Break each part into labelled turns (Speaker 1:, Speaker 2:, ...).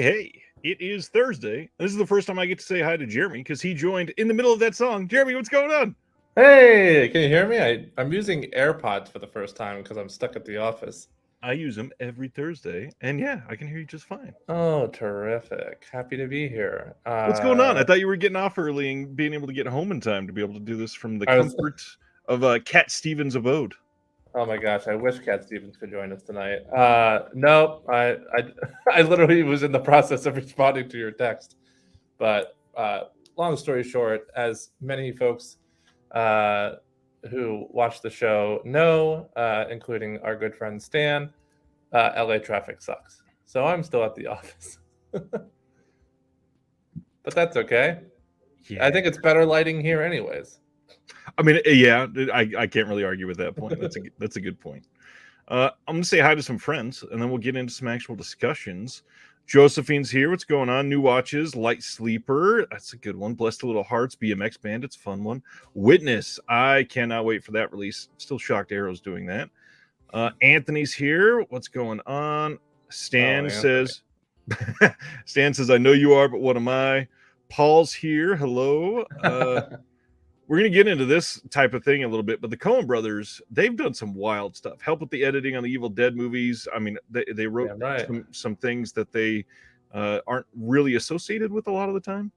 Speaker 1: Hey, it is Thursday. This is the first time I get to say hi to Jeremy because he joined in the middle of that song. Jeremy, what's going on?
Speaker 2: Hey, can you hear me? I'm using AirPods for the first time because I'm stuck at the office.
Speaker 1: I use them every Thursday, and yeah, I can hear you just fine.
Speaker 2: Oh, terrific. Happy to be here.
Speaker 1: What's going on? I thought you were getting off early and being able to get home in time to be able to do this from the
Speaker 2: I was,
Speaker 1: comfort of Cat Stevens' abode.
Speaker 2: oh my gosh, I wish Cat Stevens could join us tonight. Nope, I literally was in the process of responding to your text. But long story short, as many folks who watch the show know, including our good friend Stan, LA traffic sucks. So I'm still at the office. But that's okay.
Speaker 1: Yeah.
Speaker 2: I think it's better lighting here anyways.
Speaker 1: I mean, yeah, I can't really argue with that point. That's a good point. I'm going to say hi to some friends, and then we'll get into some actual discussions. Josephine's here. What's going on? New watches, Light Sleeper. That's a good one. Blessed Little Hearts, BMX Bandits, fun one. Witness. I cannot wait for that release. Still shocked Arrow's doing that. Anthony's here. What's going on? Stan says, I know you are, but what am I? Paul's here. Hello. We're going to get into this type of thing a little bit, but the Coen brothers, they've done some wild stuff. Help with the editing on the Evil Dead movies. I mean, they wrote some things that they aren't really associated with a lot of the time.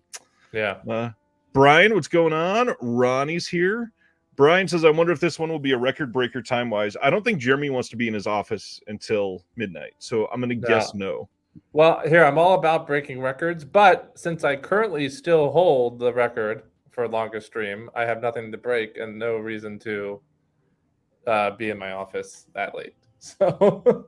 Speaker 2: Yeah.
Speaker 1: Brian, what's going on? Ronnie's here. Brian says, I wonder if this one will be a record breaker time-wise. I don't think Jeremy wants to be in his office until midnight, so I'm going to guess no.
Speaker 2: Well, here, I'm all about breaking records, but since I currently still hold the record for longest stream, I have nothing to break and no reason to be in my office that late. So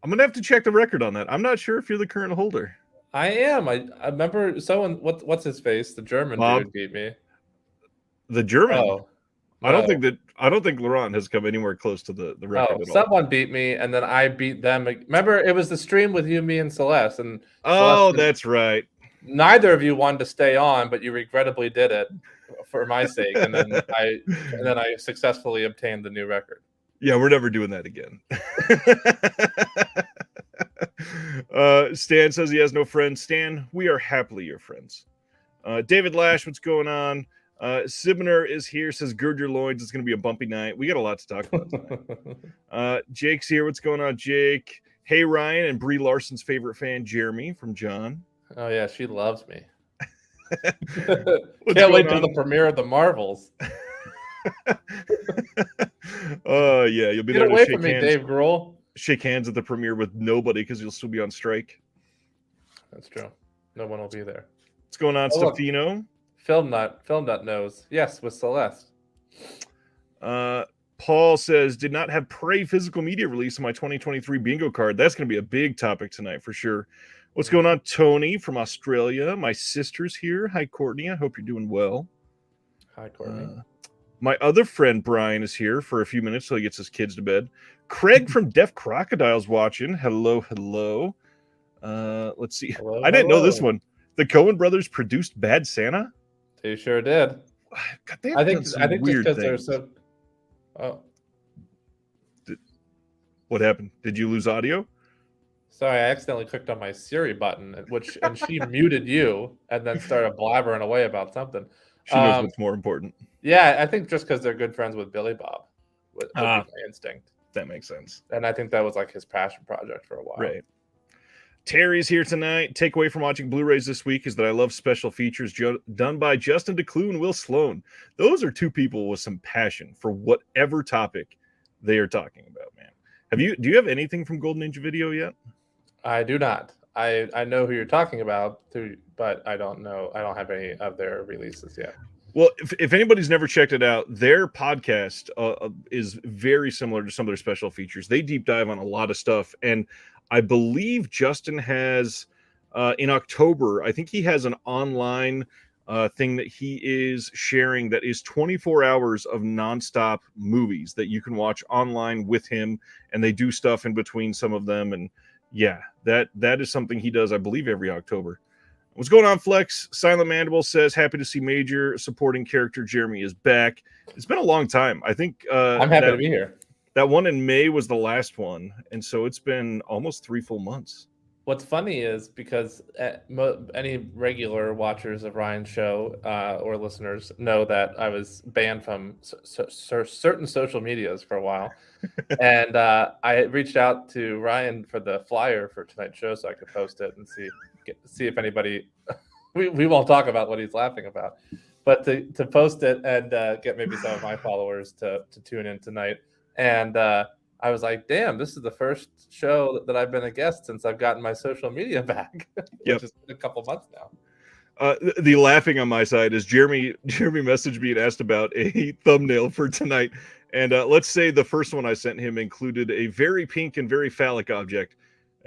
Speaker 1: I'm going to have to check the record on that. I'm not sure if you're the current holder.
Speaker 2: I am. I remember someone, what's his face? The German dude beat me.
Speaker 1: The German?
Speaker 2: Oh.
Speaker 1: No. I don't think Laurent has come anywhere close to the record at all.
Speaker 2: Someone beat me, and then I beat them. Remember, it was the stream with you, me, and Celeste. And
Speaker 1: Celeste, that's right.
Speaker 2: Neither of you wanted to stay on, but you regrettably did it for my sake, and then I successfully obtained the new record.
Speaker 1: Yeah, we're never doing that again. Stan says he has no friends. Stan, we are happily your friends. David Lash, what's going on? Sibner is here, says gird your loins. It's going to be a bumpy night. We got a lot to talk about tonight. Jake's here. What's going on, Jake? Hey, Ryan, and Brie Larson's favorite fan, Jeremy, from John.
Speaker 2: Oh, yeah, she loves me. Can't wait till the premiere of the Marvels.
Speaker 1: Oh, yeah, you'll be
Speaker 2: Get
Speaker 1: there
Speaker 2: away
Speaker 1: to
Speaker 2: from me,
Speaker 1: hands,
Speaker 2: Dave Grohl.
Speaker 1: Shake hands at the premiere with nobody because you'll still be on strike.
Speaker 2: That's true. No one will be there.
Speaker 1: What's going on, Stefino?
Speaker 2: Film Nut knows. Yes, with Celeste.
Speaker 1: Paul says, did not have Prey physical media release on my 2023 bingo card. That's going to be a big topic tonight for sure. What's going on, Tony from Australia? My sister's here. Hi, Courtney. I hope you're doing well.
Speaker 2: Hi, Courtney.
Speaker 1: My other friend, Brian, is here for a few minutes till he gets his kids to bed. Craig from Deaf Crocodile's watching. Hello. Let's see. I didn't know this one. The Coen brothers produced Bad Santa?
Speaker 2: They sure did.
Speaker 1: God, I think weird just because they're so.
Speaker 2: Oh.
Speaker 1: What happened? Did you lose audio?
Speaker 2: Sorry, I accidentally clicked on my Siri button, and she muted you, and then started blabbering away about something.
Speaker 1: She knows what's more important.
Speaker 2: Yeah, I think just because they're good friends with Billy Bob, would be my instinct.
Speaker 1: That makes sense.
Speaker 2: And I think that was like his passion project for a while.
Speaker 1: Right. Terry's here tonight. Takeaway from watching Blu-rays this week is that I love special features done by Justin DeClue and Will Sloan. Those are two people with some passion for whatever topic they are talking about, man. Do you have anything from Golden Ninja Video yet?
Speaker 2: I do not. I know who you're talking about, but I don't know. I don't have any of their releases yet.
Speaker 1: Well, if anybody's never checked it out, their podcast is very similar to some of their special features. They deep dive on a lot of stuff, and I believe Justin has in October, I think he has an online thing that he is sharing that is 24 hours of nonstop movies that you can watch online with him, and they do stuff in between some of them. And yeah, that is something he does, I believe, every October. What's going on, Flex? Silent Mandible says, happy to see major supporting character Jeremy is back. It's been a long time. I think
Speaker 2: I'm happy to be here.
Speaker 1: That one in May was the last one, and so it's been almost 3 full months.
Speaker 2: What's funny is because any regular watchers of Ryan's show or listeners know that I was banned from certain social medias for a while. And I reached out to Ryan for the flyer for tonight's show so I could post it and see if anybody we won't talk about what he's laughing about, but to post it and get maybe some of my followers to tune in tonight. And I was like, damn, this is the first show that I've been a guest since I've gotten my social media back, which is a couple months now.
Speaker 1: The laughing on my side is Jeremy messaged me and asked about a thumbnail for tonight. And let's say the first one I sent him included a very pink and very phallic object.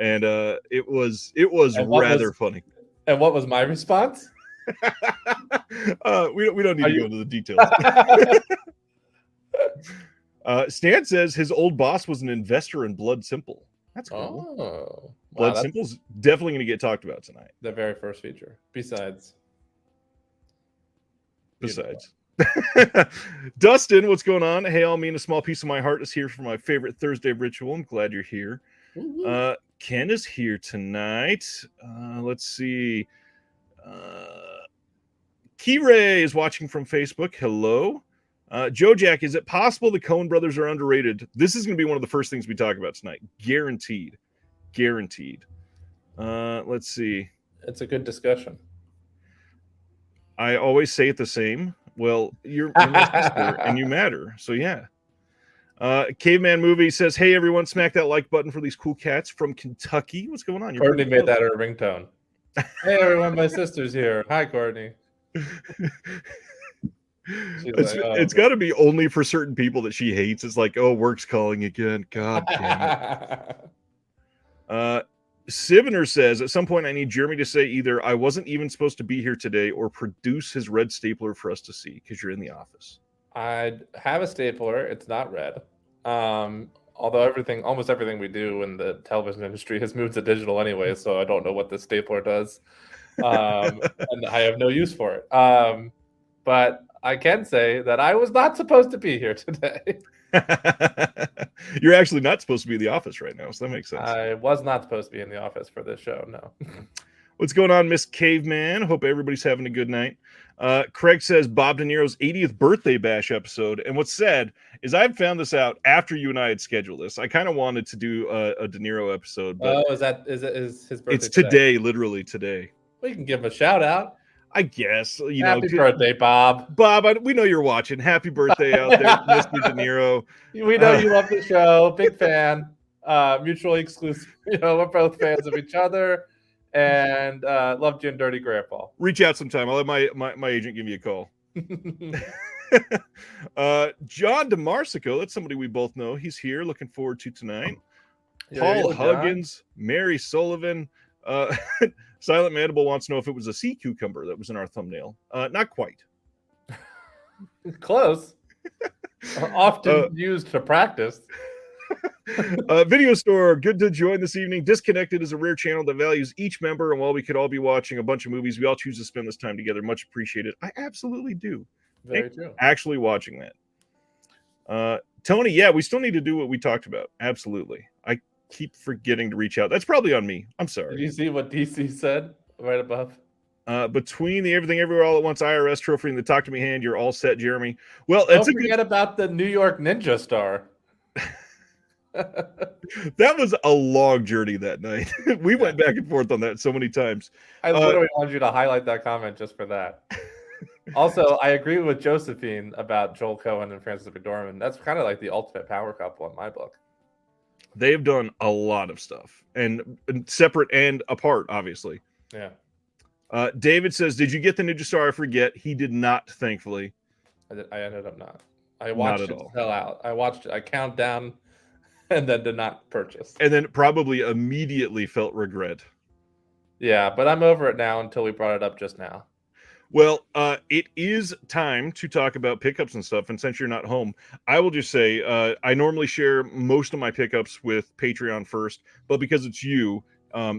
Speaker 1: And it was rather funny.
Speaker 2: And what was my response?
Speaker 1: We don't need to go into the details. Stan says his old boss was an investor in Blood Simple. That's cool.
Speaker 2: Oh,
Speaker 1: Blood Simple's definitely going to get talked about tonight.
Speaker 2: The very first feature. Besides.
Speaker 1: Dustin, what's going on? Hey, all, me and a small piece of my heart is here for my favorite Thursday ritual. I'm glad you're here. Ken is here tonight. Let's see. Key-Ray is watching from Facebook. Hello. Joe Jack, is it possible the Coen brothers are underrated? This is going to be one of the first things we talk about tonight. Guaranteed. Let's see.
Speaker 2: It's a good discussion.
Speaker 1: I always say it the same. Well, you're my sister and you matter. So yeah. Caveman Movie says, hey, everyone, smack that like button for these cool cats from Kentucky. What's going on?
Speaker 2: Courtney made that her ringtone. Hey, everyone, my sister's here. Hi, Courtney.
Speaker 1: It's got to be only for certain people that she hates. It's like, oh, work's calling again. God damn it. Sivner says, at some point I need Jeremy to say either I wasn't even supposed to be here today or produce his red stapler for us to see because you're in the office.
Speaker 2: I have a stapler. It's not red. Although almost everything we do in the television industry has moved to digital anyway, so I don't know what the stapler does. And I have no use for it. But I can say that I was not supposed to be here today.
Speaker 1: You're actually not supposed to be in the office right now, so that makes sense.
Speaker 2: I was not supposed to be in the office for this show, no.
Speaker 1: What's going on, Miss Caveman? Hope everybody's having a good night. Craig says Bob De Niro's 80th birthday bash episode. And what's sad is I've found this out after you and I had scheduled this. I kind of wanted to do a De Niro episode. But
Speaker 2: is his birthday?
Speaker 1: It's today, literally today.
Speaker 2: We can give him a shout out.
Speaker 1: I guess.
Speaker 2: Happy birthday, Bob.
Speaker 1: Bob, we know you're watching. Happy birthday out there, Mr. De Niro.
Speaker 2: We know you love the show. Big fan. Mutually exclusive. We're both fans of each other. And love Jim Dirty Grandpa.
Speaker 1: Reach out sometime. I'll let my agent give you a call. John DeMarsico, that's somebody we both know. He's here. Looking forward to tonight. Paul Huggins, John. Mary Sullivan. Silent Mandible wants to know if it was a sea cucumber that was in our thumbnail. Not quite.
Speaker 2: Close. Often used to practice.
Speaker 1: Video store, good to join this evening. Disconnected is a rare channel that values each member, and while we could all be watching a bunch of movies, we all choose to spend this time together. Much appreciated. I absolutely do.
Speaker 2: Very true.
Speaker 1: Actually watching that. Tony, yeah, we still need to do what we talked about. Absolutely. I keep forgetting to reach out. That's probably on me. I'm sorry.
Speaker 2: Did you see what DC said right above?
Speaker 1: Between the Everything Everywhere All at Once IRS trophy and the Talk to Me hand, you're all set, Jeremy. Well,
Speaker 2: don't forget about the New York Ninja Star.
Speaker 1: That was a long journey that night. We went back and forth on that so many times.
Speaker 2: I literally wanted you to highlight that comment just for that. Also, I agree with Josephine about Joel Coen and Frances McDormand. That's kind of like the ultimate power couple in my book.
Speaker 1: They've done a lot of stuff, and separate and apart, obviously.
Speaker 2: Yeah.
Speaker 1: David says, "Did you get the Ninja Star?" I forget. He did not, thankfully.
Speaker 2: I ended up not. I watched it sell out. I watched it. I count down. And then did not purchase.
Speaker 1: And then probably immediately felt regret.
Speaker 2: Yeah, but I'm over it now until we brought it up just now.
Speaker 1: Well, it is time to talk about pickups and stuff. And since you're not home, I will just say I normally share most of my pickups with Patreon first. But because it's you,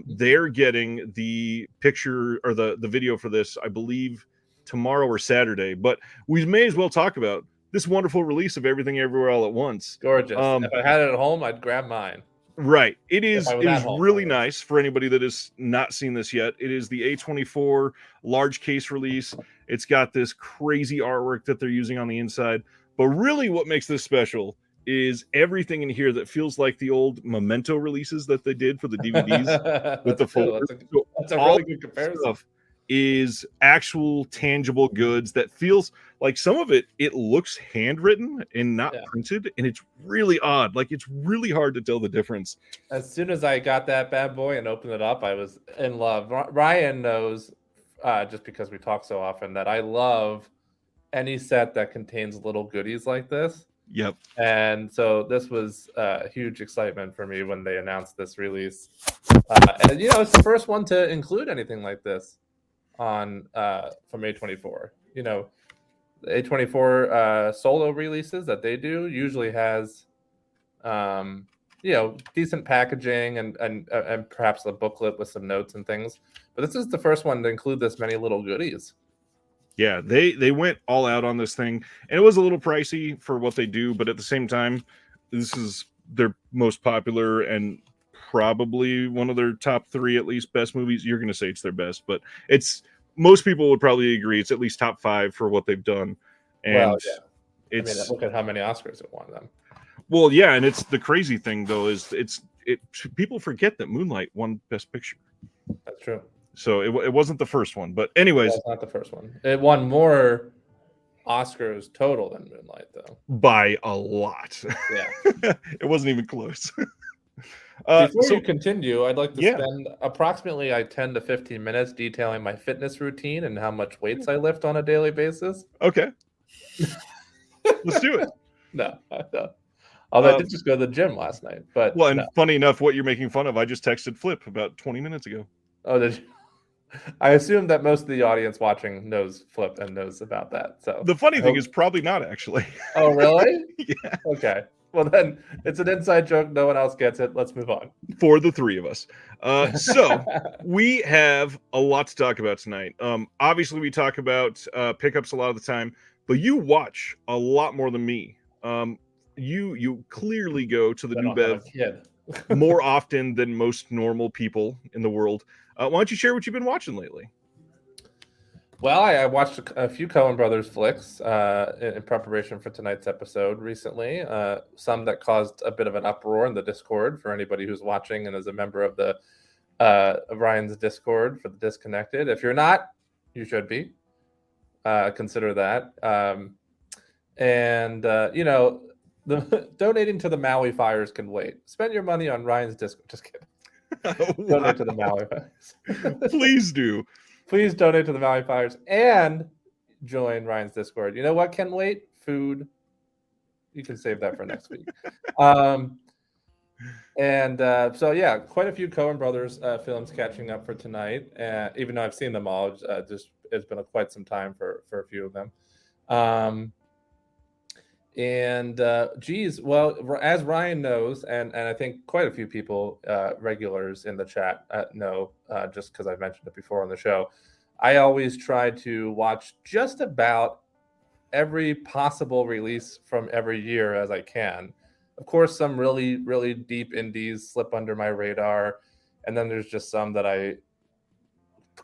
Speaker 1: they're getting the picture or the video for this, I believe, tomorrow or Saturday. But we may as well talk about this wonderful release of Everything Everywhere All at Once.
Speaker 2: Gorgeous. If I had it at home, I'd grab mine.
Speaker 1: Right. It
Speaker 2: If I
Speaker 1: is
Speaker 2: was
Speaker 1: it
Speaker 2: at
Speaker 1: is
Speaker 2: home,
Speaker 1: really
Speaker 2: I guess.
Speaker 1: nice for anybody that has not seen this yet. It is the A24 large case release. It's got this crazy artwork that they're using on the inside. But really what makes this special is everything in here that feels like the old Memento releases that they did for the DVDs with
Speaker 2: That's
Speaker 1: the
Speaker 2: true.
Speaker 1: folders. So
Speaker 2: That's a
Speaker 1: all
Speaker 2: really good comparison.
Speaker 1: stuff is actual tangible goods that feels like some of it looks handwritten and not
Speaker 2: Yeah.
Speaker 1: printed, and it's really odd. Like it's really hard to tell the difference.
Speaker 2: As soon as I got that bad boy and opened it up, I was in love. Ryan knows, just because we talk so often, that I love any set that contains little goodies like this.
Speaker 1: Yep.
Speaker 2: And so this was huge excitement for me when they announced this release. And it's the first one to include anything like this on from A24. The A24 solo releases that they do usually has decent packaging and perhaps a booklet with some notes and things. But this is the first one to include this many little goodies.
Speaker 1: Yeah, they went all out on this thing, and it was a little pricey for what they do, but at the same time, this is their most popular and probably one of their top 3 at least best movies. You're going to say it's their best, but it's most people would probably agree it's at least top 5 for what they've done. And
Speaker 2: Well, yeah.
Speaker 1: it's
Speaker 2: look at how many Oscars it won them.
Speaker 1: well, yeah, and it's the crazy thing though is people forget that Moonlight won Best Picture.
Speaker 2: That's true.
Speaker 1: So it wasn't the first one, but anyways,
Speaker 2: it's not the first one. It won more Oscars total than Moonlight, though.
Speaker 1: by a lot.
Speaker 2: Yeah.
Speaker 1: It wasn't even close.
Speaker 2: Before you continue, I'd like to
Speaker 1: Yeah.
Speaker 2: spend approximately 10 to 15 minutes detailing my fitness routine and how much weights I lift on a daily basis.
Speaker 1: Okay. Let's do it.
Speaker 2: No. Although I did just go to the gym last night. But
Speaker 1: Well, and funny enough, what you're making fun of, I just texted Flip about 20 minutes ago.
Speaker 2: Oh, did you? I assume that most of the audience watching knows Flip and knows about that. So
Speaker 1: The funny thing is probably not actually.
Speaker 2: Oh, really?
Speaker 1: Yeah.
Speaker 2: Okay. Well, then it's an inside joke. No one else gets it. Let's move on.
Speaker 1: For the 3 of us. So we have a lot to talk about tonight. Obviously, we talk about pickups a lot of the time, but you watch a lot more than me. You clearly go to the New Bev
Speaker 2: kid.
Speaker 1: more often than most normal people in the world. Why don't you share what you've been watching lately?
Speaker 2: Well, I watched a few Coen Brothers flicks in preparation for tonight's episode recently. Some that caused a bit of an uproar in the Discord for anybody who's watching and is a member of the Ryan's Discord for the Disconnected. If you're not, you should be. Consider that. The donating to the Maui fires can wait. Spend your money on Ryan's Discord. Just kidding. Donate to the Maui fires.
Speaker 1: Please do.
Speaker 2: Please donate to the Maui fires and join Ryan's Discord. You know what can wait? Food. You can save that for next week. So yeah, quite a few Coen Brothers films catching up for tonight. Even though I've seen them all, it's been quite some time for a few of them. Well, as Ryan knows, and I think quite a few people, regulars in the chat, know, just because I've mentioned it before on the show, I always try to watch just about every possible release from every year as I can. Of course, some really, really deep indies slip under my radar, and then there's just some that I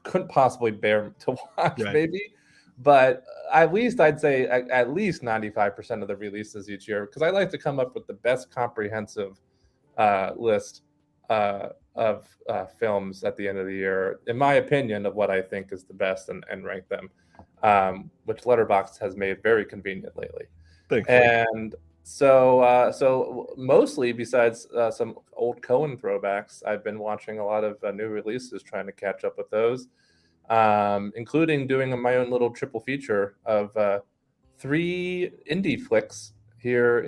Speaker 2: couldn't possibly bear to watch,
Speaker 1: Right.
Speaker 2: maybe. But at least I'd say at least 95% of the releases each year, because I like to come up with the best comprehensive list of films at the end of the year, in my opinion, of what I think is the best and rank them, which Letterboxd has made very convenient lately.
Speaker 1: Thankfully.
Speaker 2: And so mostly, besides some old Coen throwbacks, I've been watching a lot of new releases, trying to catch up with those. Including doing my own little triple feature of 3 indie flicks here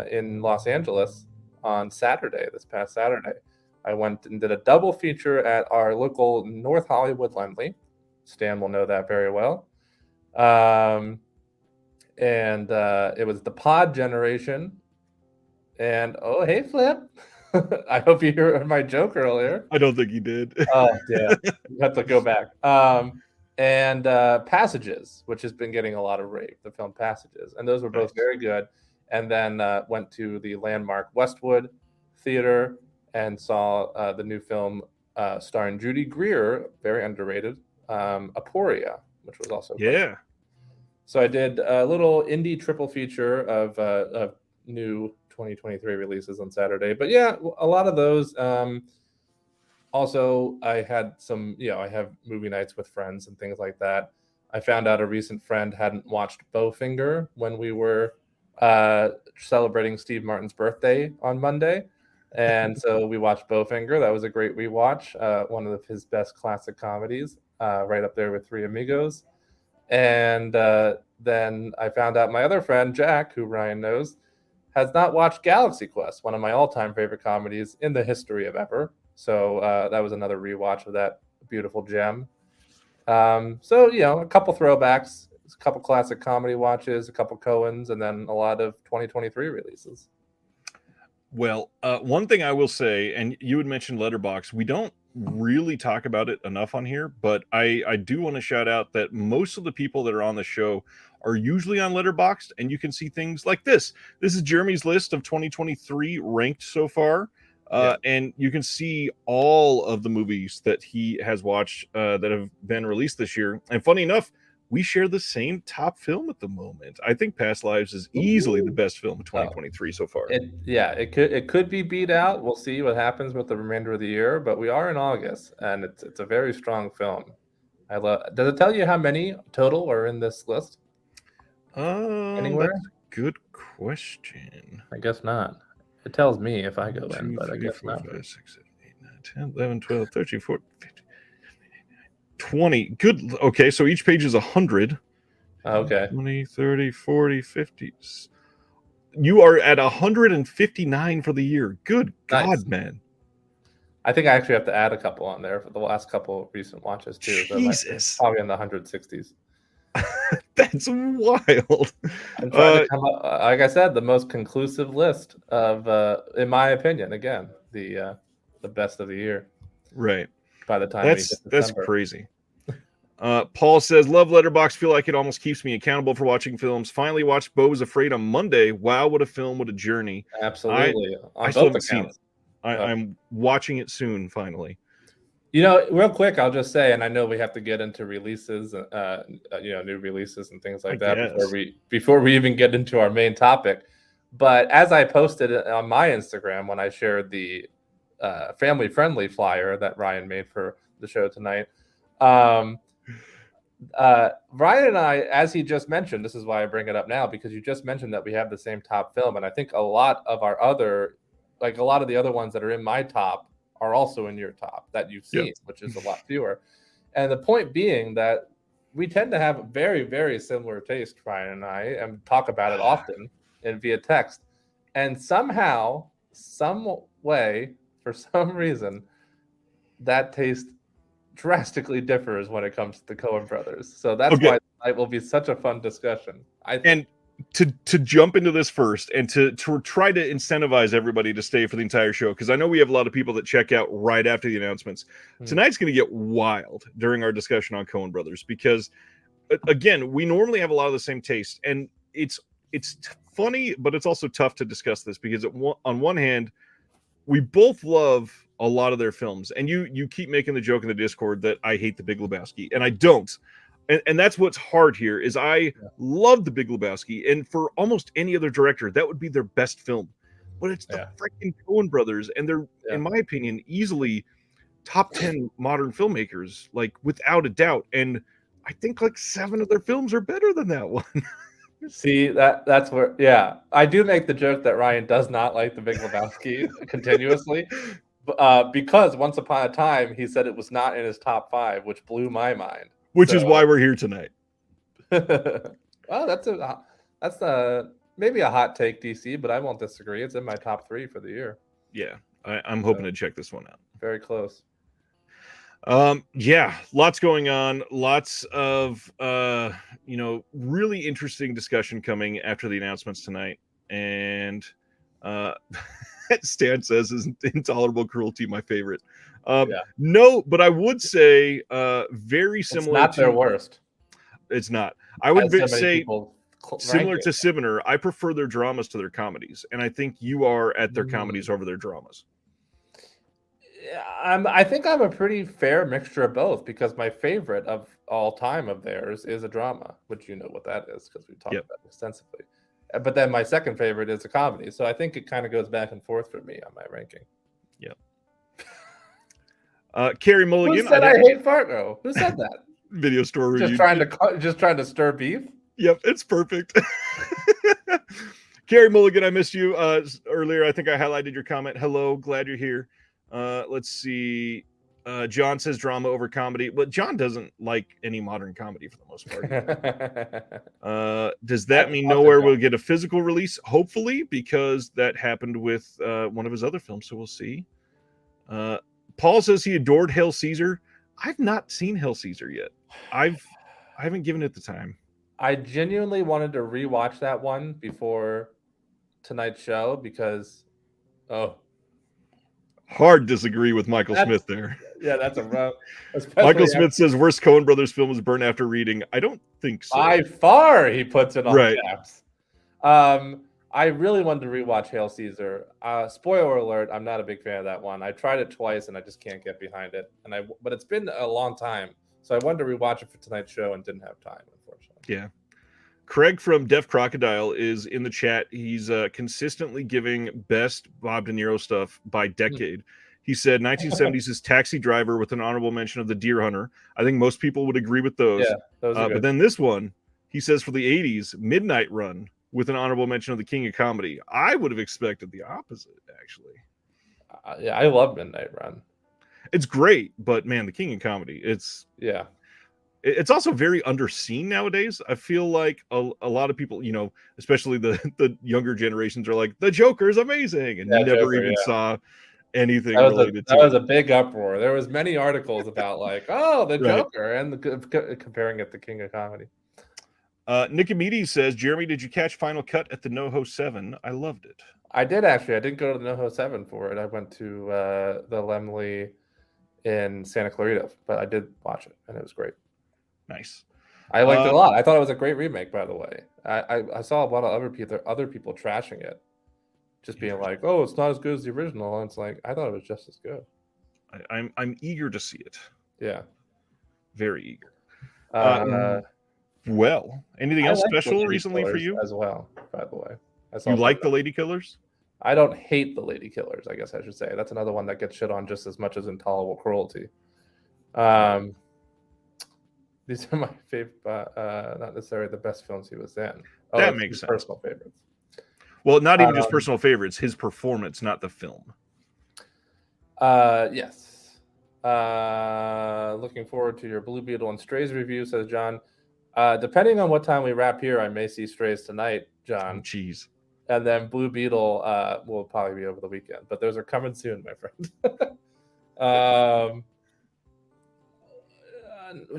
Speaker 2: in Los Angeles on Saturday, this past Saturday. I went and did a double feature at our local North Hollywood Lendley. Stan will know that very well. It was The Pod Generation. And, oh, hey, Flip. I hope you heard my joke earlier.
Speaker 1: I don't think you did.
Speaker 2: Oh, yeah. You have to go back. Passages, which has been getting a lot of rave, the film Passages. And those were both very good. And then went to the landmark Westwood Theater and saw the new film starring Judy Greer, very underrated, Aporia, which was also quite
Speaker 1: Yeah.
Speaker 2: So I did a little indie triple feature of new 2023 releases on Saturday. But yeah, a lot of those. Also, I had some, I have movie nights with friends and things like that. I found out a recent friend hadn't watched Bowfinger when we were celebrating Steve Martin's birthday on Monday. And so we watched Bowfinger. That was a great rewatch. One of his best classic comedies, right up there with Three Amigos. And then I found out my other friend, Jack, who Ryan knows, has not watched Galaxy Quest, one of my all-time favorite comedies in the history of ever. So that was another rewatch of that beautiful gem. So, a couple throwbacks, a couple classic comedy watches, a couple Coens, and then a lot of 2023 releases.
Speaker 1: Well, one thing I will say, and you had mentioned Letterboxd, we don't really talk about it enough on here, but I do want to shout out that most of the people that are on the show are usually on Letterboxd, and you can see things like this. This is Jeremy's list of 2023 ranked so far. And you can see all of the movies that he has watched that have been released this year. And funny enough, we share the same top film at the moment. I think Past Lives is easily the best film of 2023 so far.
Speaker 2: It could be beat out. We'll see what happens with the remainder of the year, but we are in August, and it's a very strong film. Does it tell you how many total are in this list? Anywhere?
Speaker 1: That's a good question.
Speaker 2: I guess not. It tells me if I go
Speaker 1: 2,
Speaker 2: in, but
Speaker 1: 3,
Speaker 2: I guess
Speaker 1: 4,
Speaker 2: not.
Speaker 1: 5, 6, 7, 8, 9, 10, 11, 12, 13, 14, 15, 20. Good. Okay, so each page is 100.
Speaker 2: Okay.
Speaker 1: 20, 30, 40, 50. You are at 159 for the year. Good
Speaker 2: Nice.
Speaker 1: God, man.
Speaker 2: I think I actually have to add a couple on there for the last couple of recent watches too.
Speaker 1: Jesus.
Speaker 2: Probably in the 160s.
Speaker 1: That's wild.
Speaker 2: I'm trying to come up, like I said, the most conclusive list of, in my opinion, again, the best of the year.
Speaker 1: Right.
Speaker 2: By the time
Speaker 1: that's crazy. Paul says, love Letterboxd. Feel like it almost keeps me accountable for watching films. Finally watched Beau Was Afraid on Monday. Wow, what a film, what a journey.
Speaker 2: Absolutely.
Speaker 1: I still haven't seen it. I'm watching it soon, finally.
Speaker 2: Real quick, I'll just say, and I know we have to get into releases, new releases and things like that before we even get into our main topic. But as I posted on my Instagram when I shared the family-friendly flyer that Ryan made for the show tonight, Ryan and I, as he just mentioned, this is why I bring it up now, because you just mentioned that we have the same top film, and I think a lot of the other ones that are in my top are also in your top that you've seen, which is a lot fewer. And the point being that we tend to have very, very similar taste, Ryan and I, and talk about it often and via text. And somehow, some way, for some reason, that taste drastically differs when it comes to the Coen brothers. So that's why it will be such a fun discussion.
Speaker 1: And to jump into this first and to try to incentivize everybody to stay for the entire show, because I know we have a lot of people that check out right after the announcements. Tonight's going to get wild during our discussion on Coen brothers, because again, we normally have a lot of the same taste, and it's funny, but it's also tough to discuss this because on one hand, we both love a lot of their films, and you keep making the joke in the Discord that I hate The Big Lebowski, and I don't. And that's what's hard here is I love The Big Lebowski, and for almost any other director, that would be their best film. But it's the freaking Coen brothers, and they're, in my opinion, easily top 10 modern filmmakers, like without a doubt. And I think like 7 of their films are better than that one.
Speaker 2: See, that's where, I do make the joke that Ryan does not like The Big Lebowski continuously, because once upon a time he said it was not in his top 5, which blew my mind.
Speaker 1: Which is why we're here tonight.
Speaker 2: Well, that's maybe a hot take, DC, but I won't disagree. It's in my top 3 for the year.
Speaker 1: Yeah, I'm hoping to check this one out.
Speaker 2: Very close.
Speaker 1: Lots going on. Lots of really interesting discussion coming after the announcements tonight. And Stan says, "Isn't Intolerable Cruelty my favorite?" No, but I would say very similar.
Speaker 2: It's not their worst.
Speaker 1: It's not. I would say similar to Sivner. I prefer their dramas to their comedies, and I think you are at their comedies over their dramas.
Speaker 2: I think I'm a pretty fair mixture of both because my favorite of all time of theirs is a drama, which you know what that is because we talked
Speaker 1: Yep.
Speaker 2: about it extensively. But then my second favorite is a comedy, so I think it kind of goes back and forth for me on my ranking.
Speaker 1: Yep. Carrie
Speaker 2: Who
Speaker 1: Mulligan.
Speaker 2: said I hate Fargo? Who said that?
Speaker 1: Video store review.
Speaker 2: Just trying to stir beef.
Speaker 1: Yep, it's perfect. Carrie Mulligan, I missed you earlier. I think I highlighted your comment. Hello, glad you're here. Let's see. John says drama over comedy, but John doesn't like any modern comedy for the most part. Does that mean Nowhere will get a physical release? Hopefully, because that happened with one of his other films, so we'll see. Paul says he adored Hail Caesar. I've not seen Hail Caesar yet. I haven't given it the time.
Speaker 2: I genuinely wanted to rewatch that one before tonight's show because,
Speaker 1: hard disagree with Michael Smith there.
Speaker 2: Yeah, that's a rough.
Speaker 1: Michael Smith says worst Coen Brothers film is Burn After Reading. I don't think so.
Speaker 2: By far, he puts it on caps. I really wanted to rewatch Hail Caesar. Spoiler alert: I'm not a big fan of that one. I tried it twice and I just can't get behind it. But it's been a long time, so I wanted to rewatch it for tonight's show and didn't have time, unfortunately.
Speaker 1: Yeah. Craig from Deaf Crocodile is in the chat. He's consistently giving best Bob De Niro stuff by decade. He said 1970s is Taxi Driver with an honorable mention of The Deer Hunter. I think most people would agree with those.
Speaker 2: Yeah, those are good.
Speaker 1: But then this one, he says for the 80s, Midnight Run with an honorable mention of The King of Comedy. I would have expected the opposite, actually.
Speaker 2: Yeah, I love Midnight Run.
Speaker 1: It's great, but man, The King of Comedy, it's also very underseen nowadays. I feel like a lot of people, especially the younger generations, are like, the Joker is amazing, and never even saw anything related to it.
Speaker 2: That was a big uproar. There was many articles about like, the Joker and comparing it to King of Comedy.
Speaker 1: Nicomedes says, Jeremy, did you catch Final Cut at the NoHo 7? I loved it.
Speaker 2: I did actually. I didn't go to the NoHo 7 for it. I went to the Lemley in Santa Clarita, but I did watch it, and it was great.
Speaker 1: Nice.
Speaker 2: I liked it a lot. I thought it was a great remake, by the way. I saw a lot of other people trashing it, just being like, "Oh, it's not as good as the original." And it's like, I thought it was just as good.
Speaker 1: I'm eager to see it.
Speaker 2: Yeah,
Speaker 1: very eager. Well, anything else special recently for you
Speaker 2: as well? By the way,
Speaker 1: you like the Lady Killers?
Speaker 2: I don't hate the Lady Killers. I guess I should say that's another one that gets shit on just as much as Intolerable Cruelty. These are my favorite, not necessarily the best films he was in.
Speaker 1: That makes sense.
Speaker 2: Personal favorites.
Speaker 1: Well, not even just personal favorites. His performance, not the film.
Speaker 2: Yes. Looking forward to your Blue Beetle and Strays review, says John. Depending on what time we wrap here, I may see Strays tonight, John.
Speaker 1: Jeez.
Speaker 2: And then Blue Beetle will probably be over the weekend. But those are coming soon, my friend.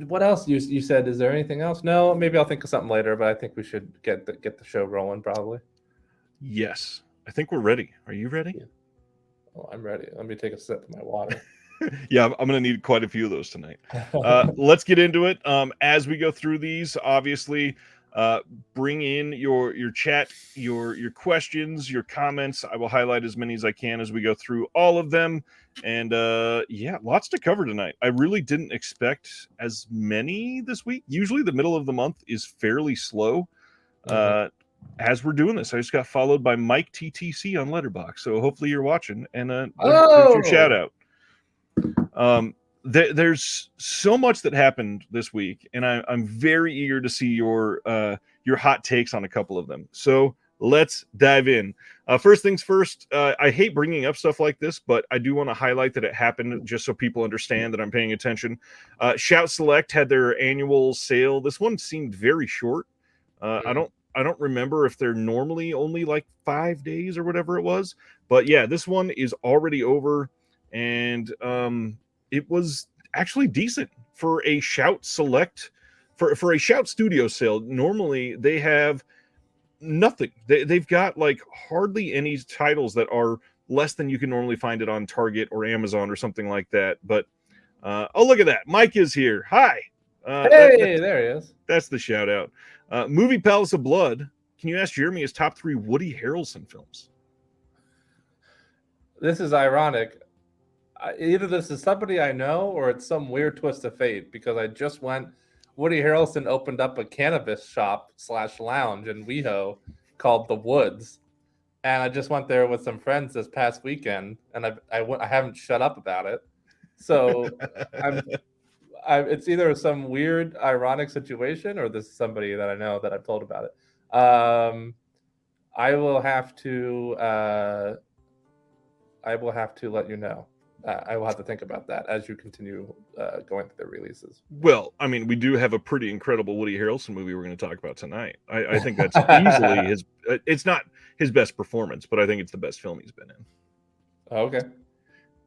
Speaker 2: What else you said? Is there anything else? No, maybe I'll think of something later. But I think we should get the show rolling. Probably.
Speaker 1: Yes, I think we're ready. Are you ready?
Speaker 2: Yeah. Oh, I'm ready. Let me take a sip of my water.
Speaker 1: Yeah, I'm going to need quite a few of those tonight. Let's get into it. As we go through these, obviously, bring in your chat, your questions, your comments. I will highlight as many as I can as we go through all of them. And lots to cover tonight. I really didn't expect as many this week. Usually the middle of the month is fairly slow. As we're doing this, I just got followed by Mike TTC on Letterboxd. So hopefully you're watching and there's your shout out. There's so much that happened this week, and I'm very eager to see your hot takes on a couple of them. So let's dive in. First things first, I hate bringing up stuff like this, but I do want to highlight that it happened just so people understand that I'm paying attention. Shout Select had their annual sale. This one seemed very short. I don't remember if they're normally only like 5 days or whatever it was, but yeah, this one is already over, and it was actually decent for a Shout Select, for a Shout Studio sale. Normally they have nothing. They've got like hardly any titles that are less than you can normally find it on Target or Amazon or something like that. But look at that. Mike is here. Hi.
Speaker 2: Hey, there he is.
Speaker 1: That's the shout out. Movie Palace of Blood. Can you ask Jeremy his top 3 Woody Harrelson films?
Speaker 2: This is ironic. either this is somebody I know or it's some weird twist of fate, because I just went. Woody Harrelson opened up a cannabis shop / lounge in WeHo called The Woods, and I just went there with some friends this past weekend, and I haven't shut up about it. So I'm it's either some weird ironic situation or this is somebody that I know that I've told about it. I will have to let you know. I will have to think about that as you continue going through the releases.
Speaker 1: Well, I mean, we do have a pretty incredible Woody Harrelson movie we're going to talk about tonight. I think that's easily his. It's not his best performance, but I think it's the best film he's been in.
Speaker 2: Okay.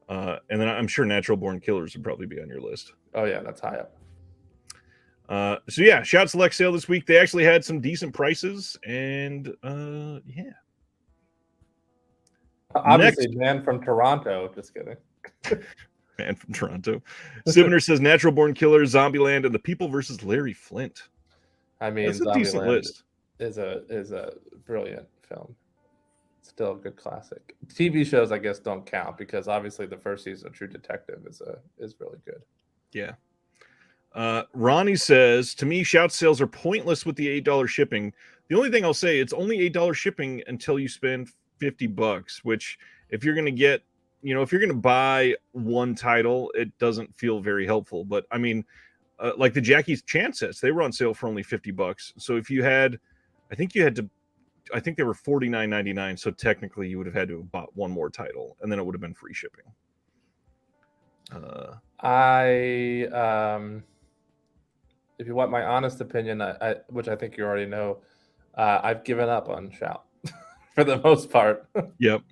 Speaker 1: And then I'm sure Natural Born Killers would probably be on your list.
Speaker 2: Oh yeah, that's high up.
Speaker 1: So yeah, Shout Select sale this week. They actually had some decent prices, and yeah.
Speaker 2: Obviously, Man from Toronto. Just kidding.
Speaker 1: Man from Toronto. Sivner says Natural Born Killers, Zombieland, and The People versus Larry Flint.
Speaker 2: I mean,
Speaker 1: that's a decent list.
Speaker 2: Is a brilliant film. Still a good classic. TV shows, I guess, don't count because obviously the first season of True Detective is really good.
Speaker 1: Yeah. Ronnie says, to me, Shout sales are pointless with the $8 shipping. The only thing I'll say, it's only $8 shipping until you spend $50, which if you're going to get, if you're going to buy one title, it doesn't feel very helpful. But I mean, like the Jackie Chan sets, they were on sale for only $50. So if you had, I think they were $49.99. So technically you would have had to have bought one more title and then it would have been free shipping.
Speaker 2: If you want my honest opinion, which I think you already know, I've given up on Shout for the most part.
Speaker 1: Yep.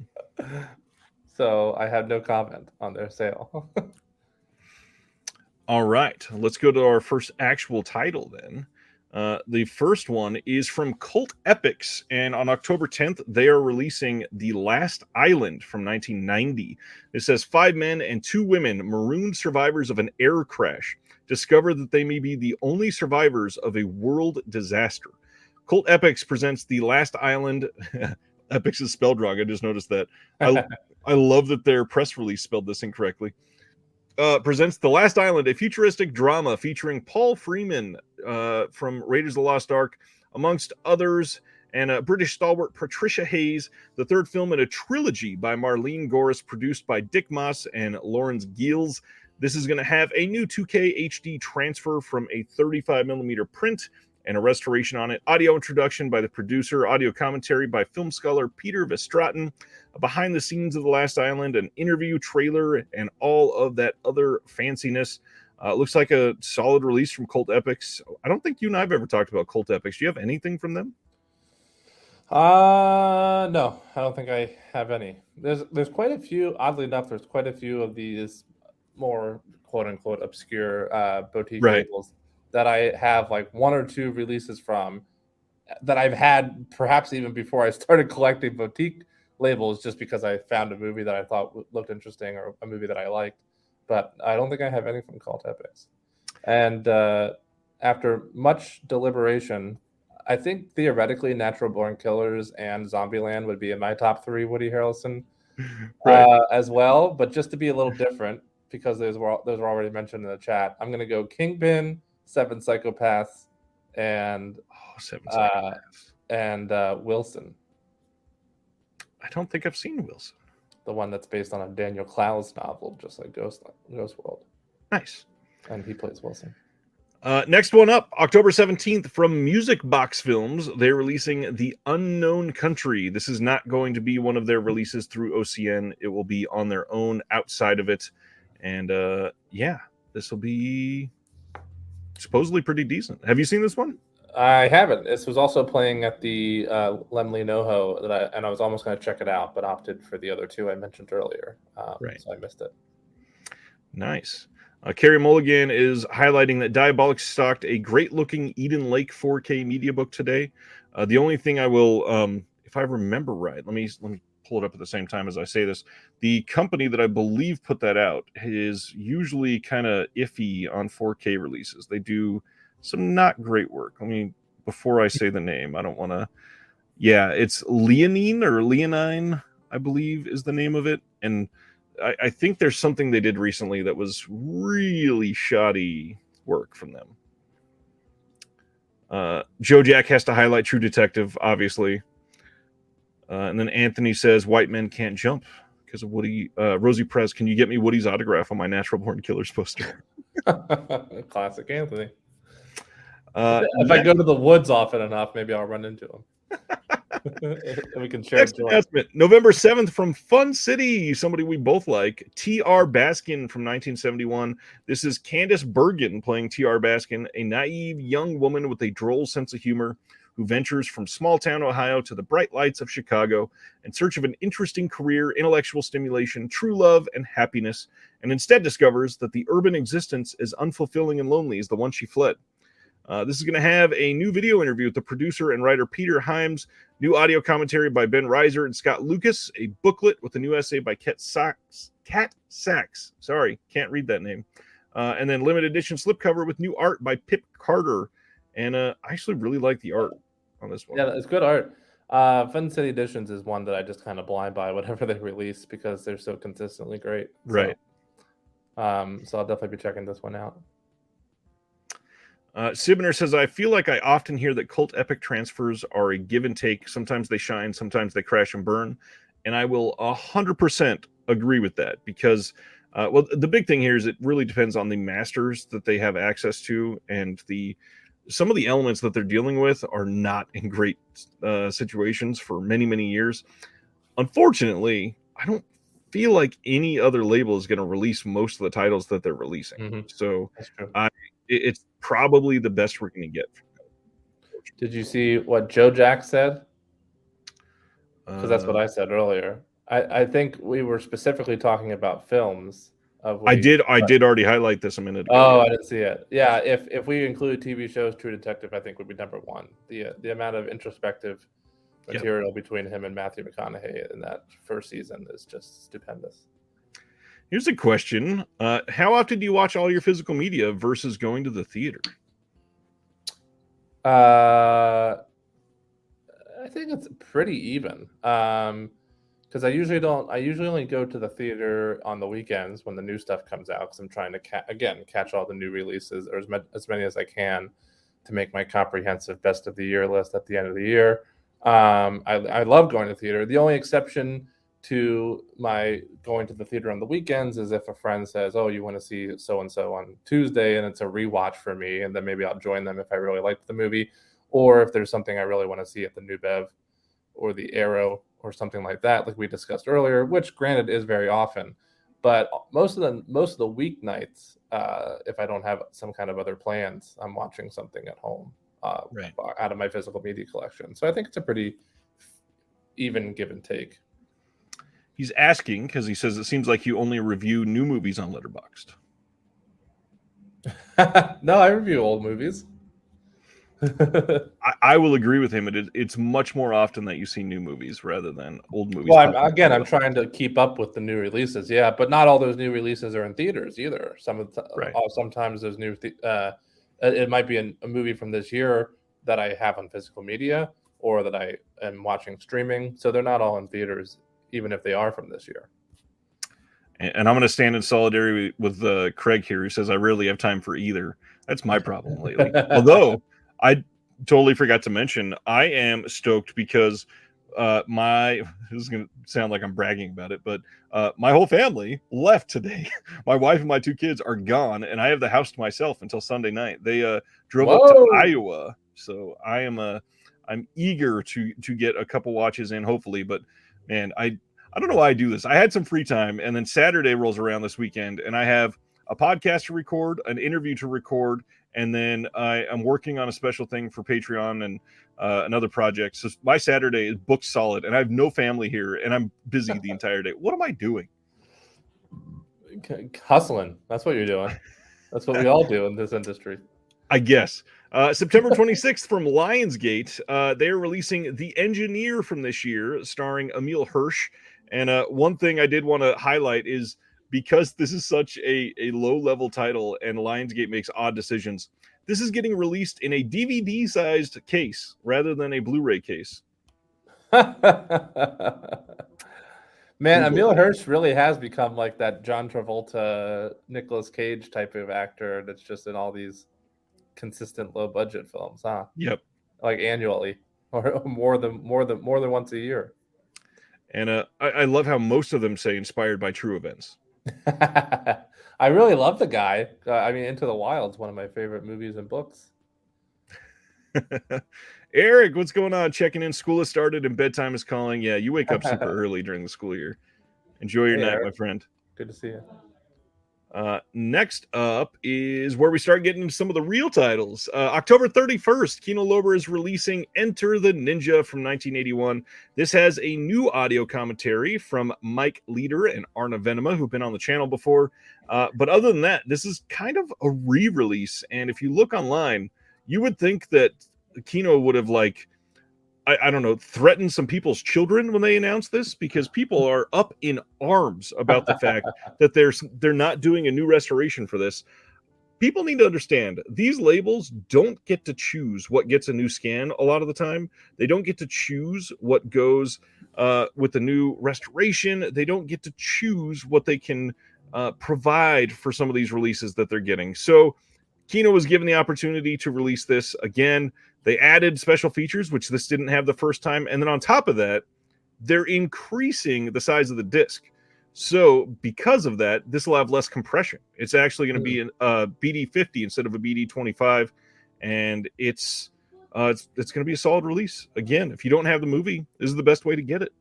Speaker 2: So I have no comment on their sale.
Speaker 1: All right, let's go to our first actual title then. The first one is from Cult Epics, and on October 10th, they are releasing The Last Island from 1990. It says 5 men and 2 women, marooned survivors of an air crash, discover that they may be the only survivors of a world disaster. Cult Epics presents The Last Island. Epics is spelled wrong. I just noticed that. I love that their press release spelled this incorrectly. Presents The Last Island, a futuristic drama featuring Paul Freeman from Raiders of the Lost Ark, amongst others, and British stalwart Patricia Hayes, the third film in a trilogy by Marlene Goris, produced by Dick Moss and Lawrence Gills. This is going to have a new 2K HD transfer from a 35mm print and a restoration on it. Audio introduction by the producer, audio commentary by film scholar Peter Verstraeten, behind the scenes of The Last Island, an interview, trailer, and all of that other fanciness. Looks like a solid release from Cult Epics. I don't think you and I have ever talked about Cult Epics. Do you have anything from them?
Speaker 2: No, I don't think I have any. There's quite a few. Oddly enough, there's quite a few of these more quote unquote obscure boutique labels that I have like 1 or 2 releases from that I've had perhaps even before I started collecting boutique labels, just because I found a movie that I thought looked interesting or a movie that I liked. But I don't think I have any from Cult Epics. And after much deliberation, I think theoretically Natural Born Killers and Zombieland would be in my top 3 Woody Harrelson as well. But just to be a little different, because those were already mentioned in the chat, I'm going to go Kingpin, 7 Psychopaths, and
Speaker 1: 7 Psychopaths.
Speaker 2: And Wilson.
Speaker 1: I don't think I've seen Wilson.
Speaker 2: The one that's based on a Daniel Clowes novel, just like Ghost World.
Speaker 1: Nice.
Speaker 2: And he plays Wilson.
Speaker 1: Next one up, October 17th, from Music Box Films, they're releasing The Unknown Country. This is not going to be one of their releases through OCN. It will be on their own outside of it. And this will be supposedly pretty decent. Have you seen this one?
Speaker 2: I haven't. This was also playing at the Lemley NoHo, and I was almost going to check it out, but opted for the other 2 I mentioned earlier. So I missed it. Nice.
Speaker 1: Carrie Mulligan is highlighting that Diabolic stocked a great-looking Eden Lake 4K media book today. The only thing I will, if I remember right, let me pull it up at the same time as I say this. The company that I believe put that out is usually kind of iffy on 4K releases. They do some not great work. I mean, before I say the name, I don't want to. Yeah, it's Leonine, I believe, is the name of it. And I think there's something they did recently that was really shoddy work from them. Joe Jack has to highlight True Detective, obviously. And then Anthony says, white men can't jump because of Woody. Rosie Perez, can you get me Woody's autograph on my Natural Born Killers poster?
Speaker 2: Classic Anthony.
Speaker 1: If
Speaker 2: I go to the woods often enough, maybe I'll run into him. We can share.
Speaker 1: Next announcement, November 7th from Fun City, somebody we both like, T.R. Baskin from 1971. This is Candice Bergen playing T.R. Baskin, a naive young woman with a droll sense of humor who ventures from small-town Ohio to the bright lights of Chicago in search of an interesting career, intellectual stimulation, true love, and happiness, and instead discovers that the urban existence is unfulfilling and lonely as the one she fled. This is going to have a new video interview with the producer and writer Peter Hyams, new audio commentary by Ben Reiser and Scott Lucas, a booklet with a new essay by Kat Sachs. Sorry, can't read that name. And then limited edition slipcover with new art by Pip Carter. And I actually really like the art on this one.
Speaker 2: Yeah, it's good art. Fun City Editions is one that I just kind of blind buy whatever they release because they're so consistently great.
Speaker 1: Right.
Speaker 2: So I'll definitely be checking this one out.
Speaker 1: Sibner says, I feel like I often hear that cult epic transfers are a give and take. Sometimes they shine, sometimes they crash and burn. And I will 100% agree with that because, well, the big thing here is it really depends on the masters that they have access to, and some of the elements that they're dealing with are not in great situations for many, many years. Unfortunately, I don't feel like any other label is going to release most of the titles that they're releasing.
Speaker 2: Mm-hmm.
Speaker 1: So it's probably the best we're going to get.
Speaker 2: Did you see what Joe Jack said? Because that's what I said earlier. I think we were specifically talking about films.
Speaker 1: I did already highlight this a minute ago.
Speaker 2: Oh, I didn't see it. Yeah, if we include TV shows, True Detective, I think would be number one. The amount of introspective material between him and Matthew McConaughey in that first season is just stupendous.
Speaker 1: Here's a question. How often do you watch all your physical media versus going to the theater?
Speaker 2: I think it's pretty even. Because I usually only go to the theater on the weekends when the new stuff comes out because I'm trying to catch all the new releases, or as many as I can, to make my comprehensive best of the year list at the end of the year. I love going to theater. The only exception to my going to the theater on the weekends is if a friend says, oh, you want to see so and so on Tuesday, and it's a rewatch for me, and then maybe I'll join them if I really liked the movie, or if there's something I really want to see at the New Bev or the Arrow or something like that, like we discussed earlier, which granted is very often. But most of the weeknights, if I don't have some kind of other plans, I'm watching something at home out of my physical media collection. So I think it's a pretty even give and take.
Speaker 1: He's asking because he says it seems like you only review new movies on Letterboxd.
Speaker 2: No, I review old movies.
Speaker 1: I will agree with him. It's much more often that you see new movies rather than old movies.
Speaker 2: Well, I'm trying to keep up with the new releases, yeah, but not all those new releases are in theaters either. Sometimes those new, it might be a movie from this year that I have on physical media or that I am watching streaming. So they're not all in theaters, even if they are from this year.
Speaker 1: And I'm going to stand in solidarity with Craig here, who says I rarely have time for either. That's my problem lately. Although I totally forgot to mention, I am stoked because this is going to sound like I'm bragging about it, but my whole family left today. My wife and my 2 kids are gone, and I have the house to myself until Sunday night. They drove up to Iowa, so I'm eager to get a couple watches in, hopefully. But man, I don't know why I do this. I had some free time, and then Saturday rolls around this weekend, and I have a podcast to record, an interview to record, and then I'm working on a special thing for Patreon and another project. So my Saturday is booked solid, and I have no family here, and I'm busy the entire day. What am I doing?
Speaker 2: Hustling. That's what you're doing. That's what we all do in this industry,
Speaker 1: I guess. September 26th from Lionsgate, they are releasing The Engineer from this year, starring Emil Hirsch. And one thing I did want to highlight is because this is such a low-level title and Lionsgate makes odd decisions, this is getting released in a DVD-sized case rather than a Blu-ray case.
Speaker 2: Man,
Speaker 1: Frugal.
Speaker 2: Emil Hirsch really has become like that John Travolta, Nicolas Cage type of actor that's just in all these consistent low budget films, huh?
Speaker 1: Yep.
Speaker 2: Like annually, or more than once a year.
Speaker 1: And I love how most of them say inspired by true events.
Speaker 2: I really love the guy. I mean, Into the Wild is one of my favorite movies and books.
Speaker 1: Eric, what's going on? Checking in. School has started and bedtime is calling. Yeah, you wake up super early during the school year. Enjoy your
Speaker 2: Hey,
Speaker 1: night,
Speaker 2: Eric.
Speaker 1: my friend.
Speaker 2: Good to see you.
Speaker 1: Next up is where we start getting into some of the real titles. October 31st, Kino Lorber is releasing Enter the Ninja from 1981. This has a new audio commentary from Mike Leader and Arna Venema, who've been on the channel before. But other than that, this is kind of a re-release. And if you look online, you would think that Kino would have I don't know, threatened some people's children when they announced this, because people are up in arms about the fact that they're not doing a new restoration for this. People need to understand these labels don't get to choose what gets a new scan a lot of the time. They don't get to choose what goes with the new restoration. They don't get to choose what they can provide for some of these releases that they're getting. So Kino was given the opportunity to release this again. They added special features, which this didn't have the first time. And then on top of that, they're increasing the size of the disc. So because of that, this will have less compression. It's actually going to be a BD50 instead of a BD25. And it's going to be a solid release. Again, if you don't have the movie, this is the best way to get it.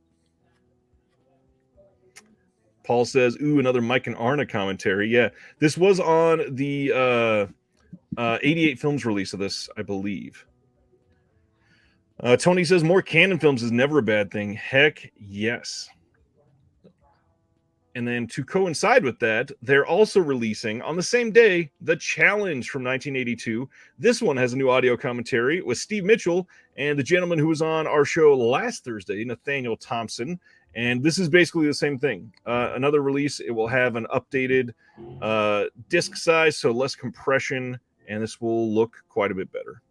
Speaker 1: Paul says, ooh, another Mike and Arna commentary. Yeah, this was on the 88 Films release of this, I believe. Tony says more canon films is never a bad thing. Heck yes. And then to coincide with that, they're also releasing on the same day The Challenge from 1982. This one has a new audio commentary with Steve Mitchell and the gentleman who was on our show last Thursday, Nathaniel Thompson. And this is basically the same thing. Another release. It will have an updated disc size, so less compression, and this will look quite a bit better.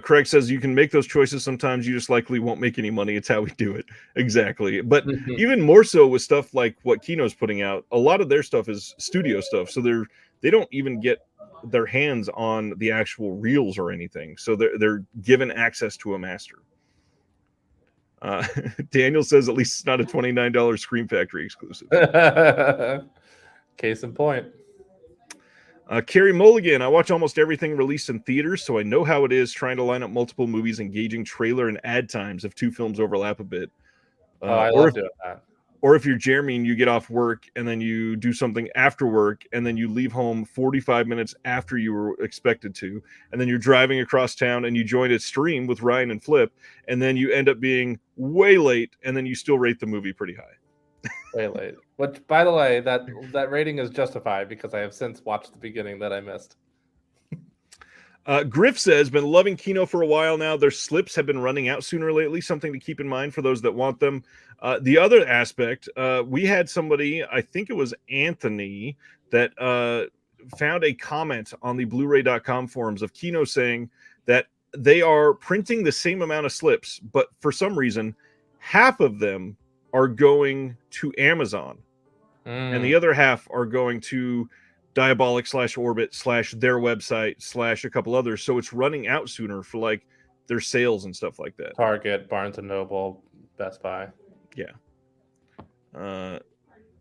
Speaker 1: Craig says you can make those choices. Sometimes you just likely won't make any money. It's how we do it. Exactly. But even more so with stuff like what Kino's putting out, a lot of their stuff is studio stuff. So they don't even get their hands on the actual reels or anything. So they're given access to a master. Daniel says at least it's not a $29 Scream Factory exclusive.
Speaker 2: Case in point.
Speaker 1: Carrie Mulligan, I watch almost everything released in theaters, so I know how it is trying to line up multiple movies, engaging trailer and ad times if two films overlap a bit.
Speaker 2: I love doing that.
Speaker 1: Or if you're Jeremy and you get off work and then you do something after work and then you leave home 45 minutes after you were expected to, and then you're driving across town and you join a stream with Ryan and Flip, and then you end up being way late and then you still rate the movie pretty high.
Speaker 2: Way late. Which, by the way, that rating is justified because I have since watched the beginning that I missed.
Speaker 1: Griff says, been loving Kino for a while now. Their slips have been running out sooner lately. Something to keep in mind for those that want them. The other aspect, we had somebody, I think it was Anthony, that found a comment on the Blu-ray.com forums of Kino saying that they are printing the same amount of slips, but for some reason, half of them are going to Amazon, and the other half are going to Diabolic /Orbit / their website / a couple others. So it's running out sooner for like their sales and stuff like that.
Speaker 2: Target, Barnes and Noble, Best Buy.
Speaker 1: Yeah.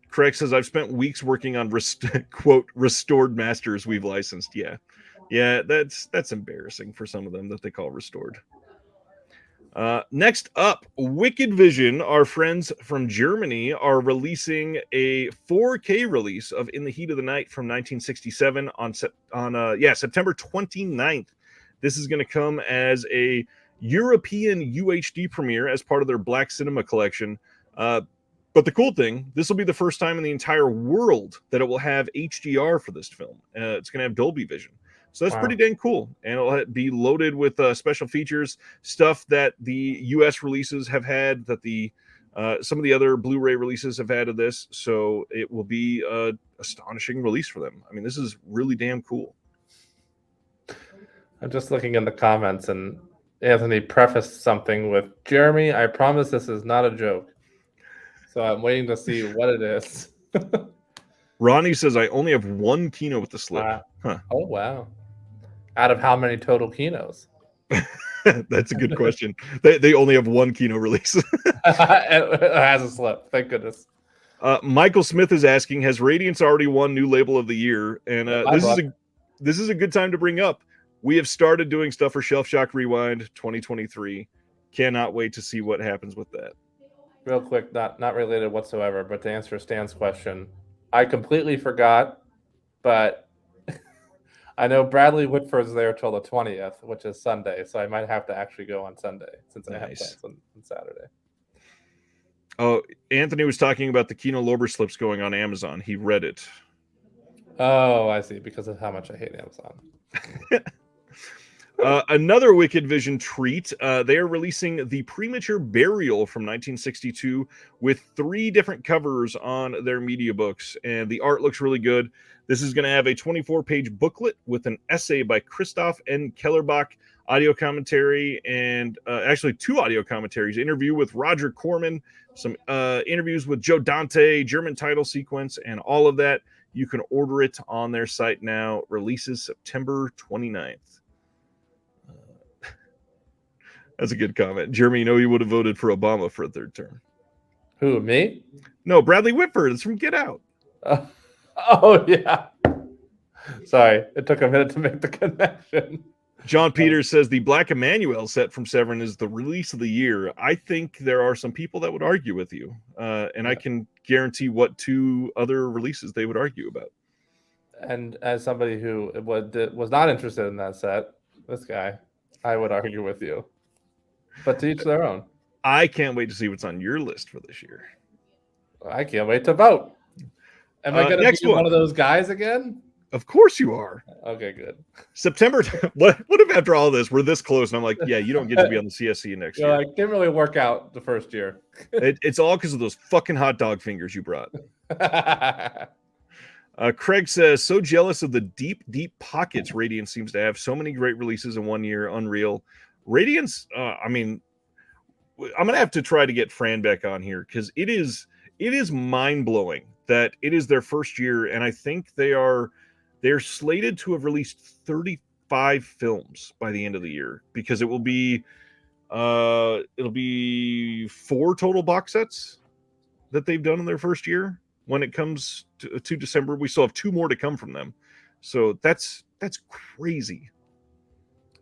Speaker 1: Craig says, I've spent weeks working on quote restored masters we've licensed. Yeah, that's embarrassing for some of them that they call restored. Next up, Wicked Vision, our friends from Germany, are releasing a 4K release of In the Heat of the Night from 1967 on September 29th. This is going to come as a European UHD premiere as part of their Black Cinema collection. But the cool thing, this will be the first time in the entire world that it will have HDR for this film. It's going to have Dolby Vision. So that's pretty dang cool. And it'll be loaded with special features, stuff that the US releases have had, that the some of the other Blu-ray releases have had of this. So it will be an astonishing release for them. I mean, this is really damn cool.
Speaker 2: I'm just looking in the comments, and Anthony prefaced something with, Jeremy, I promise this is not a joke. So I'm waiting to see what it is.
Speaker 1: Ronnie says, I only have one Kino with the slip. Huh.
Speaker 2: Oh, wow. Out of how many total Kinos?
Speaker 1: That's a good question. They only have one Kino release.
Speaker 2: It has a slip. Thank goodness.
Speaker 1: Michael Smith is asking, has Radiance already won new label of the year? And this is a good time to bring up. We have started doing stuff for Shelf Shock Rewind 2023. Cannot wait to see what happens with that.
Speaker 2: Real quick, not related whatsoever, but to answer Stan's question, I completely forgot, but I know Bradley Whitford's there till the 20th, which is Sunday, so I might have to actually go on Sunday since I have plans on Saturday.
Speaker 1: Oh, Anthony was talking about the Kino Lorber slips going on Amazon. He read it.
Speaker 2: Oh, I see, because of how much I hate Amazon.
Speaker 1: Another Wicked Vision treat. They are releasing The Premature Burial from 1962 with 3 different covers on their media books, and the art looks really good. This is going to have a 24-page booklet with an essay by Christoph N. Kellerbach, audio commentary, and actually 2 audio commentaries, interview with Roger Corman, some interviews with Joe Dante, German title sequence, and all of that. You can order it on their site now. Releases September 29th. That's a good comment. Jeremy, you know you would have voted for Obama for a 3rd term.
Speaker 2: Who, me?
Speaker 1: No, Bradley Whitford. It's from Get Out.
Speaker 2: Oh, yeah. Sorry, it took a minute to make the connection.
Speaker 1: John Peters says the Black Emmanuel set from Severin is the release of the year. I think there are some people that would argue with you, and I can guarantee what 2 other releases they would argue about.
Speaker 2: And as somebody who was not interested in that set, this guy, I would argue with you. But to each their own.
Speaker 1: I can't wait to see what's on your list for this year.
Speaker 2: I can't wait to vote. Am I going to be one of those guys again?
Speaker 1: Of course you are.
Speaker 2: Okay, good.
Speaker 1: September. What if after all this, we're this close and I'm like, yeah, you don't get to be on the CSC next year.
Speaker 2: I didn't really work out the first year.
Speaker 1: It's all because of those fucking hot dog fingers you brought. Craig says, so jealous of the deep pockets Radiance seems to have. So many great releases in one year. Unreal. Radiance, I mean, I'm going to have to try to get Fran back on here because it is mind-blowing that it is their first year, and I think they're slated to have released 35 films by the end of the year because it'll be 4 total box sets that they've done in their first year. When it comes to December, we still have 2 more to come from them. So that's crazy.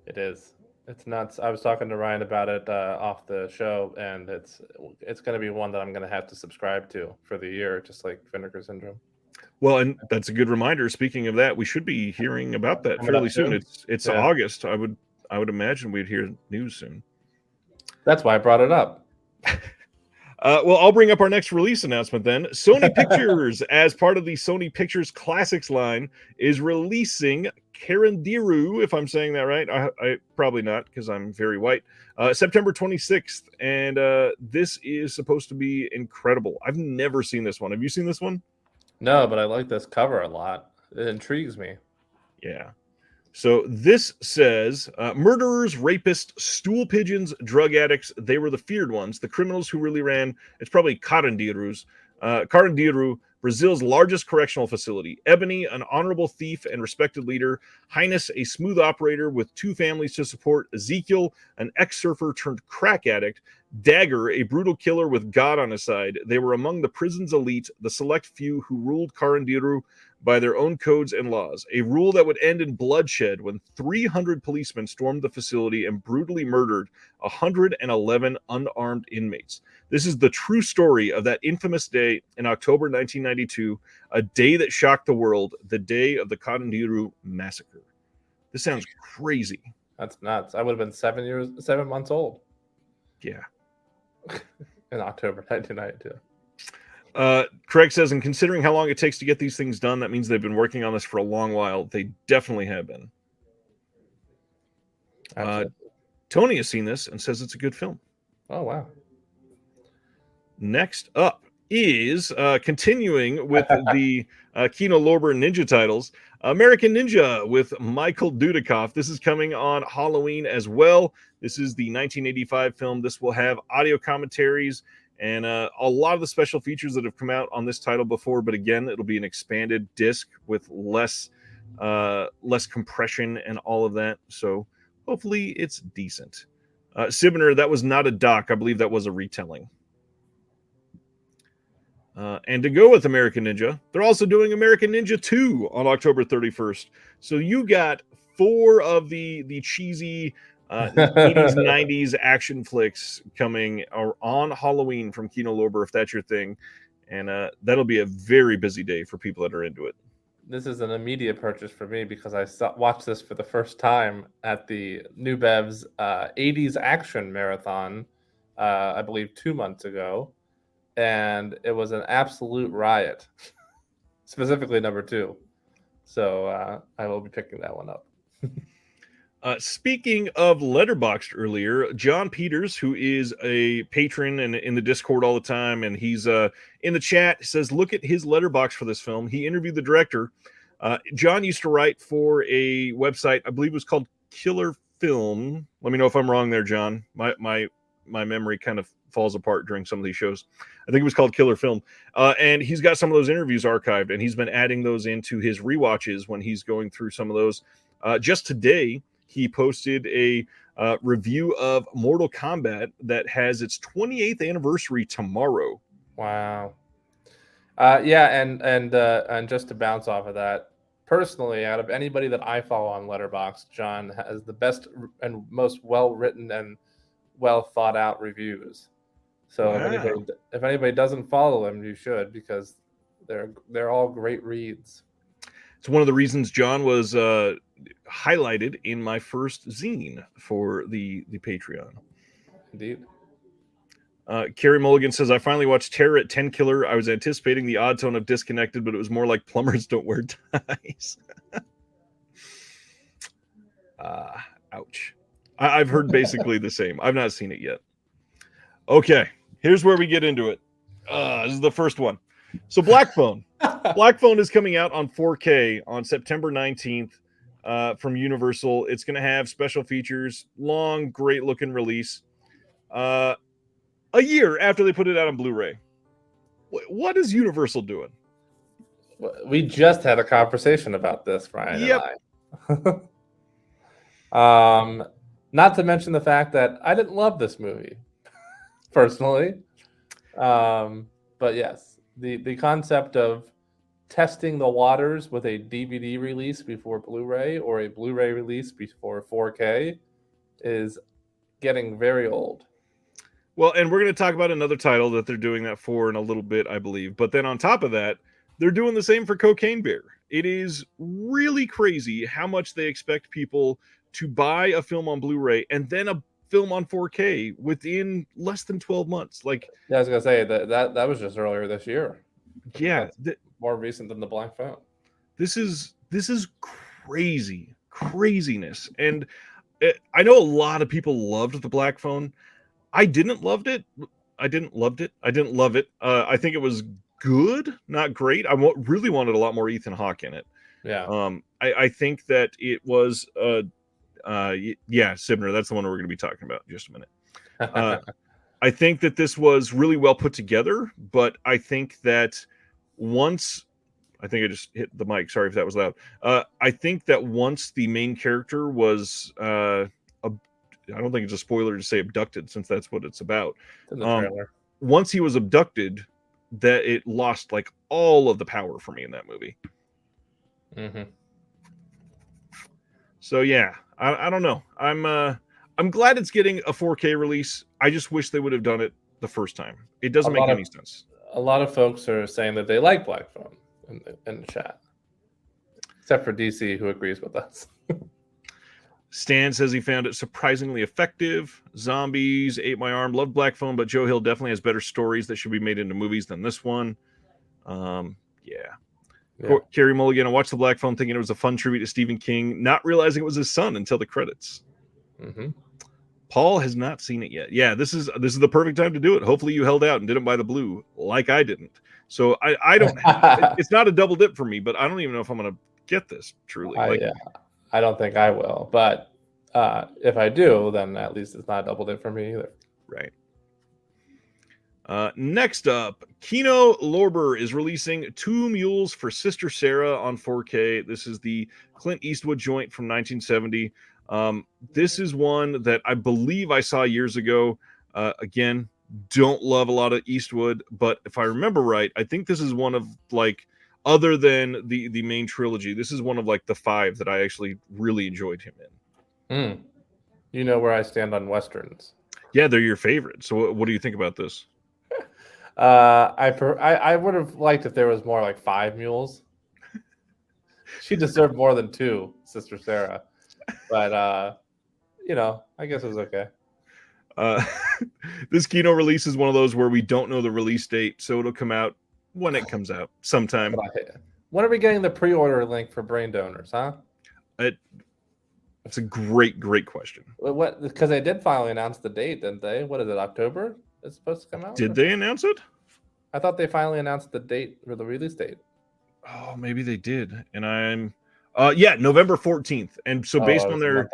Speaker 2: It is. It's nuts. I was talking to Ryan about it off the show, and it's going to be one that I'm going to have to subscribe to for the year, just like Vinegar Syndrome.
Speaker 1: Well, and that's a good reminder. Speaking of that, we should be hearing about that fairly soon. It's August. I would imagine we'd hear news soon.
Speaker 2: That's why I brought it up.
Speaker 1: Well, I'll bring up our next release announcement then. Sony Pictures, as part of the Sony Pictures Classics line, is releasing Karandiru, if I'm saying that right. I probably not, because I'm very white. September 26th, and this is supposed to be incredible. I've never seen this one. Have you seen this one?
Speaker 2: No, but I like this cover a lot. It intrigues me.
Speaker 1: Yeah. So this says, murderers, rapists, stool pigeons, drug addicts, they were the feared ones. The criminals who really ran, it's probably Carandiru, Brazil's largest correctional facility. Ebony, an honorable thief and respected leader. Highness, a smooth operator with 2 families to support. Ezekiel, an ex-surfer turned crack addict. Dagger, a brutal killer with God on his side. They were among the prison's elite, the select few who ruled Carandiru by their own codes and laws, a rule that would end in bloodshed when 300 policemen stormed the facility and brutally murdered 111 unarmed inmates. This is the true story of that infamous day in October 1992, a day that shocked the world, the day of the Carandiru massacre. This sounds crazy.
Speaker 2: That's nuts. I would have been 7 months old.
Speaker 1: Yeah.
Speaker 2: In October 1992.
Speaker 1: Craig says, and considering how long it takes to get these things done, that means they've been working on this for a long while. They definitely have been. Tony has seen this and says it's a good film.
Speaker 2: Oh, wow.
Speaker 1: Next up is continuing with the Kino Lorber Ninja titles. American Ninja with Michael Dudikoff. This is coming on Halloween as well. This is the 1985 film. This will have audio commentaries and a lot of the special features that have come out on this title before. But again, it'll be an expanded disc with less compression and all of that. So hopefully it's decent. Sibner, that was not a doc. I believe that was a retelling. And to go with American Ninja, they're also doing American Ninja 2 on October 31st. So you got 4 of the cheesy 80s, 90s action flicks coming on Halloween from Kino Lorber, if that's your thing. And that'll be a very busy day for people that are into it.
Speaker 2: This is an immediate purchase for me because I watched this for the first time at the New Bev's 80s action marathon, I believe 2 months ago. And it was an absolute riot, specifically number 2. So I will be picking that one up.
Speaker 1: Speaking of Letterboxd earlier, John Peters, who is a patron and in the Discord all the time, and he's in the chat, says, look at his Letterboxd for this film. He interviewed the director. John used to write for a website, I believe it was called Killer Film. Let me know if I'm wrong there, John. My memory kind of falls apart during some of these shows. I think it was called Killer Film. And he's got some of those interviews archived, and he's been adding those into his rewatches when he's going through some of those. Just today, he posted a review of Mortal Kombat that has its 28th anniversary tomorrow.
Speaker 2: Wow. And just to bounce off of that, personally, out of anybody that I follow on Letterboxd, John has the best and most well-written and well thought out reviews. So
Speaker 1: wow.
Speaker 2: if anybody doesn't follow him, you should, because they're all great reads.
Speaker 1: It's one of the reasons John was highlighted in my first zine for the Patreon.
Speaker 2: Indeed.
Speaker 1: Carrie Mulligan says, I finally watched Terror at 10 Killer. I was anticipating the odd tone of Disconnected, but it was more like Plumbers Don't Wear Ties. Ouch. I've heard basically the same. I've not seen it yet. Okay, here's where we get into it. This is the first one. So Black Phone. Black Phone is coming out on 4K on September 19th from Universal. It's going to have special features, long, great-looking release. A year after they put it out on Blu-ray. What is Universal doing?
Speaker 2: We just had a conversation about this, Brian and I. Not to mention the fact that I didn't love this movie, personally. But yes, the concept of testing the waters with a DVD release before Blu-ray or a Blu-ray release before 4K is getting very old.
Speaker 1: Well, and we're going to talk about another title that they're doing that for in a little bit, I believe. But then on top of that, they're doing the same for Cocaine Bear. It is really crazy how much they expect people to buy a film on Blu-ray and then a film on 4K within less than 12 months. Like,
Speaker 2: yeah, I was gonna say that was just earlier this year.
Speaker 1: Yeah,
Speaker 2: more recent than the Black Phone.
Speaker 1: This is craziness, and I know a lot of people loved the Black Phone. I didn't love it. I didn't love it. I think it was good, not great. I really wanted a lot more Ethan Hawke in it.
Speaker 2: Yeah.
Speaker 1: I think that it was Sibner, that's the one we're going to be talking about in just a minute. I think that this was really well put together, but I think that I think I just hit the mic. Sorry if that was loud. I think that once the main character was, I don't think it's a spoiler to say abducted, since that's what it's about.
Speaker 2: In the trailer.
Speaker 1: Once he was abducted, that it lost like all of the power for me in that movie.
Speaker 2: Mm-hmm.
Speaker 1: So yeah, I don't know. I'm glad it's getting a 4K release. I just wish they would have done it the first time. It doesn't make any sense.
Speaker 2: A lot of folks are saying that they like Black Phone in the chat, except for DC, who agrees with us.
Speaker 1: Stan says he found it surprisingly effective. Zombies ate my arm. Loved Black Phone, but Joe Hill definitely has better stories that should be made into movies than this one. Yeah. Carrie Mulligan, I watched the Black Phone thinking it was a fun tribute to Stephen King, not realizing it was his son until the credits.
Speaker 2: Mm-hmm.
Speaker 1: Paul has not seen it yet. Yeah, this is the perfect time to do it. Hopefully you held out and didn't buy the blue like I didn't. So I don't. It's not a double dip for me, but I don't even know if I'm going to get this. Truly,
Speaker 2: I don't think I will, but if I do, then at least it's not doubled it for me either.
Speaker 1: Right. Next up, Kino Lorber is releasing Two Mules for Sister Sarah on 4K. This is the Clint Eastwood joint from 1970. This is one that I believe I saw years ago. Again, don't love a lot of Eastwood, but if I remember right, I think this is one of, like, other than the main trilogy, this is one of like the 5 that I actually really enjoyed him in.
Speaker 2: You know where I stand on Westerns.
Speaker 1: Yeah, they're your favorite. So what do you think about this?
Speaker 2: I would have liked if there was more like 5 mules. She deserved more than 2, Sister Sarah. But I guess it was okay.
Speaker 1: This Kino release is one of those where we don't know the release date, so it'll come out when it comes out sometime.
Speaker 2: When are we getting the pre-order link for Brain Donors, huh?
Speaker 1: It's a great question.
Speaker 2: What? Because they did finally announce the date, didn't they? What is it, October? It's supposed to come out?
Speaker 1: Did they announce it?
Speaker 2: I thought they finally announced the date for the release date.
Speaker 1: Oh, maybe they did. And I'm November 14th. And so based on their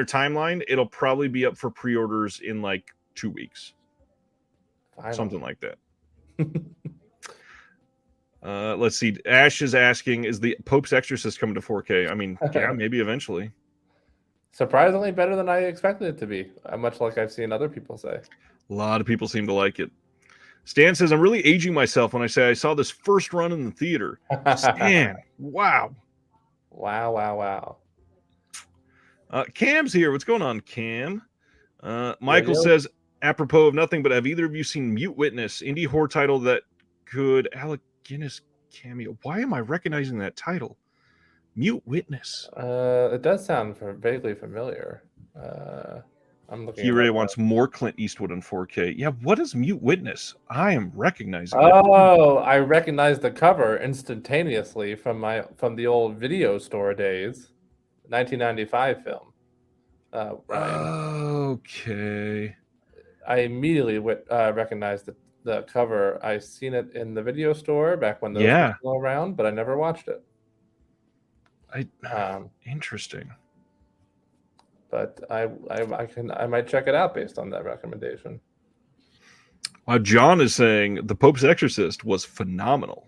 Speaker 1: timeline, it'll probably be up for pre-orders in like 2 weeks. Something like that. Let's see. Ash is asking, is the Pope's Exorcist coming to 4K? I mean, yeah, maybe eventually.
Speaker 2: Surprisingly better than I expected it to be, much like I've seen other people say.
Speaker 1: A lot of people seem to like it. Stan says, I'm really aging myself when I say I saw this first run in the theater. Stan, wow.
Speaker 2: Wow.
Speaker 1: Cam's here. What's going on, Cam? Michael says, apropos of nothing, but have either of you seen Mute Witness, indie horror title that could Alec Guinness cameo? Why am I recognizing that title? Mute Witness.
Speaker 2: It does sound vaguely familiar. I'm looking.
Speaker 1: He really wants more Clint Eastwood in 4K. Yeah, what is Mute Witness? I am recognizing.
Speaker 2: I recognize the cover instantaneously from the old video store days, 1995 film. Ryan.
Speaker 1: Okay.
Speaker 2: I immediately recognized the cover. I seen it in the video store back when those were still around, but I never watched it.
Speaker 1: Interesting.
Speaker 2: But I might check it out based on that recommendation.
Speaker 1: John is saying The Pope's Exorcist was phenomenal.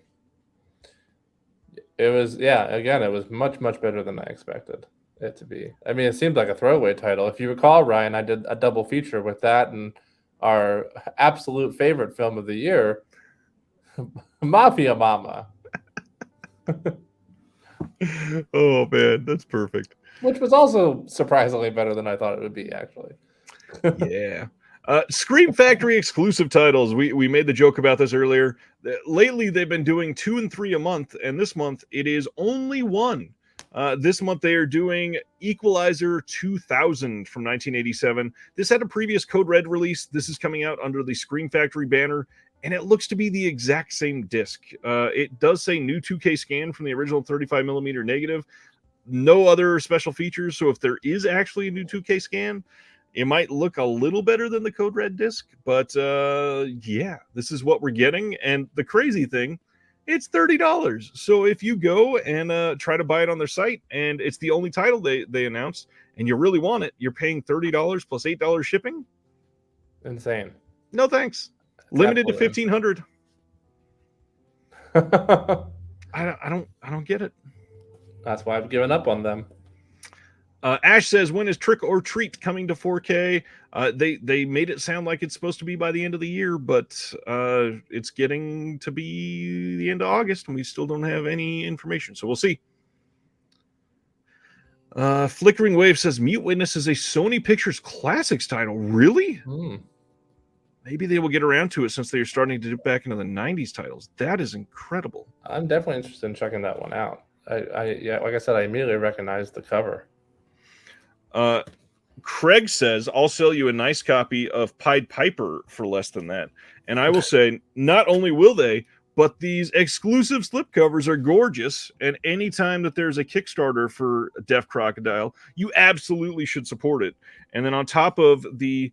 Speaker 2: It was, again, it was much, much better than I expected it to be. I mean, it seemed like a throwaway title. If you recall, Ryan, I did a double feature with that and our absolute favorite film of the year, Mafia Mama.
Speaker 1: Oh, man, that's perfect.
Speaker 2: Which was also surprisingly better than I thought it would be, actually.
Speaker 1: Yeah. Scream Factory exclusive titles. We made the joke about this earlier. Lately, they've been doing 2 and 3 a month, and this month it is only 1. This month they are doing Equalizer 2000 from 1987. This had a previous Code Red release. This is coming out under the Scream Factory banner, and it looks to be the exact same disc. It does say new 2K scan from the original 35mm negative. No other special features, so if there is actually a new 2K scan, it might look a little better than the Code Red disc, but yeah, this is what we're getting. And the crazy thing, it's $30. So if you go and try to buy it on their site, and it's the only title they announced, and you really want it, you're paying $30 plus $8 shipping.
Speaker 2: Insane.
Speaker 1: No thanks. Limited to 1,500. I don't get it.
Speaker 2: That's why I've given up on them.
Speaker 1: Ash says, when is Trick or Treat coming to 4K? They made it sound like it's supposed to be by the end of the year, but it's getting to be the end of August, and we still don't have any information, so we'll see. Flickering Wave says, Mute Witness is a Sony Pictures Classics title. Really? Maybe they will get around to it since they are starting to dip back into the 90s titles. That is incredible.
Speaker 2: I'm definitely interested in checking that one out. Like I said, I immediately recognized the cover.
Speaker 1: Craig says, I'll sell you a nice copy of Pied Piper for less than that. And I will say, not only will they, but these exclusive slipcovers are gorgeous. And anytime that there's a Kickstarter for Deaf Crocodile, you absolutely should support it. And then on top of the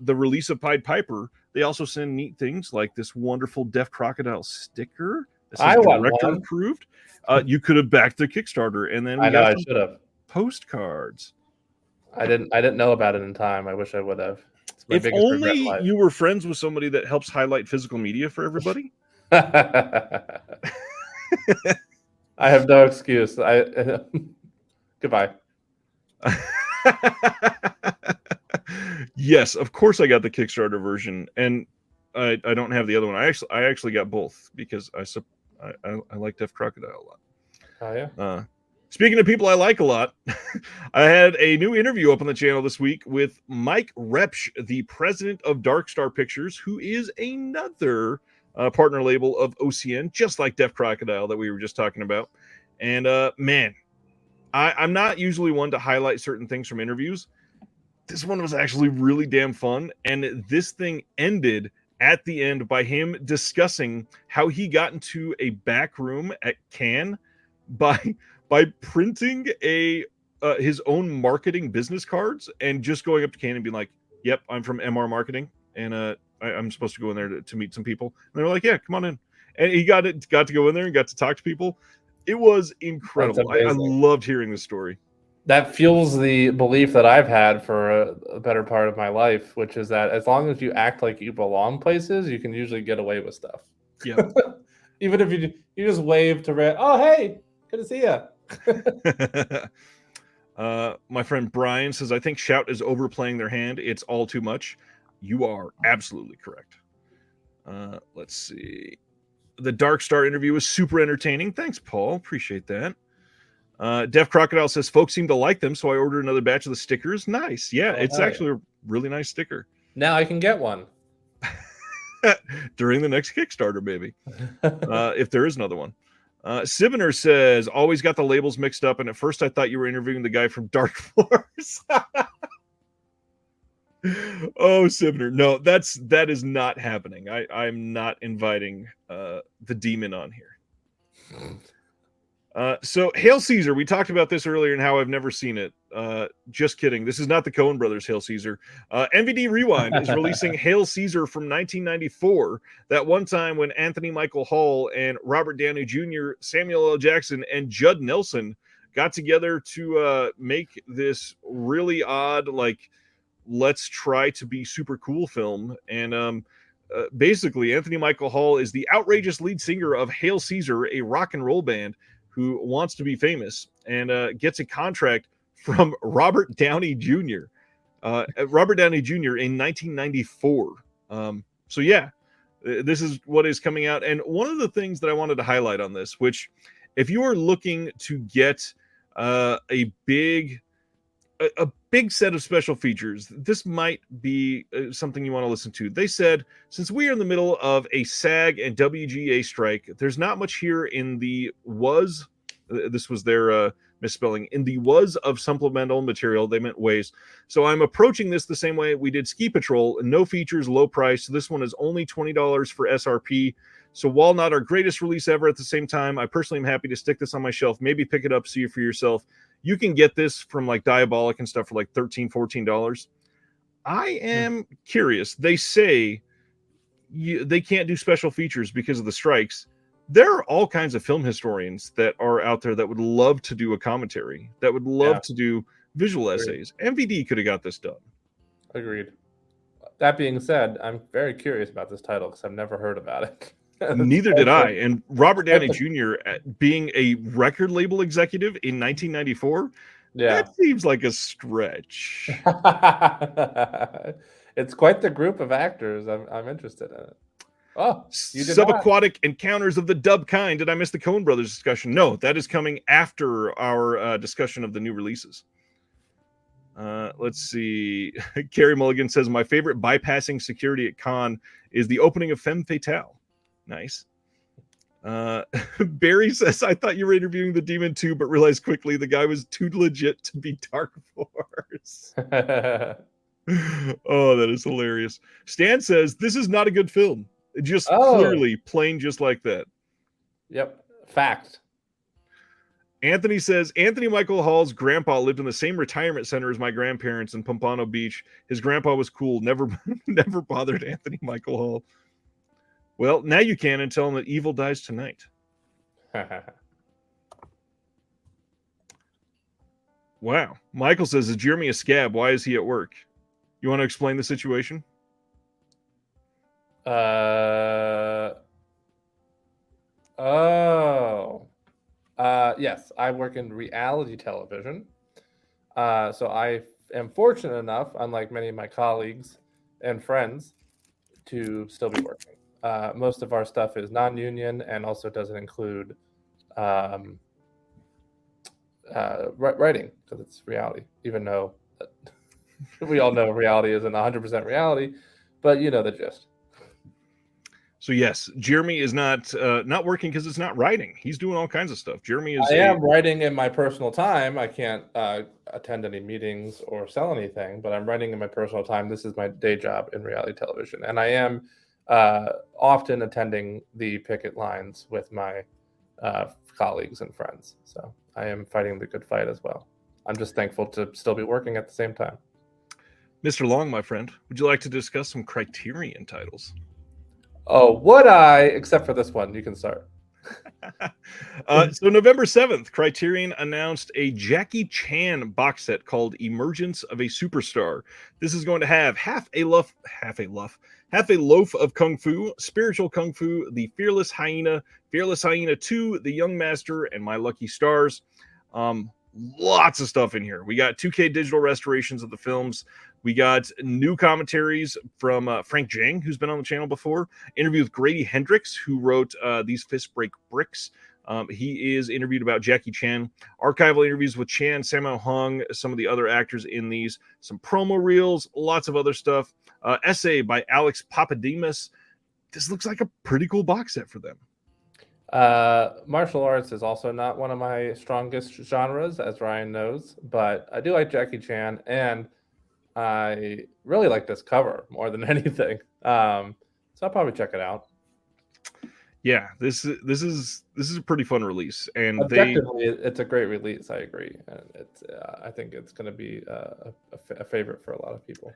Speaker 1: release of Pied Piper, they also send neat things like this wonderful Deaf Crocodile sticker. It says
Speaker 2: I want
Speaker 1: director
Speaker 2: one.
Speaker 1: approved. You could have backed the Kickstarter, and then we
Speaker 2: I know
Speaker 1: got
Speaker 2: I
Speaker 1: some
Speaker 2: should have.
Speaker 1: postcards.
Speaker 2: I didn't know about it in time. I wish I would have. It's my
Speaker 1: If
Speaker 2: biggest regret in
Speaker 1: only
Speaker 2: life.
Speaker 1: you were friends with somebody that helps highlight physical media for everybody.
Speaker 2: I have no excuse. Goodbye.
Speaker 1: Yes, of course I got the Kickstarter version, and I don't have the other one. I actually got both because I like Def Crocodile a lot.
Speaker 2: Oh yeah.
Speaker 1: Speaking of people I like a lot, I had a new interview up on the channel this week with Mike Repsch, the president of Dark Star Pictures, who is another partner label of OCN, just like Def Crocodile that we were just talking about. And man, I'm not usually one to highlight certain things from interviews. This one was actually really damn fun. And this thing ended at the end by him discussing how he got into a back room at Cannes by printing his own marketing business cards and just going up to Cannes and being like, "Yep, I'm from MR Marketing, and I'm supposed to go in there to meet some people." And they were like, "Yeah, come on in." And he got to go in there and got to talk to people. It was incredible. I loved hearing this story.
Speaker 2: That fuels the belief that I've had for a better part of my life, which is that as long as you act like you belong places, you can usually get away with stuff.
Speaker 1: Yeah.
Speaker 2: Even if you just wave to Red, oh hey, good to see you.
Speaker 1: My friend Brian says, I think Shout is overplaying their hand. It's all too much. You are absolutely correct. Let's see. The Dark Star interview was super entertaining. Thanks, Paul. Appreciate that. Def Crocodile says, folks seem to like them, so I ordered another batch of the stickers. Nice. Yeah, it's actually a really nice sticker.
Speaker 2: Now I can get one.
Speaker 1: During the next Kickstarter, maybe. If there is another one. Sibner says, always got the labels mixed up, and at first I thought you were interviewing the guy from Dark Force. Oh, Sibner. No, that is not happening. I'm not inviting the demon on here. So Hail Caesar, we talked about this earlier and how I've never seen it. Just kidding. This is not the Coen brothers Hail Caesar. MVD Rewind is releasing Hail Caesar from 1994. That one time when Anthony Michael Hall and Robert Downey Jr., Samuel L. Jackson, and Judd Nelson got together to make this really odd, like, let's try to be super cool film. And basically, Anthony Michael Hall is the outrageous lead singer of Hail Caesar, a rock and roll band who wants to be famous and gets a contract from Robert Downey Jr. Robert Downey Jr. in 1994. So yeah, this is what is coming out. And one of the things that I wanted to highlight on this, which if you are looking to get a big set of special features, this might be something you want to listen to. They said, since we are in the middle of a SAG and WGA strike, there's not much here in the was, this was their misspelling, in the was of supplemental material. They meant ways. So I'm approaching this the same way we did Ski Patrol, no features, low price. So this one is only $20 for SRP. So while not our greatest release ever, at the same time, I personally am happy to stick this on my shelf, maybe pick it up, see it for yourself. You can get this from like Diabolic and stuff for like $13, $14. I am curious. They say they can't do special features because of the strikes. There are all kinds of film historians that are out there that would love to do a commentary, that would love to do visual essays. MVD could have got this done.
Speaker 2: Agreed. That being said, I'm very curious about this title because I've never heard about it.
Speaker 1: Neither did I. And Robert Downey Jr. being a record label executive in 1994, that seems like a stretch.
Speaker 2: It's quite the group of actors. I'm interested in it. Oh,
Speaker 1: Subaquatic Encounters of the Dub Kind. Did I miss the Coen Brothers discussion? No, that is coming after our discussion of the new releases. Let's see. Carrie Mulligan says, my favorite bypassing security at Con is the opening of Femme Fatale. Nice. Barry says, I thought you were interviewing the Demon too, but realized quickly the guy was too legit to be Dark Force. Oh, that is hilarious. Stan says, this is not a good film. Just clearly plain just like that.
Speaker 2: Yep. Fact.
Speaker 1: Anthony says, Anthony Michael Hall's grandpa lived in the same retirement center as my grandparents in Pompano Beach. His grandpa was cool. Never bothered Anthony Michael Hall. Well, now you can and tell him that evil dies tonight. Wow. Michael says, is Jeremy a scab? Why is he at work? You want to explain the situation?
Speaker 2: Yes, I work in reality television. So I am fortunate enough, unlike many of my colleagues and friends, to still be working. Most of our stuff is non-union and also doesn't include writing because it's reality, even though we all know reality isn't 100% reality, but you know the gist.
Speaker 1: So yes, Jeremy is not working because it's not writing. He's doing all kinds of stuff. Jeremy is.
Speaker 2: I am writing in my personal time. I can't attend any meetings or sell anything, but I'm writing in my personal time. This is my day job in reality television, and I am often attending the picket lines with my colleagues and friends. So I am fighting the good fight as well. I'm just thankful to still be working at the same time.
Speaker 1: Mr. Long, my friend, would you like to discuss some Criterion titles?
Speaker 2: Oh, would I? Except for this one, you can start.
Speaker 1: So November 7th, Criterion announced a Jackie Chan box set called Emergence of a Superstar. This is going to have half a loaf of Kung Fu, Spiritual Kung Fu, The Fearless Hyena 2, The Young Master, and My Lucky Stars. Lots of stuff in here. We got 2K digital restorations of the films. We got new commentaries from Frank Jang, who's been on the channel before. Interview with Grady Hendrix, who wrote These Fists Break Bricks. He is interviewed about Jackie Chan. Archival interviews with Chan, Sammo Hung, some of the other actors in these. Some promo reels, lots of other stuff. Essay by Alex Papademos. This looks like a pretty cool box set for them.
Speaker 2: Martial arts is also not one of my strongest genres, as Ryan knows, but I do like Jackie Chan, and I really like this cover more than anything. So I'll probably check it out.
Speaker 1: Yeah, this is a pretty fun release, and
Speaker 2: objectively, it's a great release. I agree, and it's I think it's going to be a favorite for a lot of people.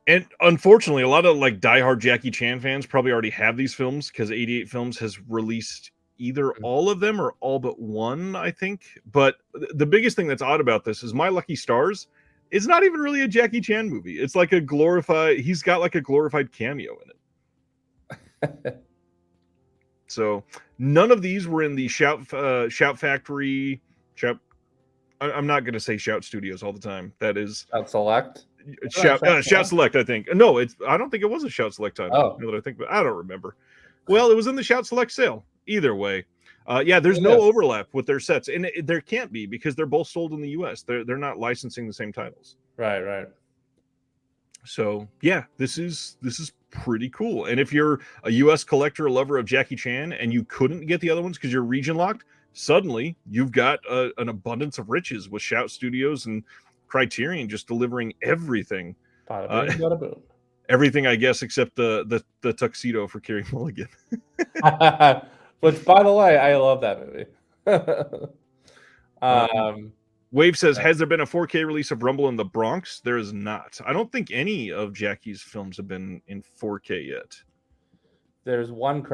Speaker 1: And unfortunately, a lot of like diehard Jackie Chan fans probably already have these films because 88 Films has released either all of them or all but one, I think. But the biggest thing that's odd about this is My Lucky Stars. It's not even really a Jackie Chan movie. It's like he's got like a glorified cameo in it. So none of these were in the Shout Factory. I'm not going to say Shout Studios all the time. That is
Speaker 2: Shout Select.
Speaker 1: Shout Select, I think. No, I don't think it was a Shout Select time.
Speaker 2: Oh.
Speaker 1: Now that I think, but I don't remember. Well, it was in the Shout Select sale. Either way, there's no overlap with their sets, and there can't be because they're both sold in the U.S. They're not licensing the same titles.
Speaker 2: Right.
Speaker 1: So yeah, this is pretty cool. And if you're a U.S. collector or lover of Jackie Chan and you couldn't get the other ones because you're region locked, suddenly you've got an abundance of riches with Shout Studios and Criterion just delivering everything. Everything, I guess, except the tuxedo for Carey Mulligan.
Speaker 2: Which, by the way, I love that movie.
Speaker 1: Wave says, has there been a 4K release of Rumble in the Bronx? There is not. I don't think any of Jackie's films have been in 4K yet.
Speaker 2: There's one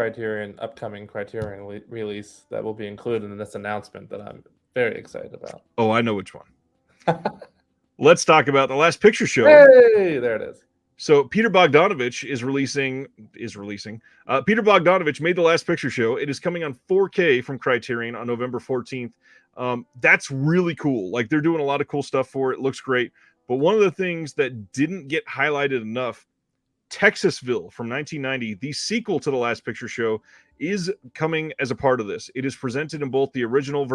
Speaker 2: upcoming Criterion release that will be included in this announcement that I'm very excited about.
Speaker 1: Oh, I know which one. Let's talk about The Last Picture Show.
Speaker 2: Hey, there it is.
Speaker 1: So Peter Bogdanovich is releasing. Peter Bogdanovich made The Last Picture Show. It is coming on 4K from Criterion on November 14th. That's really cool. Like, they're doing a lot of cool stuff for it. Looks great. But one of the things that didn't get highlighted enough, Texasville from 1990, the sequel to The Last Picture Show, is coming as a part of this. It is presented in both the original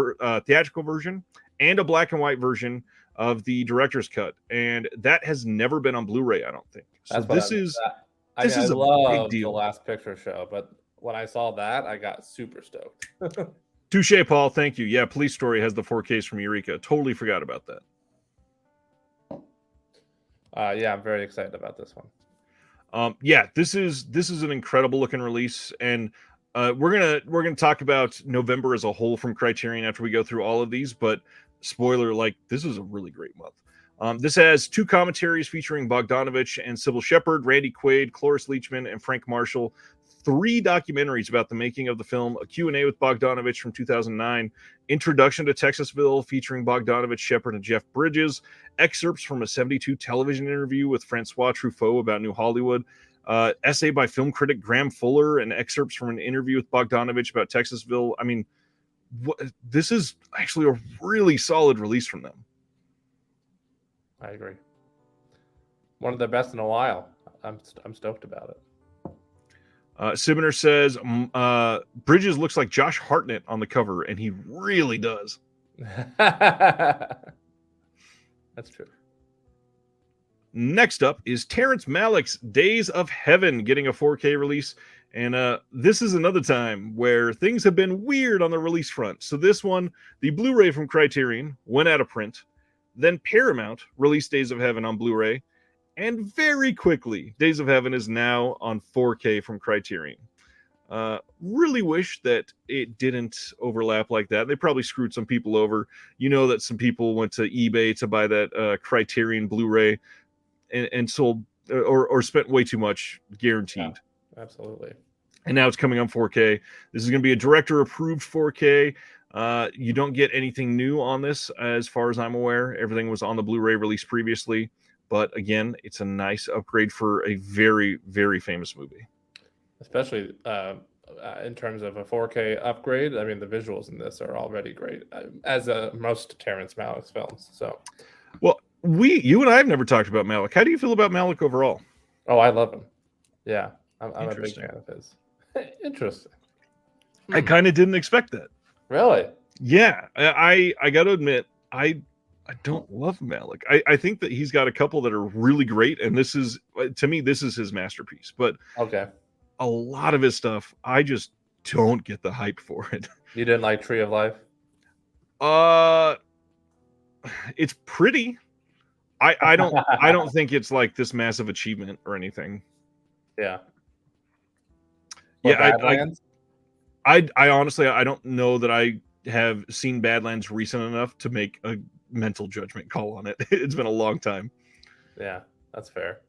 Speaker 1: theatrical version and a black and white version of the director's cut, and that has never been on Blu-ray, I don't think. So this is a big deal.
Speaker 2: The Last Picture Show, but when I saw that, I got super stoked.
Speaker 1: Touche, Paul. Thank you. Yeah, Police Story has the 4Ks from Eureka. Totally forgot about that.
Speaker 2: I'm very excited about this one.
Speaker 1: This is an incredible looking release, and we're gonna talk about November as a whole from Criterion after we go through all of these. But spoiler, like, this is a really great month. This has 2 commentaries featuring Bogdanovich and Sybil Shepherd, Randy Quaid, Cloris Leachman, and Frank Marshall. 3 documentaries about the making of the film, a Q&A with Bogdanovich from 2009, Introduction to Texasville featuring Bogdanovich, Shepard, and Jeff Bridges, excerpts from a 72 television interview with Francois Truffaut about New Hollywood, essay by film critic Graham Fuller, and excerpts from an interview with Bogdanovich about Texasville. I mean, this is actually a really solid release from them.
Speaker 2: I agree. One of the best in a while. I'm stoked about it.
Speaker 1: Sibner says Bridges looks like Josh Hartnett on the cover, and he really does.
Speaker 2: That's true.
Speaker 1: Next up is Terrence Malick's Days of Heaven getting a 4K release. And this is another time where things have been weird on the release front. So this one, the Blu-ray from Criterion, went out of print. Then Paramount released Days of Heaven on Blu-ray. And very quickly, Days of Heaven is now on 4K from Criterion. Really wish that it didn't overlap like that. They probably screwed some people over. You know that some people went to eBay to buy that Criterion Blu-ray and sold or spent way too much, guaranteed.
Speaker 2: Yeah, absolutely.
Speaker 1: And now it's coming on 4K. This is going to be a director-approved 4K. You don't get anything new on this, as far as I'm aware. Everything was on the Blu-ray release previously. But again, it's a nice upgrade for a very, very famous movie.
Speaker 2: Especially in terms of a 4K upgrade. I mean, the visuals in this are already great, as most Terrence Malick's films. So,
Speaker 1: well, you and I have never talked about Malick. How do you feel about Malick overall?
Speaker 2: Oh, I love him. Yeah, I'm a big fan of his. Interesting.
Speaker 1: I kind of didn't expect that.
Speaker 2: Really?
Speaker 1: Yeah, I got to admit, I don't love Malick. I think that he's got a couple that are really great, and this is, to me, this is his masterpiece. But
Speaker 2: okay,
Speaker 1: a lot of his stuff, I just don't get the hype for it.
Speaker 2: You didn't like Tree of Life?
Speaker 1: It's pretty. I don't think it's like this massive achievement or anything.
Speaker 2: Yeah.
Speaker 1: Yeah, I honestly, I don't know that I have seen Badlands recent enough to make a mental judgment call on it. It's been a long time.
Speaker 2: Yeah, that's fair.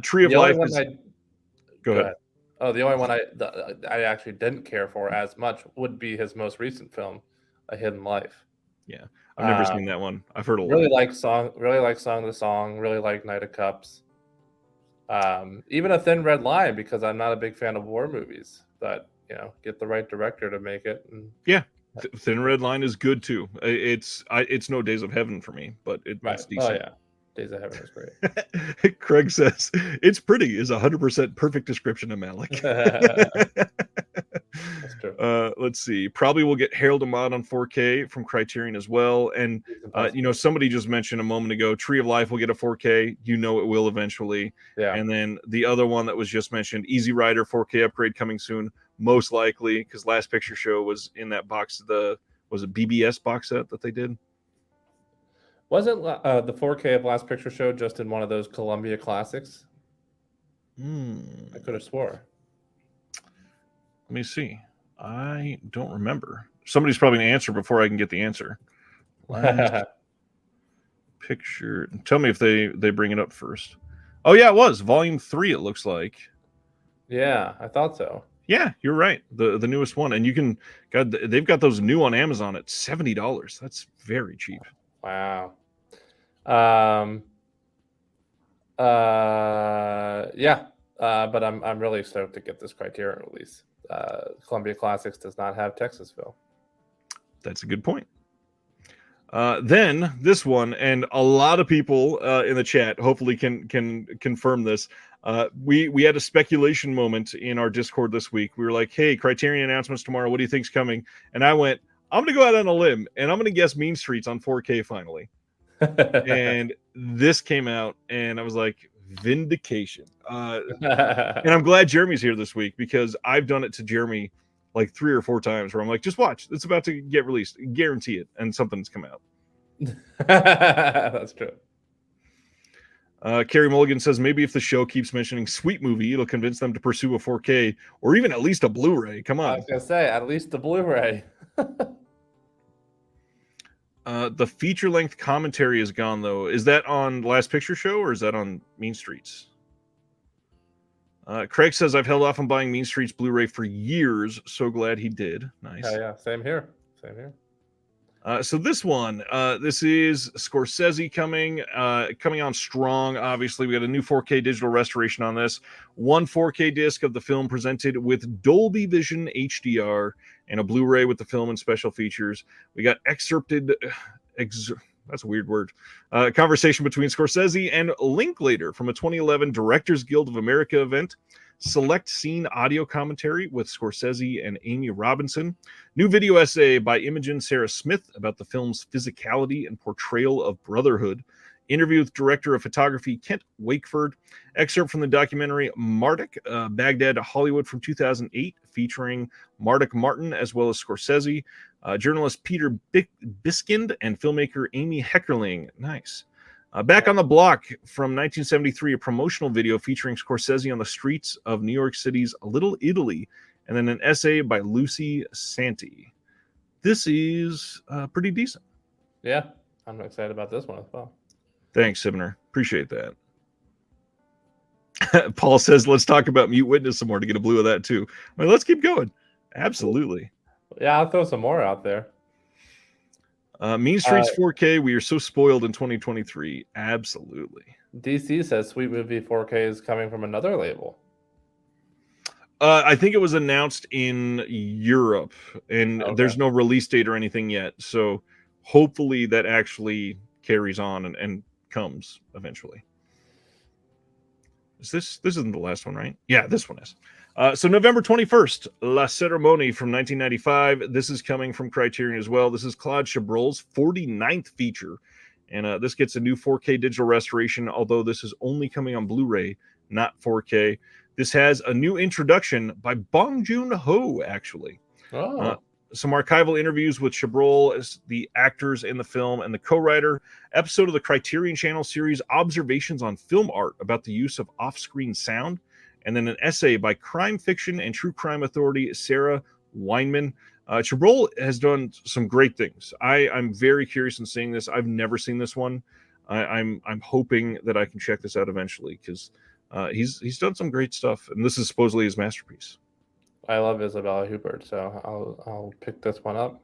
Speaker 1: Tree of Life is... Go ahead.
Speaker 2: Oh, the only one I actually didn't care for as much would be his most recent film, A Hidden Life.
Speaker 1: Yeah, I've never seen that one. I've heard a lot.
Speaker 2: Really like Song of the Song. Really like Knight of Cups. Even A Thin Red Line, because I'm not a big fan of war movies, but get the right director to make it. And...
Speaker 1: Yeah, Thin Red Line is good too. It's no Days of Heaven for me, but it's decent.
Speaker 2: Oh yeah, Days of Heaven is great.
Speaker 1: Craig says it's pretty is 100% perfect description of Malick.
Speaker 2: That's true.
Speaker 1: Let's see. Probably will get Harold Ahmad on 4K from Criterion as well. And somebody just mentioned a moment ago, Tree of Life will get a 4K. It will eventually.
Speaker 2: Yeah.
Speaker 1: And then the other one that was just mentioned, Easy Rider 4K upgrade coming soon, most likely, because Last Picture Show was in that box. Was it BBS box set that they did?
Speaker 2: Wasn't the 4K of Last Picture Show just in one of those Columbia Classics? I could have swore.
Speaker 1: Let me see. I don't remember. Somebody's probably going to answer before I can get the answer. Last Picture. Tell me if they bring it up first. Oh, yeah, it was. Volume 3, it looks like.
Speaker 2: Yeah, I thought so.
Speaker 1: Yeah, you're right. The newest one. And you can... God, they've got those new on Amazon at $70. That's very cheap.
Speaker 2: Wow. Yeah. But I'm really stoked to get this Criterion release. Columbia Classics does not have Texasville. That's
Speaker 1: a good point. Then this one, and a lot of people in the chat hopefully can confirm this. We had a speculation moment in our Discord this week. We were like, "Hey, Criterion announcements tomorrow. What do you think's coming?" And I went, "I'm going to go out on a limb, and I'm going to guess Mean Streets on 4K finally." And this came out, and I was like, vindication. And I'm glad Jeremy's here this week, because I've done it to Jeremy like 3 or 4 times where I'm like, just watch, it's about to get released, guarantee it, and something's come out.
Speaker 2: That's true.
Speaker 1: Carrie Mulligan says maybe if the show keeps mentioning Sweet Movie, it'll convince them to pursue a 4K or even at least a Blu-ray. Come on.
Speaker 2: I was gonna say at least the Blu-ray.
Speaker 1: The feature-length commentary is gone, though. Is that on Last Picture Show or is that on Mean Streets? Craig says, I've held off on buying Mean Streets Blu-ray for years. So glad he did. Nice.
Speaker 2: Yeah. Same here. Same here.
Speaker 1: So this one, this is Scorsese coming on strong. Obviously, we got a new 4K digital restoration on this. One 4K disc of the film presented with Dolby Vision HDR and a Blu-ray with the film and special features. We got excerpted. That's a weird word. Conversation between Scorsese and Linklater from a 2011 Directors Guild of America event. Select scene audio commentary with Scorsese and Amy Robinson. New video essay by Imogen Sarah Smith about the film's physicality and portrayal of brotherhood. Interview with director of photography Kent Wakeford. Excerpt from the documentary Marduk, Baghdad to Hollywood from 2008, featuring Marduk Martin as well as Scorsese. Journalist Peter Biskind and filmmaker Amy Heckerling. Nice. Back on the Block from 1973, a promotional video featuring Scorsese on the streets of New York City's Little Italy, and then an essay by Lucy Santi. This is pretty decent.
Speaker 2: Yeah, I'm excited about this one as well.
Speaker 1: Thanks, Sibner. Appreciate that. Paul says, let's talk about Mute Witness some more to get a blue of that too. Well, let's keep going. Absolutely.
Speaker 2: Yeah, I'll throw some more out there.
Speaker 1: Mean Streets 4K, we are so spoiled in 2023. Absolutely.
Speaker 2: DC says Sweet Movie 4K is coming from another label.
Speaker 1: I think it was announced in Europe, and there's no release date or anything yet. So hopefully that actually carries on and comes eventually. This isn't the last one, right? Yeah, this one is. So November 21st, La Ceremonie from 1995. This is coming from Criterion as well. This is Claude Chabrol's 49th feature. And this gets a new 4K digital restoration, although this is only coming on Blu-ray, not 4K. This has a new introduction by Bong Joon-ho, actually. Some archival interviews with Chabrol as the actors in the film and the co-writer. Episode of the Criterion Channel series Observations on Film Art about the use of off-screen sound. And then an essay by crime fiction and true crime authority Sarah Weinman. Chabrol has done some great things. I'm very curious in seeing this. I've never seen this one. I'm hoping that I can check this out eventually because he's done some great stuff, and this is supposedly his masterpiece.
Speaker 2: I love Isabella Huppert, so I'll pick this one up.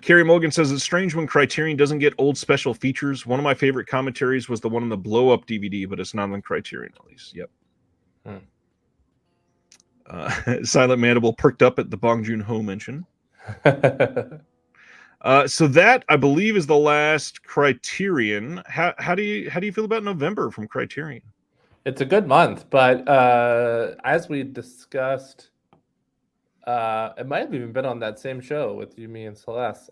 Speaker 1: Carrie Mulligan says it's strange when Criterion doesn't get old special features. One of my favorite commentaries was the one on the Blow Up DVD, but it's not on Criterion at least. Yep. Silent Mandible perked up at the Bong Joon-ho mention. So that I believe is the last Criterion. How do you feel about November from Criterion?
Speaker 2: It's a good month, but as we discussed. It might have even been on that same show with you, me, and Celeste.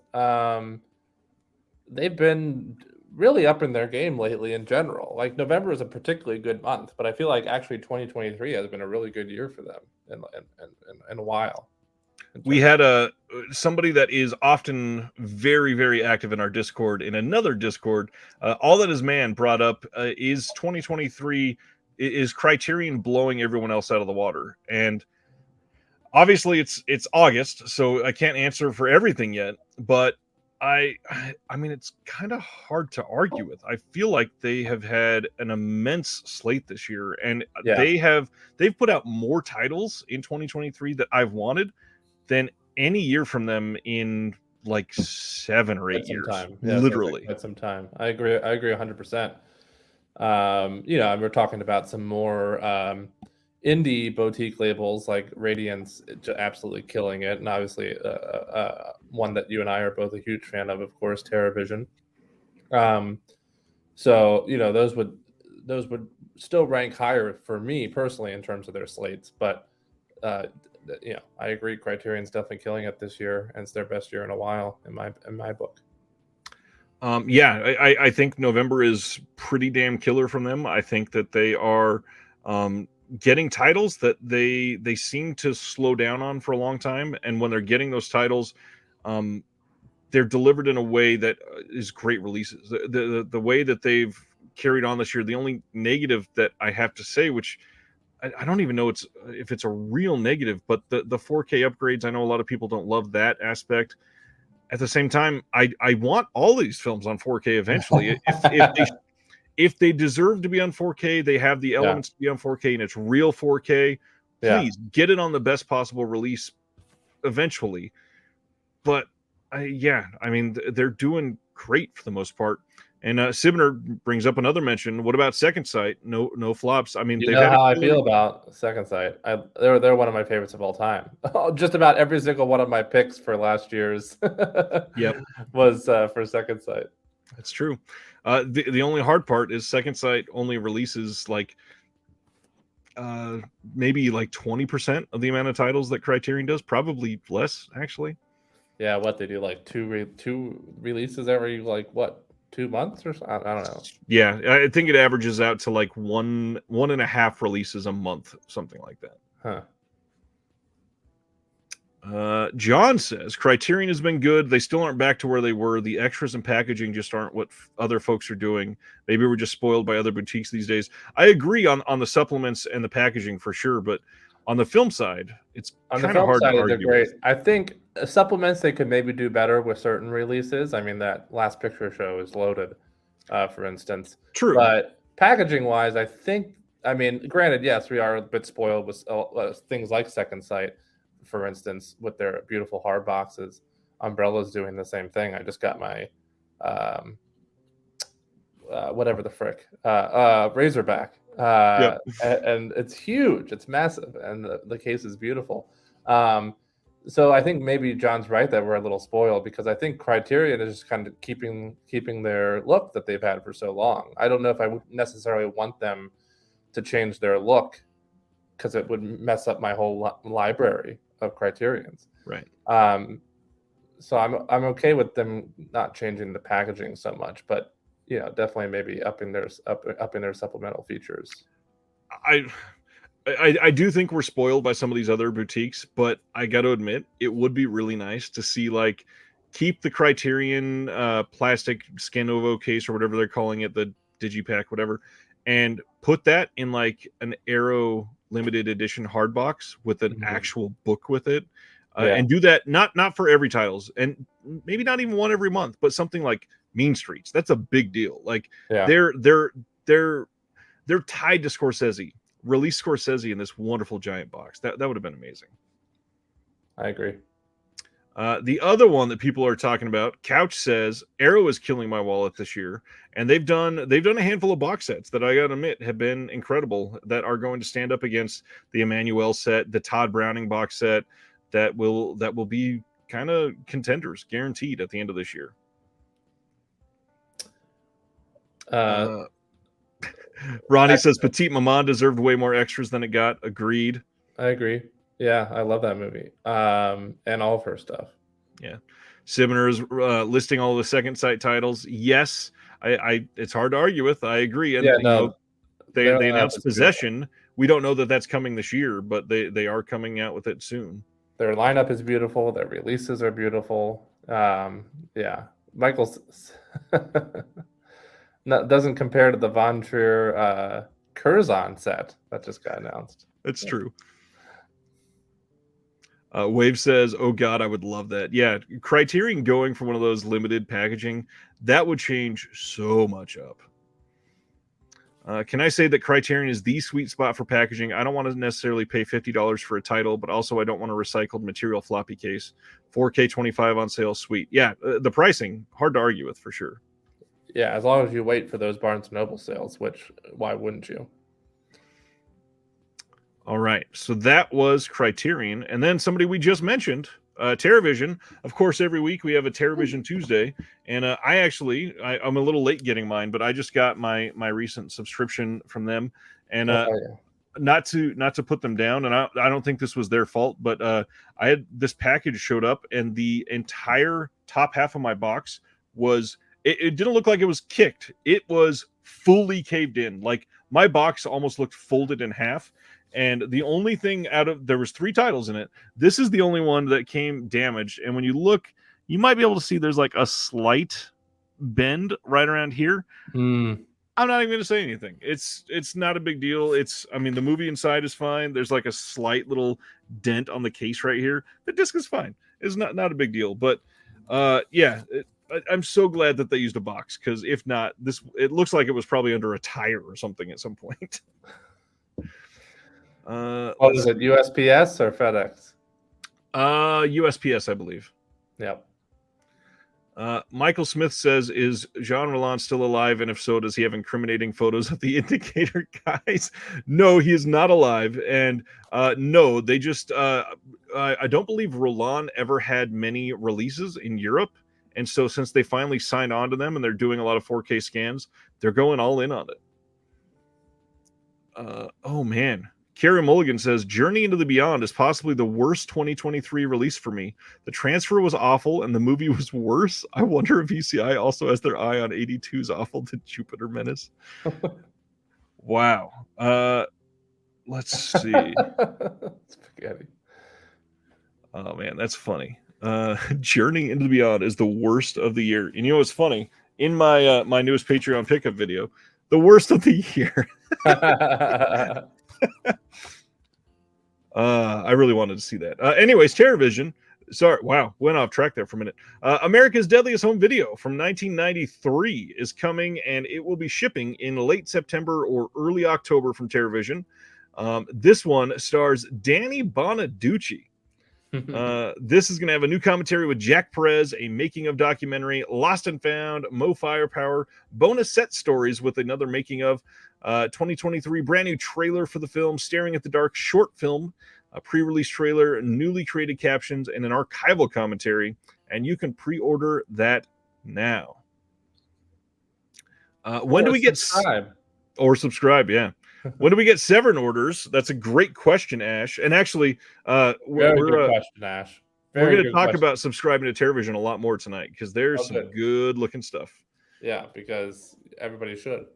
Speaker 2: They've been really up in their game lately in general. Like November is a particularly good month, but I feel like actually 2023 has been a really good year for them in a while.
Speaker 1: We had somebody that is often very, very active in our Discord, in another Discord. All That Is Man brought up is 2023 is Criterion blowing everyone else out of the water, and obviously it's August, so I can't answer for everything yet, but I mean it's kind of hard to argue with. I feel like they have had an immense slate this year, and they've put out more titles in 2023 that I've wanted than any year from them in like 7 or 8 years. Literally.
Speaker 2: That's some time. I agree 100%. And we're talking about some more indie boutique labels like Radiance absolutely killing it, and obviously one that you and I are both a huge fan of course, TerraVision. So those would still rank higher for me personally in terms of their slates, but I agree Criterion's definitely killing it this year, and it's their best year in a while in my book.
Speaker 1: I think November is pretty damn killer from them. I think that they are getting titles that they seem to slow down on for a long time, and when they're getting those titles, they're delivered in a way that is great releases. The way that they've carried on this year, the only negative that I have to say, which I don't even know if it's a real negative, but the 4K upgrades, I know a lot of people don't love that aspect. At the same time, I want all these films on 4K eventually. if they deserve to be on 4K, they have the elements to be on 4K, and it's real 4K. Please get it on the best possible release eventually. But I mean, they're doing great for the most part. And Sibner brings up another mention. What about Second Sight? No flops. I mean,
Speaker 2: you know how I feel about Second Sight. They're one of my favorites of all time. Just about every single one of my picks for last year's was for Second Sight.
Speaker 1: That's true. The only hard part is Second Sight only releases like maybe like 20% of the amount of titles that Criterion does. Probably less, actually.
Speaker 2: Yeah, what they do, like two releases every like what? 2 months or something? I don't know.
Speaker 1: Yeah, I think it averages out to like one and a half releases a month, something like that. John says Criterion has been good. They still aren't back to where they were. The extras and packaging just aren't what other folks are doing. Maybe we're just spoiled by other boutiques these days. I agree on the supplements and the packaging for sure, but on the film side, it's kind of hard to argue.
Speaker 2: They're great. I think supplements they could maybe do better with certain releases. I mean, that Last Picture Show is loaded, for instance.
Speaker 1: True.
Speaker 2: But packaging wise, I mean, granted, yes, we are a bit spoiled with things like Second Sight, for instance, with their beautiful hard boxes. Umbrella's doing the same thing. I just got my whatever the frick Razorback. And it's huge, it's massive, and the case is beautiful. So I think maybe John's right that we're a little spoiled, because I think Criterion is just kind of keeping their look that they've had for so long. I don't know if I would necessarily want them to change their look, because it would mess up my whole library of Criterions.
Speaker 1: Right.
Speaker 2: So I'm okay with them not changing the packaging so much, but definitely maybe upping their supplemental features.
Speaker 1: I do think we're spoiled by some of these other boutiques, but I got to admit, it would be really nice to see, like, keep the Criterion plastic Scanovo case or whatever they're calling it, the Digipack, whatever, and put that in like an Arrow limited edition hard box with an actual book with it, and do that not for every titles, and maybe not even one every month, but something like Mean Streets. That's a big deal. Like they're tied to Scorsese. Release Scorsese in this wonderful giant box. That would have been amazing.
Speaker 2: I agree.
Speaker 1: The other one that people are talking about, Couch says Arrow is killing my wallet this year, and they've done a handful of box sets that I gotta admit have been incredible, that are going to stand up against the Emmanuel set, the Todd Browning box set, that will be kind of contenders guaranteed at the end of this year. Ronnie says Petite Maman deserved way more extras than it got. Agreed.
Speaker 2: I agree. Yeah, I love that movie. And all of her stuff.
Speaker 1: Yeah. Sibner is listing all the Second Sight titles. Yes, I it's hard to argue with. I agree. And they announced Possession. Beautiful. We don't know that that's coming this year, but they are coming out with it soon.
Speaker 2: Their lineup is beautiful. Their releases are beautiful. Michael's doesn't compare to the Von Trier Curzon set that just got announced.
Speaker 1: That's true. Wave says, "Oh God, I would love that." Yeah, Criterion going for one of those limited packaging, that would change so much up. Can I say that Criterion is the sweet spot for packaging? I don't want to necessarily pay $50 for a title, but also I don't want a recycled material floppy case. 4K 25 on sale, sweet. Yeah, the pricing, hard to argue with for sure.
Speaker 2: Yeah, as long as you wait for those Barnes & Noble sales, which why wouldn't you?
Speaker 1: All right, so that was Criterion. And then somebody we just mentioned, TerraVision. Of course, every week we have a TerraVision Tuesday. And I'm a little late getting mine, but I just got my recent subscription from them. And not to put them down, and I don't think this was their fault, but I had this package showed up, and the entire top half of my box was... It didn't look like it was kicked. It was fully caved in. Like, my box almost looked folded in half. And the only thing there was 3 titles in it. This is the only one that came damaged. And when you look, you might be able to see there's like a slight bend right around here. I'm not even going to say anything. It's not a big deal. The movie inside is fine. There's like a slight little dent on the case right here. The disc is fine. It's not a big deal. But I'm so glad that they used a box, because if not, it looks like it was probably under a tire or something at some point.
Speaker 2: What was it, USPS or FedEx?
Speaker 1: USPS, I believe.
Speaker 2: Yep.
Speaker 1: Michael Smith says, is Jean Roland still alive? And if so, does he have incriminating photos of the Indicator guys? No, he is not alive. And no, they just, I don't believe Roland ever had many releases in Europe. And so since they finally signed on to them and they're doing a lot of 4K scans, they're going all in on it. Oh, man. Carrie Mulligan says, Journey into the Beyond is possibly the worst 2023 release for me. The transfer was awful and the movie was worse. I wonder if ECI also has their eye on 82's awful to Jupiter Menace. Wow. Let's see.
Speaker 2: Spaghetti.
Speaker 1: Oh, man, that's funny. Journey into the Beyond is the worst of the year. And you know what's funny? In my my newest Patreon pickup video, the worst of the year. I really wanted to see that. Anyways, TerraVision. Sorry, wow, went off track there for a minute. America's Deadliest Home Video from 1993 is coming, and it will be shipping in late September or early October from TerraVision. This one stars Danny Bonaducci. This is going to have a new commentary with Jack Perez, a making of documentary, Lost and Found, Mo Firepower, bonus set stories with another making of, 2023 brand new trailer for the film, Staring at the Dark short film, a pre-release trailer, newly created captions, and an archival commentary. And you can pre-order that now. When do we get subscribe? Yeah. When do we get Severn orders? That's a great question, Ash. And actually, we're
Speaker 2: question, Ash.
Speaker 1: We're going to talk about subscribing to TerraVision a lot more tonight, because there's some good looking stuff.
Speaker 2: Yeah, because everybody should.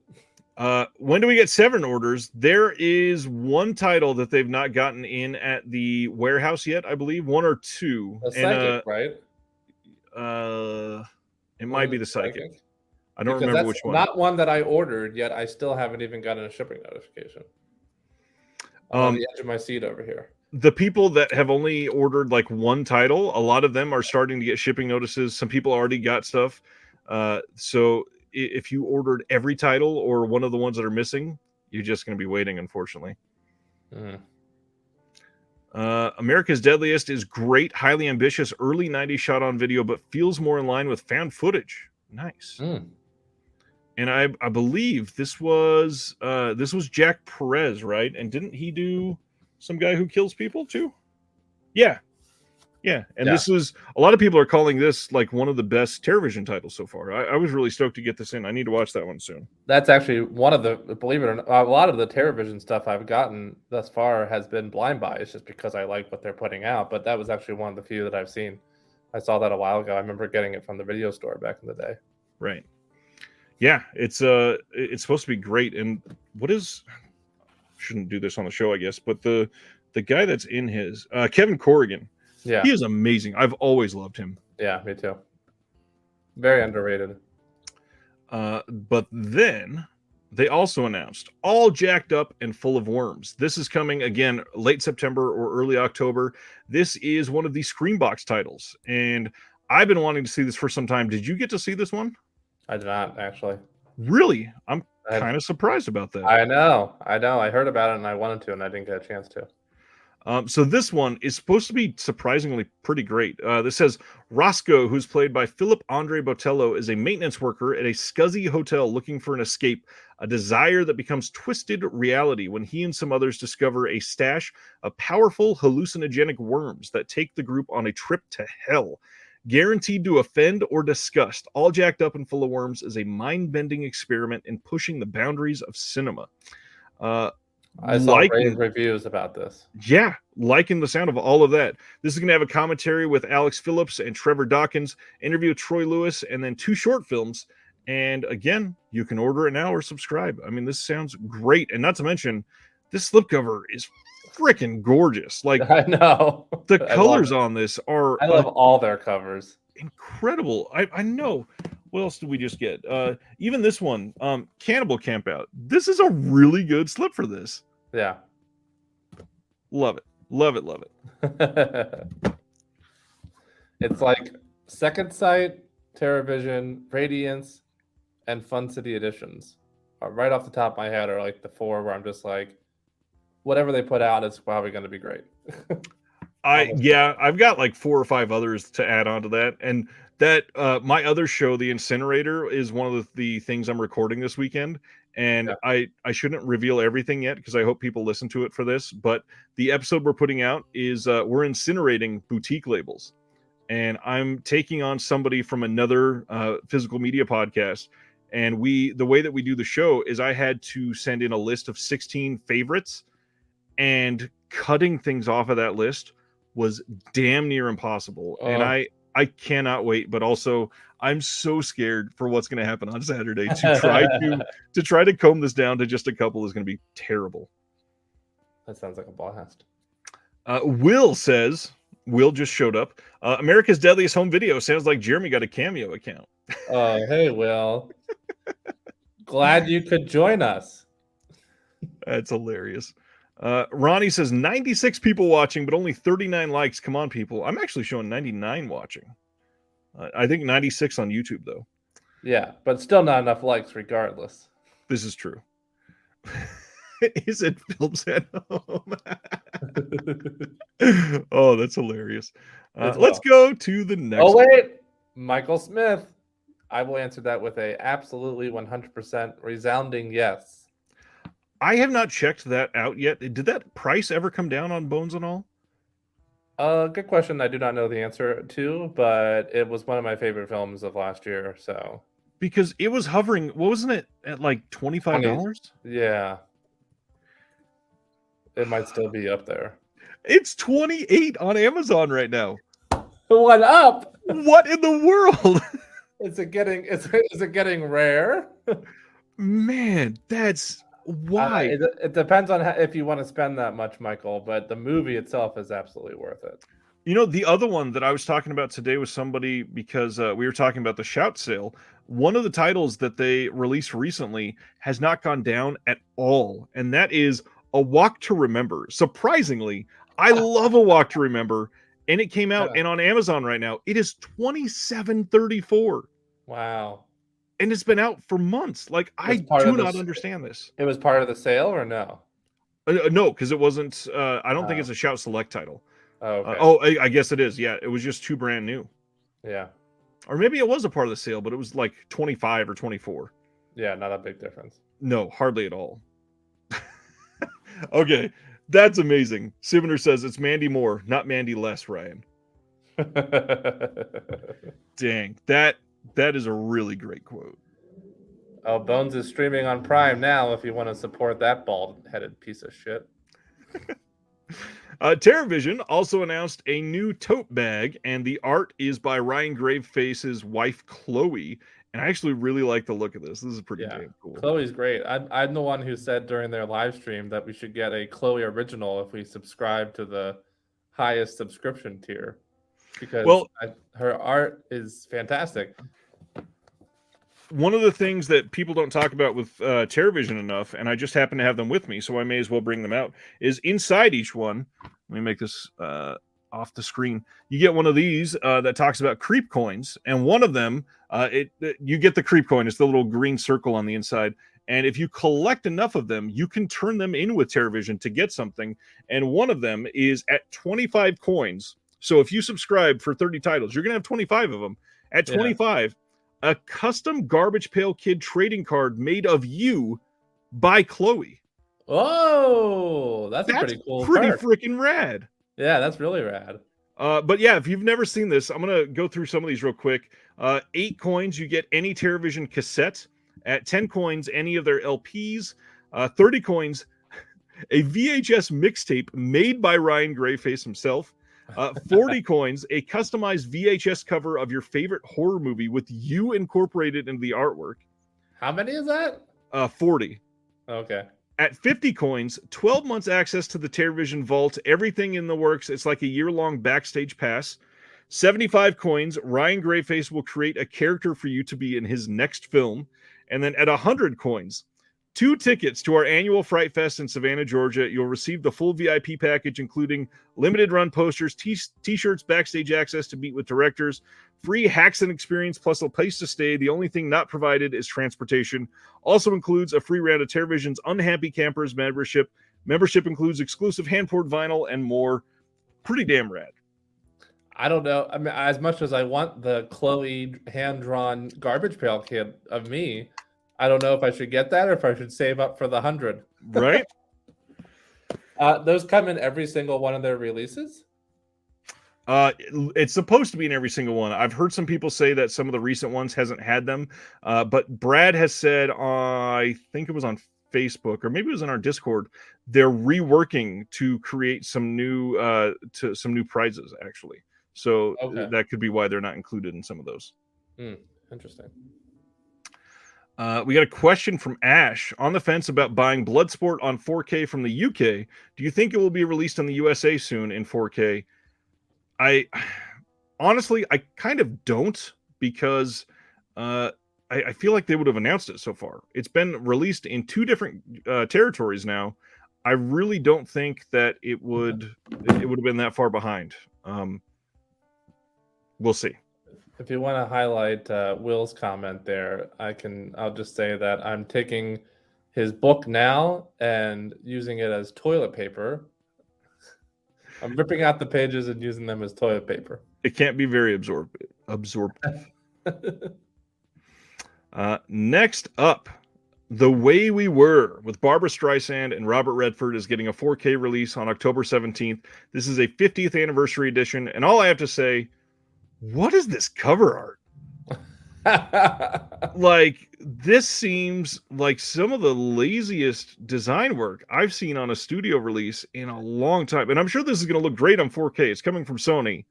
Speaker 1: When do we get Severn orders? There is one title that they've not gotten in at the warehouse yet, I believe. One or two.
Speaker 2: The Psychic, right?
Speaker 1: It might be the Psychic. I don't remember which one.
Speaker 2: Not one that I ordered yet. I still haven't even gotten a shipping notification. I'm on the edge of my seat over here.
Speaker 1: The people that have only ordered like one title, a lot of them are starting to get shipping notices. Some people already got stuff. So if you ordered every title or one of the ones that are missing, you're just going to be waiting, unfortunately. America's Deadliest is great, highly ambitious, early 90s shot on video, but feels more in line with found footage. Nice. And I believe this was Jack Perez, right? And didn't he do some guy who kills people too? Yeah. And this was, a lot of people are calling this like one of the best TerraVision titles so far. I was really stoked to get this in. I need to watch that one soon.
Speaker 2: That's actually one of the, believe it or not, a lot of the TerraVision stuff I've gotten thus far has been blind buy. It's just because I like what they're putting out. But that was actually one of the few that I've seen. I saw that a while ago. I remember getting it from the video store back in the day.
Speaker 1: Right. Yeah, it's supposed to be great. And shouldn't do this on the show, I guess, but the guy that's in his Kevin Corrigan, he is amazing. I've always loved him.
Speaker 2: Yeah, me too. Very underrated.
Speaker 1: But then they also announced All Jacked Up and Full of Worms. This is coming again late September or early October. This is one of the Screenbox titles, and I've been wanting to see this for some time. Did you get to see this one?
Speaker 2: I did not, actually.
Speaker 1: Really? I'm kind of surprised about that.
Speaker 2: I know. I heard about it and I wanted to, and I didn't get a chance to.
Speaker 1: So this one is supposed to be surprisingly pretty great. This says Roscoe, who's played by Philip Andre Botello, is a maintenance worker at a scuzzy hotel looking for an escape, a desire that becomes twisted reality when he and some others discover a stash of powerful hallucinogenic worms that take the group on a trip to hell. Guaranteed to offend or disgust, All Jacked Up and Full of Worms is a mind-bending experiment in pushing the boundaries of cinema.
Speaker 2: I saw rave reviews about this.
Speaker 1: Yeah, liking the sound of all of that. This is going to have a commentary with Alex Phillips and Trevor Dawkins, interview with Troy Lewis, and then 2 short films. And again, you can order it now or subscribe. I mean, this sounds great. And not to mention, this slipcover is freaking gorgeous. Like,
Speaker 2: I know.
Speaker 1: The colors on this are...
Speaker 2: I love all their covers.
Speaker 1: Incredible. I know. What else did we just get? Even this one, Cannibal Campout. This is a really good slip for this.
Speaker 2: Yeah.
Speaker 1: Love it. Love it.
Speaker 2: It's like Second Sight TerraVision, Radiance, and Fun City Editions. Right off the top of my head are like the four where I'm just like, whatever they put out is probably going to be great.
Speaker 1: I've got like 4 or 5 others to add on to that, and that my other show, The Incinerator, is one of the things I'm recording this weekend. And
Speaker 2: Yeah.
Speaker 1: I shouldn't reveal everything yet because I hope people listen to it for this. But the episode we're putting out is we're incinerating boutique labels, and I'm taking on somebody from another physical media podcast. And the way that we do the show is I had to send in a list of 16 favorites, and cutting things off of that list was damn near impossible. And I cannot wait, but also I'm so scared for what's going to happen on Saturday to try to comb this down to just a couple is going to be terrible.
Speaker 2: That sounds like a blast.
Speaker 1: Will just showed up. America's Deadliest Home Video sounds like Jeremy got a Cameo account.
Speaker 2: Oh, hey, Will. Glad you could join us.
Speaker 1: That's hilarious. Ronnie says 96 people watching, but only 39 likes. Come on, people. I'm actually showing 99 watching. I think 96 on YouTube, though.
Speaker 2: Yeah, but still not enough likes regardless.
Speaker 1: This is true. Is it films at home? Oh, that's hilarious. Let's go to the next.
Speaker 2: Oh, wait. Michael Smith. I will answer that with a absolutely 100% resounding yes.
Speaker 1: I have not checked that out yet. Did that price ever come down on Bones and All?
Speaker 2: Good question. I do not know the answer to, but it was one of my favorite films of last year. So
Speaker 1: because it was hovering, wasn't it at like $25?
Speaker 2: Yeah, it might still be up there.
Speaker 1: It's 28 on Amazon right now.
Speaker 2: What up?
Speaker 1: What in the world?
Speaker 2: Is it getting rare?
Speaker 1: Man, that's why.
Speaker 2: It depends on if you want to spend that much, Michael, but the movie itself is absolutely worth it.
Speaker 1: You know, the other one that I was talking about today was somebody because we were talking about the Shout sale. One of the titles that they released recently has not gone down at all, and that is A Walk to Remember. Surprisingly, I love A Walk to Remember, and it came out, and on Amazon right now, it is $27.34.
Speaker 2: Wow.
Speaker 1: And it's been out for months. Like, I do not understand this.
Speaker 2: It was part of the sale or no?
Speaker 1: No, because it wasn't. I don't think it's a Shout Select title.
Speaker 2: Oh, okay.
Speaker 1: I guess it is. Yeah, it was just 2 brand new.
Speaker 2: Yeah.
Speaker 1: Or maybe it was a part of the sale, but it was like 25 or 24.
Speaker 2: Yeah, not a big difference.
Speaker 1: No, hardly at all. Okay, that's amazing. Sivner says it's Mandy more, not Mandy less, Ryan. Dang, that is a really great quote.
Speaker 2: Oh, Bones is streaming on Prime now if you want to support that bald-headed piece of shit.
Speaker 1: TerraVision also announced a new tote bag, and the art is by Ryan Graveface's wife, Chloe. And I actually really like the look of this. This is pretty damn cool.
Speaker 2: Chloe's great. I'm the one who said during their live stream that we should get a Chloe original if we subscribe to the highest subscription tier. Because her art is fantastic.
Speaker 1: One of the things that people don't talk about with TerraVision enough, and I just happen to have them with me, so I may as well bring them out, is inside each one. Let me make this off the screen. You get one of these that talks about creep coins, and one of them, you get the creep coin. It's the little green circle on the inside. And if you collect enough of them, you can turn them in with TerraVision to get something. And one of them is at 25 coins. So if you subscribe for 30 titles, you're going to have 25 of them. At 25, a custom Garbage Pail Kid trading card made of you by Chloe.
Speaker 2: Oh, that's a pretty cool
Speaker 1: pretty freaking rad.
Speaker 2: Yeah, that's really rad.
Speaker 1: But yeah, if you've never seen this, I'm going to go through some of these real quick. 8 coins, you get any TerraVision cassette. At 10 coins, any of their LPs. 30 coins, a VHS mixtape made by Ryan Grayface himself. 40 coins, a customized VHS cover of your favorite horror movie with you incorporated into the artwork.
Speaker 2: How many is that?
Speaker 1: 40.
Speaker 2: Okay.
Speaker 1: At 50 coins, 12 months access to the TerraVision Vault, everything in the works. It's like a year-long backstage pass. 75 coins, Ryan Grayface will create a character for you to be in his next film. And then at 100 coins, 2 tickets to our annual Fright Fest in Savannah, Georgia. You'll receive the full VIP package, including limited run posters, t-shirts, backstage access to meet with directors, free Haxon experience, plus a place to stay. The only thing not provided is transportation. Also includes a free round of TerraVision's Unhappy Campers membership. Membership includes exclusive hand-poured vinyl and more. Pretty damn rad.
Speaker 2: I don't know. I mean, as much as I want the Chloe hand-drawn garbage pail kid of me, I don't know if I should get that or if I should save up for the 100.
Speaker 1: Right?
Speaker 2: Those come in every single one of their releases?
Speaker 1: It's supposed to be in every single one. I've heard some people say that some of the recent ones hasn't had them, but Brad has said, I think it was on Facebook or maybe it was in our Discord, they're reworking to create some new prizes actually. So that could be why they're not included in some of those.
Speaker 2: Interesting.
Speaker 1: We got a question from Ash on the fence about buying Bloodsport on 4K from the UK. Do you think it will be released in the USA soon in 4K? I honestly, I kind of don't, because I feel like they would have announced it so far. It's been released in 2 different territories now. I really don't think that it would have been that far behind. We'll see.
Speaker 2: If you want to highlight Will's comment there, I'll just say that I'm taking his book now and using it as toilet paper. I'm ripping out the pages and using them as toilet paper.
Speaker 1: It can't be very absorptive. Next up, The Way We Were with Barbara Streisand and Robert Redford is getting a 4K release on October 17th. This is a 50th anniversary edition, and all I have to say, what is this cover art? Like, this seems like some of the laziest design work I've seen on a studio release in a long time. And I'm sure this is going to look great on 4K. It's coming from Sony.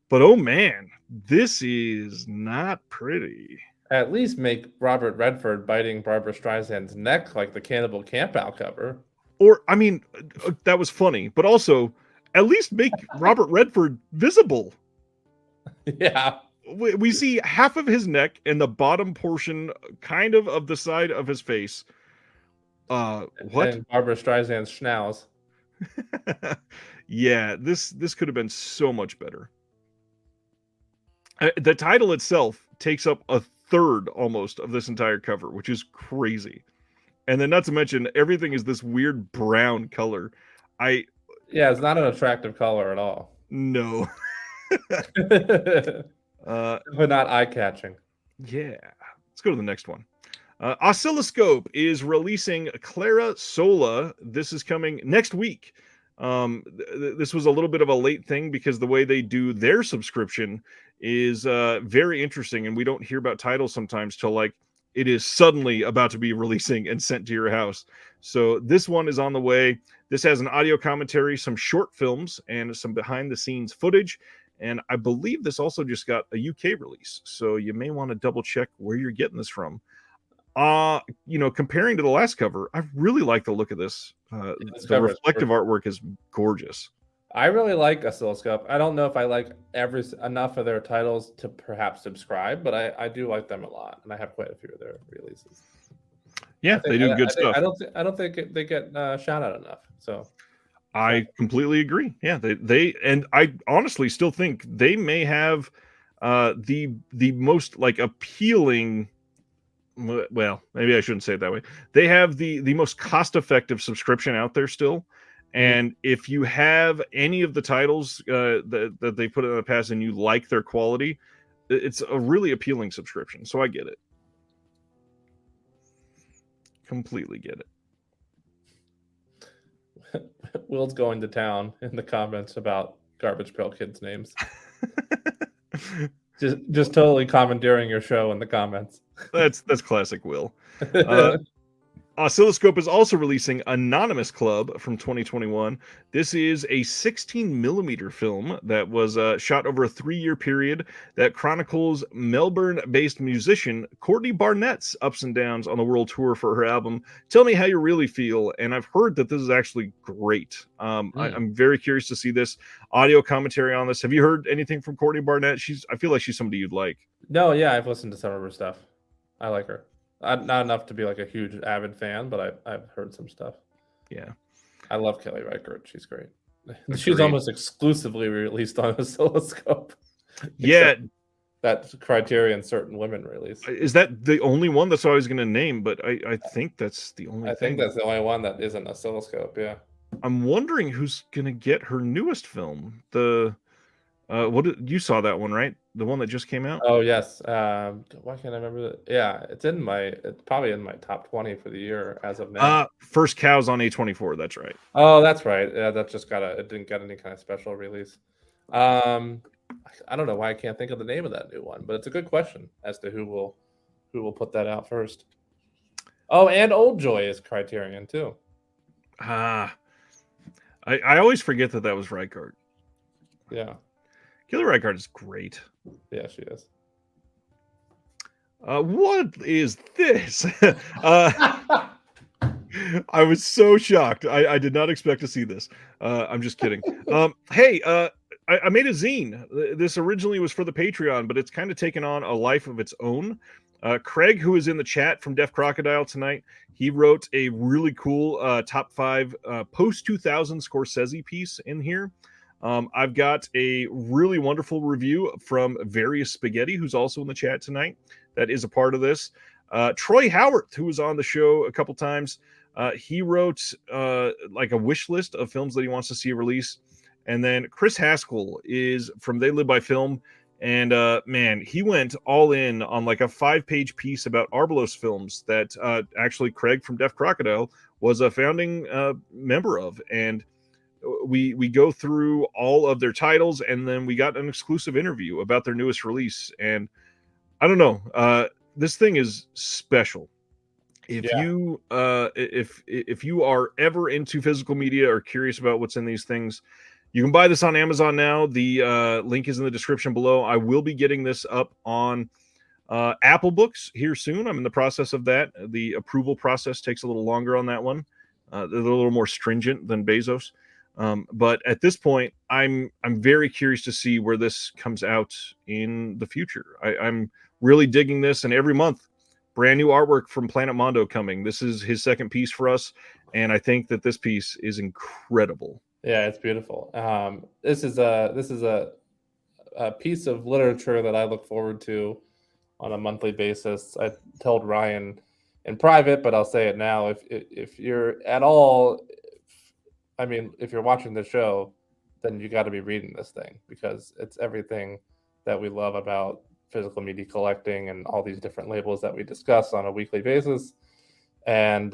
Speaker 1: But oh man, this is not pretty.
Speaker 2: At least make Robert Redford biting Barbara Streisand's neck like the Cannibal Campout cover.
Speaker 1: Or, I mean, that was funny. But also, at least make Robert Redford visible.
Speaker 2: Yeah.
Speaker 1: We see half of his neck and the bottom portion kind of the side of his face. What?
Speaker 2: And Barbara Streisand's schnauz.
Speaker 1: Yeah, this could have been so much better. The title itself takes up a third almost of this entire cover, which is crazy. And then not to mention, everything is this weird brown color. Yeah,
Speaker 2: it's not an attractive color at all.
Speaker 1: No.
Speaker 2: But not eye-catching.
Speaker 1: Yeah. Let's go to the next one. Oscilloscope is releasing Clara Sola. This is coming next week. This was a little bit of a late thing because the way they do their subscription is very interesting, and we don't hear about titles sometimes till like it is suddenly about to be releasing and sent to your house. So this one is on the way. This has an audio commentary, some short films, and some behind-the-scenes footage. And I believe this also just got a UK release, so you may want to double check where you're getting this from. Comparing to the last cover, I really like the look of this. The reflective artwork is gorgeous.
Speaker 2: I really like Oscilloscope. I don't know if I like enough of their titles to perhaps subscribe, but I do like them a lot, and I have quite a few of their releases.
Speaker 1: Yeah, they do good stuff.
Speaker 2: I don't think they get shout out enough. So
Speaker 1: I completely agree. Yeah, they and I honestly still think they may have the most like appealing. Well, maybe I shouldn't say it that way. They have the most cost-effective subscription out there still. And if you have any of the titles that they put in the past and you like their quality, it's a really appealing subscription. So I get it. Completely get
Speaker 2: it. Will's going to town in the comments about Garbage Pail Kids' names. just totally commandeering your show in the comments.
Speaker 1: That's classic Will. Oscilloscope is also releasing Anonymous Club from 2021. This is a 16mm film that was shot over a 3-year period that chronicles Melbourne-based musician Courtney Barnett's ups and downs on the world tour for her album Tell Me How You Really Feel. And I've heard that this is actually great. I'm very curious to see this audio commentary on this. Have you heard anything from Courtney Barnett? I feel like she's somebody you'd like.
Speaker 2: No, yeah, I've listened to some of her stuff. I like her. Not enough to be like a huge avid fan, but I've heard some stuff.
Speaker 1: Yeah,
Speaker 2: I love Kelly Reichardt. She's great. She's
Speaker 1: agreed.
Speaker 2: almost exclusively released on Oscilloscope.
Speaker 1: Yeah,
Speaker 2: That Criterion Certain Women release.
Speaker 1: is that the only one? That's what I was going to name, but I think that's the only
Speaker 2: I
Speaker 1: thing.
Speaker 2: think that's the only one that isn't Oscilloscope. Yeah.
Speaker 1: I'm wondering who's going to get her newest film. The you saw that one, right? The one that just came out.
Speaker 2: Oh yes. Why can't I remember that? Yeah, it's probably in my top 20 for the year as of now.
Speaker 1: First Cows on A24. That's right.
Speaker 2: Oh, that's right. Yeah, that just it didn't get any kind of special release. I don't know why I can't think of the name of that new one, but it's a good question as to who will put that out first. Oh, and Old Joy is Criterion too.
Speaker 1: I always forget that was Reichardt.
Speaker 2: Yeah.
Speaker 1: Kelly Reichardt is great.
Speaker 2: Yeah, she is.
Speaker 1: What is this? I was so shocked. I did not expect to see this. I'm just kidding. Hey, I made a zine. This originally was for the Patreon, but it's kind of taken on a life of its own. Craig, who is in the chat from Deaf Crocodile tonight, he wrote a really cool top 5 post-2000 Scorsese piece in here. I've got a really wonderful review from Various Spaghetti, who's also in the chat tonight. That is a part of this. Troy Howard, who was on the show a couple times, he wrote like a wish list of films that he wants to see released. And then Chris Haskell is from They Live by Film. And man, he went all in on like a 5-page piece about Arbalos films that actually Craig from Deaf Crocodile was a founding member of. And we go through all of their titles, and then we got an exclusive interview about their newest release. And I don't know, this thing is special. If you if you are ever into physical media or curious about what's in these things, you can buy this on Amazon now. The link is in the description below. I will be getting this up on Apple Books here soon. I'm in the process of that. The approval process takes a little longer on that one. They're a little more stringent than Bezos. But at this point, I'm very curious to see where this comes out in the future. I'm really digging this, and every month, brand new artwork from Planet Mondo coming. This is his second piece for us, and I think that this piece is incredible.
Speaker 2: Yeah, it's beautiful. This is a piece of literature that I look forward to on a monthly basis. I told Ryan in private, but I'll say it now. If you're at all, I mean, if you're watching the show, then you got to be reading this thing, because it's everything that we love about physical media collecting and all these different labels that we discuss on a weekly basis. And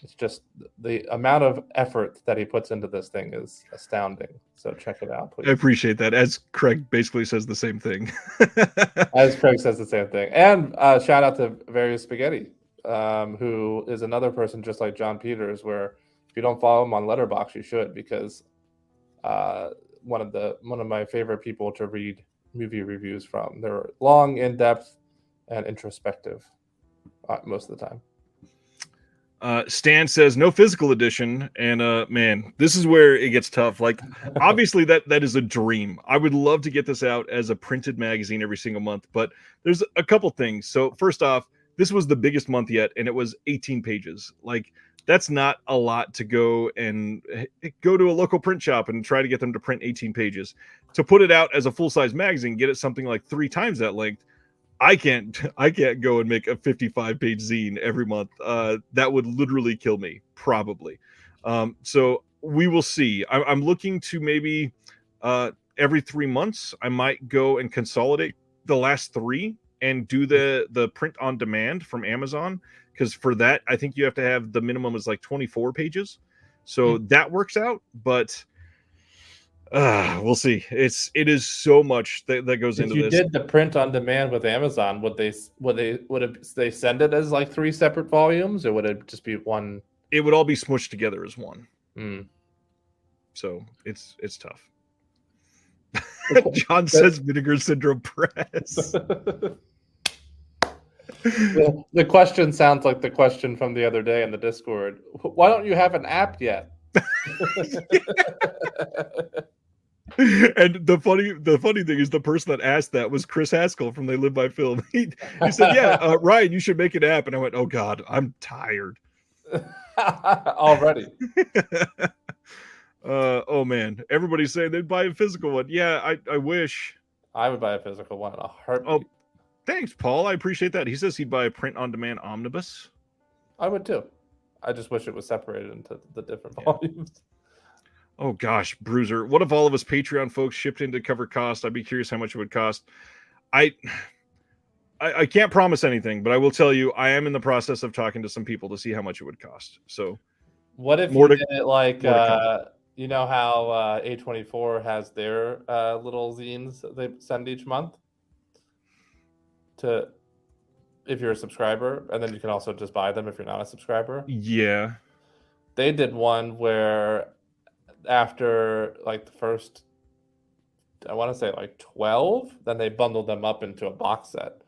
Speaker 2: it's just the amount of effort that he puts into this thing is astounding. So check it out, please.
Speaker 1: I appreciate that. As Craig basically says the same thing.
Speaker 2: As Craig says the same thing. And shout out to Various Spaghetti, who is another person just like John Peters, where if you don't follow him on Letterboxd, you should, because one of my favorite people to read movie reviews from. They're long, in-depth, and introspective most of the time.
Speaker 1: Stan says no physical edition, and man, this is where it gets tough. Like, obviously that is a dream. I would love to get this out as a printed magazine every single month, but there's a couple things. So first off, this was the biggest month yet, and it was 18 pages. Like, that's not a lot to go to a local print shop and try to get them to print 18 pages. To put it out as a full-size magazine, get it something like 3 times that length. I can't go and make a 55-page zine every month. That would literally kill me, probably. So we will see. I'm looking to maybe every 3 months, I might go and consolidate the last 3 and do the print on demand from Amazon. Because for that, I think you have to have the minimum is like 24 pages. So that works out, but we'll see. It is so much that goes into this.
Speaker 2: If you did the print on demand with Amazon, would they send it as like 3 separate volumes, or would it just be one?
Speaker 1: It would all be smushed together as one. So it's tough. John says Vinegar Syndrome Press.
Speaker 2: The question sounds like the question from the other day in the Discord. Why don't you have an app yet?
Speaker 1: And the funny thing is, the person that asked that was Chris Haskell from They Live by Film. He said, "Yeah, Ryan, you should make an app." And I went, "Oh God, I'm tired
Speaker 2: Already.
Speaker 1: Oh man, everybody's saying they'd buy a physical one. Yeah, I wish.
Speaker 2: I would buy a physical one in a
Speaker 1: Oh,
Speaker 2: heartbeat.
Speaker 1: thanks, Paul. I appreciate that. He says he'd buy a print-on-demand omnibus.
Speaker 2: I would too. I just wish it was separated into the different volumes.
Speaker 1: Oh gosh, Bruiser. What if all of us Patreon folks shipped in to cover cost? I'd be curious how much it would cost. I can't promise anything, but I will tell you I am in the process of talking to some people to see how much it would cost. So
Speaker 2: what if you did it like you know how A24 has their little zines that they send each month to if you're a subscriber, and then you can also just buy them if you're not a subscriber?
Speaker 1: Yeah.
Speaker 2: They did one where after like the first, I want to say like 12, then they bundled them up into a box set.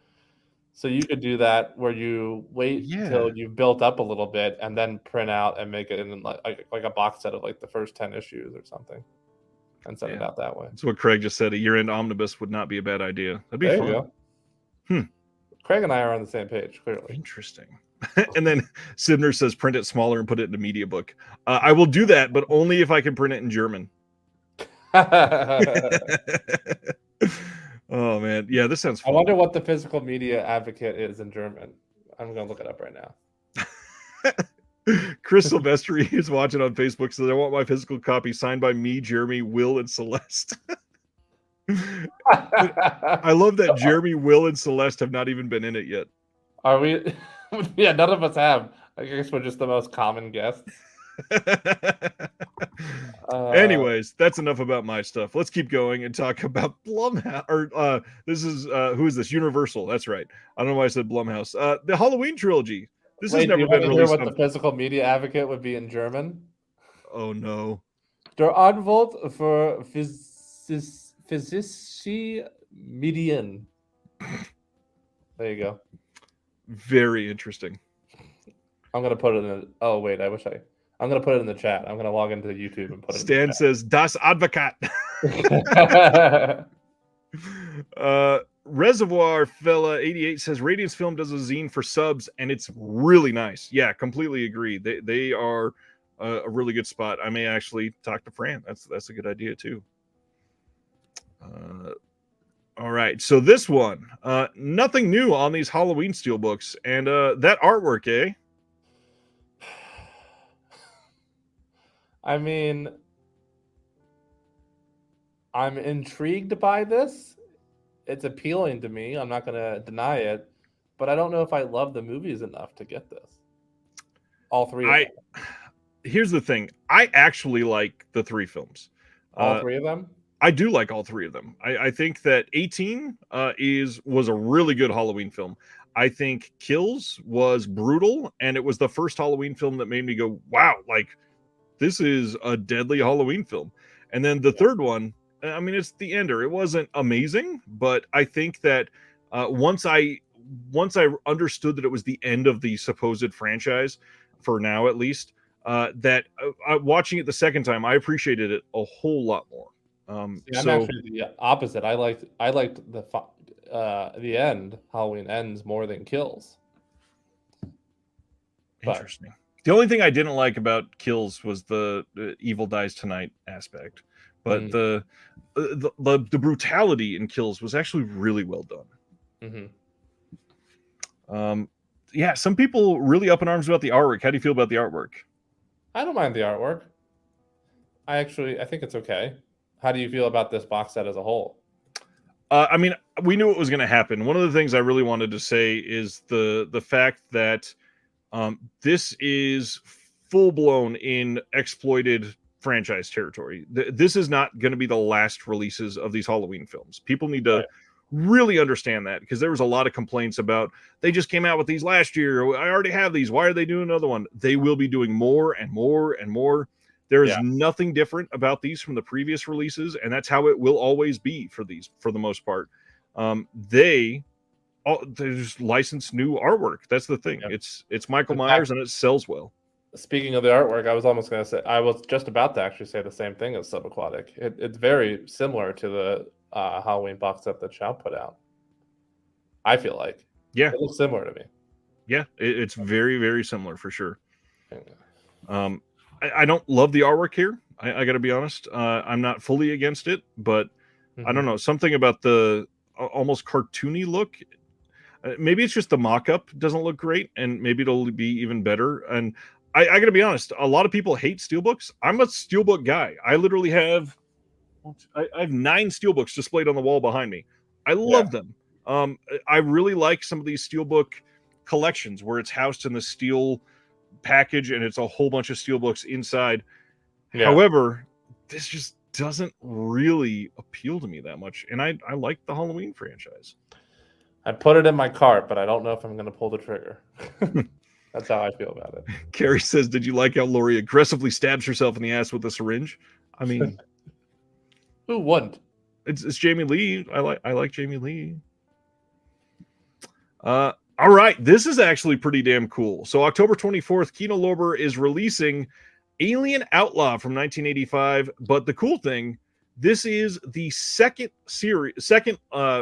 Speaker 2: So you could do that where you wait till you've built up a little bit and then print out and make it in like a box set of like the first 10 issues or something and send it out that way.
Speaker 1: That's what Craig just said. A year-end omnibus would not be a bad idea. That'd be fun.
Speaker 2: Craig and I are on the same page, clearly.
Speaker 1: Interesting. And then Sibner says print it smaller and put it in a media book. I will do that, but only if I can print it in German. Oh man, yeah, this sounds fun.
Speaker 2: I wonder what the physical media advocate is in German. I'm gonna look it up right
Speaker 1: now. Chris Silvestri is watching on Facebook, so I want my physical copy signed by me, Jeremy, Will, and Celeste. I love that Jeremy, Will, and Celeste have not even been in it yet.
Speaker 2: Are we? Yeah, none of us have. I guess we're just the most common guests.
Speaker 1: Anyways, that's enough about my stuff. Let's keep going and talk about Blumhouse. Or this is who is this? Universal. That's right. I don't know why I said Blumhouse. The Halloween trilogy. This has never been released.
Speaker 2: What the physical media advocate would be in German?
Speaker 1: Oh no.
Speaker 2: Der Anwalt für physische Medien. There you go.
Speaker 1: Very interesting.
Speaker 2: I'm gonna put it in. Oh wait, I'm gonna put it in the chat. I'm gonna log into YouTube and put it.
Speaker 1: Stan says Das Advocat. Reservoir Fella 88 says Radiance Film does a zine for subs and it's really nice. Yeah, completely agree. They are a really good spot. I may actually talk to Fran. That's a good idea too. All right, so this one, nothing new on these Halloween steelbooks, and that artwork, eh?
Speaker 2: I mean, I'm intrigued by this. It's appealing to me. I'm not going to deny it, but I don't know if I love the movies enough to get this. All three of them.
Speaker 1: Here's the thing. I actually like the three films.
Speaker 2: All three of them?
Speaker 1: I do like all three of them. I think that 18 was a really good Halloween film. I think Kills was brutal, and it was the first Halloween film that made me go, wow, like, this is a deadly Halloween film. And then the third one, I mean, it's The Ender. It wasn't amazing, but I think that once I understood that it was the end of the supposed franchise, for now at least, that watching it the second time, I appreciated it a whole lot more.
Speaker 2: I'm actually the opposite. I liked the end. Halloween Ends more than Kills.
Speaker 1: Interesting. The only thing I didn't like about Kills was the Evil Dies Tonight aspect, but the brutality in Kills was actually really well done. Yeah, some people really up in arms about the artwork. How do you feel about the artwork?
Speaker 2: I don't mind the artwork. I think it's okay. How do you feel about this box set as a whole?
Speaker 1: I mean, we knew it was going to happen. One of the things I really wanted to say is the fact that this is full-blown in exploited franchise territory. This is not going to be the last releases of these Halloween films. People need to really understand that, because there was a lot of complaints about they just came out with these last year. I already have these. Why are they doing another one? They will be doing more and more and more. There is nothing different about these from the previous releases, and that's how it will always be for these, for the most part. They just license new artwork. That's the thing. It's Michael Myers, and it sells well.
Speaker 2: Speaking of the artwork, I was just about to actually say the same thing as Subaquatic. It's very similar to the Halloween box set that Chow put out. I feel like
Speaker 1: Yeah,
Speaker 2: it looks similar to me.
Speaker 1: yeah, it's very, very similar for sure.
Speaker 2: Yeah.
Speaker 1: I don't love the artwork here. I got to be honest. I'm not fully against it, but I don't know, something about the almost cartoony look. Maybe it's just the mock-up doesn't look great, and maybe it'll be even better. And I got to be honest, a lot of people hate steelbooks. I'm a steelbook guy. I literally have I have 9 steelbooks displayed on the wall behind me. I
Speaker 2: Yeah.
Speaker 1: love them. I really like some of these steelbook collections where it's housed in the steel package and it's a whole bunch of steelbooks inside.
Speaker 2: Yeah.
Speaker 1: However, this just doesn't really appeal to me that much, and I like the Halloween franchise.
Speaker 2: I put it in my cart, but I don't know if I'm going to pull the trigger. That's how I feel about it.
Speaker 1: Carrie says, "Did you like how Lori aggressively stabs herself in the ass with a syringe?" I mean,
Speaker 2: who wouldn't?
Speaker 1: it's Jamie Lee. I like Jamie Lee. All right, this is actually pretty damn cool. So October 24th, Kino Lorber is releasing Alien Outlaw from 1985. But the cool thing, this is the second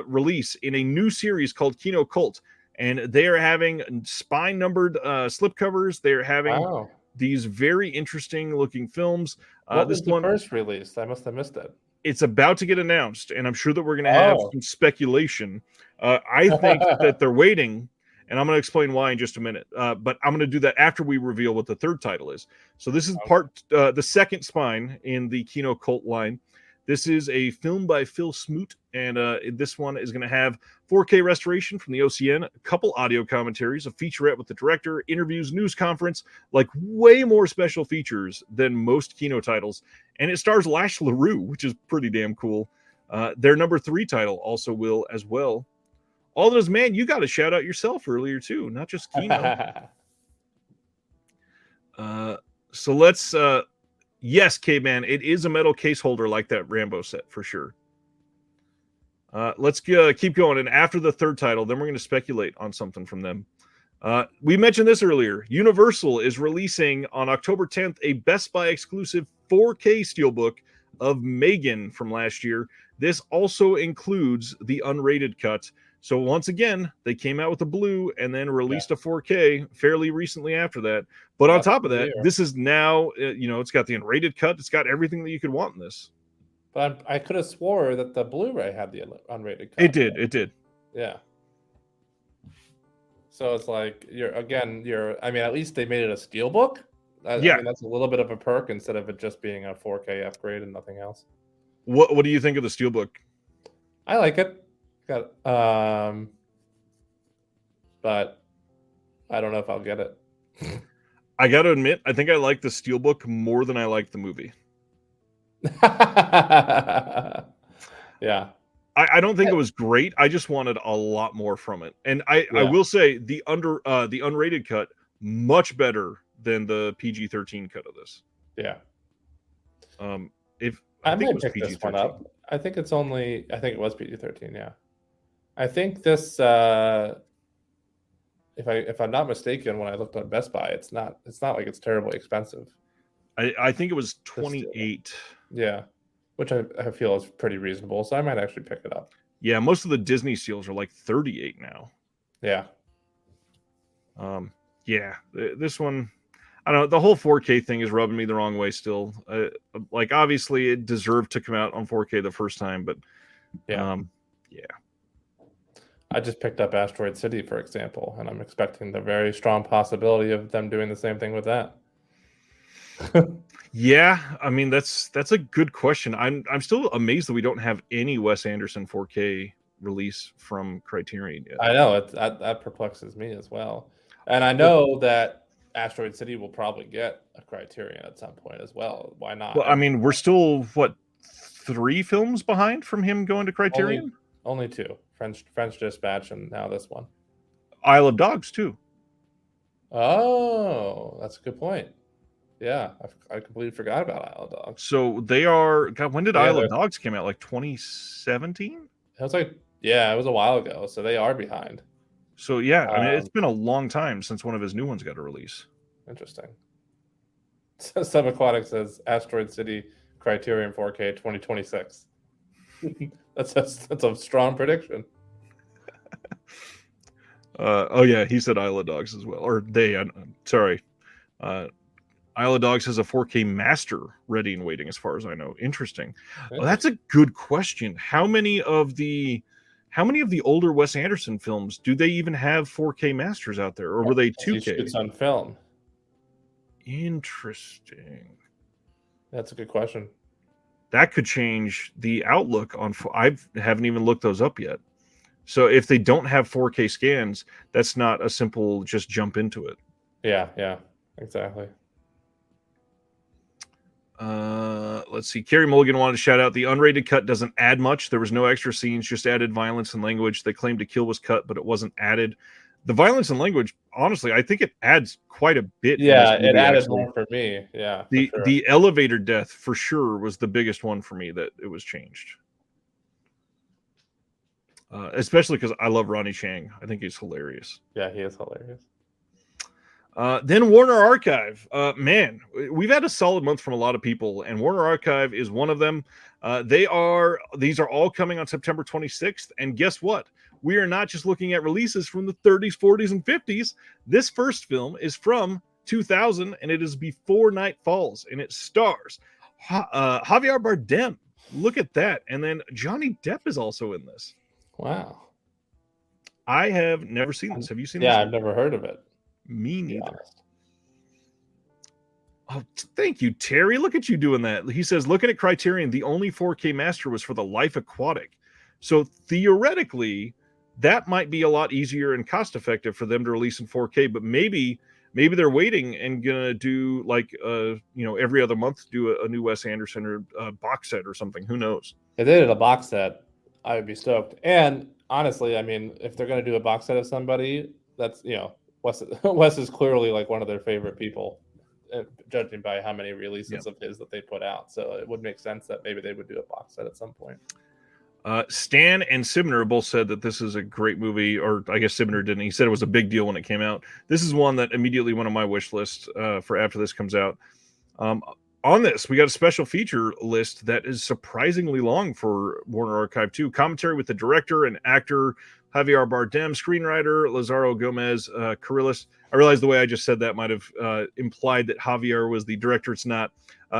Speaker 1: release in a new series called Kino Cult, and they are having spine numbered slipcovers. They're having these very interesting looking films.
Speaker 2: What was the first release? I must have missed it.
Speaker 1: It's about to get announced, and I'm sure that we're going to have some speculation. I think that they're waiting, and I'm going to explain why in just a minute. But I'm going to do that after we reveal what the third title is. So this is the second spine in the Kino Cult line. This is a film by Phil Smoot, and this one is going to have 4K restoration from the OCN, a couple audio commentaries, a featurette with the director, interviews, news conference, like way more special features than most Kino titles. And it stars Lash LaRue, which is pretty damn cool. Their number 3 title also will as well. All those, man, you got to shout out yourself earlier too, not just Kino. So let's... yes, K-Man, it is a metal case holder like that Rambo set for sure. Let's keep going. And after the third title, then we're going to speculate on something from them. We mentioned this earlier. Universal is releasing on October 10th a Best Buy exclusive 4K steelbook of Megan from last year. This also includes the unrated cut. So once again, they came out with the blue and then released a 4K fairly recently after that. But on top of that, this is now, it's got the unrated cut. It's got everything that you could want in this.
Speaker 2: But I could have swore that the Blu-ray had the unrated cut.
Speaker 1: It did.
Speaker 2: Yeah. So it's like, at least they made it a steelbook. I mean, that's a little bit of a perk instead of it just being a 4K upgrade and nothing else.
Speaker 1: What do you think of the steelbook?
Speaker 2: I like it. But I don't know if I'll get it.
Speaker 1: I got to admit, I think I like the steelbook more than I like the movie.
Speaker 2: Yeah.
Speaker 1: I don't think it was great. I just wanted a lot more from it. And I will say the unrated cut, much better than the PG-13 cut of this.
Speaker 2: Yeah.
Speaker 1: I think it was
Speaker 2: pick
Speaker 1: PG-13.
Speaker 2: This one up. I think it was PG-13, yeah. I think this if I'm not mistaken, when I looked on Best Buy, it's not like it's terribly expensive.
Speaker 1: I think it was 28.
Speaker 2: Yeah. Which I feel is pretty reasonable, so I might actually pick it up.
Speaker 1: Yeah, most of the Disney seals are like 38 now.
Speaker 2: Yeah.
Speaker 1: Yeah, this one, I don't know, the whole 4K thing is rubbing me the wrong way still. Like, obviously, it deserved to come out on 4K the first time, but yeah.
Speaker 2: I just picked up Asteroid City, for example, and I'm expecting the very strong possibility of them doing the same thing with that.
Speaker 1: Yeah, I mean that's a good question. I'm still amazed that we don't have any Wes Anderson 4K release from Criterion yet.
Speaker 2: I know that perplexes me as well, and I know that Asteroid City will probably get a Criterion at some point as well. Why not?
Speaker 1: Well, I mean, we're still 3 films behind from him going to Criterion.
Speaker 2: Only 2: French Dispatch, and now this one.
Speaker 1: Isle of Dogs too.
Speaker 2: Oh, that's a good point. Yeah, I completely forgot about Isle of Dogs.
Speaker 1: So they are. God, when did Isle of Dogs came out? Like 2017?
Speaker 2: It was it was a while ago. So they are behind.
Speaker 1: So yeah, I mean, it's been a long time since one of his new ones got a release.
Speaker 2: Interesting. Subaquatic says Asteroid City Criterion 4K 2026. That's a strong prediction.
Speaker 1: Oh yeah, he said Isle of Dogs as well, or they. Sorry, Isle of Dogs has a 4K master ready and waiting, as far as I know. Interesting. Well, that's a good question. How many of the older Wes Anderson films do they even have 4K masters out there, or were they 2K?
Speaker 2: He shoots on film.
Speaker 1: Interesting.
Speaker 2: That's a good question.
Speaker 1: That could change the outlook on. I haven't even looked those up yet. So if they don't have 4K scans, that's not a simple just jump into it.
Speaker 2: Yeah, exactly.
Speaker 1: Let's see. Carrie Mulligan wanted to shout out the unrated cut doesn't add much. There was no extra scenes, just added violence and language. They claimed to kill was cut, but it wasn't added. The violence and language, honestly, I think it adds quite a bit.
Speaker 2: Yeah, it added more for me. Yeah,
Speaker 1: the elevator death for sure was the biggest one for me that it was changed. Especially because I love Ronnie Chang. I think he's hilarious.
Speaker 2: Yeah, he is hilarious.
Speaker 1: Then Warner Archive. Man, we've had a solid month from a lot of people, and Warner Archive is one of them. These are all coming on September 26th. And guess what? We are not just looking at releases from the 30s, 40s, and 50s. This first film is from 2000, and it is Before Night Falls, and it stars Javier Bardem. Look at that. And then Johnny Depp is also in this.
Speaker 2: Wow.
Speaker 1: I have never seen this. Have you seen this?
Speaker 2: Yeah, I've never heard of it.
Speaker 1: Me neither. Oh, thank you, Terry. Look at you doing that. He says, looking at Criterion, the only 4K master was for The Life Aquatic. So theoretically, that might be a lot easier and cost effective for them to release in 4K, but maybe they're waiting and gonna do like every other month do a new Wes Anderson or a box set or something. Who knows?
Speaker 2: If they did a box set, I would be stoked. And honestly, I mean, if they're gonna do a box set of somebody, that's Wes is clearly like one of their favorite people, judging by how many releases of his that they put out. So it would make sense that maybe they would do a box set at some point.
Speaker 1: Stan and Sibner both said that this is a great movie, or I guess Sibner didn't. He said it was a big deal when it came out. This is one that immediately went on my wish list for after this comes out. On this, we got a special feature list that is surprisingly long for Warner Archive 2. Commentary with the director and actor Javier Bardem, screenwriter Lazaro Gomez Carriles. I realize the way I just said that might have implied that Javier was the director. It's not.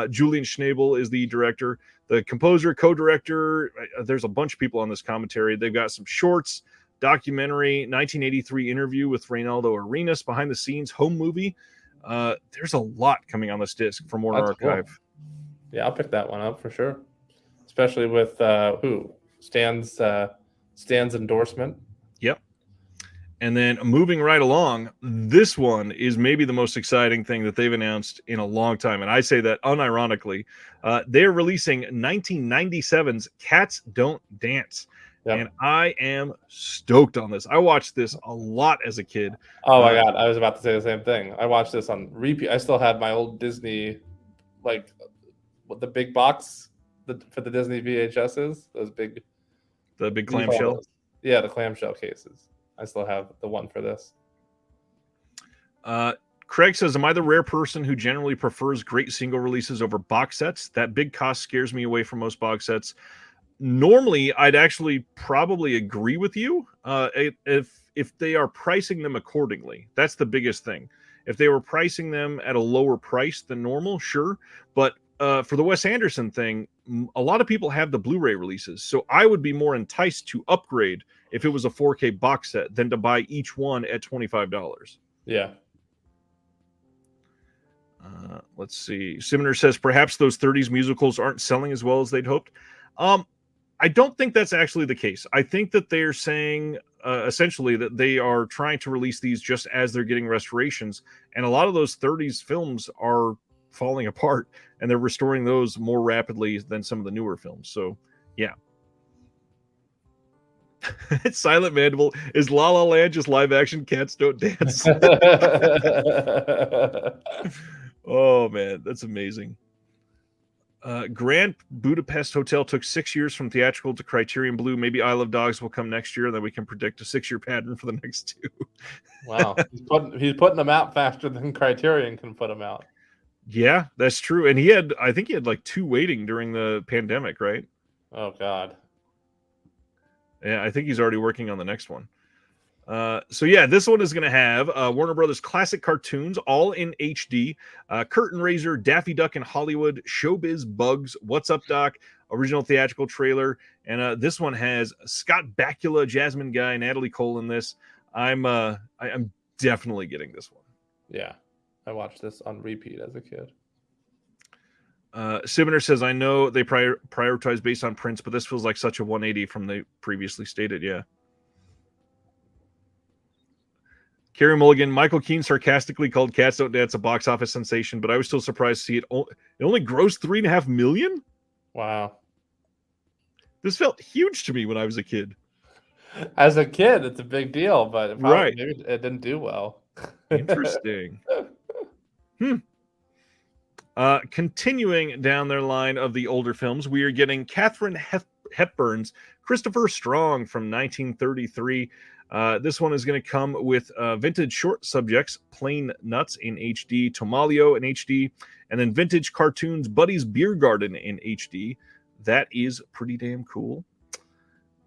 Speaker 1: Julian Schnabel is the director. The composer, co-director, there's a bunch of people on this commentary. They've got some shorts, documentary, 1983 interview with Reynaldo Arenas, behind the scenes home movie. There's a lot coming on this disc from Warner Archive.
Speaker 2: Cool. Yeah, I'll pick that one up for sure. Especially with Stan's endorsement.
Speaker 1: Yep. And then moving right along, this one is maybe the most exciting thing that they've announced in a long time. And I say that unironically. They're releasing 1997's Cats Don't Dance. Yep. And I am stoked on this. I watched this a lot as a kid.
Speaker 2: Oh my God. I was about to say the same thing. I watched this on repeat. I still had my old Disney, like the big box for the Disney VHSs, the big
Speaker 1: clamshell.
Speaker 2: Yeah, the clamshell cases. I still have the one for this.
Speaker 1: Craig says, am I the rare person who generally prefers great single releases over box sets? That big cost scares me away from most box sets. Normally, I'd actually probably agree with you if they are pricing them accordingly. That's the biggest thing. If they were pricing them at a lower price than normal, sure. But for the Wes Anderson thing, a lot of people have the Blu-ray releases. So I would be more enticed to upgrade if it was a 4K box set than to buy each one at $25.
Speaker 2: Yeah.
Speaker 1: Let's see. Simner says, perhaps those 30s musicals aren't selling as well as they'd hoped. I don't think that's actually the case. I think that they're saying essentially that they are trying to release these just as they're getting restorations. And a lot of those 30s films are falling apart, and they're restoring those more rapidly than some of the newer films. So, yeah. Silent Mandible. Is La La Land just live action Cats Don't Dance? Oh, man. That's amazing. Grand Budapest Hotel took 6 years from theatrical to Criterion Blue. Maybe Isle of Dogs will come next year, and then we can predict a 6-year pattern for the next two.
Speaker 2: Wow. He's putting them out faster than Criterion can put them out.
Speaker 1: Yeah, that's true. And I think he had like 2 waiting during the pandemic, right?
Speaker 2: Oh God.
Speaker 1: Yeah, I think he's already working on the next one. So yeah, this one is going to have Warner Brothers classic cartoons, all in HD. Curtain Raiser, Daffy Duck in Hollywood, Showbiz, Bugs, What's Up Doc, original theatrical trailer, and this one has Scott Bakula, Jasmine Guy, Natalie Cole in this. I'm definitely getting this one.
Speaker 2: Yeah, I watched this on repeat as a kid.
Speaker 1: Sibner says, I know they prioritize based on prints, but this feels like such a 180 from the previously stated. Yeah. Carrie Mulligan, Michael Keane sarcastically called Cats Don't Dance a box office sensation, but I was still surprised to see it. It only grossed $3.5 million.
Speaker 2: Wow.
Speaker 1: This felt huge to me when I was a kid.
Speaker 2: As a kid, it's a big deal, but
Speaker 1: Right.
Speaker 2: maybe it didn't do well.
Speaker 1: Interesting. Continuing down their line of the older films, we are getting Katharine Hepburn's Christopher Strong from 1933. This one is going to come with vintage short subjects, Plain Nuts in HD, Tomalio in HD, and then vintage cartoons, Buddy's Beer Garden in HD. That is pretty damn cool.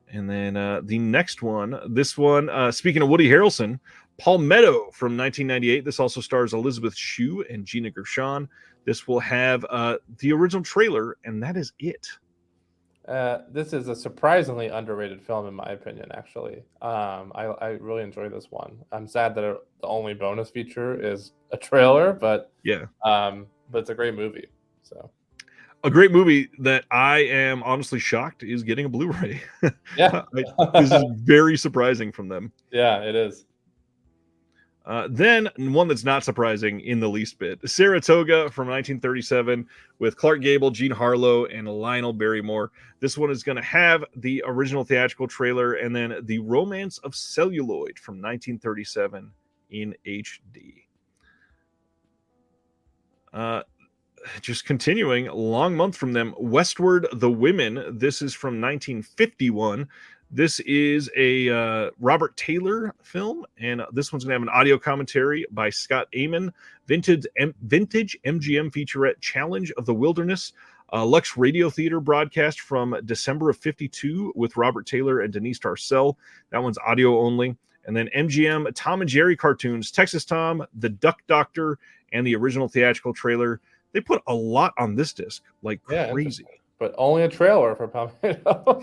Speaker 1: And then the next one, this one, speaking of Woody Harrelson, Palmetto from 1998. This also stars Elizabeth Shue and Gina Gershon. This will have the original trailer, and that is it.
Speaker 2: This is a surprisingly underrated film, in my opinion, actually. I really enjoy this one. I'm sad that the only bonus feature is a trailer, but
Speaker 1: yeah.
Speaker 2: But it's a great movie. So
Speaker 1: a great movie that I am honestly shocked is getting a Blu-ray.
Speaker 2: Yeah.
Speaker 1: This is very surprising from them.
Speaker 2: Yeah, it is.
Speaker 1: Then one that's not surprising in the least bit, Saratoga from 1937 with Clark Gable, Jean Harlow, and Lionel Barrymore. This one is going to have the original theatrical trailer and then The Romance of Celluloid from 1937 in HD. Just continuing, long month from them, Westward the Women. This is from 1951. This is a Robert Taylor film, and this one's going to have an audio commentary by Scott Amon, vintage MGM featurette Challenge of the Wilderness, Lux Radio Theater broadcast from December of 52 with Robert Taylor and Denise Darcell. That one's audio only. And then MGM Tom and Jerry cartoons, Texas Tom, The Duck Doctor, and the original theatrical trailer. They put a lot on this disc, like crazy.
Speaker 2: But only a trailer for Palmetto.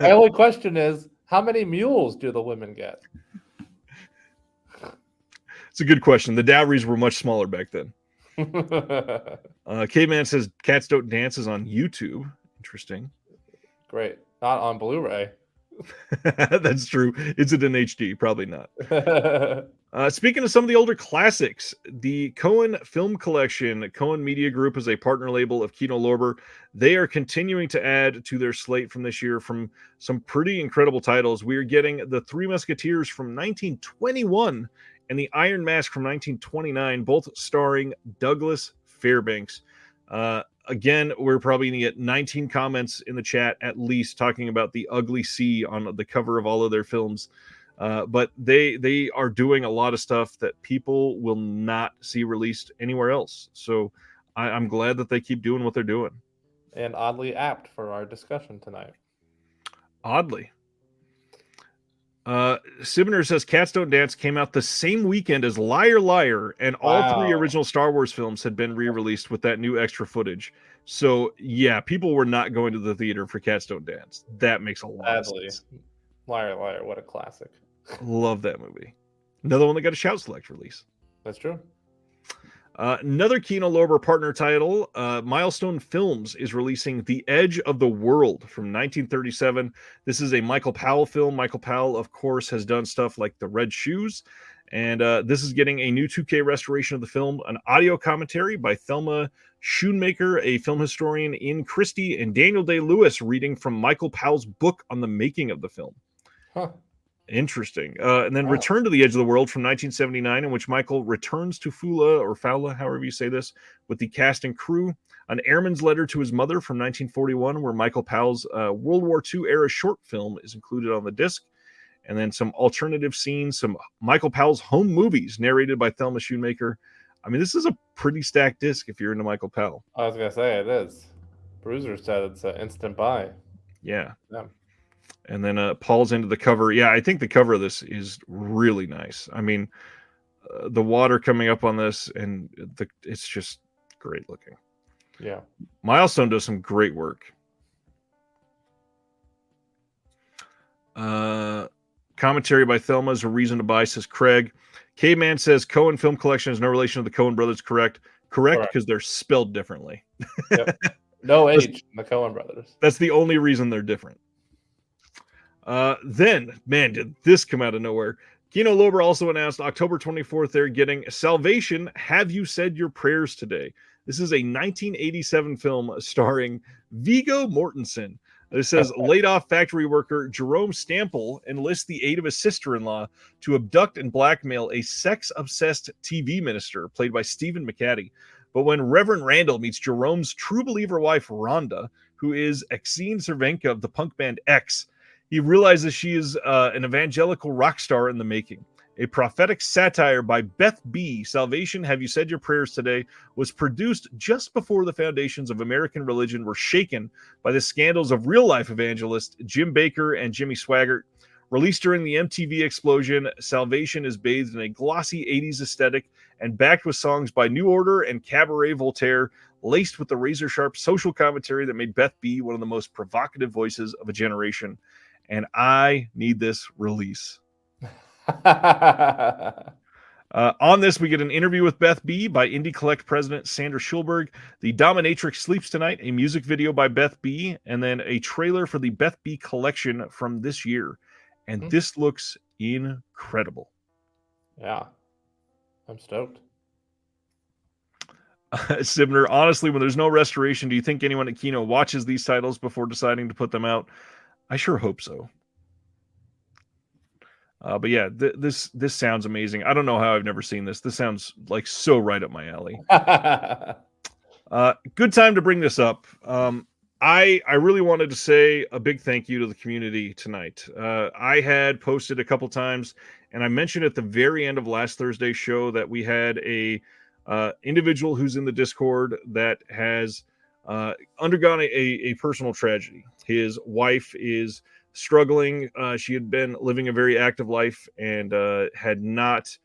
Speaker 2: My only question is, how many mules do the women get?
Speaker 1: It's a good question. The dowries were much smaller back then. Caveman says Cats Don't Dance is on YouTube. Interesting.
Speaker 2: Great. Not on Blu-ray.
Speaker 1: That's true. Is it in HD? Probably not. Speaking of some of the older classics, the Coen Film Collection, Coen Media Group is a partner label of Kino Lorber. They are continuing to add to their slate from this year from some pretty incredible titles. We are getting The Three Musketeers from 1921 and The Iron Mask from 1929, both starring Douglas Fairbanks. Again, we're probably going to get 19 comments in the chat at least talking about the ugly C on the cover of all of their films. But they are doing a lot of stuff that people will not see released anywhere else. So I'm glad that they keep doing what they're doing.
Speaker 2: And oddly apt for our discussion tonight.
Speaker 1: Oddly. Sibner says Cats Don't Dance came out the same weekend as Liar Liar, and all three original Star Wars films had been re-released with that new extra footage. So yeah, people were not going to the theater for Cats Don't Dance. That makes a lot of sense.
Speaker 2: Liar Liar, what a classic.
Speaker 1: Love that movie. Another one that got a Shout Select release.
Speaker 2: That's true.
Speaker 1: Another Kino Lorber partner title, Milestone Films is releasing The Edge of the World from 1937. This is a Michael Powell film. Michael Powell, of course, has done stuff like The Red Shoes. And this is getting a new 2K restoration of the film, an audio commentary by Thelma Schoonmaker, a film historian in Christie, and Daniel Day-Lewis reading from Michael Powell's book on the making of the film.
Speaker 2: Huh.
Speaker 1: Interesting. And then Return to the Edge of the World from 1979, in which Michael returns to Fula, however you say this, with the cast and crew. An Airman's Letter to His Mother from 1941, where Michael Powell's World War II era short film is included on the disc. And then some alternative scenes, some Michael Powell's home movies narrated by Thelma Schoonmaker. I mean, this is a pretty stacked disc if you're into Michael Powell.
Speaker 2: I was gonna say it is. Bruiser said it's an instant buy.
Speaker 1: Yeah.
Speaker 2: Yeah.
Speaker 1: And then Paul's into the cover. Yeah, I think the cover of this is really nice. I mean, the water coming up on this, and it's just great looking.
Speaker 2: Yeah.
Speaker 1: Milestone does some great work. Commentary by Thelma is a reason to buy, says Craig. K-Man says Coen Film Collection has no relation to the Coen brothers. Correct, because they're spelled differently.
Speaker 2: Yep. No H in the Coen brothers.
Speaker 1: That's the only reason they're different. Then, man, did this come out of nowhere. Kino Lorber also announced October 24th they're getting Salvation, Have You Said Your Prayers Today? This is a 1987 film starring Viggo Mortensen. It says laid-off factory worker Jerome Stample enlists the aid of his sister-in-law to abduct and blackmail a sex-obsessed TV minister played by Stephen McCaddy. But when Reverend Randall meets Jerome's true believer wife, Rhonda, who is Exene Cervenka of the punk band X, he realizes she is an evangelical rock star in the making. A prophetic satire by Beth B., Salvation, Have You Said Your Prayers Today, was produced just before the foundations of American religion were shaken by the scandals of real-life evangelists Jim Bakker and Jimmy Swaggart. Released during the MTV explosion, Salvation is bathed in a glossy 80s aesthetic and backed with songs by New Order and Cabaret Voltaire, laced with the razor-sharp social commentary that made Beth B. one of the most provocative voices of a generation. And I need this release. On this, we get an interview with Beth B. by Indie Collect president Sandra Schulberg. The Dominatrix Sleeps Tonight, a music video by Beth B., and then a trailer for the Beth B. collection from this year. And this looks incredible.
Speaker 2: Yeah, I'm stoked.
Speaker 1: Sibner, honestly, when there's no restoration, do you think anyone at Kino watches these titles before deciding to put them out? I sure hope so. But yeah, this sounds amazing. I don't know how I've never seen this. This sounds like so right up my alley. Good time to bring this up. I really wanted to say a big thank you to the community tonight. I had posted a couple times, and I mentioned at the very end of last Thursday's show that we had a individual who's in the Discord that has undergone a personal tragedy. His wife is struggling. She had been living a very active life and had not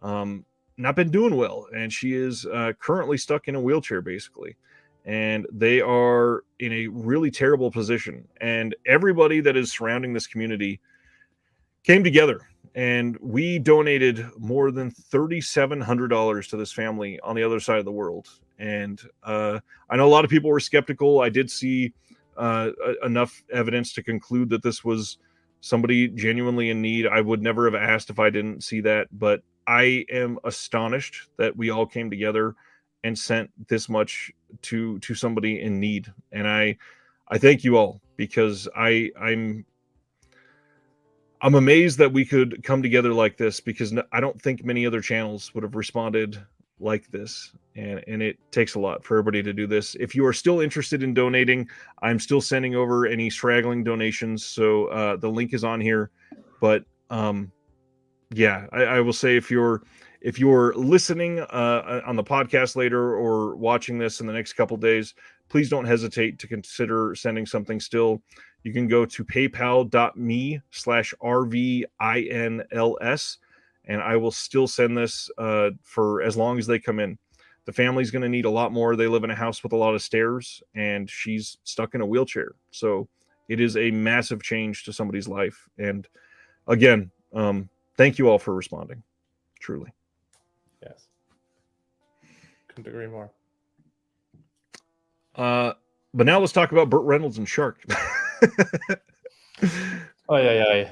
Speaker 1: been doing well. And she is currently stuck in a wheelchair, basically. And they are in a really terrible position. And everybody that is surrounding this community came together. And we donated more than $3,700 to this family on the other side of the world. And I know a lot of people were skeptical. I did see enough evidence to conclude that this was somebody genuinely in need. I would never have asked if I didn't see that, but I am astonished that we all came together and sent this much to somebody in need. And I thank you all, because I'm amazed that we could come together like this, because I don't think many other channels would have responded like this. And it takes a lot for everybody to do this. If you are still interested in donating, I'm still sending over any straggling donations. So the link is on here. But yeah, I will say, if you're listening on the podcast later or watching this in the next couple days, please don't hesitate to consider sending something still. You can go to paypal.me/RVINLS, and I will still send this for as long as they come in. The family's going to need a lot more. They live in a house with a lot of stairs, and she's stuck in a wheelchair. So it is a massive change to somebody's life. And again, thank you all for responding. Truly.
Speaker 2: Yes. Couldn't agree more.
Speaker 1: But now let's talk about Burt Reynolds and Shark.
Speaker 2: Oh, yeah.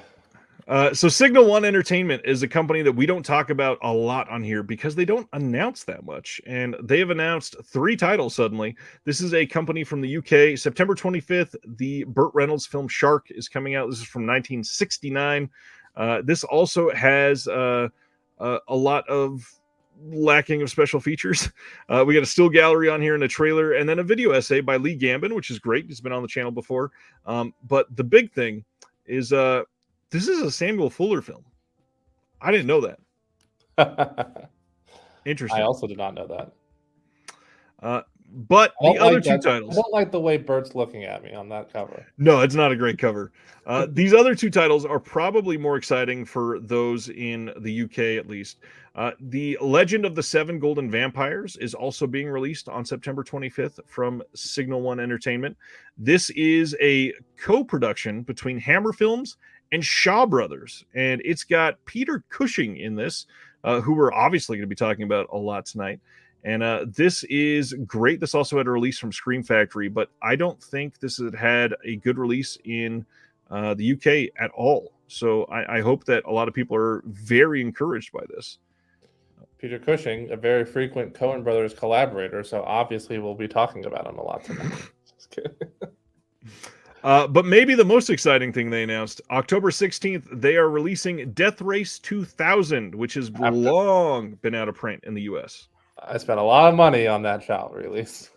Speaker 1: So Signal One Entertainment is a company that we don't talk about a lot on here because they don't announce that much. And they have announced 3 titles suddenly. This is a company from the UK. September 25th, the Burt Reynolds film Shark is coming out. This is from 1969. This also has a lot of lacking of special features. We got a still gallery on here and a trailer, and then a video essay by Lee Gambin, which is great. He's been on the channel before. But the big thing is this is a Samuel Fuller film. I didn't know that. Interesting.
Speaker 2: I also did not know that.
Speaker 1: But the other two
Speaker 2: I
Speaker 1: titles.
Speaker 2: don't like the way Bert's looking at me on that cover.
Speaker 1: No, it's not a great cover. These other two titles are probably more exciting for those in the UK, at least. The Legend of the Seven Golden Vampires is also being released on September 25th from Signal One Entertainment. This is a co-production between Hammer Films and Shaw Brothers, and it's got Peter Cushing in this, who we're obviously going to be talking about a lot tonight. And this is great. This also had a release from Scream Factory, but I don't think this had a good release in the UK at all. So I hope that a lot of people are very encouraged by this.
Speaker 2: Peter Cushing, a very frequent Coen Brothers collaborator, so obviously we'll be talking about him a lot tonight. Just kidding.
Speaker 1: But maybe the most exciting thing they announced, October 16th, they are releasing Death Race 2000, which has long been out of print in the US.
Speaker 2: I spent a lot of money on that child release.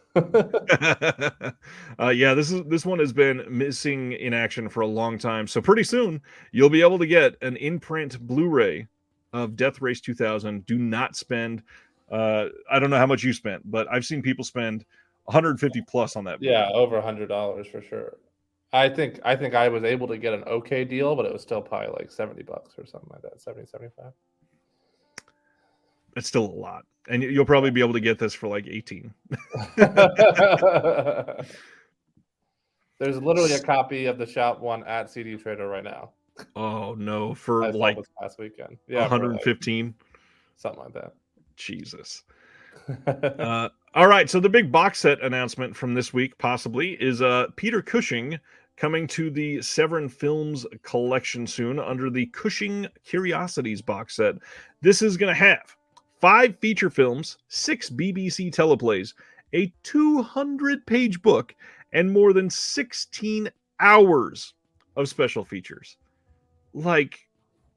Speaker 1: Yeah, this one has been missing in action for a long time. So pretty soon you'll be able to get an in-print Blu-ray of Death Race 2000. Do not spend I don't know how much you spent, but I've seen people spend 150 plus on that Blu-ray.
Speaker 2: Yeah, over $100 for sure. I think I was able to get an okay deal, but it was still probably like $70 or something like that, 70, 75.
Speaker 1: That's still a lot. And you'll probably be able to get this for like 18.
Speaker 2: There's literally a copy of the Shout one at CD Trader right now.
Speaker 1: Oh no, for
Speaker 2: I
Speaker 1: like
Speaker 2: this past weekend. Yeah,
Speaker 1: 115.
Speaker 2: like something like that.
Speaker 1: Jesus. All right, so the big box set announcement from this week possibly is Peter Cushing coming to the Severin Films collection soon under the Cushing Curiosities box set. This is going to have 5 feature films, 6 BBC teleplays, a 200-page book, and more than 16 hours of special features. Like,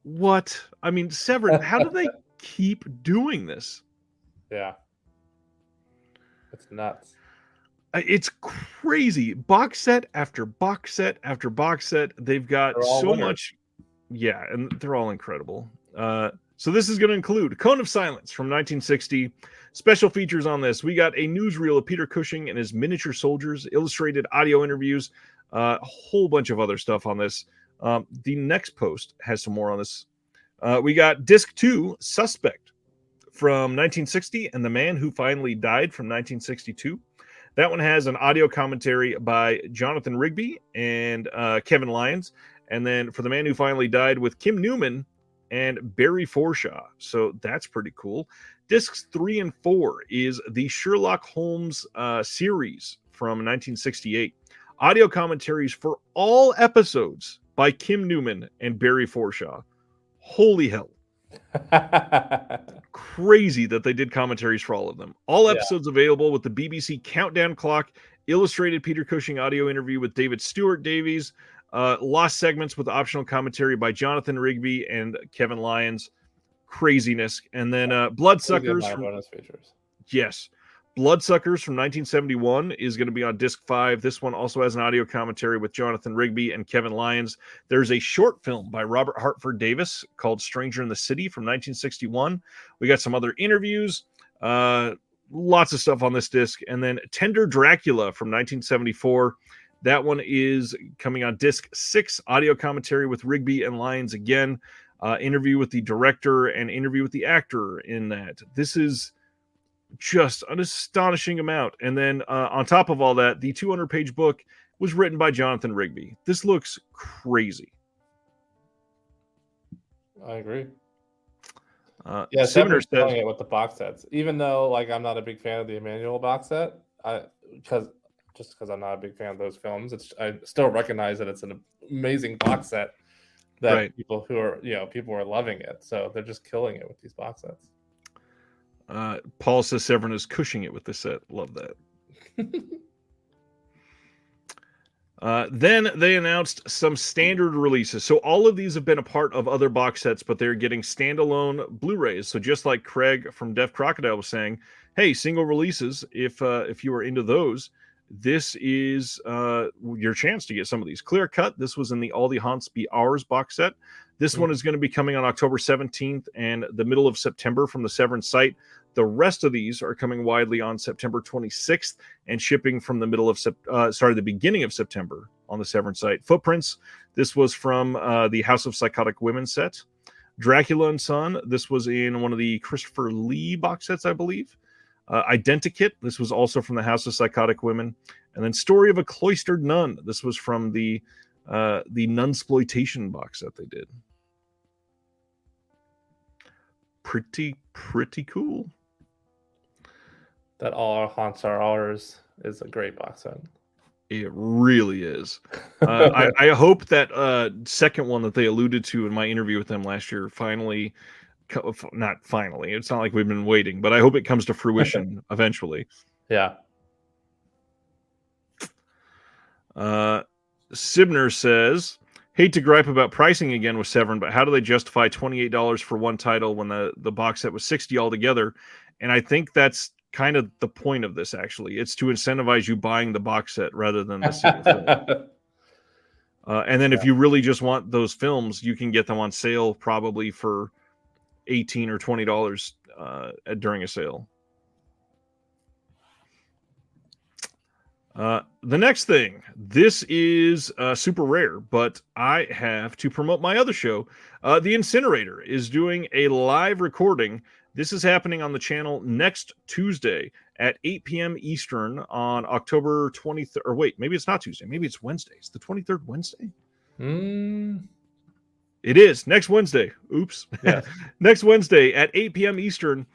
Speaker 1: what? I mean, Severin, how do they keep doing this?
Speaker 2: Yeah. It's nuts.
Speaker 1: It's crazy. Box set after box set after box set. They've got so much. Yeah, and they're all incredible. So this is going to include Cone of Silence from 1960. Special features on this. We got a newsreel of Peter Cushing and his miniature soldiers, illustrated audio interviews, a whole bunch of other stuff on this. The next post has some more on this. We got Disc 2, Suspect from 1960, and The Man Who Finally Died from 1962. That one has an audio commentary by Jonathan Rigby and Kevin Lyons. And then for The Man Who Finally Died with Kim Newman and Barry Forshaw. So that's pretty cool. Discs 3 and 4 is the Sherlock Holmes series from 1968. Audio commentaries for all episodes by Kim Newman and Barry Forshaw. Holy hell. Crazy that they did commentaries for all of them. All episodes available with the BBC Countdown Clock, illustrated Peter Cushing audio interview with David Stewart Davies, lost segments with optional commentary by Jonathan Rigby and Kevin Lyons. Craziness. And then Bloodsuckers from
Speaker 2: bonus features.
Speaker 1: Yes. Bloodsuckers from 1971 is going to be on disc 5. This one also has an audio commentary with Jonathan Rigby and Kevin Lyons. There's a short film by Robert Hartford Davis called Stranger in the City from 1961. We got some other interviews, lots of stuff on this disc. And then Tender Dracula from 1974. That one is coming on disc 6, audio commentary with Rigby and Lyons again, interview with the director and interview with the actor in that. This is just an astonishing amount. And then on top of all that, the 200-page book was written by Jonathan Rigby. This looks crazy.
Speaker 2: I agree.
Speaker 1: Yeah,
Speaker 2: Sever's killing it with the box sets. Even though, like, I'm not a big fan of the Emmanuel box set, because I'm not a big fan of those films, I still recognize that it's an amazing box set. That people are loving it, so they're just killing it with these box sets.
Speaker 1: Paul says Severin is Cushing it with this set. Love that. Then they announced some standard releases. So all of these have been a part of other box sets, but they're getting standalone Blu-rays. So just like Craig from Deaf Crocodile was saying, hey, single releases, if you are into those, this is your chance to get some of these. Clear Cut, this was in the All the Haunts Be Ours box set. This one is going to be coming on October 17th and the middle of September from the Severin site. The rest of these are coming widely on September 26th and shipping from the beginning of September on the Severn site. Footprints, this was from the House of Psychotic Women set. Dracula and Son, this was in one of the Christopher Lee box sets, I believe. Identikit, this was also from the House of Psychotic Women. And then Story of a Cloistered Nun, this was from the Nunsploitation box set they did. Pretty cool.
Speaker 2: That All Our Haunts Are Ours is a great box set.
Speaker 1: It really is. I hope that second one that they alluded to in my interview with them last year not finally. It's not like we've been waiting, but I hope it comes to fruition eventually.
Speaker 2: Yeah.
Speaker 1: Sibner says, hate to gripe about pricing again with Severn, but how do they justify $28 for one title when the box set was $60 altogether? And I think that's kind of the point of this, actually. It's to incentivize you buying the box set rather than the single film. And then if you really just want those films, you can get them on sale probably for $18 or $20 during a sale. The next thing, this is super rare, but I have to promote my other show. The Incinerator is doing a live recording. This is happening on the channel next Tuesday at 8 p.m. Eastern on October 23rd. Or wait, maybe it's not Tuesday. Maybe it's Wednesday. It's the 23rd Wednesday? It is next Wednesday. Oops.
Speaker 2: Yes.
Speaker 1: Next Wednesday at 8 p.m. Eastern,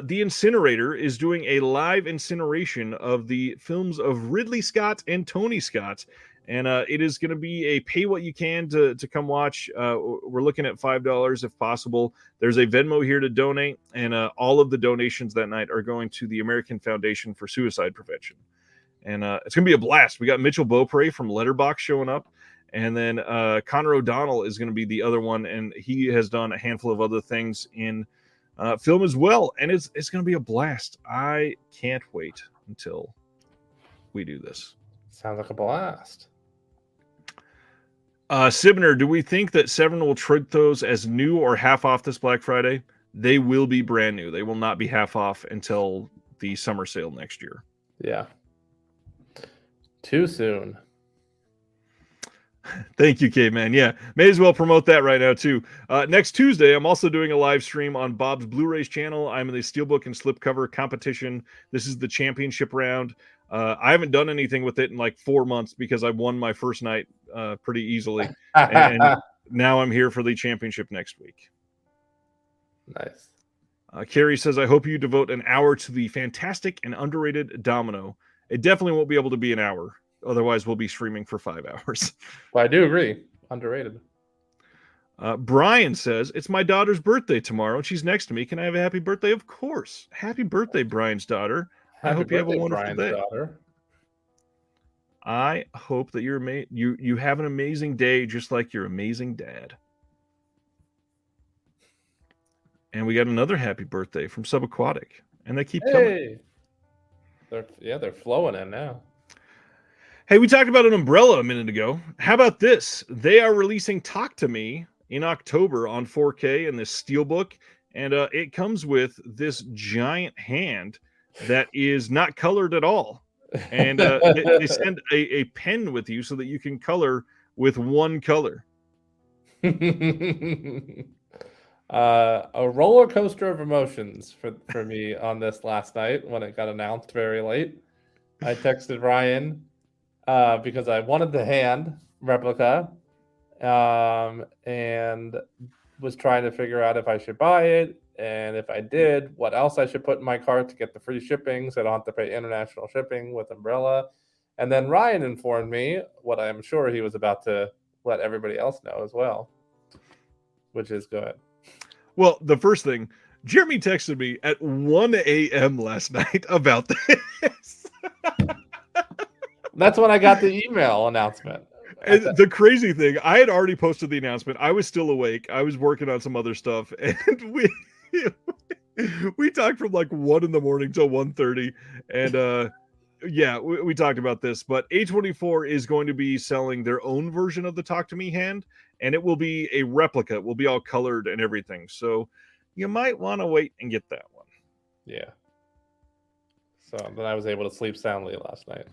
Speaker 1: The Incinerator is doing a live incineration of the films of Ridley Scott and Tony Scott. And it is going to be a pay what you can to come watch. We're looking at $5 if possible. There's a Venmo here to donate. And all of the donations that night are going to the American Foundation for Suicide Prevention. And it's going to be a blast. We got Mitchell Beaupre from Letterboxd showing up. And then Connor O'Donnell is going to be the other one. And he has done a handful of other things in film as well. And it's going to be a blast. I can't wait until we do this.
Speaker 2: Sounds like a blast.
Speaker 1: Sibner, do we think that Severn will treat those as new or half off this Black Friday? They will be brand new. They will not be half off until the summer sale next year.
Speaker 2: Yeah. Too soon.
Speaker 1: Thank you, Caveman. Yeah, may as well promote that right now, too. Next Tuesday, I'm also doing a live stream on Bob's Blu-rays channel. I'm in the Steelbook and Slipcover competition. This is the championship round. I haven't done anything with it in like 4 months because I won my first night pretty easily. And now I'm here for the championship next week.
Speaker 2: Nice.
Speaker 1: Carrie says, I hope you devote an hour to the fantastic and underrated Domino. It definitely won't be able to be an hour. Otherwise, we'll be streaming for 5 hours.
Speaker 2: But I do agree. Underrated.
Speaker 1: Brian says, it's my daughter's birthday tomorrow, and she's next to me. Can I have a happy birthday? Of course. Happy birthday, Brian's daughter. I hope you have a wonderful day.
Speaker 2: Daughter.
Speaker 1: I hope that you have an amazing day, just like your amazing dad. And we got another happy birthday from Subaquatic, and they keep coming.
Speaker 2: They're flowing in now.
Speaker 1: Hey, we talked about an umbrella a minute ago. How about this? They are releasing Talk to Me in October on 4K in this steelbook, and it comes with this giant hand that is not colored at all. And they send a pen with you so that you can color with one color.
Speaker 2: A roller coaster of emotions for me on this last night when it got announced very late. I texted Ryan because I wanted the hand replica and was trying to figure out if I should buy it, and if I did, what else I should put in my cart to get the free shipping so I don't have to pay international shipping with Umbrella. And then Ryan informed me what I'm sure he was about to let everybody else know as well, which is good.
Speaker 1: Well, the first thing, Jeremy texted me at 1 a.m. last night about this.
Speaker 2: That's when I got the email announcement.
Speaker 1: And the crazy thing, I had already posted the announcement. I was still awake. I was working on some other stuff. And we talked from like 1 in the morning till 1:30. And yeah, we talked about this. But A24 is going to be selling their own version of the Talk to Me hand. And it will be a replica. It will be all colored and everything. So you might want to wait and get that one.
Speaker 2: Yeah. So then I was able to sleep soundly last night.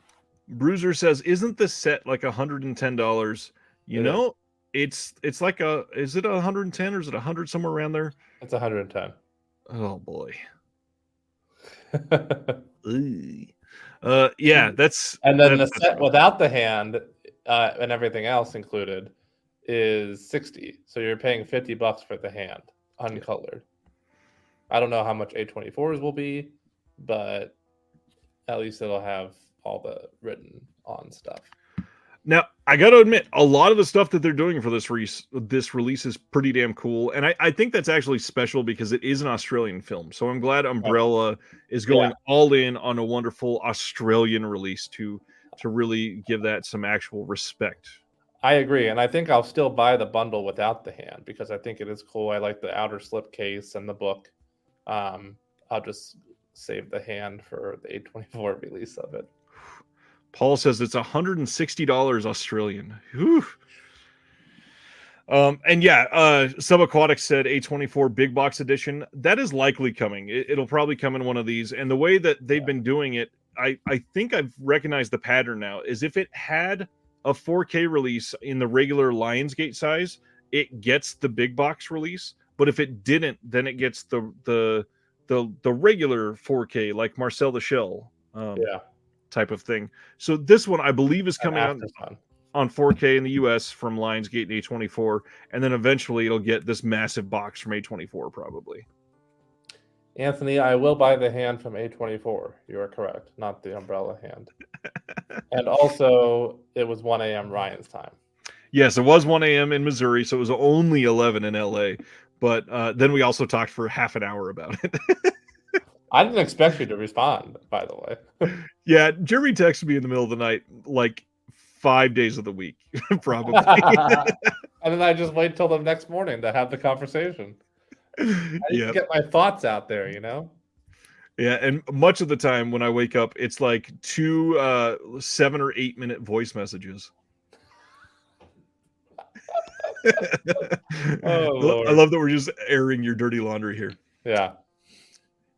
Speaker 1: Bruiser says, "Isn't this set like $110?" You
Speaker 2: It is.
Speaker 1: know, it's like is it 110 or is it 100 somewhere around there?
Speaker 2: It's 110.
Speaker 1: Oh boy. Yeah, that's
Speaker 2: And then the
Speaker 1: that's
Speaker 2: set
Speaker 1: rough.
Speaker 2: without the hand and everything else included is 60. So you're paying $50 for the hand, uncolored. I don't know how much A24s will be, but at least it'll have all the written on stuff.
Speaker 1: Now, I got to admit, a lot of the stuff that they're doing for this release is pretty damn cool, and I think that's actually special because it is an Australian film. So I'm glad Umbrella is going all in on a wonderful Australian release to really give that some actual respect.
Speaker 2: I agree, and I think I'll still buy the bundle without the hand because I think it is cool. I like the outer slip case and the book. I'll just save the hand for the A24 release of it.
Speaker 1: Paul says it's $160 Australian. Whew. And yeah, Subaquatic said A24 big box edition. That is likely coming. It'll probably come in one of these. And the way that they've been doing it, I think I've recognized the pattern now, is if it had a 4K release in the regular Lionsgate size, it gets the big box release. But if it didn't, then it gets the regular 4K, like Marcel the Shell. Type of thing. So this one, I believe, is coming on 4K in the US from Lionsgate and A24, and then eventually it'll get this massive box from A24, probably.
Speaker 2: Anthony, I will buy the hand from A24. You are correct, not the umbrella hand. And also, it was 1 a.m. Ryan's time.
Speaker 1: Yes, it was 1 a.m. in Missouri, so it was only 11 in LA. But then we also talked for half an hour about it.
Speaker 2: I didn't expect you to respond, by the way.
Speaker 1: Yeah, Jeremy texted me in the middle of the night, like 5 days of the week, probably.
Speaker 2: And then I just wait till the next morning to have the conversation. I need to get my thoughts out there, you know?
Speaker 1: Yeah, and much of the time when I wake up, it's like 2 7 or 8 minute voice messages.
Speaker 2: Oh, Lord.
Speaker 1: I love that we're just airing your dirty laundry here.
Speaker 2: Yeah.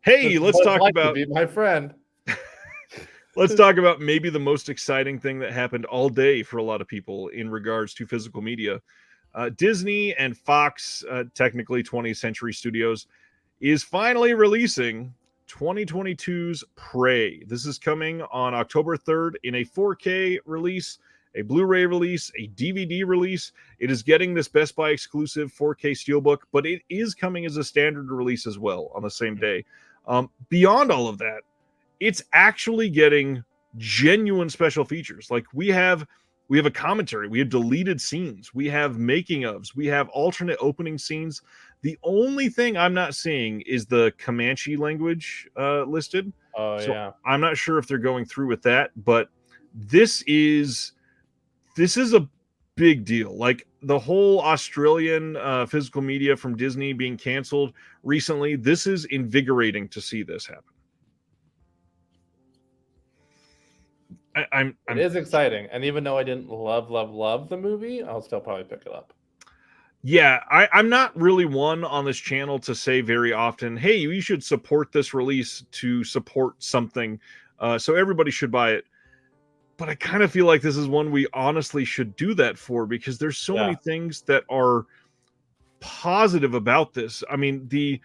Speaker 1: Hey, let's talk about
Speaker 2: be my friend.
Speaker 1: Let's talk about maybe the most exciting thing that happened all day for a lot of people in regards to physical media. Disney and Fox, technically 20th Century Studios, is finally releasing 2022's Prey. This is coming on October 3rd in a 4K release, a Blu-ray release, a DVD release. It is getting this Best Buy exclusive 4K Steelbook, but it is coming as a standard release as well on the same day. Beyond all of that, it's actually getting genuine special features. Like we have a commentary, we have deleted scenes, we have making ofs, we have alternate opening scenes. The only thing I'm not seeing is the Comanche language listed. So I'm not sure if they're going through with that, but this is a big deal. Like the whole Australian physical media from Disney being canceled recently, this is invigorating to see this happen.
Speaker 2: It is exciting, and even though I didn't love the movie, I'll still probably pick it up.
Speaker 1: Yeah, I'm not really one on this channel to say very often, hey, you should support this release to support something, so everybody should buy it. But I kind of feel like this is one we honestly should do that for, because there's so many things that are positive about this. I mean, the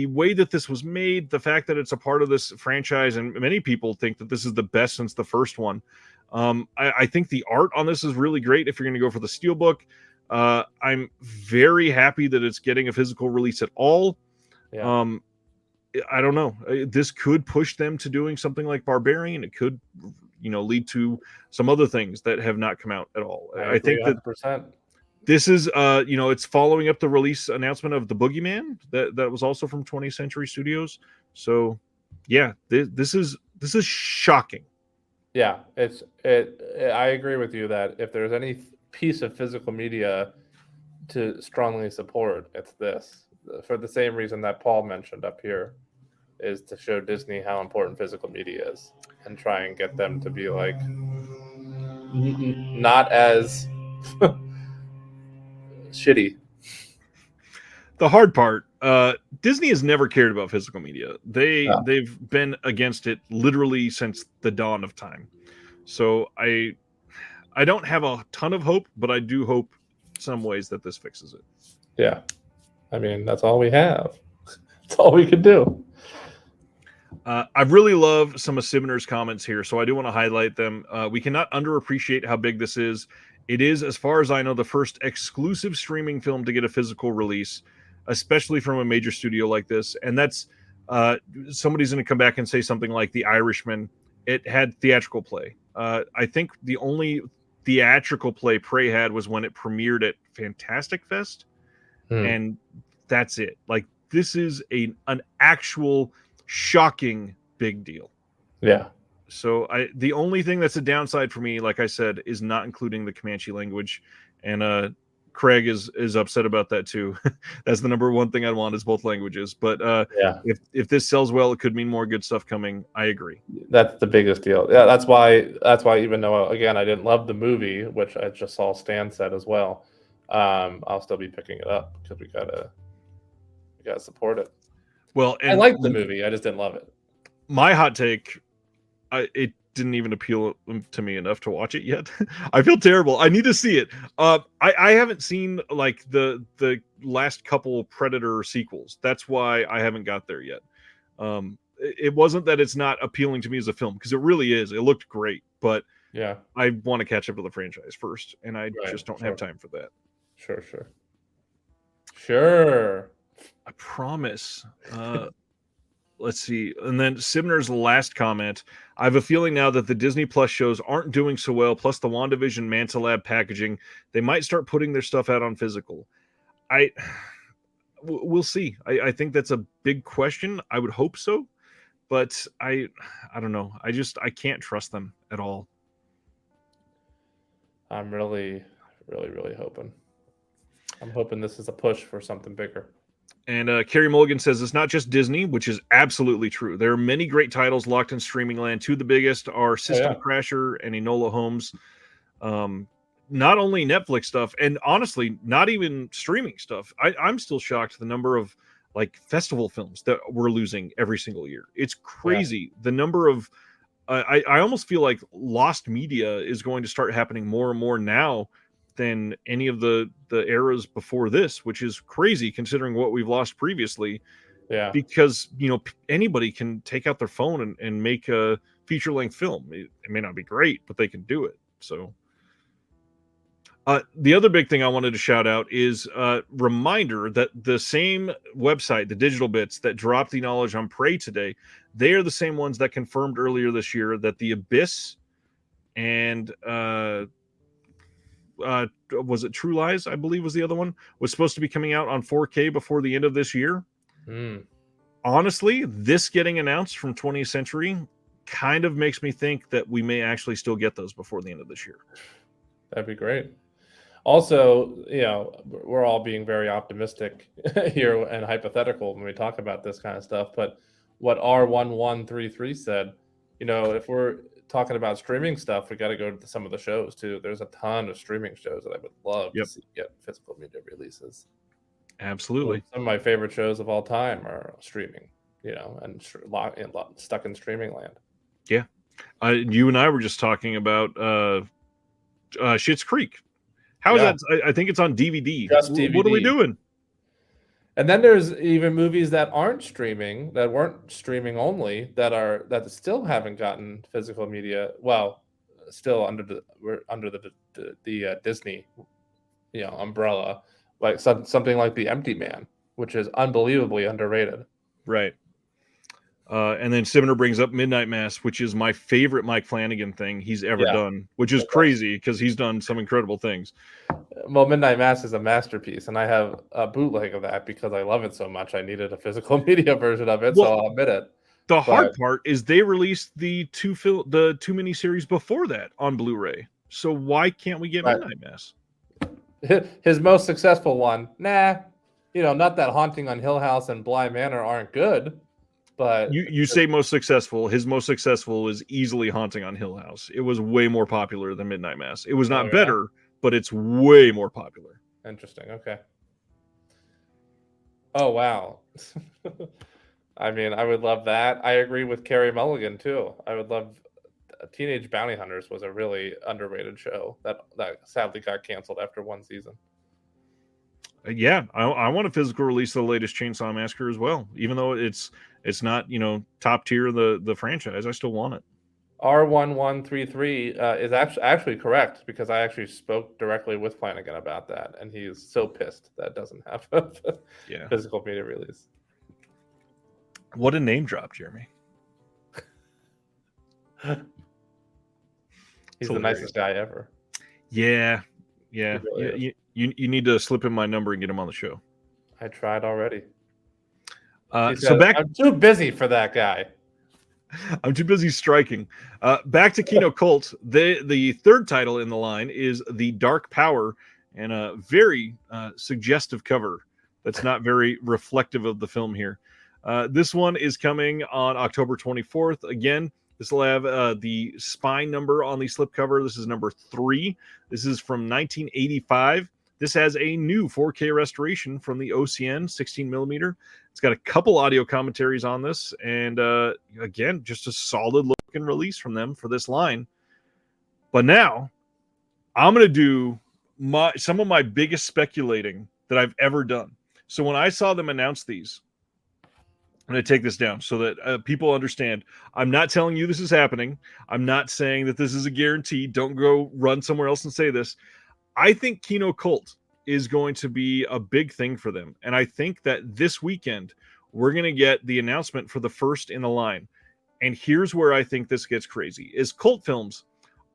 Speaker 1: way that this was made, the fact that it's a part of this franchise, and many people think that this is the best since the first one. I think the art on this is really great if you're going to go for the Steelbook. I'm very happy that it's getting a physical release at all. I don't know. This could push them to doing something like Barbarian. It could, lead to some other things that have not come out at all. I think that
Speaker 2: 100%.
Speaker 1: This is, it's following up the release announcement of The Boogeyman that was also from 20th Century Studios. So, yeah, this is shocking.
Speaker 2: Yeah, I agree with you that if there's any piece of physical media to strongly support, it's this. For the same reason that Paul mentioned up here, is to show Disney how important physical media is and try and get them to be like not as shitty.
Speaker 1: the hard part, Disney has never cared about physical media.
Speaker 2: Yeah.
Speaker 1: They've been against it literally since the dawn of time. So I don't have a ton of hope, but I do hope some ways that this fixes it.
Speaker 2: Yeah. I mean, that's all we have. That's all we could do.
Speaker 1: I really love some of Sibner's comments here, so I do want to highlight them. We cannot underappreciate how big this is. It is, as far as I know, the first exclusive streaming film to get a physical release, especially from a major studio like this. And that's somebody's going to come back and say something like The Irishman. It had theatrical play. I think the only theatrical play Prey had was when it premiered at Fantastic Fest, and that's it. Like, this is an actual shocking big deal.
Speaker 2: Yeah.
Speaker 1: So the only thing that's a downside for me, like I said, is not including the Comanche language, and Craig is upset about that too. That's the number one thing I want is both languages. But
Speaker 2: Yeah.
Speaker 1: if this sells well, it could mean more good stuff coming. I agree.
Speaker 2: That's the biggest deal. Yeah, that's why even though again I didn't love the movie, which I just saw Stan said as well, I'll still be picking it up because we gotta support it.
Speaker 1: Well, and
Speaker 2: I liked the movie, I just didn't love it.
Speaker 1: My hot take, it didn't even appeal to me enough to watch it yet. I feel terrible. I need to see it. I haven't seen like the last couple Predator sequels. That's why I haven't got there yet. It wasn't that it's not appealing to me as a film, because it really is. It looked great, but
Speaker 2: Yeah,
Speaker 1: I want to catch up to the franchise first, and I just don't have time for that.
Speaker 2: Sure.
Speaker 1: I promise. Let's see. And then Sibner's last comment. I have a feeling now that the Disney Plus shows aren't doing so well, plus the WandaVision Manta Lab packaging, they might start putting their stuff out on physical. We'll see. I think that's a big question. I would hope so, but I don't know. I can't trust them at all.
Speaker 2: I'm really hoping. I'm hoping this is a push for something bigger.
Speaker 1: And Carrie Mulligan says it's not just Disney, which is absolutely true. There are many great titles locked in streaming land. Two of the biggest are System Crasher and Enola Holmes. Not only Netflix stuff, and honestly, not even streaming stuff. I'm still shocked the number of like festival films that we're losing every single year. It's crazy. The number of I almost feel like lost media is going to start happening more and more now than any of the eras before this, which is crazy considering what we've lost previously.
Speaker 2: Yeah.
Speaker 1: Because, anybody can take out their phone and make a feature-length film. It may not be great, but they can do it. So the other big thing I wanted to shout out is a reminder that the same website, the Digital Bits, that dropped the knowledge on Prey today, they are the same ones that confirmed earlier this year that The Abyss and was it True Lies, I believe was the other one, was supposed to be coming out on 4K before the end of this year. Honestly, this getting announced from 20th Century kind of makes me think that we may actually still get those before the end of this year.
Speaker 2: That'd be great. Also, we're all being very optimistic here and hypothetical when we talk about this kind of stuff, but what R1133 said, if we're talking about streaming stuff, we got to go to some of the shows too. There's a ton of streaming shows that I would love to see get physical media releases.
Speaker 1: Absolutely.
Speaker 2: Some of my favorite shows of all time are streaming, and stuck in streaming land.
Speaker 1: Yeah. You and I were just talking about Schitt's Creek. How is that? I think it's on DVD.
Speaker 2: Just DVD.
Speaker 1: What are we doing?
Speaker 2: And then there's even movies that aren't streaming, that weren't streaming only, that still haven't gotten physical media. Well, still under the Disney, umbrella, like something like The Empty Man, which is unbelievably underrated.
Speaker 1: Right. And then Sibner brings up Midnight Mass, which is my favorite Mike Flanagan thing he's ever done, which is crazy because he's done some incredible things.
Speaker 2: Well, Midnight Mass is a masterpiece, and I have a bootleg of that because I love it so much. I needed a physical media version of it, so I'll admit it.
Speaker 1: Hard part is they released the two miniseries before that on Blu-ray. So why can't we get Midnight Mass?
Speaker 2: His most successful one, not that Haunting on Hill House and Bly Manor aren't good. But
Speaker 1: you say most successful. His most successful is easily Haunting on Hill House. It was way more popular than Midnight Mass. It was not better, but it's way more popular.
Speaker 2: Interesting. Okay. Oh wow. I mean, I would love that. I agree with Carrie Mulligan too. I would love Teenage Bounty Hunters was a really underrated show that sadly got canceled after one season.
Speaker 1: Yeah, I want a physical release of the latest Chainsaw Massacre as well. Even though it's not top tier of the franchise, I still want it.
Speaker 2: R1133 is actually correct because I actually spoke directly with Flanagan about that, and he's so pissed that doesn't have a
Speaker 1: Yeah.
Speaker 2: physical media release.
Speaker 1: What a name drop, Jeremy.
Speaker 2: He's the nicest guy ever.
Speaker 1: Yeah.
Speaker 2: Really
Speaker 1: you need to slip in my number and get him on the show.
Speaker 2: I tried already.
Speaker 1: I'm
Speaker 2: too busy for that guy.
Speaker 1: I'm too busy striking. Back to Kino Cult. The third title in the line is The Dark Power, and a very suggestive cover that's not very reflective of the film here. This one is coming on October 24th. Again, this will have the spine number on the slipcover. This is number 3. This is from 1985. This has a new 4K restoration from the OCN 16 millimeter. It's got a couple audio commentaries on this, and again, just a solid looking release from them for this line. But now, I'm going to do some of my biggest speculating that I've ever done. So when I saw them announce these, I'm going to take this down so that people understand. I'm not telling you this is happening. I'm not saying that this is a guarantee. Don't go run somewhere else and say this. I think Kino Cult is going to be a big thing for them. And I think that this weekend, we're going to get the announcement for the first in the line. And here's where I think this gets crazy, is cult films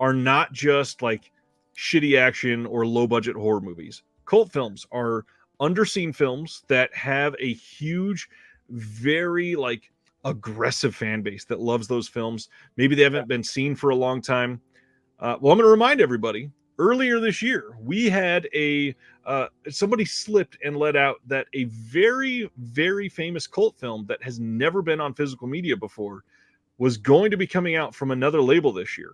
Speaker 1: are not just like shitty action or low budget horror movies. Cult films are underseen films that have a huge, very like aggressive fan base that loves those films. Maybe they haven't been seen for a long time. Well, I'm going to remind everybody, earlier this year, we had somebody slipped and let out that a very, very famous cult film that has never been on physical media before was going to be coming out from another label this year.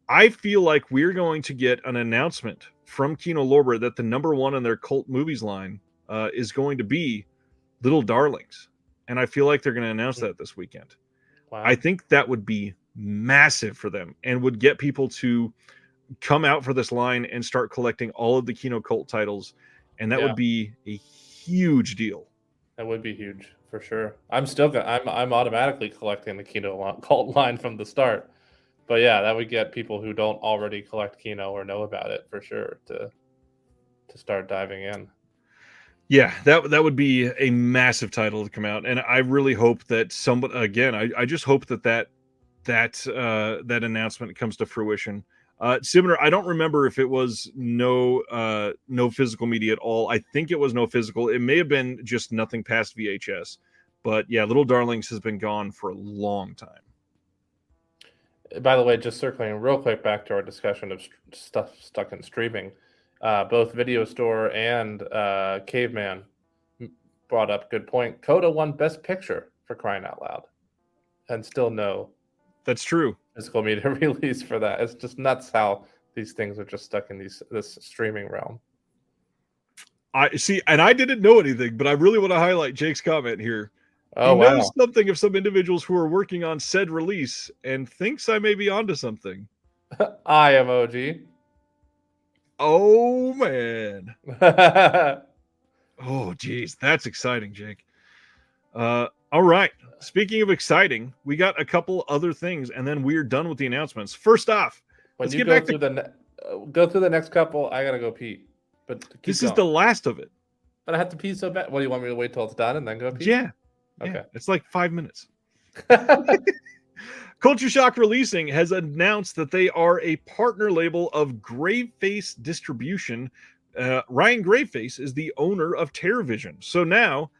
Speaker 1: I feel like we're going to get an announcement from Kino Lorber that the number 1 in their cult movies line is going to be Little Darlings. And I feel like they're going to announce that this weekend. Wow. I think that would be massive for them and would get people to come out for this line and start collecting all of the Kino Cult titles, and that would be a huge deal.
Speaker 2: That would be huge for sure. I'm automatically collecting the Kino Cult line from the start, but yeah, that would get people who don't already collect Kino or know about it for sure to start diving in.
Speaker 1: Yeah, that would be a massive title to come out, and I really hope that somebody again. I just hope that announcement comes to fruition. Similar, I don't remember if it was no physical media at all. I think it was no physical. It may have been just nothing past VHS. But yeah, Little Darlings has been gone for a long time.
Speaker 2: By the way, just circling real quick back to our discussion of stuff stuck in streaming, both Video Store and Caveman brought up good point. Coda won Best Picture for crying out loud, and still no.
Speaker 1: That's true.
Speaker 2: Physical media release for that. It's just nuts how these things are just stuck in this streaming realm.
Speaker 1: I see, and I didn't know anything, but I really want to highlight Jake's comment here.
Speaker 2: Oh,
Speaker 1: he knows something of some individuals who are working on said release and thinks I may be onto something.
Speaker 2: I am OG.
Speaker 1: Oh man. Oh geez, that's exciting, Jake. All right. Let's of exciting, we got a couple other things, and then we're done with the announcements. First off,
Speaker 2: let's get back to go through the next couple. I gotta go pee, but
Speaker 1: this is the last of it.
Speaker 2: But I have to pee so bad. What do you want me to wait till it's done and then go pee?
Speaker 1: Yeah.
Speaker 2: Okay.
Speaker 1: It's like 5 minutes. Culture Shock Releasing has announced that they are a partner label of Graveface Distribution. Ryan Graveface is the owner of TerrorVision. So now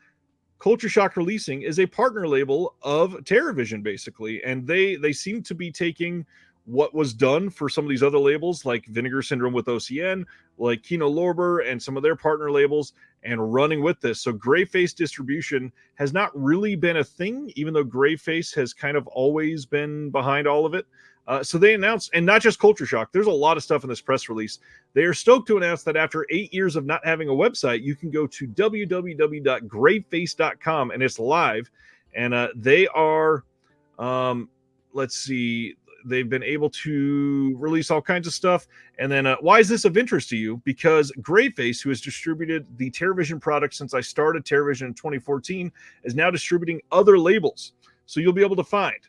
Speaker 1: Culture Shock Releasing is a partner label of TerrorVision, basically, and they seem to be taking what was done for some of these other labels, like Vinegar Syndrome with OCN, like Kino Lorber, and some of their partner labels, and running with this. So Graveface Distribution has not really been a thing, even though Graveface has kind of always been behind all of it. So they announced, and not just Culture Shock, there's a lot of stuff in this press release. They are stoked to announce that after 8 years of not having a website, you can go to www.graveface.com and it's live. And they are, let's see, they've been able to release all kinds of stuff. And then why is this of interest to you? Because Graveface, who has distributed the TerraVision product since I started TerraVision in 2014, is now distributing other labels. So you'll be able to find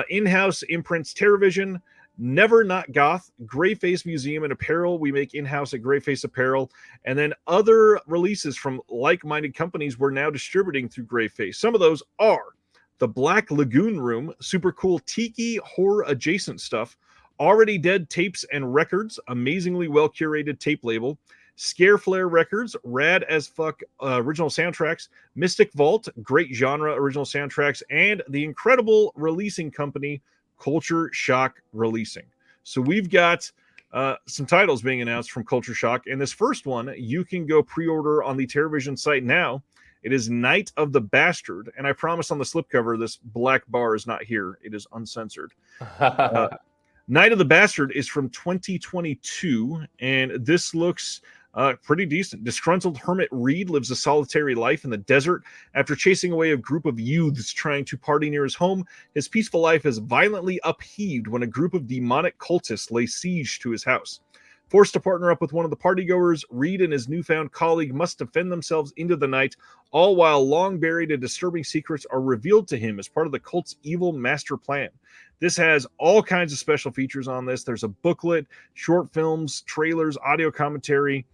Speaker 1: in-house imprints TerraVision, Never Not Goth, Graveface Museum and Apparel we make in-house at Graveface Apparel, and then other releases from like-minded companies we're now distributing through Graveface. Some of those are the Black Lagoon Room, super cool tiki horror adjacent stuff, Already Dead tapes and records, amazingly well-curated tape label, Scare Flare Records, rad as fuck original soundtracks, Mystic Vault, great genre original soundtracks, and the incredible releasing company Culture Shock Releasing. So we've got some titles being announced from Culture Shock, and this first one you can go pre-order on the TerraVision site now. It is Night of the Bastard, and I promise on the slipcover this black bar is not here. It is uncensored. Night of the Bastard is from 2022, and this looks pretty decent. Disgruntled hermit Reed lives a solitary life in the desert. After chasing away a group of youths trying to party near his home, his peaceful life is violently upheaved when a group of demonic cultists lay siege to his house. Forced to partner up with one of the partygoers, Reed and his newfound colleague must defend themselves into the night, all while long-buried and disturbing secrets are revealed to him as part of the cult's evil master plan. This has all kinds of special features on this. There's a booklet, short films, trailers, audio commentary,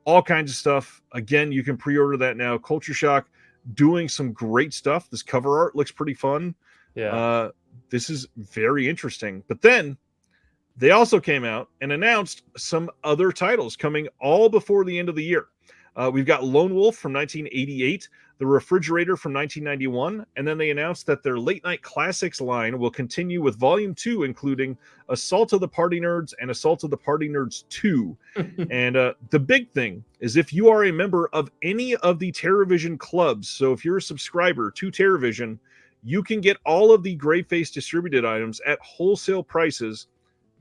Speaker 1: all kinds of stuff. Again, you can pre-order that now. Culture Shock doing some great stuff. This cover art looks pretty fun.
Speaker 2: Yeah.
Speaker 1: This is very interesting. But then they also came out and announced some other titles coming all before the end of the year. We've got Lone Wolf from 1988, The Refrigerator from 1991, and then they announced that their Late Night Classics line will continue with Volume 2, including Assault of the Party Nerds and Assault of the Party Nerds 2. And the big thing is if you are a member of any of the TerraVision clubs, so if you're a subscriber to TerraVision, you can get all of the Graveface distributed items at wholesale prices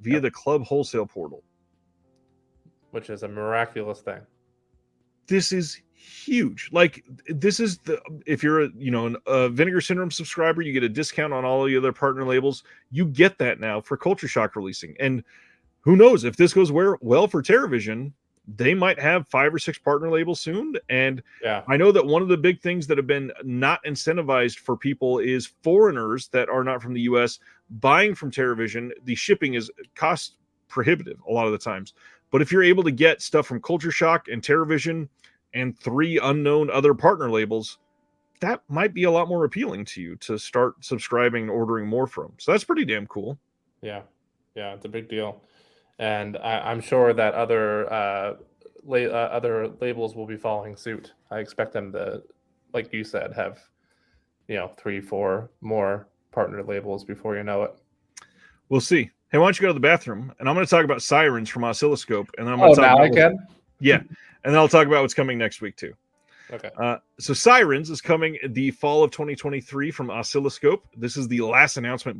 Speaker 1: via the club wholesale portal.
Speaker 2: Which is a miraculous thing.
Speaker 1: This is huge. Like, this is if you're a Vinegar Syndrome subscriber, you get a discount on all the other partner labels. You get that now for Culture Shock Releasing. And who knows, if this goes well for TerraVision, they might have 5 or 6 partner labels soon. And I know that one of the big things that have been not incentivized for people is foreigners that are not from the US buying from TerraVision. The shipping is cost prohibitive a lot of the times. But if you're able to get stuff from Culture Shock and TerraVision and 3 unknown other partner labels, that might be a lot more appealing to you to start subscribing and ordering more from. So that's pretty damn cool.
Speaker 2: Yeah, it's a big deal. And I'm sure that other labels will be following suit. I expect them to, like you said, have 3, 4 more partner labels before you know it.
Speaker 1: We'll see. Hey, why don't you go to the bathroom? And I'm going to talk about Sirens from Oscilloscope. And then I'm going to talk about yeah. And then I'll talk about what's coming next week, too.
Speaker 2: Okay.
Speaker 1: So Sirens is coming the fall of 2023 from Oscilloscope. This is the last announcement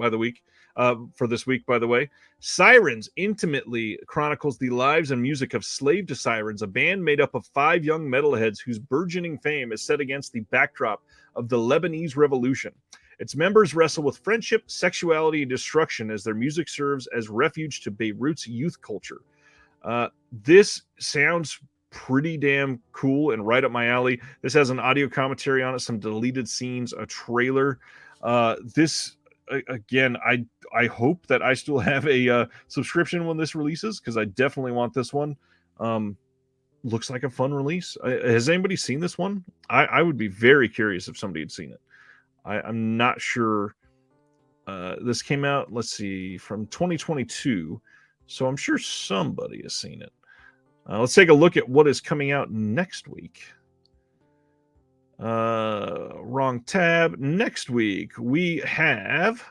Speaker 1: for this week, by the way. Sirens intimately chronicles the lives and music of Slave to Sirens, a band made up of 5 young metalheads whose burgeoning fame is set against the backdrop of the Lebanese Revolution. Its members wrestle with friendship, sexuality, and destruction as their music serves as refuge to Beirut's youth culture. This sounds pretty damn cool and right up my alley. This has an audio commentary on it, some deleted scenes, a trailer. This, again, I hope that I still have a subscription when this releases, because I definitely want this one. Looks like a fun release. Has anybody seen this one? I would be very curious if somebody had seen it. I'm not sure. This came out, let's see, from 2022. So I'm sure somebody has seen it. Let's take a look at what is coming out next week. Wrong tab. Next week, we have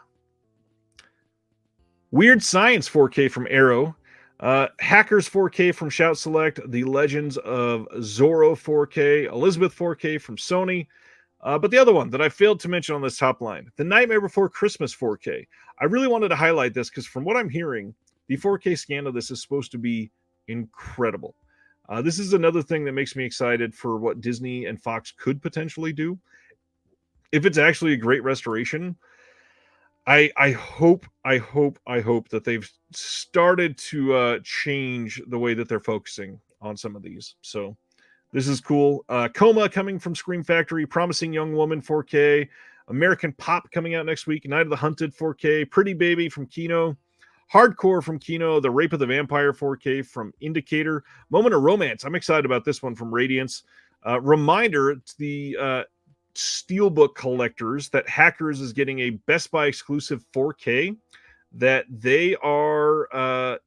Speaker 1: Weird Science 4K from Arrow. Hackers 4K from Shout Select. The Legends of Zorro 4K. Elizabeth 4K from Sony. But the other one that I failed to mention on this top line, the Nightmare Before Christmas 4K. I really wanted to highlight this because from what I'm hearing, the 4K scan of this is supposed to be incredible. This is another thing that makes me excited for what Disney and Fox could potentially do. If it's actually a great restoration, I hope that they've started to change the way that they're focusing on some of these. So this is cool. Coma coming from Scream Factory, Promising Young Woman 4K, American Pop coming out next week, Night of the Hunted 4K, Pretty Baby from Kino, Hardcore from Kino, The Rape of the Vampire 4K from Indicator, Moment of Romance. I'm excited about this one from Radiance. Reminder to the Steelbook collectors that Hackers is getting a Best Buy exclusive 4K that they are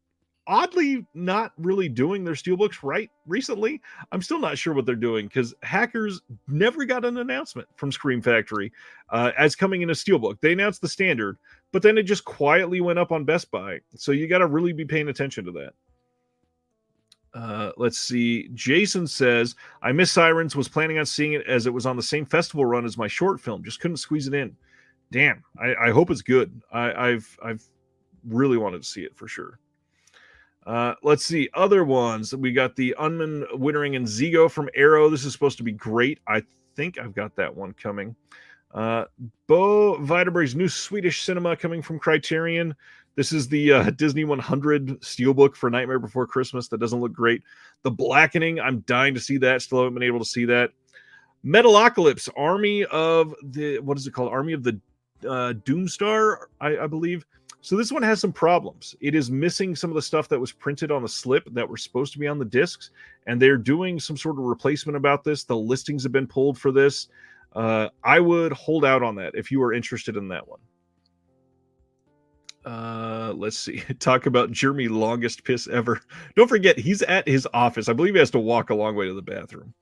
Speaker 1: oddly not really doing their Steelbooks right recently. I'm still not sure what they're doing because Hackers never got an announcement from Scream Factory as coming in a Steelbook. They announced the standard, but then it just quietly went up on Best Buy. So you got to really be paying attention to that. Let's see. Jason says, I miss Sirens, was planning on seeing it as it was on the same festival run as my short film. Just couldn't squeeze it in. Damn. I hope it's good. I've really wanted to see it for sure. Let's see. Other ones. We got the Unman Wittering and Zigo from Arrow. This is supposed to be great. I think I've got that one coming. Bo Vitaberg's new Swedish cinema coming from Criterion. This is the Disney 100 Steelbook for Nightmare Before Christmas that doesn't look great. The Blackening, I'm dying to see that. Still haven't been able to see that. Metalocalypse, Army of the, what is it called? Army of the Doomstar, I believe. So this one has some problems. It is missing some of the stuff that was printed on the slip that were supposed to be on the discs, and they're doing some sort of replacement about this. The listings have been pulled for this. I would hold out on that if you are interested in that one. Let's see. Talk about Jeremy longest piss ever. Don't forget, he's at his office. I believe he has to walk a long way to the bathroom.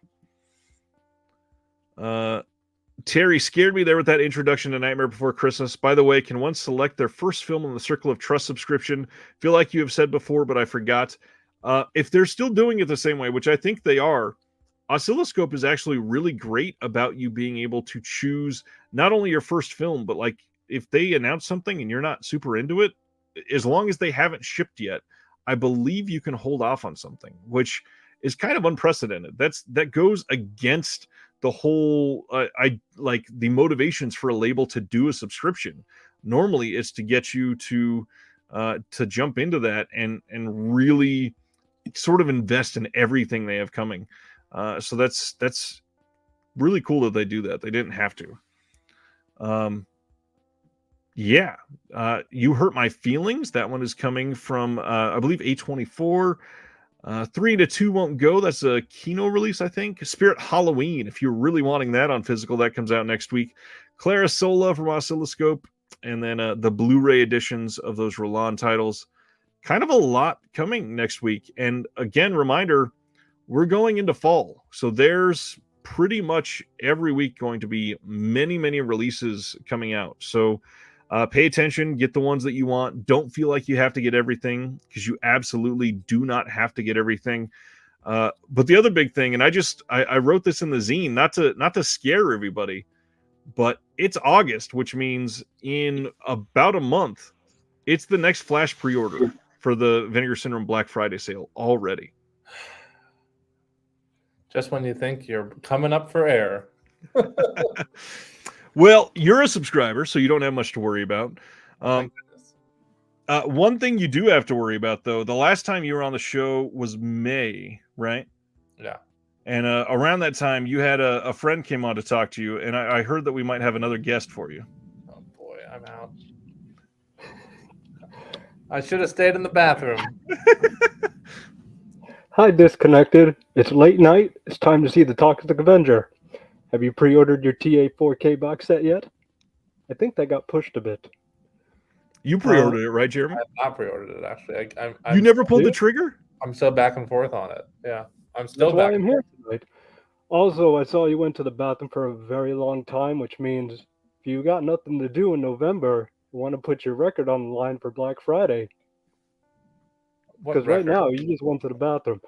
Speaker 1: Terry scared me there with that introduction to Nightmare Before Christmas. By the way, can one select their first film on the Circle of Trust subscription? Feel like you have said before, but I forgot. If they're still doing it the same way, which I think they are, Oscilloscope is actually really great about you being able to choose not only your first film, but like if they announce something and you're not super into it, as long as they haven't shipped yet, I believe you can hold off on something, which is kind of unprecedented. That goes against the whole I like the motivations for a label to do a subscription. Normally it's to get you to jump into that and really sort of invest in everything they have coming. So that's really cool that they do that. They didn't have to. Yeah. You Hurt My Feelings. That one is coming from I believe A24. 3 to 2 Won't Go. That's a Kino release, I think. Spirit Halloween. If you're really wanting that on physical, that comes out next week. Clara Sola from Oscilloscope, and then the Blu-ray editions of those Roland titles. Kind of a lot coming next week. And again, reminder, we're going into fall, so there's pretty much every week going to be many releases coming out. So pay attention, get the ones that you want. Don't feel like you have to get everything, because you absolutely do not have to get everything. But the other big thing, and I wrote this in the zine, not to scare everybody, but it's August, which means in about a month, it's the next flash pre-order for the Vinegar Syndrome Black Friday sale already.
Speaker 2: Just when you think you're coming up for air.
Speaker 1: Well, you're a subscriber, so you don't have much to worry about. One thing you do have to worry about, though, the last time you were on the show was May, right?
Speaker 2: Yeah.
Speaker 1: And around that time, you had a friend came on to talk to you, and I heard that we might have another guest for you.
Speaker 2: Oh, boy, I'm out. I should have stayed in the bathroom.
Speaker 3: Hi, Disconnected. It's late night. It's time to see the Toxic Avenger. Have you pre-ordered your TA 4K box set yet? I think that got pushed a bit.
Speaker 1: You pre-ordered it, right, Jeremy?
Speaker 2: I have not pre-ordered it, actually.
Speaker 1: You never pulled the trigger?
Speaker 2: I'm still back and forth on it. Yeah, I'm still
Speaker 3: That's why I'm here tonight. Also, I saw you went to the bathroom for a very long time, which means if you got nothing to do in November, you want to put your record on the line for Black Friday. Because right now, you just went to the bathroom.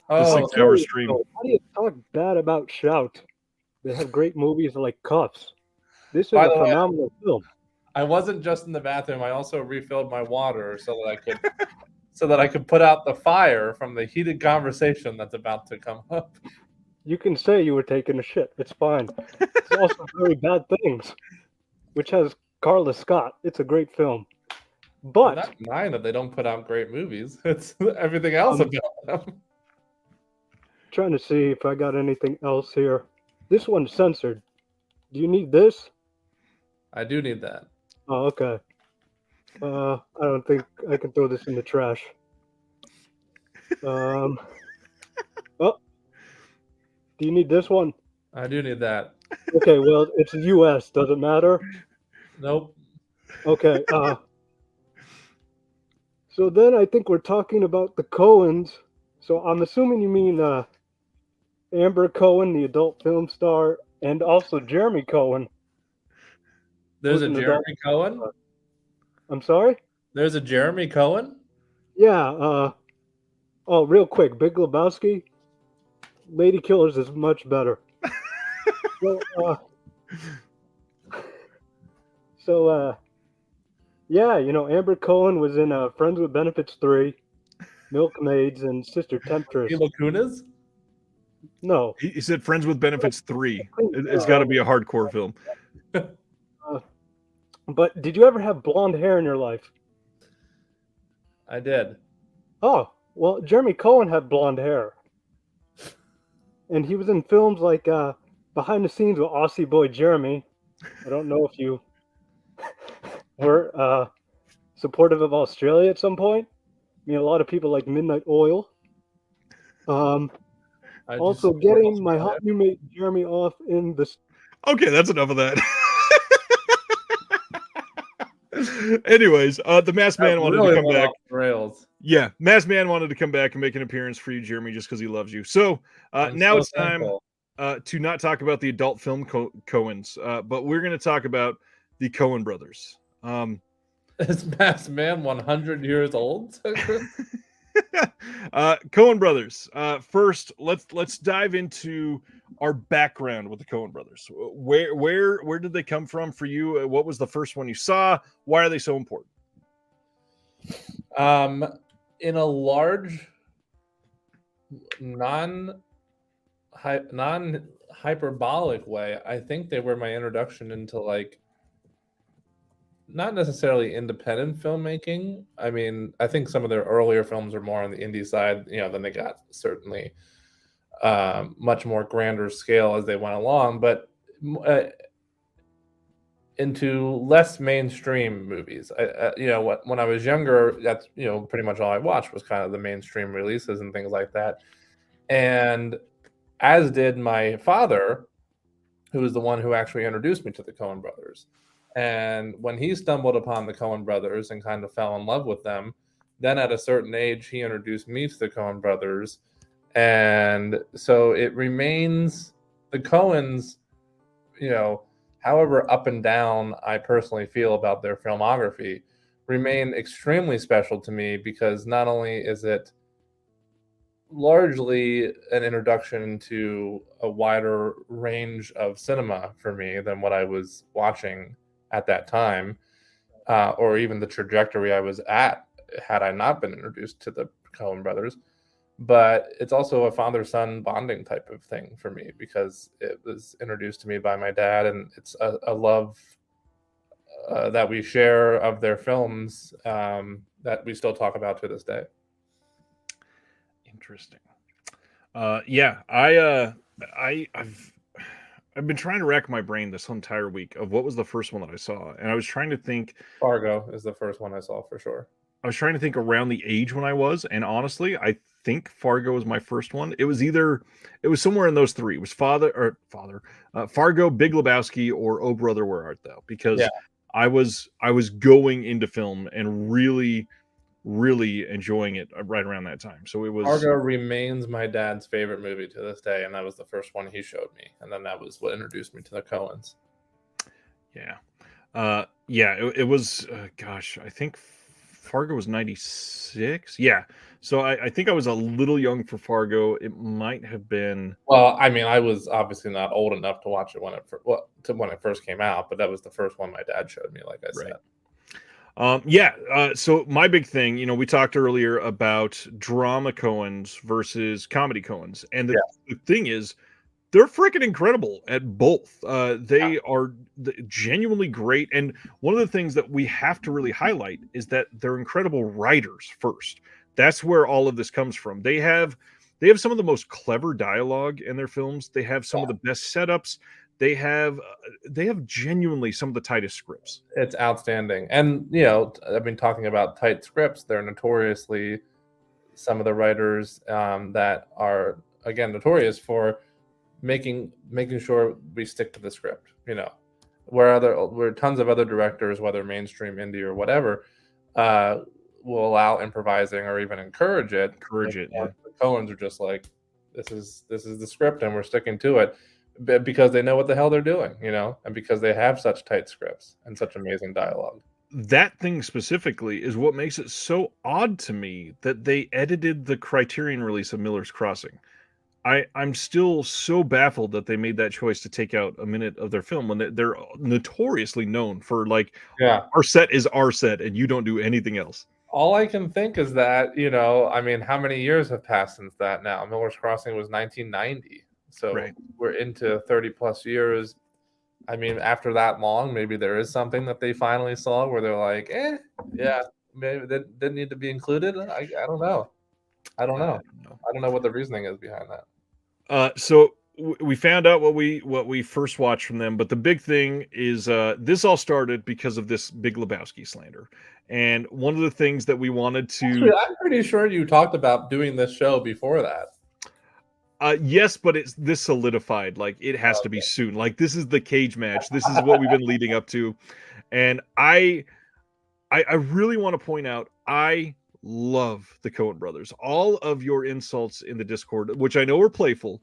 Speaker 1: The 6-hour stream.
Speaker 3: How do you talk bad about Shout? They have great movies like Cuffs. This is
Speaker 2: By
Speaker 3: a
Speaker 2: the way,
Speaker 3: phenomenal film.
Speaker 2: I wasn't just in the bathroom. I also refilled my water so that I could put out the fire from the heated conversation that's about to come up.
Speaker 3: You can say you were taking a shit. It's fine. It's also Very Bad Things, which has Carla Scott. It's a great film.
Speaker 2: I'm
Speaker 3: But
Speaker 2: not denying that they don't put out great movies. It's everything else
Speaker 3: Um,
Speaker 2: about them.
Speaker 3: trying to see if I got anything else here. This one's censored. Do you need this?
Speaker 2: I do need that.
Speaker 3: Oh, okay. I don't think I can throw this in the trash. Oh, do you need this one?
Speaker 2: I do need that.
Speaker 3: Okay, well, it's U.S. Does it matter?
Speaker 2: Nope.
Speaker 3: Okay. So then I think we're talking about the Coens. So I'm assuming you mean Amber Cohen, the adult film star, and also Jeremy Cohen.
Speaker 2: There's
Speaker 3: who's
Speaker 2: a
Speaker 3: an adult.
Speaker 2: Jeremy Cohen.
Speaker 3: I'm sorry?
Speaker 2: There's a Jeremy Cohen.
Speaker 3: Yeah. Oh, real quick, Big Lebowski. Lady Killers is much better. So, yeah, Amber Cohen was in Friends with Benefits 3, Milkmaids, and Sister Temptress.
Speaker 2: Mila Kunis.
Speaker 3: No.
Speaker 1: He said Friends with Benefits 3. It's got to be a hardcore film.
Speaker 3: But did you ever have blonde hair in your life?
Speaker 2: I did.
Speaker 3: Oh, well, Jeremy Cohen had blonde hair. And he was in films like Behind the Scenes with Aussie Boy Jeremy. I don't know if you were supportive of Australia at some point. I mean, a lot of people like Midnight Oil. Also, getting my hot new mate Jeremy off in the...
Speaker 1: Okay, that's enough of that. Anyways, the Masked Man wanted to come back.
Speaker 2: Rails.
Speaker 1: Yeah, Masked Man wanted to come back and make an appearance for you, Jeremy, just because he loves you. So now it's time to not talk about the adult film Coens, but we're going to talk about the Coen brothers.
Speaker 2: Is Masked Man 100 years old?
Speaker 1: Coen brothers. First, let's dive into our background with the Coen brothers. Where did they come from for you? What was the first one you saw? Why are they so important?
Speaker 2: In a large non-hyperbolic way, I think they were my introduction into not necessarily independent filmmaking. I mean, I think some of their earlier films are more on the indie side, then they got certainly much more grander scale as they went along, but into less mainstream movies. When I was younger, that's pretty much all I watched was kind of the mainstream releases and things like that. And as did my father, who was the one who actually introduced me to the Coen brothers. And when he stumbled upon the Coen brothers and kind of fell in love with them, then at a certain age, he introduced me to the Coen brothers. And so it remains the Coens, however up and down I personally feel about their filmography, remain extremely special to me, because not only is it largely an introduction to a wider range of cinema for me than what I was watching at that time, or even the trajectory I was at had I not been introduced to the Coen brothers, but it's also a father-son bonding type of thing for me, because it was introduced to me by my dad, and it's a love that we share of their films that we still talk about to this day.
Speaker 1: Interesting. Yeah, I've been trying to rack my brain this entire week of what was the first one that I saw, and I was trying to think.
Speaker 2: Fargo is the first one I saw for sure.
Speaker 1: I was trying to think around the age when I was, and honestly, I think Fargo was my first one. It was somewhere in those three. It was Fargo, Big Lebowski, or Oh Brother, Where Art Thou? Because I was going into film and really enjoying it right around that time. So it was...
Speaker 2: Fargo remains my dad's favorite movie to this day, and that was the first one he showed me, and then that was what introduced me to the Coens.
Speaker 1: It was gosh, I think Fargo was 96. Yeah. So I think I was a little young for Fargo. It might have been.
Speaker 2: Well, I mean, I was obviously not old enough to watch it when it first came out, but that was the first one my dad showed me, like I said.
Speaker 1: So my big thing, we talked earlier about drama Coens versus comedy Coens. And the thing is, they're freaking incredible at both. They are genuinely great. And one of the things that we have to really highlight is that they're incredible writers first. That's where all of this comes from. They have some of the most clever dialogue in their films. They have some of the best setups. They have genuinely some of the tightest scripts.
Speaker 2: It's outstanding. And, I've been talking about tight scripts. They're notoriously some of the writers that are, again, notorious for making sure we stick to the script, where tons of other directors, whether mainstream, indie, or whatever, will allow improvising or even encourage it.
Speaker 1: Yeah.
Speaker 2: The Coens are just like, this is the script and we're sticking to it because they know what the hell they're doing, and because they have such tight scripts and such amazing dialogue.
Speaker 1: That thing specifically is what makes it so odd to me that they edited the Criterion release of Miller's Crossing. I'm still so baffled that they made that choice to take out a minute of their film when they're notoriously known for our set is our set and you don't do anything else.
Speaker 2: All I can think is that, how many years have passed since that now? Miller's Crossing was 1990. So we're into 30 plus years. I mean, after that long, maybe there is something that they finally saw where they're like, maybe that didn't need to be included. I don't know. I don't know what the reasoning is behind that.
Speaker 1: So we found out what we first watched from them, but the big thing is this all started because of this Big Lebowski slander. And one of the things that we wanted to...
Speaker 2: Actually, I'm pretty sure you talked about doing this show before that.
Speaker 1: Yes, but this solidified. Like, it has to be soon. Like, this is the cage match. This is what we've been leading up to. And I really want to point out, I love the Coen brothers. All of your insults in the Discord, which I know are playful,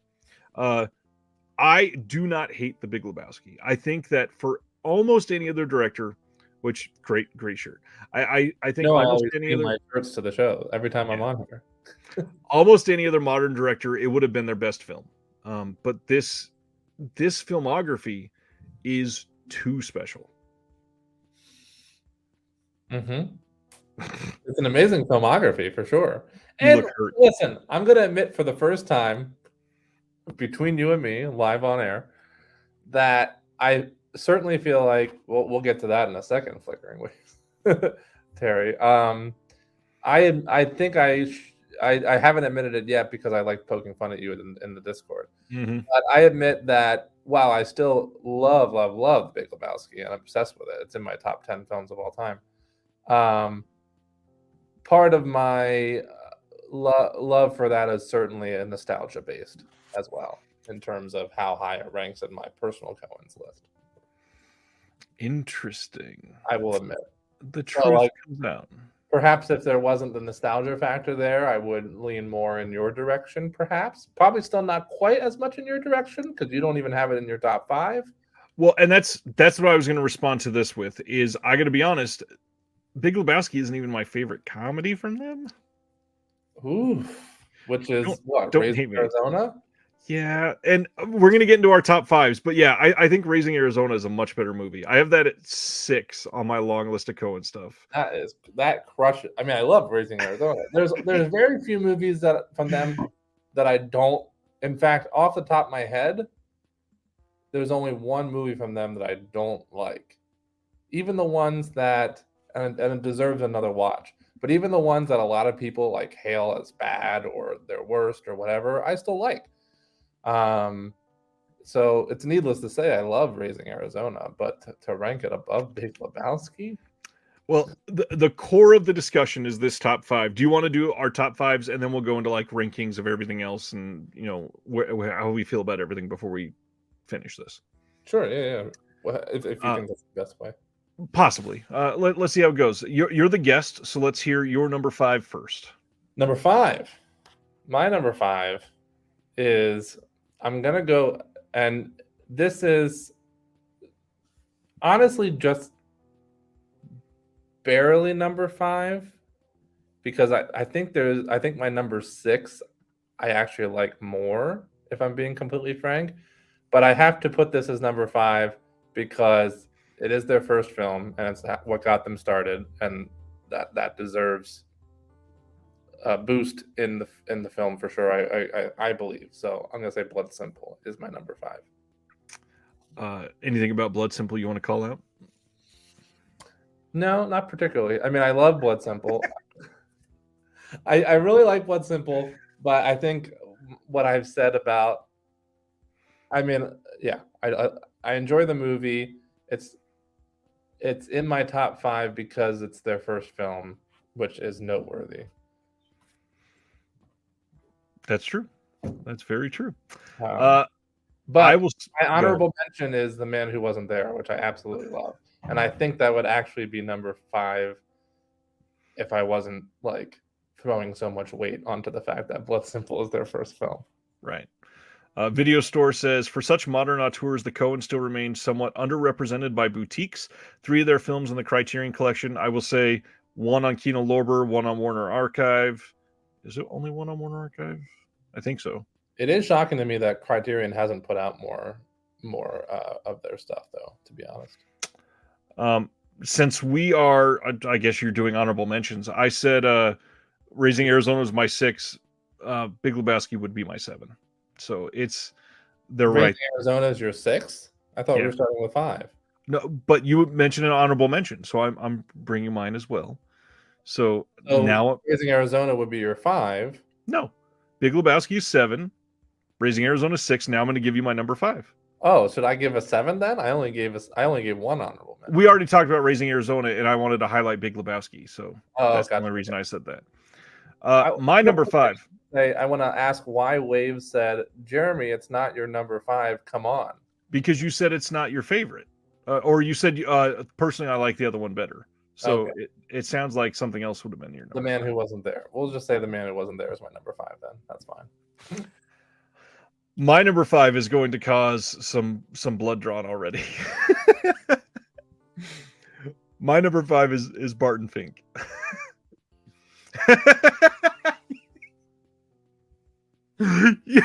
Speaker 1: I do not hate the Big Lebowski. I think that for almost any other director, which great shirt. I think almost any other
Speaker 2: my shirts to the show every time I'm on here.
Speaker 1: Almost any other modern director, it would have been their best film. But this filmography is too special.
Speaker 2: Mm-hmm. It's an amazing filmography for sure. And listen, I'm going to admit for the first time between you and me, live on air, that I certainly feel like we'll get to that in a second. Flickering waves, Terry. I think I haven't admitted it yet because I like poking fun at you in the Discord.
Speaker 1: Mm-hmm.
Speaker 2: But I admit that while I still love Big Lebowski and I'm obsessed with it, it's in my top 10 films of all time. Part of my love for that is certainly a nostalgia based as well, in terms of how high it ranks in my personal Coen's list.
Speaker 1: Interesting.
Speaker 2: I will admit.
Speaker 1: The truth comes out.
Speaker 2: Perhaps if there wasn't the nostalgia factor there, I would lean more in your direction, perhaps. Probably still not quite as much in your direction, because you don't even have it in your top 5.
Speaker 1: Well, and that's what I was going to respond to this with, is I got to be honest, Big Lebowski isn't even my favorite comedy from them.
Speaker 2: Ooh. Which is
Speaker 1: don't
Speaker 2: Raising Arizona?
Speaker 1: Yeah, and we're going to get into our top 5s, but yeah, I think Raising Arizona is a much better movie. I have that at 6 on my long list of Coen stuff.
Speaker 2: That crushes. I mean, I love Raising Arizona. There's very few movies from them that I don't. In fact, off the top of my head, there's only one movie from them that I don't like. Even the ones that, and it deserves another watch, but even the ones that a lot of people like hail as bad or their worst or whatever, I still like. So it's needless to say, I love Raising Arizona, but to rank it above Big Lebowski?
Speaker 1: Well, the core of the discussion is this top 5. Do you want to do our top 5s and then we'll go into like rankings of everything else and how we feel about everything before we finish this?
Speaker 2: Sure, yeah. Well, if you think that's the best way. Possibly.
Speaker 1: Let's see how it goes. You're the guest, so let's hear your number 5 first.
Speaker 2: Number 5. My number 5 is, I'm going to go, and this is honestly just barely number 5 because I think my number 6 I actually like more, if I'm being completely frank. But I have to put this as number 5 because it is their first film and it's what got them started, and that deserves a boost in the film for sure. I believe so. I'm gonna say Blood Simple is my number 5.
Speaker 1: Anything about Blood Simple you want to call out?
Speaker 2: No, not particularly. I mean, I love Blood Simple. I really like Blood Simple, but I think what I've said about, I mean, yeah, I enjoy the movie. It's in my top 5 because it's their first film, which is noteworthy.
Speaker 1: That's true. That's very true.
Speaker 2: But
Speaker 1: I will.
Speaker 2: My honorable mention is The Man Who Wasn't There, which I absolutely love, and I think that would actually be number 5 if I wasn't like throwing so much weight onto the fact that Blood Simple is their first film.
Speaker 1: Right. Video Store says, for such modern auteurs, the Coen still remains somewhat underrepresented by boutiques. 3 of their films in the Criterion Collection. I will say 1 on Kino Lorber, 1 on Warner Archive. Is it only 1 on Warner Archive? I think so.
Speaker 2: It is shocking to me that Criterion hasn't put out more of their stuff, though, to be honest.
Speaker 1: Since we are, I guess you're doing honorable mentions. I said Raising Arizona is my 6. Big Lebowski would be my 7. So they're
Speaker 2: Raising
Speaker 1: right.
Speaker 2: Arizona is your 6? I thought we were starting with 5.
Speaker 1: No, but you mentioned an honorable mention, so I'm bringing mine as well. So now
Speaker 2: Raising Arizona would be your 5.
Speaker 1: No, Big Lebowski is 7. Raising Arizona is 6. Now I'm going to give you my number 5.
Speaker 2: Oh, should I give a 7 then? I only gave 1 honorable mention.
Speaker 1: We already talked about Raising Arizona, and I wanted to highlight Big Lebowski, so that's the only reason I said that. My number 5.
Speaker 2: I want to ask why Wave said, Jeremy, it's not your number 5. Come on.
Speaker 1: Because you said it's not your favorite. Or you said, personally, I like the other one better. So it sounds like something else would have been your number.
Speaker 2: The Man Who Wasn't There. We'll just say The Man Who Wasn't There is my number 5 then. That's fine.
Speaker 1: My number 5 is going to cause some blood drawn already. My number 5 is Barton Fink. You're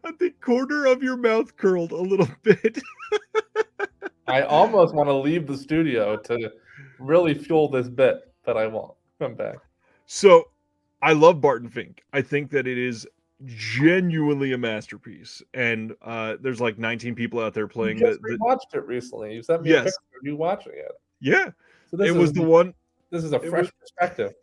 Speaker 1: at the corner of your mouth curled a little bit.
Speaker 2: I almost want to leave the studio to really fuel this bit, but I won't. Come back.
Speaker 1: So I love Barton Fink. I think that it is genuinely a masterpiece. And there's like 19 people out there playing
Speaker 2: that. You watched it recently. You sent me a picture of you watching it.
Speaker 1: Yeah. So it was the one.
Speaker 2: This is a fresh perspective.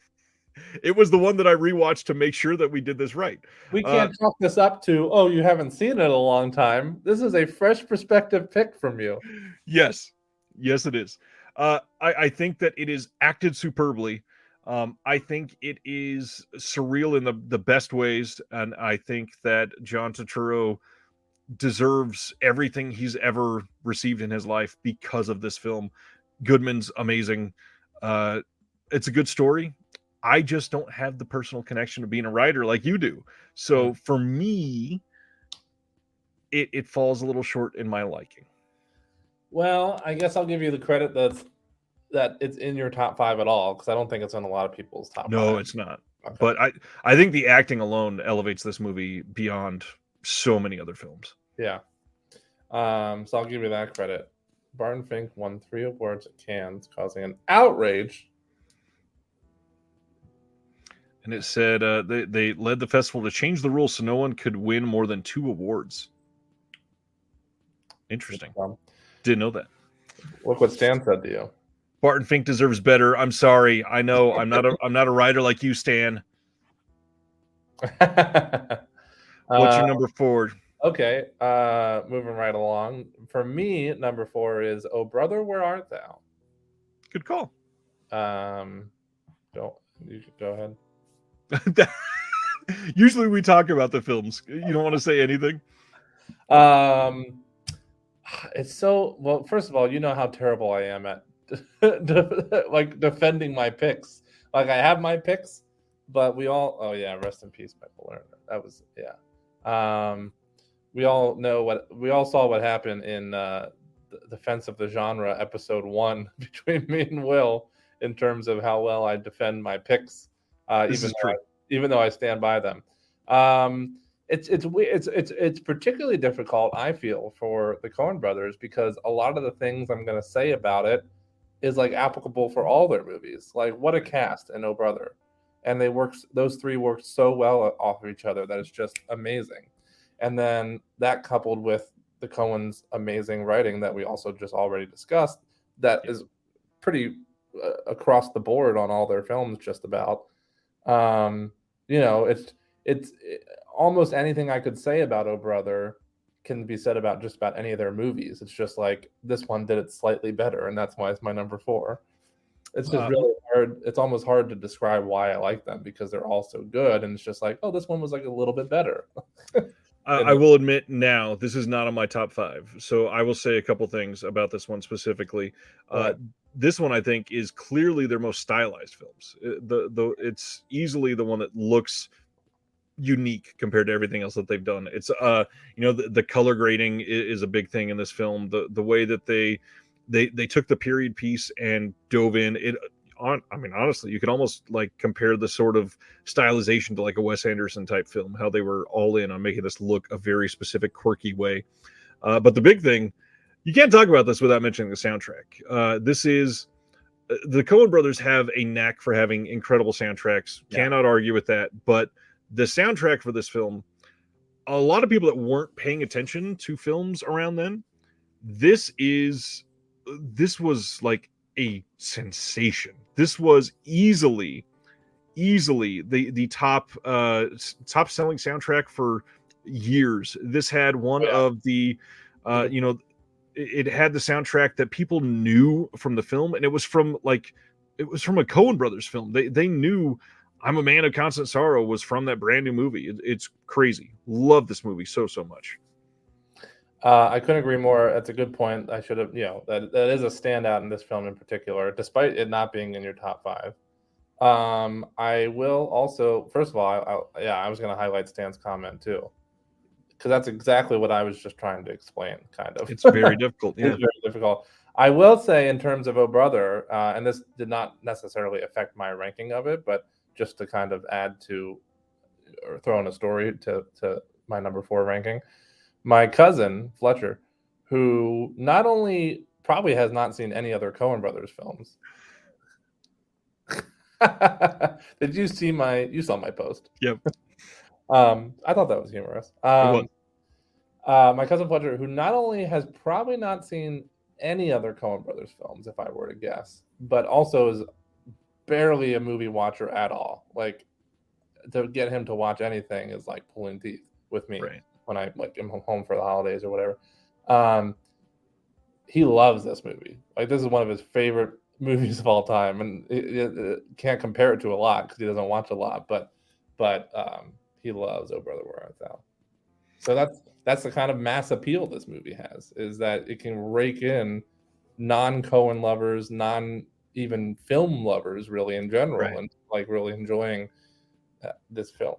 Speaker 1: It was the one that I rewatched to make sure that we did this right.
Speaker 2: We can't chalk this up to, oh, you haven't seen it in a long time. This is a fresh perspective pick from you.
Speaker 1: Yes. Yes, it is. I think that it is acted superbly. I think it is surreal in the best ways. And I think that John Turturro deserves everything he's ever received in his life because of this film. Goodman's amazing. It's a good story. I just don't have the personal connection to being a writer like you do. So for me, it falls a little short in my liking.
Speaker 2: Well, I guess I'll give you the credit that it's in your top 5 at all, because I don't think it's in a lot of people's top 5.
Speaker 1: No, it's not. Okay. But I think the acting alone elevates this movie beyond so many other films.
Speaker 2: Yeah. So I'll give you that credit. Barton Fink won 3 awards at Cannes, causing an outrage.
Speaker 1: And it said they led the festival to change the rules so no one could win more than 2 awards. Interesting. Didn't know that.
Speaker 2: Look what Stan said to you.
Speaker 1: Barton Fink deserves better. I'm sorry. I know I'm not a writer like you, Stan. What's your number 4?
Speaker 2: Okay, moving right along. For me, number 4 is "Oh Brother, Where Art Thou?"
Speaker 1: Good call.
Speaker 2: You should go ahead.
Speaker 1: Usually we talk about the films. You don't want to say anything?
Speaker 2: It's so well. First of all, you know how terrible I am at like defending my picks. Like I have my picks, but we all. Oh yeah, rest in peace, Michael Lerner. That was We all know we all saw what happened in the defense of the genre episode 1 between me and Will in terms of how well I defend my picks, even though I stand by them. It's particularly difficult, I feel, for the Coen brothers because a lot of the things I'm going to say about it is like applicable for all their movies. Like, what a cast in Oh Brother, and those three work so well off of each other that it's just amazing. And then that coupled with the Coens' amazing writing that we also just already discussed, that is pretty across the board on all their films, just about. It's almost anything I could say about Oh Brother can be said about just about any of their movies. It's just like this one did it slightly better, and that's why it's my number 4. It's just really hard. It's almost hard to describe why I like them because they're all so good, and it's just like, oh, this one was like a little bit better.
Speaker 1: I will admit now, this is not on my top 5, so I will say a couple things about this one specifically. This one, I think, is clearly their most stylized films. It's easily the one that looks unique compared to everything else that they've done. It's the color grading is a big thing in this film. The way that they took the period piece and dove in it on. I mean, honestly, you could almost like compare the sort of stylization to like a Wes Anderson type film, how they were all in on making this look a very specific, quirky way. But the big thing, you can't talk about this without mentioning the soundtrack. This is the Coen brothers have a knack for having incredible soundtracks. Cannot argue with that. But the soundtrack for this film, a lot of people that weren't paying attention to films around then, this was like a sensation. This was easily the top selling soundtrack for years. This had one of the it had the soundtrack that people knew from the film, and it was from a Coen brothers film. They knew I'm a Man of Constant Sorrow was from that brand new movie. It's crazy. Love this movie so much.
Speaker 2: I couldn't agree more. That's a good point. I should have, that is a standout in this film in particular, despite it not being in your top 5. I will also, first of all, I was going to highlight Stan's comment too, because that's exactly what I was just trying to explain. Kind of,
Speaker 1: it's very difficult. Yeah.
Speaker 2: It's very difficult. I will say, in terms of Oh Brother, and this did not necessarily affect my ranking of it, but just to kind of add to or throw in a story to my number 4 ranking. My cousin, Fletcher, who not only probably has not seen any other Coen brothers films. Did you see you saw my post?
Speaker 1: Yep.
Speaker 2: I thought that was humorous. My cousin Fletcher, who not only has probably not seen any other Coen brothers films, if I were to guess, but also is barely a movie watcher at all. Like, to get him to watch anything is like pulling teeth with me.
Speaker 1: Right.
Speaker 2: When I am home for the holidays or whatever. He loves this movie. Like, this is one of his favorite movies of all time, and it can't compare it to a lot because he doesn't watch a lot. But he loves Oh Brother, Where Art Thou. So that's the kind of mass appeal this movie has, is that it can rake in non-Coen lovers, even film lovers, really in general, right, and like really enjoying this film.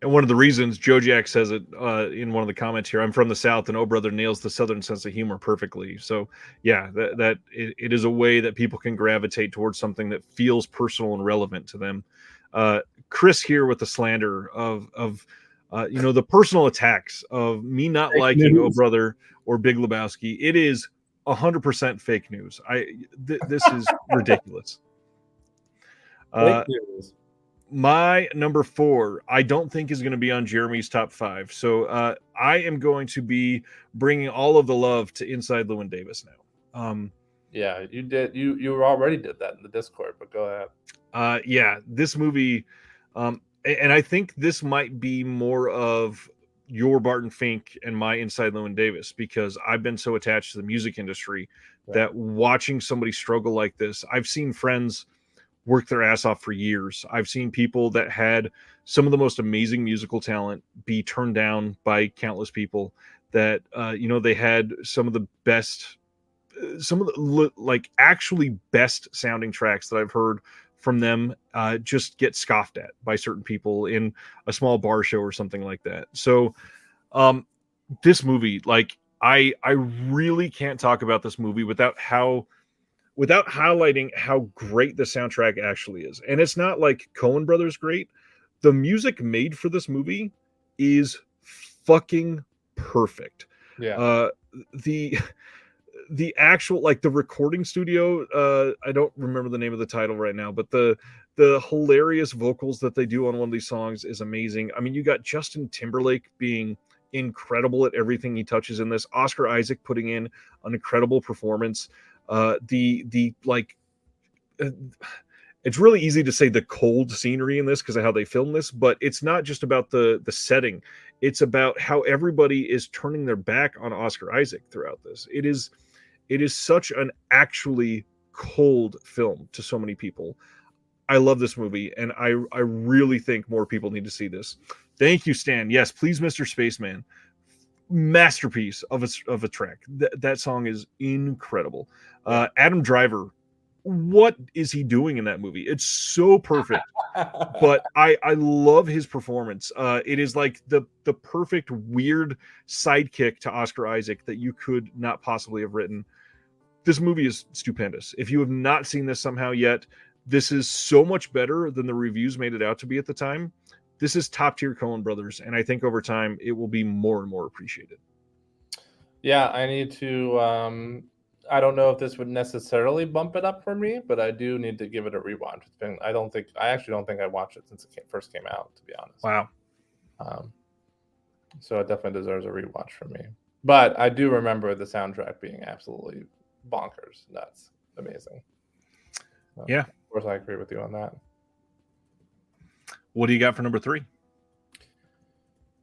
Speaker 1: And one of the reasons, Joe Jack says it in one of the comments here, I'm from the South, and Oh Brother nails the Southern sense of humor perfectly. So, yeah, it is a way that people can gravitate towards something that feels personal and relevant to them. Chris here with the slander of the personal attacks of me not fake liking news. Oh Brother or Big Lebowski. It is 100% fake news. This is ridiculous.
Speaker 2: Fake news.
Speaker 1: My number 4, I don't think is going to be on Jeremy's top 5. So I am going to be bringing all of the love to Inside Llewyn Davis now.
Speaker 2: Yeah, you did. You already did that in the Discord, but go ahead.
Speaker 1: Yeah, this movie, and I think this might be more of your Barton Fink and my Inside Llewyn Davis, because I've been so attached to the music industry that watching somebody struggle like this, I've seen friends work their ass off for years. I've seen people that had some of the most amazing musical talent be turned down by countless people that, they had some of the best, actually best sounding tracks that I've heard from them just get scoffed at by certain people in a small bar show or something like that. So this movie, like, I really can't talk about this movie without highlighting how great the soundtrack actually is. And it's not like Coen Brothers great. The music made for this movie is fucking perfect.
Speaker 2: Yeah.
Speaker 1: The actual, like, the recording studio, I don't remember the name of the title right now, but the hilarious vocals that they do on one of these songs is amazing. I mean, you got Justin Timberlake being incredible at everything he touches in this. Oscar Isaac putting in an incredible performance. The like, it's really easy to say the cold scenery in this because of how they film this, but it's not just about the setting. It's about how everybody is turning their back on Oscar Isaac throughout this. It is such an actually cold film to so many people. I love this movie, and I really think more people need to see this. Thank you, Stan. Yes, please, Mr. Spaceman. Masterpiece of a track. That song is incredible. Adam Driver, what is he doing in that movie? It's so perfect. But I love his performance. It is like the perfect weird sidekick to Oscar Isaac that you could not possibly have written. This movie is stupendous. If you have not seen this somehow yet, this is so much better than the reviews made it out to be at the time. This is top tier Coen Brothers, and I think over time it will be more and more appreciated.
Speaker 2: Yeah, I need to. I don't know if this would necessarily bump it up for me, but I do need to give it a rewatch. It's been. I actually don't think I watched it since it first came out, to be honest.
Speaker 1: Wow.
Speaker 2: So it definitely deserves a rewatch for me. But I do remember the soundtrack being absolutely bonkers, nuts, amazing.
Speaker 1: Yeah.
Speaker 2: Of course, I agree with you on that.
Speaker 1: What do you got for number 3?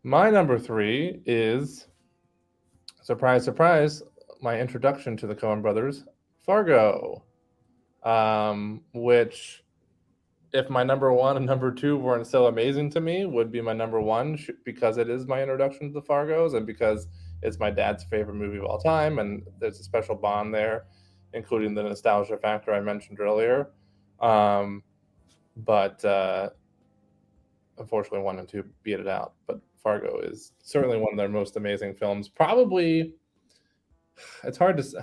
Speaker 2: My number 3 is, surprise, surprise, my introduction to the Coen Brothers, Fargo. Which, if my number 1 and number 2 weren't so amazing to me, would be my number 1 because it is my introduction to the Fargos and because it's my dad's favorite movie of all time, and there's a special bond there, including the nostalgia factor I mentioned earlier. But unfortunately, 1 and 2 beat it out. But Fargo is certainly one of their most amazing films. Probably, it's hard to say.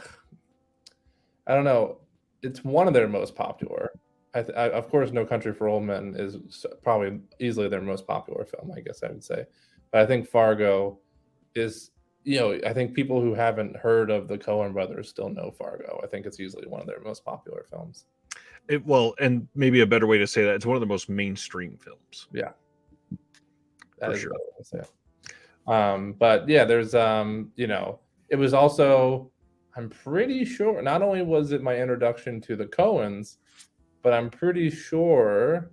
Speaker 2: I don't know. It's one of their most popular. Of course, No Country for Old Men is probably easily their most popular film, I guess I would say. But I think Fargo is, I think people who haven't heard of the Coen Brothers still know Fargo. I think it's easily one of their most popular films.
Speaker 1: And maybe a better way to say that, it's one of the most mainstream films.
Speaker 2: Yeah.
Speaker 1: For sure.
Speaker 2: But yeah, there's, it was also, I'm pretty sure, not only was it my introduction to the Coens, but I'm pretty sure,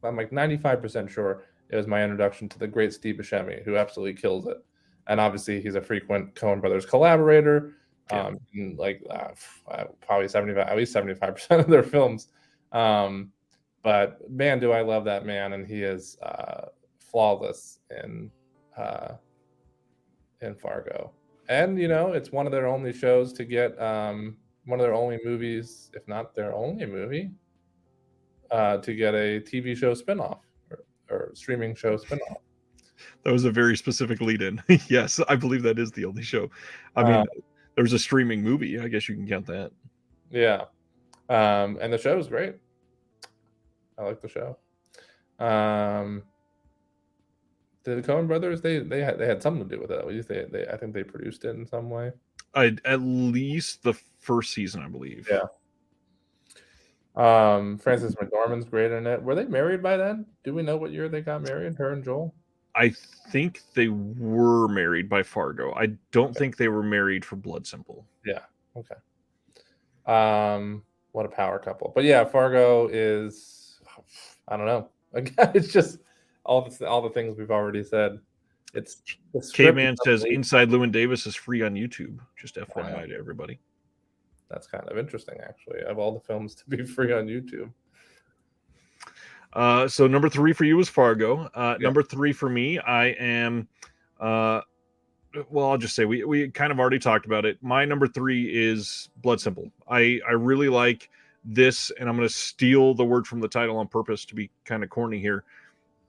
Speaker 2: I'm like 95% sure it was my introduction to the great Steve Buscemi, who absolutely kills it. And obviously he's a frequent Coen Brothers collaborator.
Speaker 1: Yeah.
Speaker 2: In like probably at least 75% of their films. But man, do I love that man, and he is flawless in Fargo. And it's one of their only shows to get one of their only movies, if not their only movie, to get a TV show spinoff or streaming show spinoff.
Speaker 1: That was a very specific lead-in. Yes, I believe that is the only show. I mean, there's a streaming movie. I guess you can count that.
Speaker 2: Yeah, and the show is great. I like the show. The Coen Brothers, they had something to do with it. At least they I think they produced it in some way.
Speaker 1: At least the first season, I believe.
Speaker 2: Yeah. Frances McDormand's great in it. Were they married by then? Do we know what year they got married, her and Joel?
Speaker 1: I think they were married by Fargo. I don't think they were married for Blood Simple.
Speaker 2: Yeah. Okay. What a power couple. But yeah, Fargo is, I don't know. It's just all the things we've already said. It's
Speaker 1: Caveman says Inside Llewyn Davis is free on YouTube. Just FYI to everybody.
Speaker 2: That's kind of interesting, actually. Of all the films to be free on YouTube.
Speaker 1: So number 3 for you is Fargo. Number 3 for me, I am. Well, I'll just say we kind of already talked about it. My number 3 is Blood Simple. I really like this, and I'm going to steal the word from the title on purpose to be kind of corny here.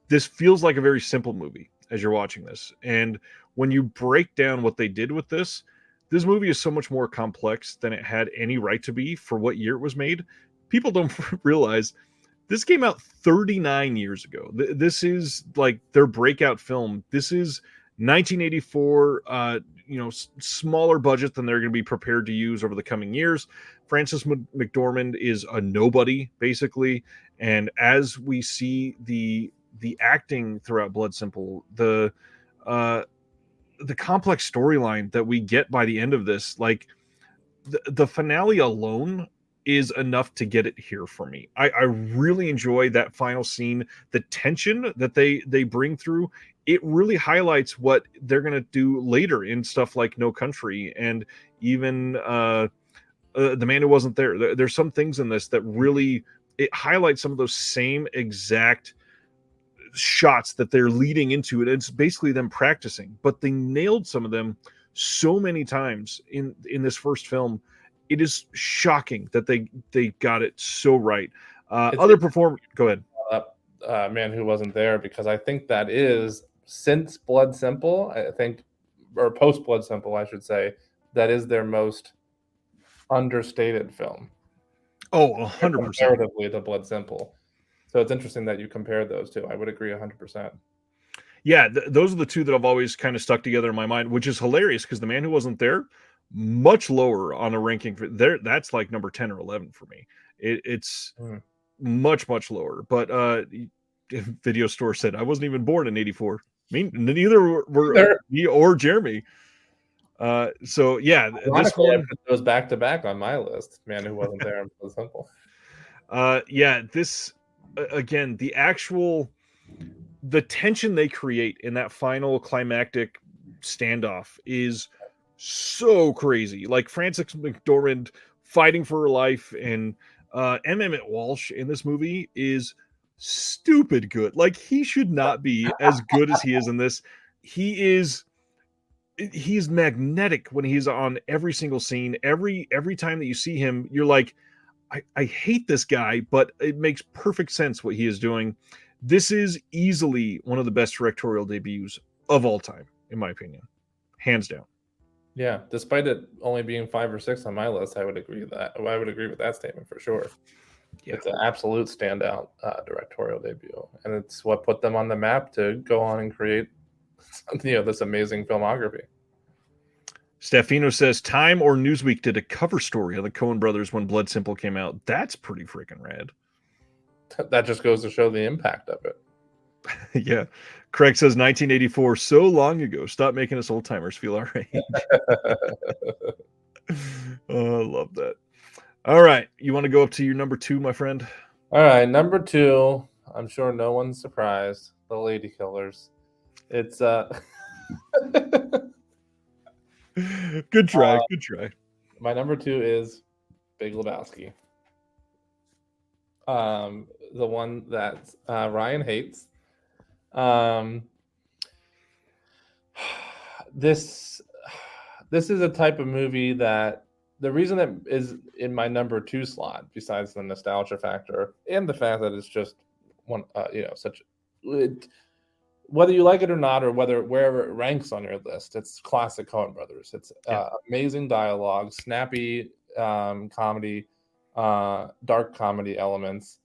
Speaker 1: This feels like a very simple movie as you're watching this, and when you break down what they did with this movie is so much more complex than it had any right to be for what year it was made. People don't realize this came out 39 years ago. This is like their breakout film. This is 1984, smaller budget than they're going to be prepared to use over the coming years. Frances McDormand is a nobody, basically. And as we see the acting throughout Blood Simple, the complex storyline that we get by the end of this, like the finale alone is enough to get it here for me. I really enjoy that final scene, the tension that they bring through. It really highlights what they're going to do later in stuff like No Country and even The Man Who Wasn't There. There's some things in this that really it highlights some of those same exact shots that they're leading into it. It's basically them practicing, but they nailed some of them so many times in this first film. It is shocking that they got it so right. Other perform. Go ahead.
Speaker 2: Man Who Wasn't There, because I think that is, since Blood Simple, I think, or post Blood Simple, I should say, that is their most understated film.
Speaker 1: Oh, 100%.
Speaker 2: Comparatively to Blood Simple. So it's interesting that you compared those two. I would agree 100%.
Speaker 1: Yeah, those are the two that I've always kind of stuck together in my mind, which is hilarious because The Man Who Wasn't There, much lower on the ranking for there. That's like number 10 or 11 for me. It's much lower. But Video Store said I wasn't even born in '84. I mean, neither were me or Jeremy. So yeah, this one
Speaker 2: goes back to back on my list. Man Who Wasn't There and Blood Simple.
Speaker 1: Yeah, this again, the tension they create in that final climactic standoff is so crazy. Like Frances McDormand fighting for her life, and Emmett Walsh in this movie is stupid good. Like he should not be as good as he is in this. He's magnetic when he's on every single scene. Every time that you see him, you're like, I hate this guy, but it makes perfect sense what he is doing. This is easily one of the best directorial debuts of all time, in my opinion. Hands down.
Speaker 2: Yeah, despite it only being 5 or 6 on my list, I would agree with that statement for sure. Yeah. It's an absolute standout directorial debut, and it's what put them on the map to go on and create, this amazing filmography.
Speaker 1: Stefano says Time or Newsweek did a cover story on the Coen brothers when Blood Simple came out. That's pretty freaking rad.
Speaker 2: That just goes to show the impact of it.
Speaker 1: Yeah. Craig says 1984, so long ago. Stop making us old timers feel our age. Oh, I love that. All right. You want to go up to your number 2, my friend?
Speaker 2: All right. Number 2. I'm sure no one's surprised. The Lady Killers. It's
Speaker 1: Good try. Good try.
Speaker 2: My number 2 is Big Lebowski. The one that Ryan hates. This is a type of movie that the reason it is in my number 2 slot, besides the nostalgia factor and the fact that it's just one, whether you like it or not, or wherever it ranks on your list, it's classic Coen brothers. It's amazing dialogue, snappy comedy, dark comedy elements,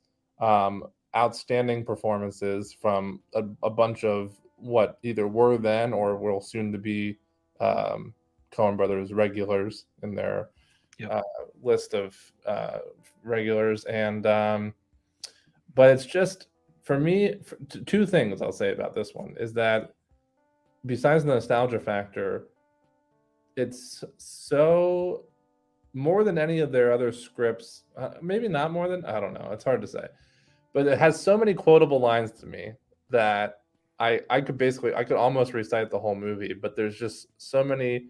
Speaker 2: outstanding performances from a bunch of what either were then or will soon to be Coen brothers regulars in their list of regulars. And but it's just, for me, 2 things I'll say about this one is that besides the nostalgia factor, it's so more than any of their other scripts, maybe not more than, I don't know, it's hard to say, but it has so many quotable lines to me that I could almost recite the whole movie, but there's just so many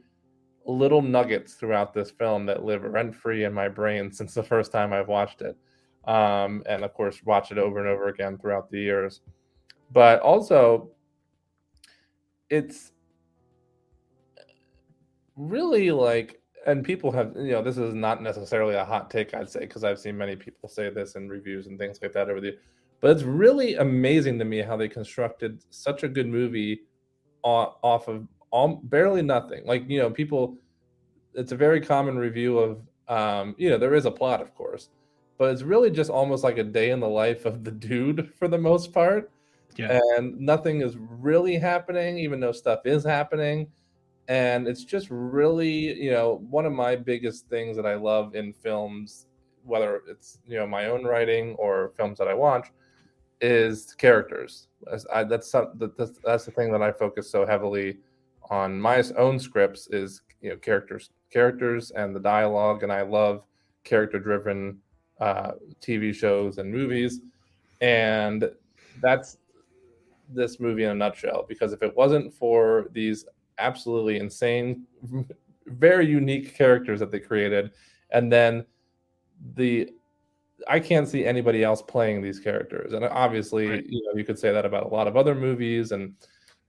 Speaker 2: little nuggets throughout this film that live rent-free in my brain since the first time I've watched it. And of course, watch it over and over again throughout the years. But also, it's really like, and people have, this is not necessarily a hot take, I'd say, because I've seen many people say this in reviews and things like that over the years. But it's really amazing to me how they constructed such a good movie off of barely nothing. Like, people, it's a very common review of, there is a plot, of course, but it's really just almost like a day in the life of the dude for the most part.
Speaker 1: Yeah.
Speaker 2: And nothing is really happening, even though stuff is happening. And it's just really, one of my biggest things that I love in films, whether it's, my own writing or films that I watch, is characters. That's the thing that I focus so heavily on my own scripts is, characters and the dialogue. And I love character driven TV shows and movies. And that's this movie in a nutshell, because if it wasn't for these absolutely insane, very unique characters that they created, and then I can't see anybody else playing these characters. And obviously,
Speaker 1: Right.
Speaker 2: You could say that about a lot of other movies, and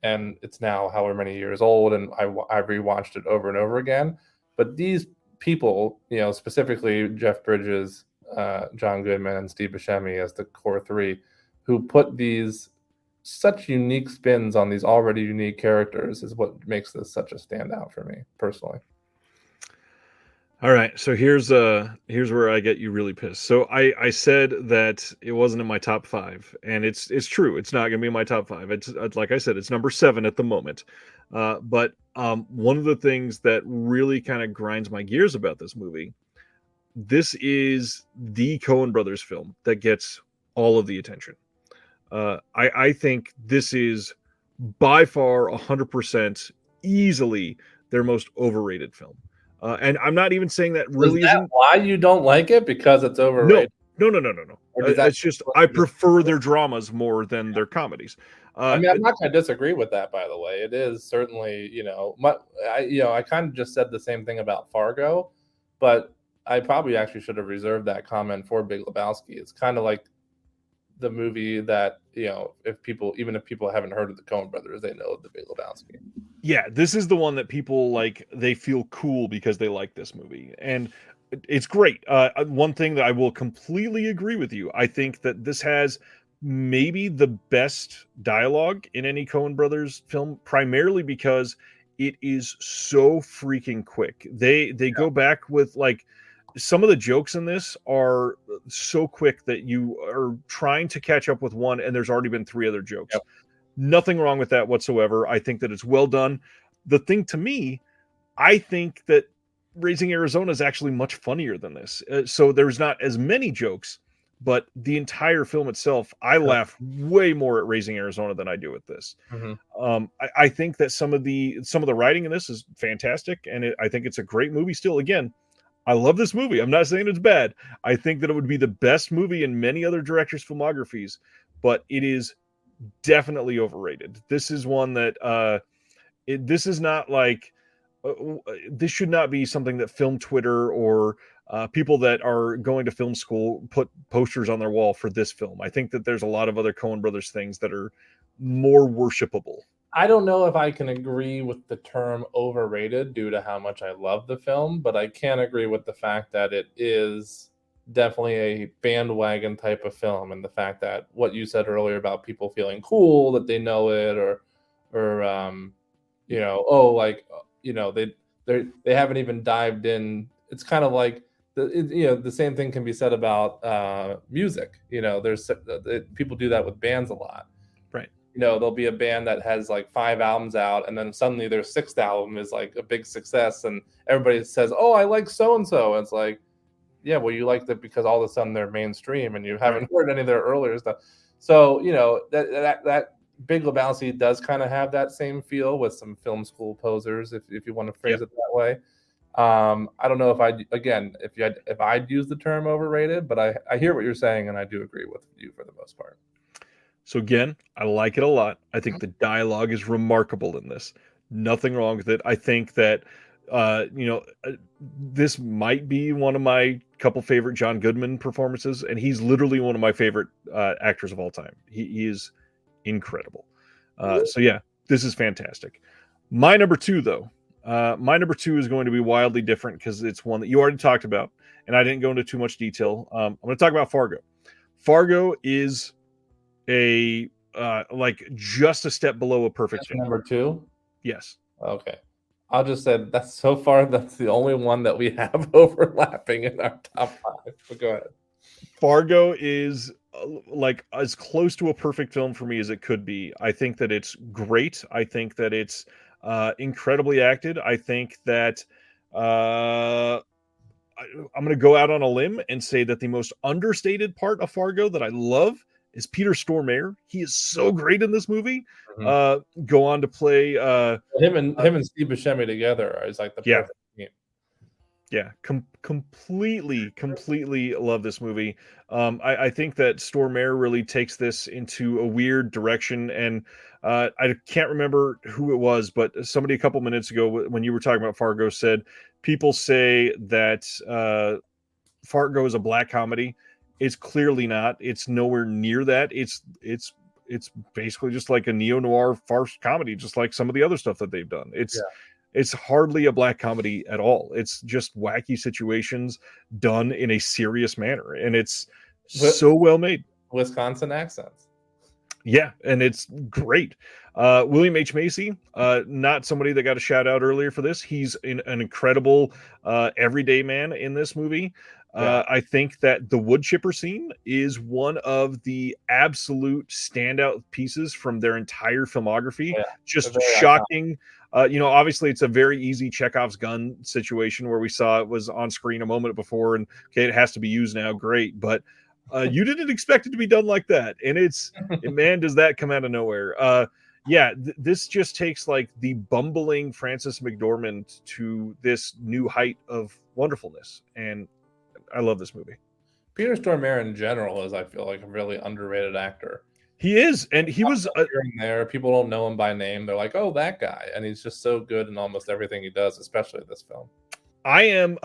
Speaker 2: it's now however many years old, and I've rewatched it over and over again. But these people, specifically Jeff Bridges, John Goodman, and Steve Buscemi as the core three, who put these such unique spins on these already unique characters, is what makes this such a standout for me personally.
Speaker 1: All right, so here's where I get you really pissed. So I said that it wasn't in my top 5, and it's true. It's not going to be in my top 5. It's like I said, it's number 7 at the moment. But one of the things that really kind of grinds my gears about this movie, this is the Coen brothers film that gets all of the attention. I think this is by far 100% easily their most overrated film. And I'm not even saying that really isn't
Speaker 2: why you don't like it, because it's overrated.
Speaker 1: No. It's just I prefer their dramas more than their comedies.
Speaker 2: I mean, I'm not going to disagree with that, by the way. It is certainly, I kind of just said the same thing about Fargo, but I probably actually should have reserved that comment for Big Lebowski. It's kind of like the movie that, if people haven't heard of the Coen brothers, they know the Big Lebowski.
Speaker 1: Yeah, this is the one that people like. They feel cool because they like this movie, and it's great. One thing that I will completely agree with you, I think that this has maybe the best dialogue in any Coen brothers film, primarily because it is so freaking quick. They go back with like some of the jokes in this are so quick that you are trying to catch up with one, and there's already been 3 other jokes.
Speaker 2: Yep.
Speaker 1: Nothing wrong with that whatsoever. I think that it's well done. The thing to me, I think that Raising Arizona is actually much funnier than this. So there's not as many jokes, but the entire film itself, I laugh way more at Raising Arizona than I do at this.
Speaker 2: Mm-hmm.
Speaker 1: I think that some of the writing in this is fantastic, and I think it's a great movie still. Again, I love this movie. I'm not saying it's bad. I think that it would be the best movie in many other directors' filmographies, but it is definitely overrated. This is one that this is not like this should not be something that film Twitter or people that are going to film school put posters on their wall for this film. I think that there's a lot of other Coen brothers things that are more worshipable.
Speaker 2: I don't know if I can agree with the term overrated due to how much I love the film, but I can agree with the fact that it is definitely a bandwagon type of film, and the fact that what you said earlier about people feeling cool that they know it, or they haven't even dived in. It's kind of like the same thing can be said about music. There's people do that with bands a lot.
Speaker 1: Right.
Speaker 2: There'll be a band that has like 5 albums out, and then suddenly their 6th album is like a big success, and everybody says, "Oh, I like so and so." And it's like, yeah, well, you liked it because all of a sudden they're mainstream, and you haven't heard any of their earlier stuff. So that Big Lebowski does kind of have that same feel with some film school posers, if you want to phrase it that way. I don't know if I'd use the term overrated, but I hear what you're saying, and I do agree with you for the most part.
Speaker 1: So again, I like it a lot. I think the dialogue is remarkable in this. Nothing wrong with it. I think that this might be one of my couple favorite John Goodman performances, and he's literally one of my favorite actors of all time. He is incredible. So yeah, this is fantastic. My number 2, though. My number 2 is going to be wildly different because it's one that you already talked about, and I didn't go into too much detail. I'm going to talk about Fargo. Fargo is a like just a step below a perfect film.
Speaker 2: Number 2.
Speaker 1: Yes.
Speaker 2: Okay. I'll just say that's so far that's the only one that we have overlapping in our top 5. But go ahead.
Speaker 1: Fargo is like as close to a perfect film for me as it could be. I think that it's great. I think that it's incredibly acted. I think that I'm going to go out on a limb and say that the most understated part of Fargo that I love is Peter Stormare. He is so great in this movie. Go on to play
Speaker 2: him and Steve Buscemi together is like the perfect team.
Speaker 1: Yeah, completely love this movie. I think that Stormare really takes this into a weird direction, and I can't remember who it was, but somebody a couple minutes ago when you were talking about Fargo said people say that Fargo is a black comedy. It's clearly not. It's nowhere near that. It's basically just like a neo-noir farce comedy, just like some of the other stuff that they've done. It's hardly a black comedy at all. It's just wacky situations done in a serious manner, and it's so well made.
Speaker 2: Wisconsin accents.
Speaker 1: Yeah, and it's great. William H. Macy, not somebody that got a shout out earlier for this. He's an incredible everyday man in this movie. I think that the wood chipper scene is one of the absolute standout pieces from their entire filmography. Just shocking. Obviously it's a very easy Chekhov's gun situation where we saw it was on screen a moment before and okay, it has to be used now. Great. But you didn't expect it to be done like that. And man, does that come out of nowhere. This just takes like the bumbling Frances McDormand to this new height of wonderfulness. And I love this movie.
Speaker 2: Peter Stormare in general is, I feel like, a really underrated actor.
Speaker 1: He is, and he was
Speaker 2: there. People don't know him by name. They're like, "Oh, that guy," and he's just so good in almost everything he does, especially this film.
Speaker 1: I am.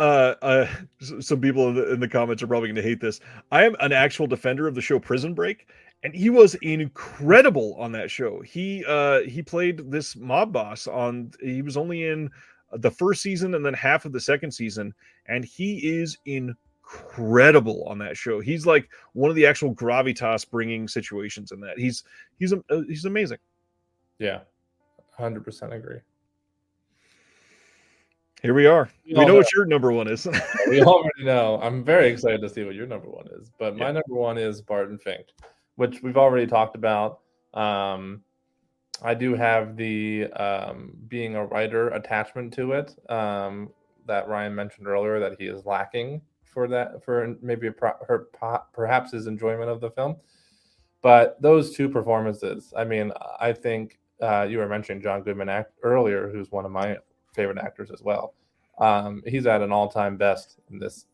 Speaker 1: Some people in the comments are probably going to hate this. I am an actual defender of the show Prison Break, and he was incredible on that show. He played this mob boss on. He was only in the first season and then half of the second season, and he is incredible on that show. He's like one of the actual gravitas bringing situations in that. He's amazing.
Speaker 2: Yeah, 100% agree.
Speaker 1: Here we are. We know what your number one is.
Speaker 2: We already know. I'm very excited to see what your number one is. But my number one is Barton Fink, which we've already talked about. I do have the being a writer attachment to it that Ryan mentioned earlier that he is lacking for maybe perhaps his enjoyment of the film. But those two performances, I mean, I think you were mentioning John Goodman earlier, who's one of my favorite actors as well. He's at an all-time best in this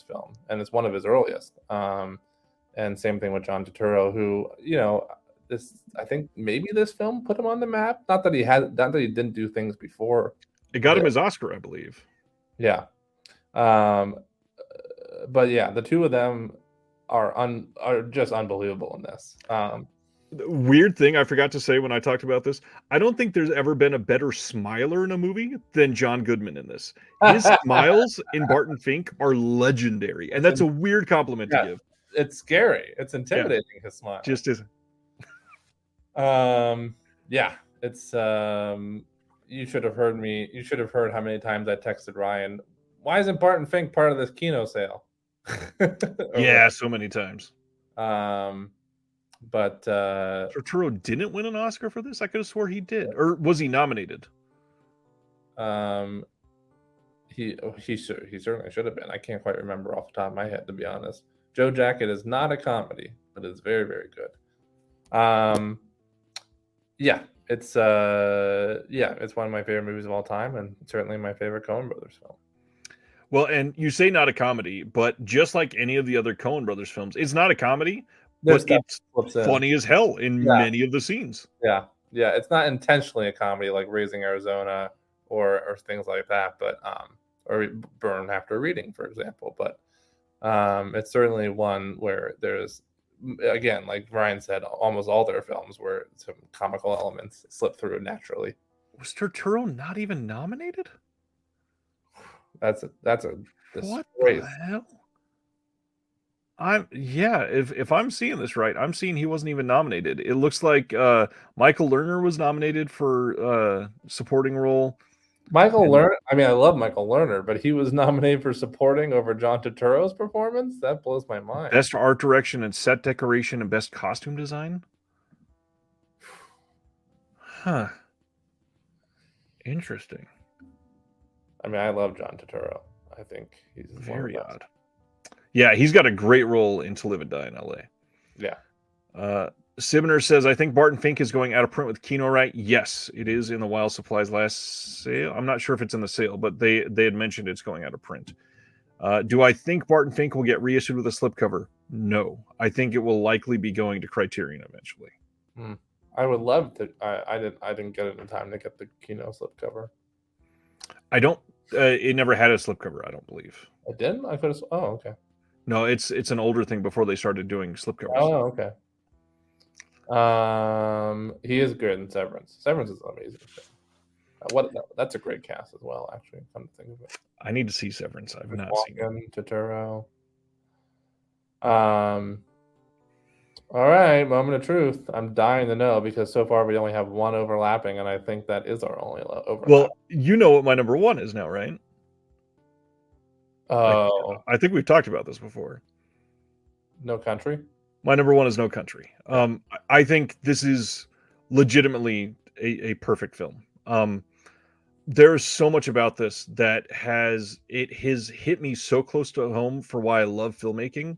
Speaker 2: film, and it's one of his earliest. And same thing with John Turturro, who I think maybe this film put him on the map. Not that he didn't do things before.
Speaker 1: It got him his Oscar, I believe.
Speaker 2: Yeah. But yeah, the two of them are just unbelievable in this.
Speaker 1: Weird thing I forgot to say when I talked about this, I don't think there's ever been a better smiler in a movie than John Goodman in this. His smiles in Barton Fink are legendary, and that's a weird compliment to give.
Speaker 2: It's scary. It's intimidating, his smile.
Speaker 1: Just is.
Speaker 2: It's you should have heard me. You should have heard how many times I texted Ryan, why isn't Barton Fink part of this Kino sale?
Speaker 1: Yeah, so many times.
Speaker 2: But
Speaker 1: Turturro didn't win an Oscar for this? I could have swore he did. Or was he nominated?
Speaker 2: He certainly should have been. I can't quite remember off the top of my head, to be honest. Joe Jacket is not a comedy, but it's very, very good. It's one of my favorite movies of all time, and certainly my favorite Coen Brothers film.
Speaker 1: Well, and you say not a comedy, but just like any of the other Coen Brothers films, it's not a comedy, but it's funny as hell in many of the scenes.
Speaker 2: Yeah, it's not intentionally a comedy like Raising Arizona or things like that, but or Burn After Reading, for example. But it's certainly one where there's, again, like Ryan said, almost all their films where some comical elements slip through naturally.
Speaker 1: Was Turturro not even nominated?
Speaker 2: That's a
Speaker 1: what the hell? If I'm seeing this right, I'm seeing he wasn't even nominated. It looks like Michael Lerner was nominated for supporting role.
Speaker 2: Michael Lerner. I mean, I love Michael Lerner, but he was nominated for supporting over John Turturro's performance. That blows my mind.
Speaker 1: Best art direction and set decoration and best costume design. Huh. Interesting.
Speaker 2: I mean, I love John Turturro. I think he's
Speaker 1: very odd. Yeah, he's got a great role in To Live and Die in L.A.
Speaker 2: Yeah.
Speaker 1: Sibner says, I think Barton Fink is going out of print with Kino, right? Yes, it is in the Wild Supplies last sale. I'm not sure if it's in the sale, but they had mentioned it's going out of print. Do I think Barton Fink will get reissued with a slipcover? No. I think it will likely be going to Criterion eventually.
Speaker 2: I would love to. I didn't get it in time to get the Kino slipcover.
Speaker 1: I don't. It never had a slipcover, I don't believe.
Speaker 2: It didn't? I could have. Oh, okay.
Speaker 1: No, it's an older thing before they started doing slipcovers.
Speaker 2: Oh, okay. He is good in Severance. Severance is an amazing film. That's a great cast as well, actually. Come to think of it.
Speaker 1: I need to see Severance. I've not seen it.
Speaker 2: Turturro. All right, moment of truth. I'm dying to know because so far we only have one overlapping, and I think that is our only overlap.
Speaker 1: Well, you know what my number one is now, right?
Speaker 2: Oh,
Speaker 1: I think we've talked about this before.
Speaker 2: No Country?
Speaker 1: My number one is No Country. I think this is legitimately a perfect film. There's so much about this that has hit me so close to home for why I love filmmaking.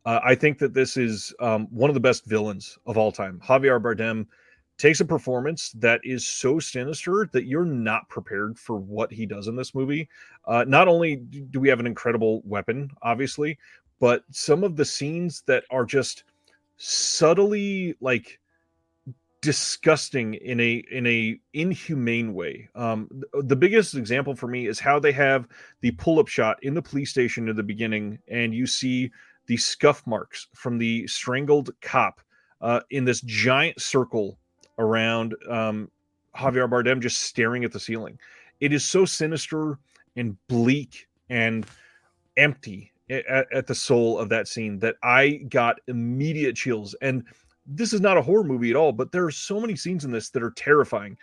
Speaker 1: I think that this is one of the best villains of all time. Javier Bardem takes a performance that is so sinister that you're not prepared for what he does in this movie. Not only do we have an incredible weapon, obviously, but some of the scenes that are just subtly like disgusting in a inhumane way. The biggest example for me is how they have the pull-up shot in the police station at the beginning, and you see the scuff marks from the strangled cop in this giant circle around Javier Bardem just staring at the ceiling. It is so sinister and bleak and empty at the soul of that scene that I got immediate chills. And this is not a horror movie at all, but there are so many scenes in this that are terrifying.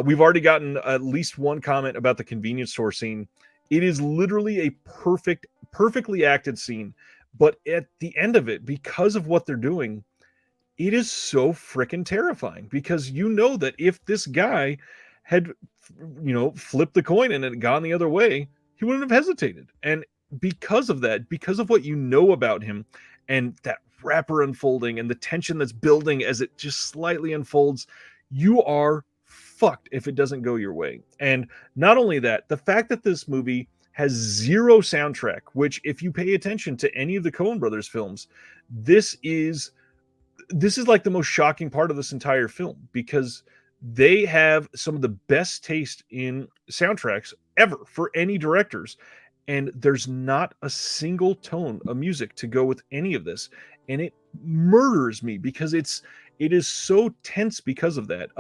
Speaker 1: We've already gotten at least one comment about the convenience store scene. It is literally a perfectly acted scene. But at the end of it, because of what they're doing, it is so freaking terrifying, because you know that if this guy had, flipped the coin and it gone the other way, he wouldn't have hesitated. And because of that, because of what you know about him and that wrapper unfolding and the tension that's building as it just slightly unfolds, you are fucked if it doesn't go your way. And not only that, the fact that this movie has zero soundtrack, which if you pay attention to any of the Coen brothers films, this is like the most shocking part of this entire film, because they have some of the best taste in soundtracks ever for any directors. And there's not a single tone of music to go with any of this. And it murders me because it is so tense because of that.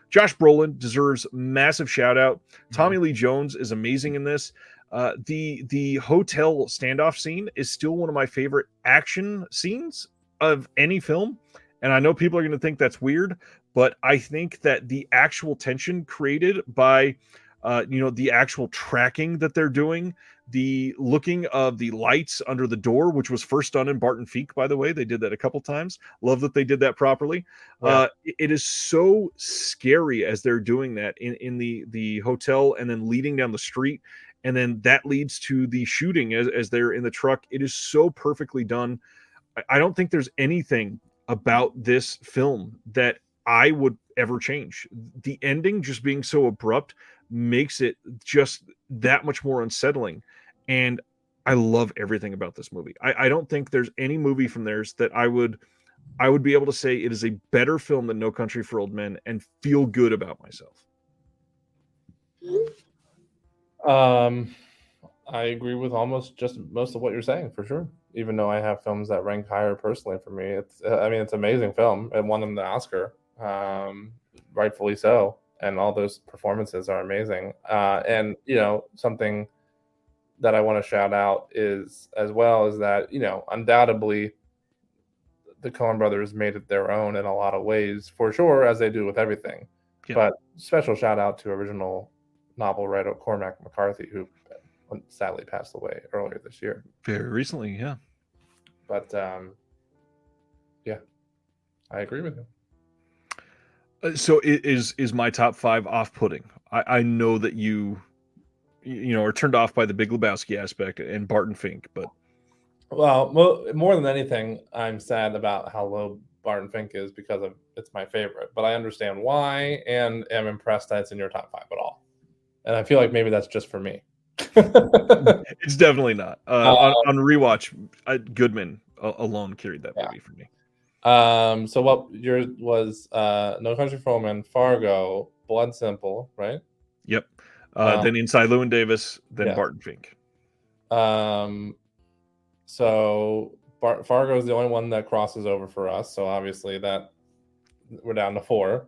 Speaker 1: Josh Brolin deserves massive shout out. Tommy Lee Jones is amazing in this. The hotel standoff scene is still one of my favorite action scenes of any film. And I know people are going to think that's weird, but I think that the actual tension created by, the actual tracking that they're doing, the looking of the lights under the door, which was first done in Barton Fink, by the way. They did that a couple times. Love that they did that properly. Yeah. It is so scary as they're doing that in the hotel and then leading down the street. And then that leads to the shooting as they're in the truck. It is so perfectly done. I don't think there's anything about this film that I would ever change. The ending just being so abrupt makes it just that much more unsettling. And I love everything about this movie. I don't think there's any movie from theirs that I would be able to say it is a better film than No Country for Old Men and feel good about myself.
Speaker 2: I agree with almost just most of what you're saying, for sure. Even though I have films that rank higher personally for me, it's an amazing film. It won them the Oscar, rightfully so, and all those performances are amazing. And something that I want to shout out is that undoubtedly the Coen brothers made it their own in a lot of ways, for sure, as they do with everything.
Speaker 1: Yeah.
Speaker 2: But special shout out to original novel writer Cormac McCarthy, who sadly passed away earlier this year.
Speaker 1: Very recently, yeah.
Speaker 2: But yeah, I agree with him.
Speaker 1: So is my top 5 off-putting? I know that you are turned off by the Big Lebowski aspect and Barton Fink, but
Speaker 2: well, more than anything, I'm sad about how low Barton Fink is because it's my favorite. But I understand why, and am impressed that it's in your top 5 at all. And I feel like maybe that's just for me.
Speaker 1: It's definitely not. On rewatch, Goodman alone carried that movie for me.
Speaker 2: So what yours was? No Country for Old Men, Fargo, Blood Simple, right?
Speaker 1: Yep. Then Inside Llewyn Davis, then Barton Fink.
Speaker 2: So Fargo is the only one that crosses over for us. So obviously that we're down to 4.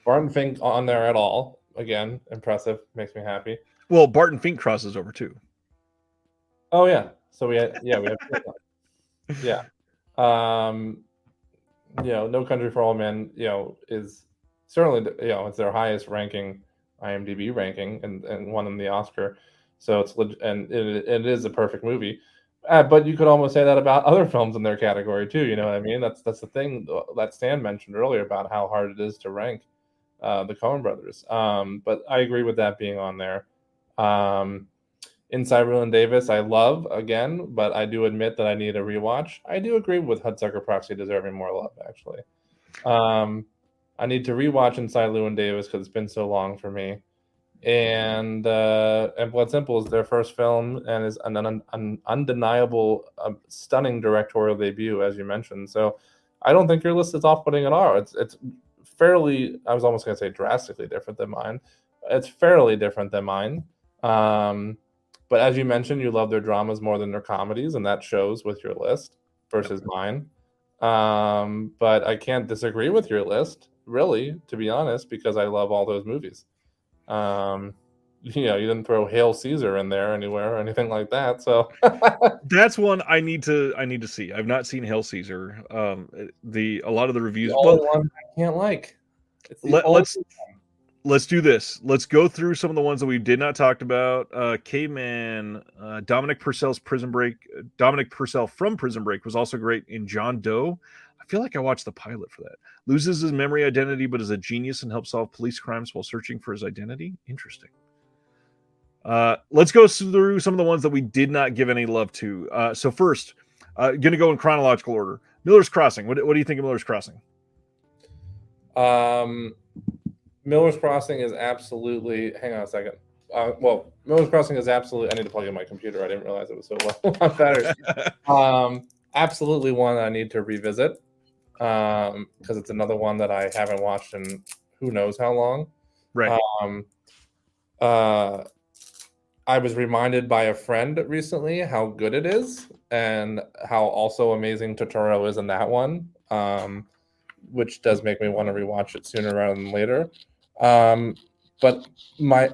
Speaker 2: Barton Fink on there at all? Again, impressive. Makes me happy.
Speaker 1: Well, Barton Fink crosses over too.
Speaker 2: Oh yeah. So we have yeah. No Country for Old Men, is certainly it's their highest ranking IMDb ranking and won them the Oscar. So it is a perfect movie. But you could almost say that about other films in their category too. You know what I mean? That's the thing that Stan mentioned earlier about how hard it is to rank the Coen brothers. But I agree with that being on there. Inside Llewyn Davis, I love again, but I do admit that I need a rewatch. I do agree with Hudsucker Proxy deserving more love, actually. I need to rewatch Inside Llewyn Davis because it's been so long for me. And Blood Simple is their first film and is an undeniable, stunning directorial debut, as you mentioned. So I don't think your list is off-putting at all. It's fairly, I was almost going to say drastically different than mine. It's fairly different than mine. But as you mentioned, you love their dramas more than their comedies, and that shows with your list versus mine. But I can't disagree with your list, really, to be honest, because I love all those movies. You didn't throw Hail Caesar in there anywhere or anything like that. So
Speaker 1: that's one I need to see. I've not seen Hail Caesar. A lot of the reviews.
Speaker 2: The only one I can't like.
Speaker 1: Let's do this. Let's go through some of the ones that we did not talk about. Caveman, Dominic Purcell's Prison Break. Dominic Purcell from Prison Break was also great in John Doe. I feel like I watched the pilot for that. Loses his memory identity, but is a genius and helps solve police crimes while searching for his identity. Interesting. Let's go through some of the ones that we did not give any love to. So first, going to go in chronological order. Miller's Crossing. What do you think of Miller's Crossing?
Speaker 2: Miller's Crossing is absolutely. Hang on a second. Miller's Crossing is absolutely. I need to plug in my computer. I didn't realize it was so low on battery. Absolutely one I need to revisit because it's another one that I haven't watched in who knows how long.
Speaker 1: Right.
Speaker 2: I was reminded by a friend recently how good it is and how also amazing Totoro is in that one, which does make me want to rewatch it sooner rather than later. But my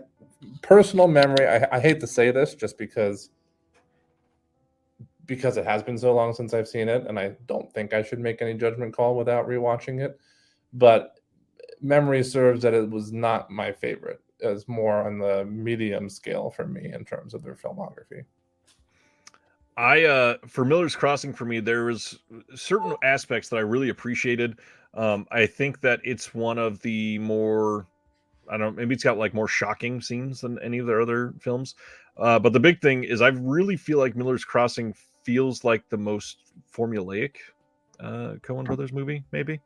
Speaker 2: personal memory, I hate to say this just because it has been so long since I've seen it, and I don't think I should make any judgment call without rewatching it. But memory serves that it was not my favorite. It was more on the medium scale for me in terms of their filmography.
Speaker 1: For Miller's Crossing, for me, there was certain aspects that I really appreciated. I think that it's one of the more, I don't know, maybe it's got like more shocking scenes than any of their other films. But the big thing is I really feel like Miller's Crossing feels like the most formulaic Coen Brothers movie, maybe,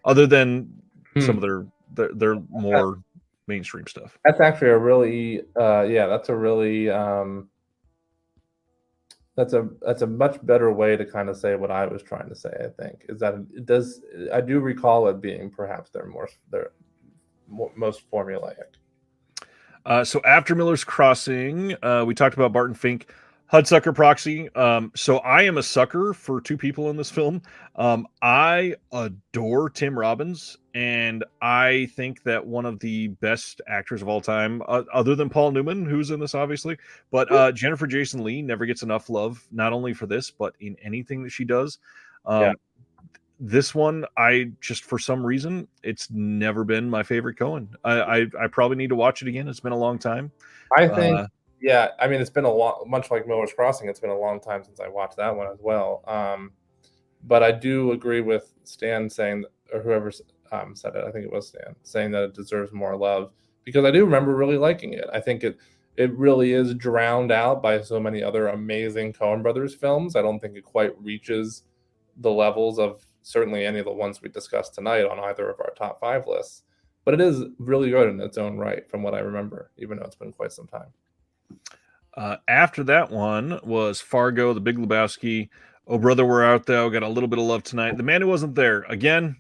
Speaker 1: other than some of their more mainstream stuff.
Speaker 2: That's actually a really, that's a really, that's a much better way to kind of say what I was trying to say. I think is that I do recall it being perhaps their most formulaic.
Speaker 1: So after Miller's Crossing, we talked about Barton Fink. Hudsucker Proxy. So I am a sucker for two people in this film. I adore Tim Robbins, and I think that one of the best actors of all time, other than Paul Newman, who's in this obviously, but Jennifer Jason Leigh never gets enough love, not only for this, but in anything that she does.
Speaker 2: Yeah.
Speaker 1: This one, I just, for some reason, it's never been my favorite Coen. I probably need to watch it again. It's been a long time.
Speaker 2: I think, yeah, I mean, it's been a long, much like Miller's Crossing, it's been a long time since I watched that one as well. But I do agree with Stan saying, or whoever said it, I think it was Stan, saying that it deserves more love, because I do remember really liking it. I think it really is drowned out by so many other amazing Coen Brothers films. I don't think it quite reaches the levels of certainly any of the ones we discussed tonight on either of our top 5 lists. But it is really good in its own right, from what I remember, even though it's been quite some time.
Speaker 1: After that one was Fargo, The Big Lebowski, Oh Brother, Where Art Thou, got a little bit of love tonight. The Man Who Wasn't There, again,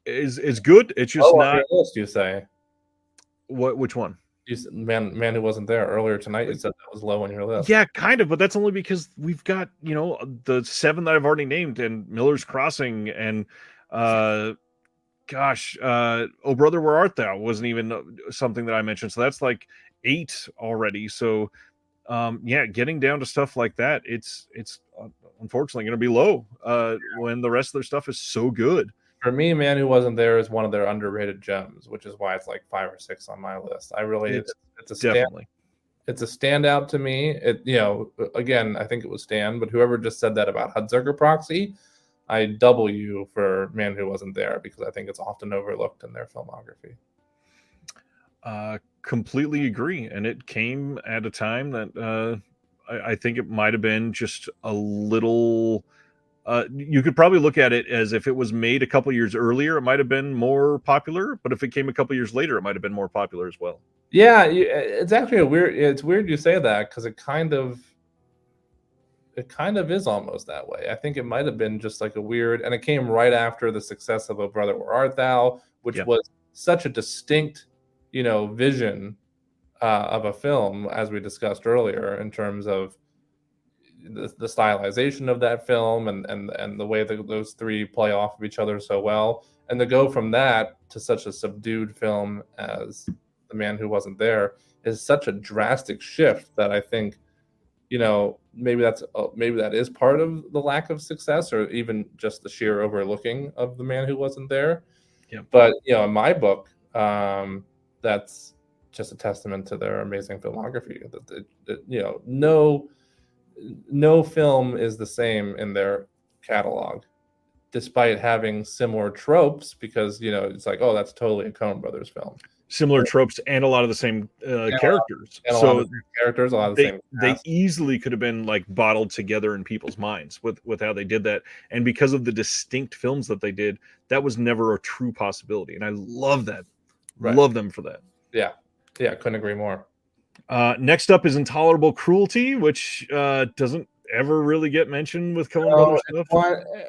Speaker 1: is good. It's just not.
Speaker 2: On your list, you say?
Speaker 1: Which one?
Speaker 2: You said Man Who Wasn't There earlier tonight. You said that was low on your list.
Speaker 1: Yeah, kind of, but that's only because we've got, the 7 that I've already named, and Miller's Crossing, and Oh Brother, Where Art Thou wasn't even something that I mentioned. So that's like 8 already. So getting down to stuff like that, it's unfortunately going to be low when the rest of their stuff is so good.
Speaker 2: For me, Man Who Wasn't There is one of their underrated gems, which is why it's like 5 or 6 on my list. It's a
Speaker 1: definitely.
Speaker 2: It's a standout to me. Again, I think it was Stan, but whoever just said that about Hudsucker Proxy, I double you for Man Who Wasn't There, because I think it's often overlooked in their filmography.
Speaker 1: Completely agree, and it came at a time that I think it might have been just a little. You could probably look at it as if it was made a couple years earlier, it might have been more popular. But if it came a couple years later, it might have been more popular as well.
Speaker 2: Yeah, it's actually it's weird you say that, because it kind of is almost that way. I think it might have been just like a weird, and it came right after the success of Oh Brother, Where Art Thou, which was such a distinct, vision of a film, as we discussed earlier, in terms of the stylization of that film and the way that those 3 play off of each other so well. And to go from that to such a subdued film as The Man Who Wasn't There is such a drastic shift that I think, maybe that is part of the lack of success, or even just the sheer overlooking of The Man Who Wasn't There.
Speaker 1: Yeah.
Speaker 2: But in my book, that's just a testament to their amazing filmography. No film is the same in their catalog, despite having similar tropes, because it's like, oh, that's totally a Coen Brothers film.
Speaker 1: Similar tropes and a lot of the same characters.
Speaker 2: A lot of the same
Speaker 1: they easily could have been like bottled together in people's minds with how they did that. And because of the distinct films that they did, that was never a true possibility. And I love that. Right. Love them for that.
Speaker 2: Yeah. Yeah, couldn't agree more.
Speaker 1: Next up is Intolerable Cruelty, which doesn't ever really get mentioned with Coen Brothers stuff.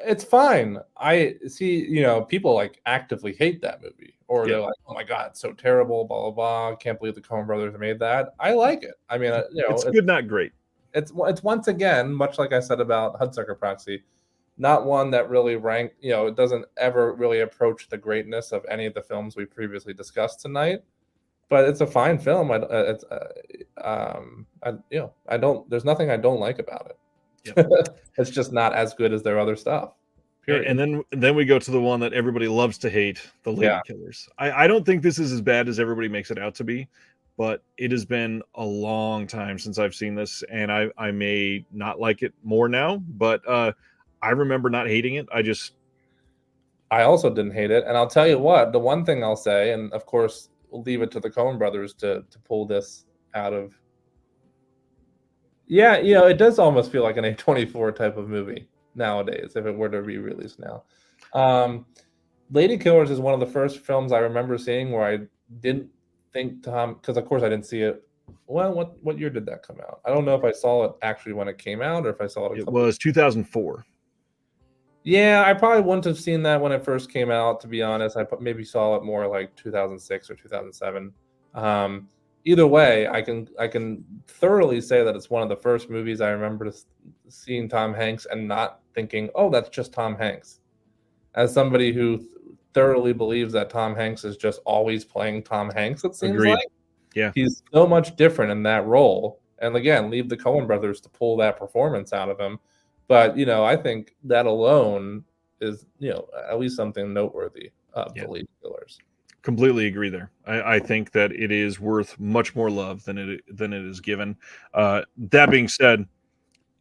Speaker 2: It's fine. I see, people like actively hate that movie, or they're like, "Oh my god, it's so terrible!" Blah blah blah. Can't believe the Coen Brothers made that. I like it. I mean,
Speaker 1: it's good, not great.
Speaker 2: It's once again, much like I said about Hudsucker Proxy, not one that really ranked. It doesn't ever really approach the greatness of any of the films we previously discussed tonight. But it's a fine film. There's nothing I don't like about it. Yep. It's just not as good as their other stuff. Period.
Speaker 1: And then we go to the one that everybody loves to hate, The Lady Killers. I don't think this is as bad as everybody makes it out to be, but it has been a long time since I've seen this, and I may not like it more now, but I remember not hating it.
Speaker 2: I also didn't hate it, and I'll tell you what, the one thing I'll say, and of course we'll leave it to the Coen Brothers to pull this out of. Yeah, it does almost feel like an A24 type of movie nowadays if it were to be released now. Lady Killers is one of the first films I remember seeing where I didn't think because of course I didn't see it. Well, what year did that come out? I don't know if I saw it actually when it came out, or if I saw it.
Speaker 1: It was 2004.
Speaker 2: Yeah, I probably wouldn't have seen that when it first came out, to be honest. I maybe saw it more like 2006 or 2007. either way, I can thoroughly say that it's one of the first movies I remember seeing Tom Hanks and not thinking, oh, that's just Tom Hanks. As somebody who thoroughly believes that Tom Hanks is just always playing Tom Hanks, it seems
Speaker 1: Agreed.
Speaker 2: like.
Speaker 1: Yeah.
Speaker 2: He's so much different in that role. And again, leave the Coen brothers to pull that performance out of him. But, I think that alone is, at least something noteworthy of the Lady Killers.
Speaker 1: Completely agree there. I think that it is worth much more love than it is given. That being said,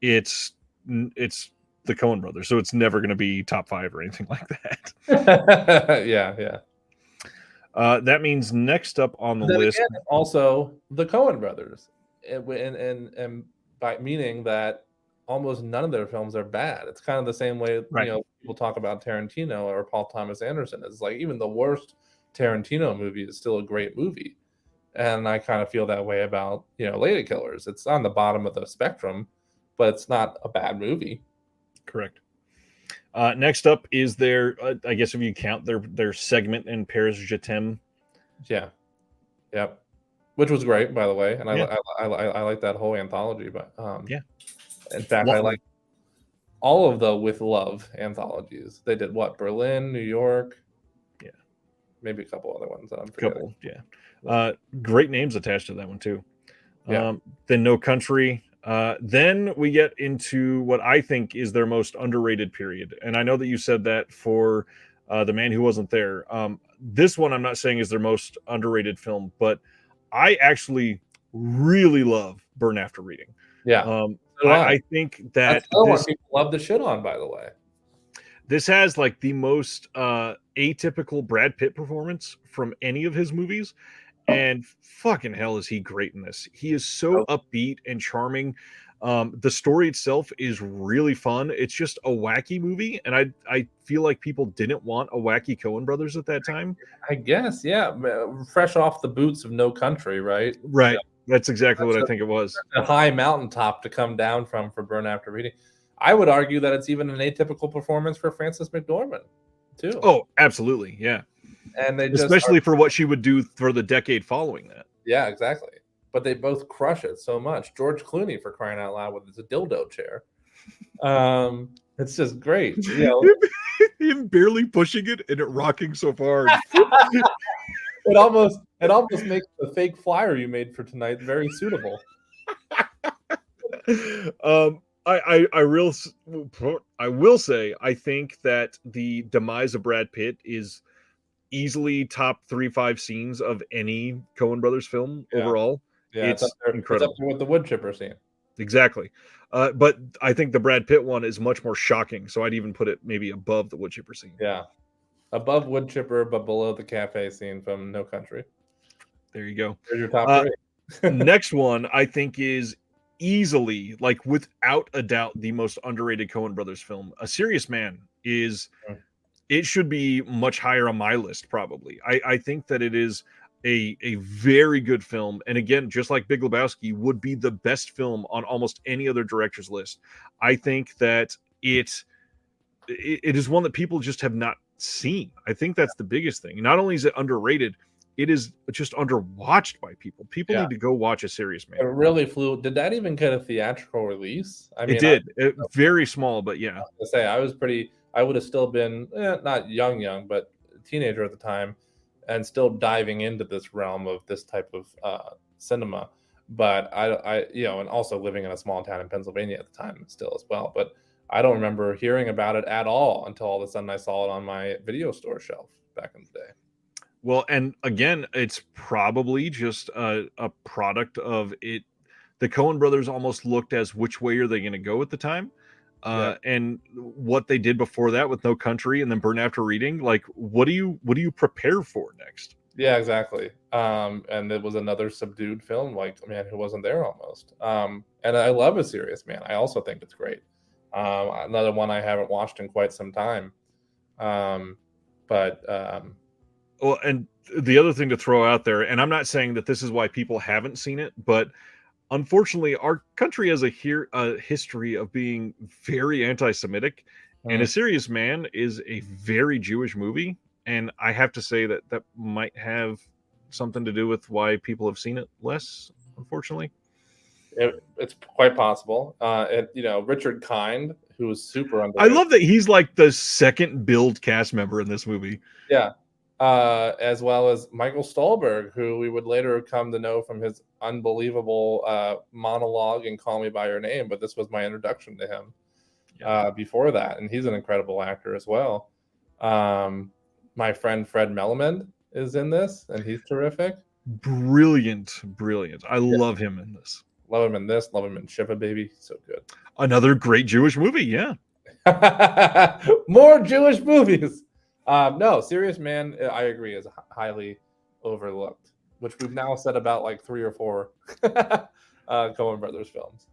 Speaker 1: it's the Coen brothers, so it's never going to be top 5 or anything like that.
Speaker 2: Yeah.
Speaker 1: That means next up on the list,
Speaker 2: again, also the Coen brothers, and by meaning that almost none of their films are bad. It's kind of the same way people talk about Tarantino or Paul Thomas Anderson. It's like even the worst Tarantino movie is still a great movie, and I kind of feel that way about Lady Killers. It's on the bottom of the spectrum, but it's not a bad movie.
Speaker 1: Correct. Next up is their, I guess if you count their segment in Paris Je t'aime.
Speaker 2: Yeah. Yep. Which was great, by the way, and I like that whole anthology. But in fact, I like all of the With Love anthologies. They did what? Berlin, New York, maybe a couple other ones that I'm forgetting.
Speaker 1: Great names attached to that one too.
Speaker 2: Yeah.
Speaker 1: Then No Country. Then we get into what I think is their most underrated period, and I know that you said that for The Man Who Wasn't There. This one I'm not saying is their most underrated film, but I actually really love Burn After Reading.
Speaker 2: Yeah,
Speaker 1: I think that
Speaker 2: that's one people love to shit on, by the way.
Speaker 1: This has like the most atypical Brad Pitt performance from any of his movies. And fucking hell is he great in this. He is so upbeat and charming. The story itself is really fun. It's just a wacky movie. And I feel like people didn't want a wacky Coen brothers at that time.
Speaker 2: I guess, yeah. Fresh off the boots of No Country, right?
Speaker 1: Right.
Speaker 2: Yeah.
Speaker 1: That's exactly what I think it was.
Speaker 2: A high mountaintop to come down from for Burn After Reading. I would argue that it's even an atypical performance for Frances McDormand, too.
Speaker 1: Oh, absolutely. Yeah.
Speaker 2: And they
Speaker 1: especially for what she would do for the decade following that.
Speaker 2: Yeah, exactly. But they both crush it so much. George Clooney, for crying out loud, with his dildo chair. It's just great.
Speaker 1: Him barely pushing it and it rocking so far.
Speaker 2: It almost makes the fake flyer you made for tonight very suitable.
Speaker 1: I will say I think that the demise of Brad Pitt is easily top 3-5 scenes of any Coen Brothers film overall.
Speaker 2: Yeah,
Speaker 1: it's incredible.
Speaker 2: It's up with the wood chipper scene.
Speaker 1: Exactly. But I think the Brad Pitt one is much more shocking, so I'd even put it maybe above the wood chipper scene.
Speaker 2: Yeah. Above wood chipper, but below the cafe scene from No Country.
Speaker 1: There you go.
Speaker 2: There's your top 3.
Speaker 1: Next one I think is easily, like without a doubt, the most underrated Coen Brothers film. A Serious Man is... It should be much higher on my list, probably. I think that it is a very good film. And again, just like Big Lebowski, would be the best film on almost any other director's list. I think that it is one that people just have not seen. I think that's the biggest thing. Not only is it underrated, it is just underwatched by people. People need to go watch A Serious Man.
Speaker 2: It really flew. Did that even get a theatrical release? I mean,
Speaker 1: it did. Very small, but yeah.
Speaker 2: I would have still been not young, but a teenager at the time, and still diving into this realm of this type of cinema. But I and also living in a small town in Pennsylvania at the time still as well. But I don't remember hearing about it at all until all of a sudden I saw it on my video store shelf back in the day.
Speaker 1: Well, and again, it's probably just a product of it. The Coen brothers almost looked as which way are they going to go at the time. And what they did before that with No Country and then Burn After Reading, like what do you prepare for next?
Speaker 2: Yeah, exactly. And it was another subdued film, like Man Who Wasn't There almost. And I love A Serious Man. I also think it's great. Another one I haven't watched in quite some time.
Speaker 1: Well, and the other thing to throw out there, and I'm not saying that this is why people haven't seen it, but unfortunately, our country has a history of being very anti-Semitic, and A Serious Man is a very Jewish movie, and I have to say that might have something to do with why people have seen it less, unfortunately?
Speaker 2: It's quite possible. Richard Kind, who was super
Speaker 1: I
Speaker 2: underrated.
Speaker 1: love that he's like the second build cast member in this movie.
Speaker 2: Yeah. As well as Michael Stolberg, who we would later come to know from his unbelievable monologue in Call Me By Your Name. But this was my introduction to him before that. And he's an incredible actor as well. My friend Fred Melliman is in this, and he's terrific.
Speaker 1: Brilliant. I love him in this.
Speaker 2: Love him in this. Love him in Shiva Baby. So good.
Speaker 1: Another great Jewish movie. Yeah.
Speaker 2: More Jewish movies. No, Serious Man, I agree, is highly overlooked, which we've now said about like 3 or 4 Coen Brothers films.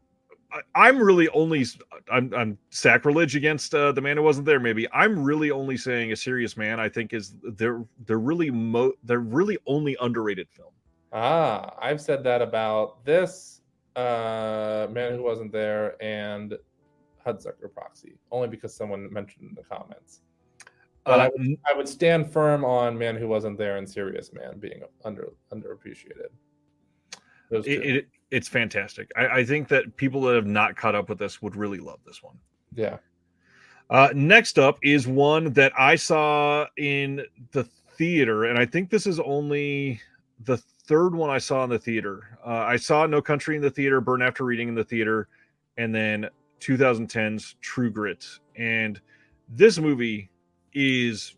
Speaker 1: I'm really only I'm sacrilege against The Man Who Wasn't There. Maybe I'm really only saying A Serious Man. I think is they're really only underrated film.
Speaker 2: I've said that about this Man Who Wasn't There and Hudsucker Proxy, only because someone mentioned in the comments. But I would stand firm on Man Who Wasn't There and Serious Man being underappreciated. Those two.
Speaker 1: It's fantastic. I think that people that have not caught up with this would really love this one.
Speaker 2: Yeah.
Speaker 1: Next up is one that I saw in the theater, and I think this is only the third one I saw in the theater. I saw No Country in the theater, Burn After Reading in the theater, and then 2010's True Grit. And this movie is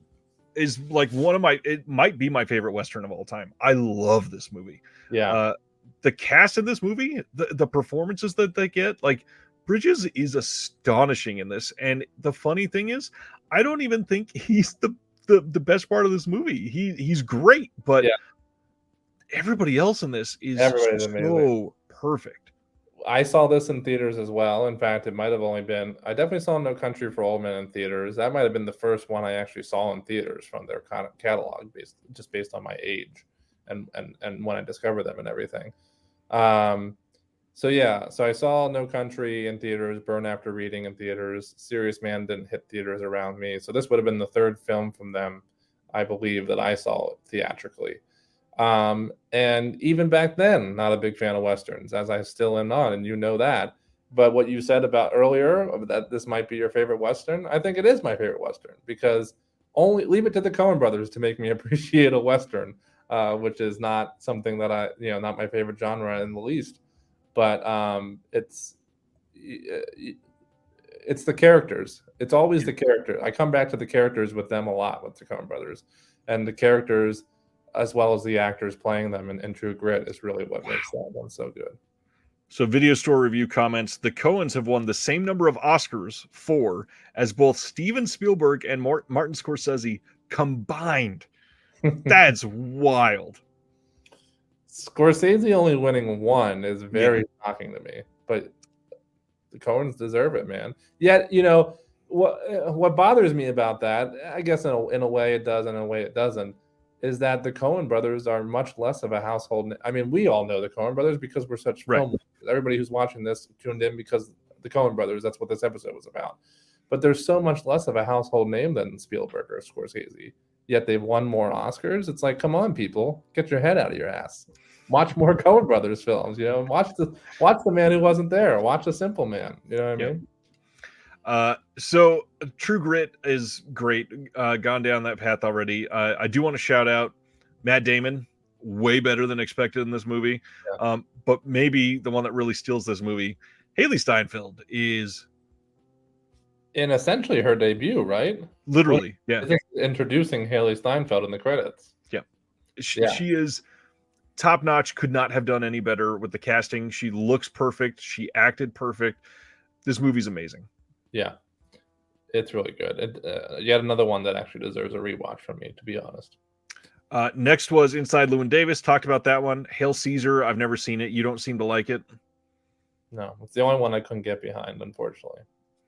Speaker 1: like it might be my favorite Western of all time. I love this movie.
Speaker 2: Yeah.
Speaker 1: The cast in this movie, the performances that they get, like Bridges is astonishing in this. And the funny thing is, I don't even think he's the best part of this movie. He's great, but everybody else in this is so perfect.
Speaker 2: I saw this in theaters as well. In fact, it might have only been, I definitely saw No Country for Old Men in theaters. That might have been the first one I actually saw in theaters from their kind of catalog, based on my age and when I discovered them and everything. So I saw No Country in theaters, Burn After Reading in theaters. Serious Man didn't hit theaters around me. So this would have been the third film from them, I believe, that I saw theatrically. And even back then, not a big fan of Westerns, as I still am not, and you know that. But what you said about earlier, that this might be your favorite Western, I think it is my favorite Western, because only leave it to the Coen brothers to make me appreciate a Western, which is not something that not my favorite genre in the least. But it's the characters. It's always the character. I come back to the characters with them a lot with the Coen brothers, and the characters, as well as the actors playing them in True Grit, is really what makes that one so good.
Speaker 1: So Video Store Review comments, the Coens have won the same number of Oscars, 4, as both Steven Spielberg and Martin Scorsese combined. That's wild.
Speaker 2: Scorsese only winning 1 is very shocking to me, but the Coens deserve it, man. Yet, what bothers me about that, I guess in a way it does, and in a way it doesn't, is that the Coen brothers are much less of a household. I mean, we all know the Coen brothers because we're such film. Everybody who's watching this tuned in because the Coen brothers, that's what this episode was about. But there's so much less of a household name than Spielberg or Scorsese, yet they've won more Oscars. It's like, come on, people, get your head out of your ass. Watch more Coen brothers films, watch the Man Who Wasn't There, watch The Simple Man. You know what I mean?
Speaker 1: So True Grit is great. Gone down that path already. I do want to shout out Matt Damon, way better than expected in this movie.
Speaker 2: Yeah.
Speaker 1: But maybe the one that really steals this movie, Haley Steinfeld, is
Speaker 2: in essentially her debut, right?
Speaker 1: Literally,
Speaker 2: introducing Haley Steinfeld in the credits.
Speaker 1: Yeah. She is top notch. Could not have done any better with the casting. She looks perfect. She acted perfect. This movie's amazing.
Speaker 2: Yeah, it's really good. Yet another one that actually deserves a rewatch from me, to be honest.
Speaker 1: Next was Inside Llewyn Davis. Talked about that one. Hail Caesar. I've never seen it. You don't seem to like it.
Speaker 2: No, it's the only one I couldn't get behind, unfortunately.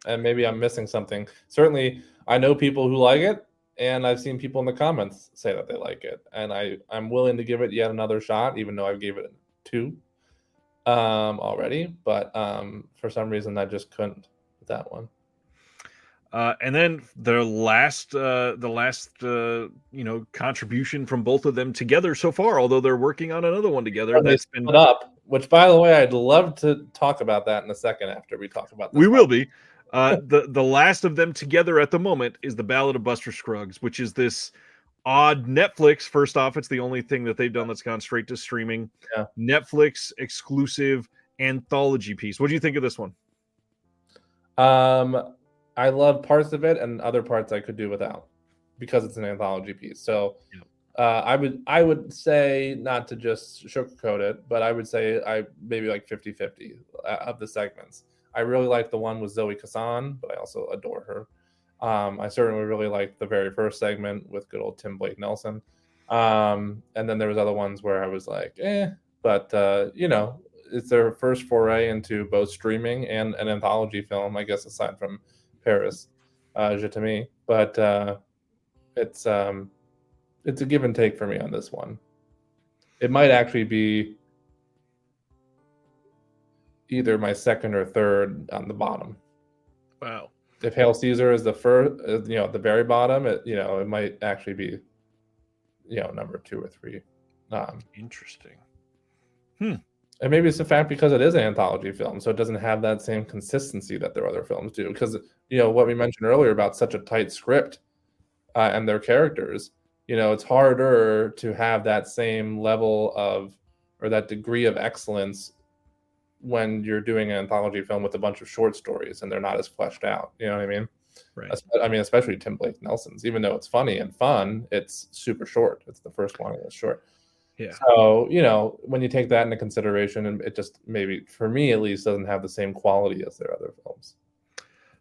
Speaker 2: And maybe I'm missing something. Certainly, I know people who like it, and I've seen people in the comments say that they like it. And I'm willing to give it yet another shot, even though I gave it 2 already. But for some reason, I just couldn't with that one.
Speaker 1: And then the last contribution from both of them together so far, although they're working on another one together.
Speaker 2: When they
Speaker 1: That's been
Speaker 2: split up. Which, by the way, I'd love to talk about that in a second after we talk about this.
Speaker 1: we will be. The last of them together at the moment is the Ballad of Buster Scruggs, which is this odd Netflix. First off, it's the only thing that they've done that's gone straight to streaming.
Speaker 2: Yeah.
Speaker 1: Netflix exclusive anthology piece. What do you think of this one?
Speaker 2: I love parts of it, and other parts I could do without because it's an anthology piece. So, I would say, not to just sugarcoat it, but I would say I maybe like 50-50 of the segments. I really like the one with Zoe Kazan, but I also adore her. I certainly really liked the very first segment with good old Tim Blake Nelson. And then there was other ones where I was like, but it's their first foray into both streaming and an anthology film, I guess, aside from Paris, Je t'aime. But it's a give and take for me on this one. It might actually be either my second or third on the bottom.
Speaker 1: Wow.
Speaker 2: If Hail Caesar is the first, at the very bottom, it might actually be, number 2 or 3.
Speaker 1: Interesting.
Speaker 2: And maybe it's the fact because it is an anthology film, so it doesn't have that same consistency that their other films do. Because what we mentioned earlier about such a tight script and their characters, it's harder to have that same level of, or that degree of excellence when you're doing an anthology film with a bunch of short stories and they're not as fleshed out. You know what I mean?
Speaker 1: Right.
Speaker 2: I mean, especially Tim Blake Nelson's. Even though it's funny and fun, it's super short. It's the first one that's short.
Speaker 1: Yeah.
Speaker 2: So, when you take that into consideration, and it just maybe, for me at least, doesn't have the same quality as their other films.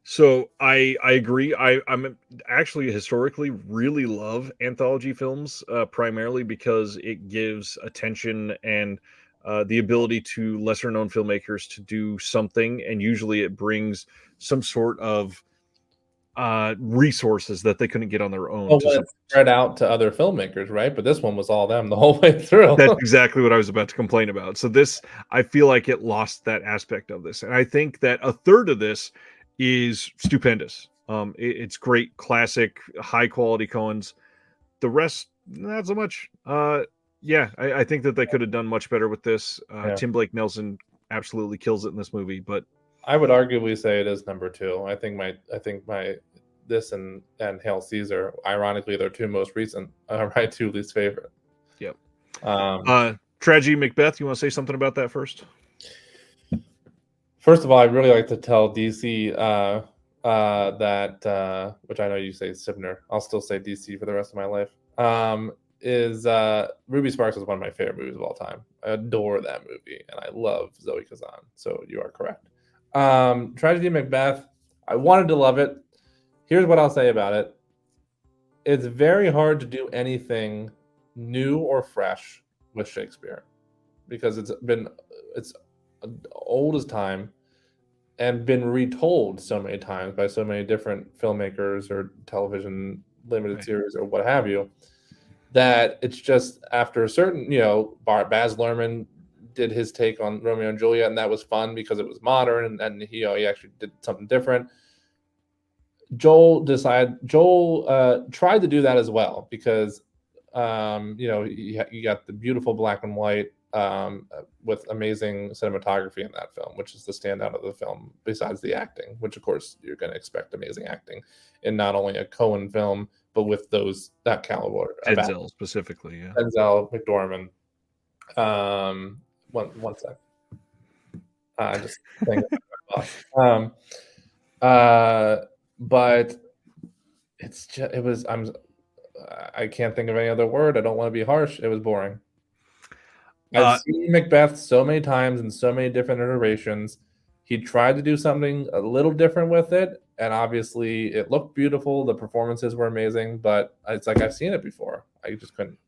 Speaker 1: So I agree. I'm actually historically really love anthology films, primarily because it gives attention and the ability to lesser known filmmakers to do something, and usually it brings some sort of resources that they couldn't get on their own.
Speaker 2: Well, when it's spread out to other filmmakers, right? But this one was all them the whole way through.
Speaker 1: That's exactly what I was about to complain about. So this, I feel like it lost that aspect of this, and I think that a third of this is stupendous. It's great, classic, high quality Coens. The rest, not so much. I think that they could have done much better with this. Tim Blake Nelson absolutely kills it in this movie, but
Speaker 2: I would arguably say it is number 2. I think my this and Hail Caesar, ironically, they're 2 most recent, are my 2 least favorite.
Speaker 1: Yep. Tragedy Macbeth. You want to say something about that first?
Speaker 2: First of all, I'd really like to tell DC that, which I know you say Sibner, I'll still say DC for the rest of my life, is Ruby Sparks is one of my favorite movies of all time. I adore that movie, and I love Zoe Kazan, so you are correct. Tragedy Macbeth, I wanted to love it. Here's what I'll say about it. It's very hard to do anything new or fresh with Shakespeare because it's old as time and been retold so many times by so many different filmmakers or television limited series or what have you, that it's just after a certain, Baz Luhrmann did his take on Romeo and Juliet, and that was fun because it was modern and he actually did something different. Joel tried to do that as well because you got the beautiful black and white with amazing cinematography in that film, which is the standout of the film besides the acting, which of course you're going to expect amazing acting in not only a Coen film but with that caliber.
Speaker 1: Denzel specifically, yeah.
Speaker 2: Denzel, McDormand. One sec. Just think but I can't think of any other word. I don't want to be harsh. It was boring. I've seen Macbeth so many times in so many different iterations. He tried to do something a little different with it, and obviously it looked beautiful. The performances were amazing, but it's like I've seen it before. I just couldn't.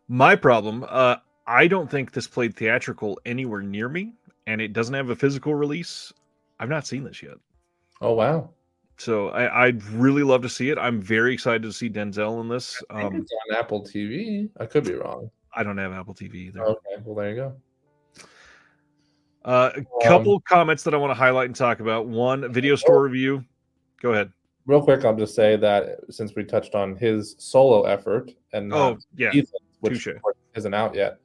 Speaker 1: My problem, I don't think this played theatrical anywhere near me, and it doesn't have a physical release. I've not seen this yet.
Speaker 2: Oh, wow.
Speaker 1: So I'd really love to see it. I'm very excited to see Denzel in this.
Speaker 2: I think it's on Apple TV. I could be wrong.
Speaker 1: I don't have Apple TV either.
Speaker 2: Okay, well, there you go.
Speaker 1: A couple comments that I want to highlight and talk about. One, video store review. Go ahead.
Speaker 2: Real quick, I'll just say that since we touched on his solo effort and not
Speaker 1: yeah,
Speaker 2: Ethan's, which
Speaker 1: touche.
Speaker 2: of course isn't out yet,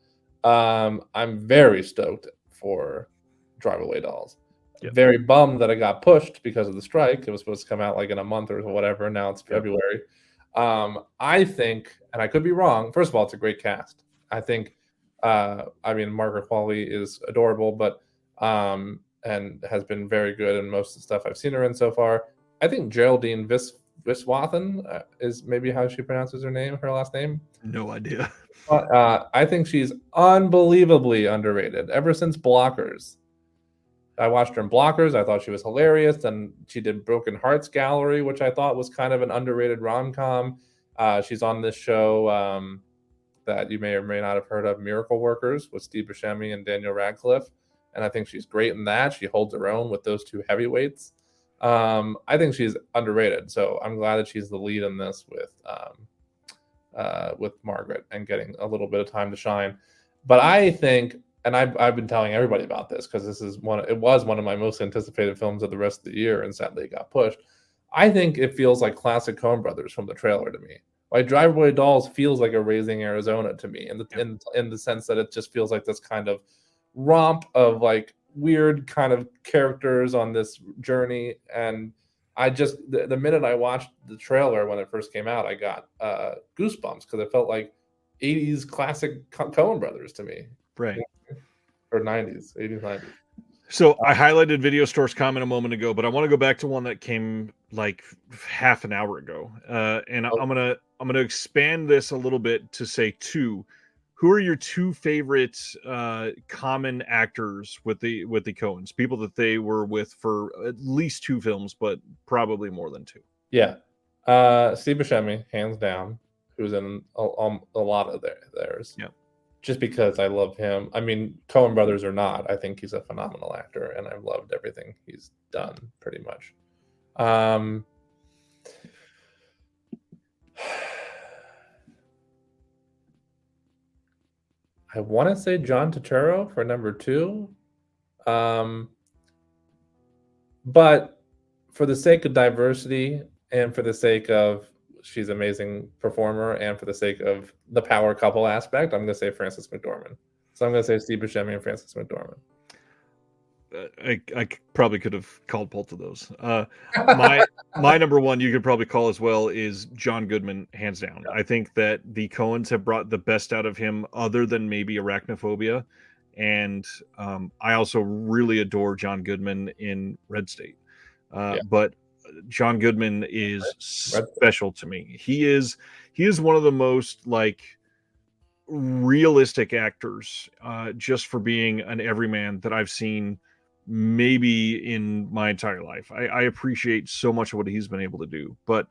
Speaker 2: I'm very stoked for Drive Away Dolls.
Speaker 1: Yep.
Speaker 2: Very bummed that it got pushed because of the strike. It was supposed to come out like in a month or whatever. Now it's February. I think, and I could be wrong. First of all, it's a great cast. I think, Margaret Qualley is adorable, but and has been very good in most of the stuff I've seen her in so far. I think Geraldine Viswathan is maybe how she pronounces her last name.
Speaker 1: No idea.
Speaker 2: I think she's unbelievably underrated. Ever since Blockers, I watched her in Blockers. I thought she was hilarious. And she did Broken Hearts Gallery, which I thought was kind of an underrated rom-com. She's on this show that you may or may not have heard of, Miracle Workers, with Steve Buscemi and Daniel Radcliffe. And I think she's great in that. She holds her own with those two heavyweights. I think she's underrated. So I'm glad that she's the lead in this with Margaret and getting a little bit of time to shine. But I think, and I've been telling everybody about this because it was one of my most anticipated films of the rest of the year, and sadly it got pushed. I think it feels like classic Coen Brothers from the trailer to me. Like Drive Away Dolls feels like a Raising Arizona to me, in the sense that it just feels like this kind of romp of like weird kind of characters on this journey. And I just the minute I watched the trailer when it first came out, I got goosebumps because it felt like 80s classic Coen Brothers to me.
Speaker 1: Right.
Speaker 2: Or 90s, 80s, 90s.
Speaker 1: So I highlighted Video Store's comment a moment ago, but I want to go back to one that came like half an hour ago, and I'm gonna expand this a little bit to say two. Who are your two favorite common actors with the Coens? People that they were with for at least two films, but probably more than two.
Speaker 2: Yeah, Steve Buscemi, hands down, who's in a lot of theirs.
Speaker 1: Yeah.
Speaker 2: Just because I love him. I mean, Coen Brothers or not, I think he's a phenomenal actor, and I've loved everything he's done pretty much. I want to say John Turturro for number two. But for the sake of diversity and for the sake of she's an amazing performer and for the sake of the power couple aspect, I'm going to say Frances McDormand. So I'm going to say Steve Buscemi and Frances McDormand.
Speaker 1: I probably could have called both of those. My number one you could probably call as well is John Goodman, hands down. I think that the Coens have brought the best out of him, other than maybe Arachnophobia, and I also really adore John Goodman in Red State. But John Goodman is special to me. He is one of the most like realistic actors, just for being an everyman that I've seen maybe in my entire life. I appreciate so much of what he's been able to do. But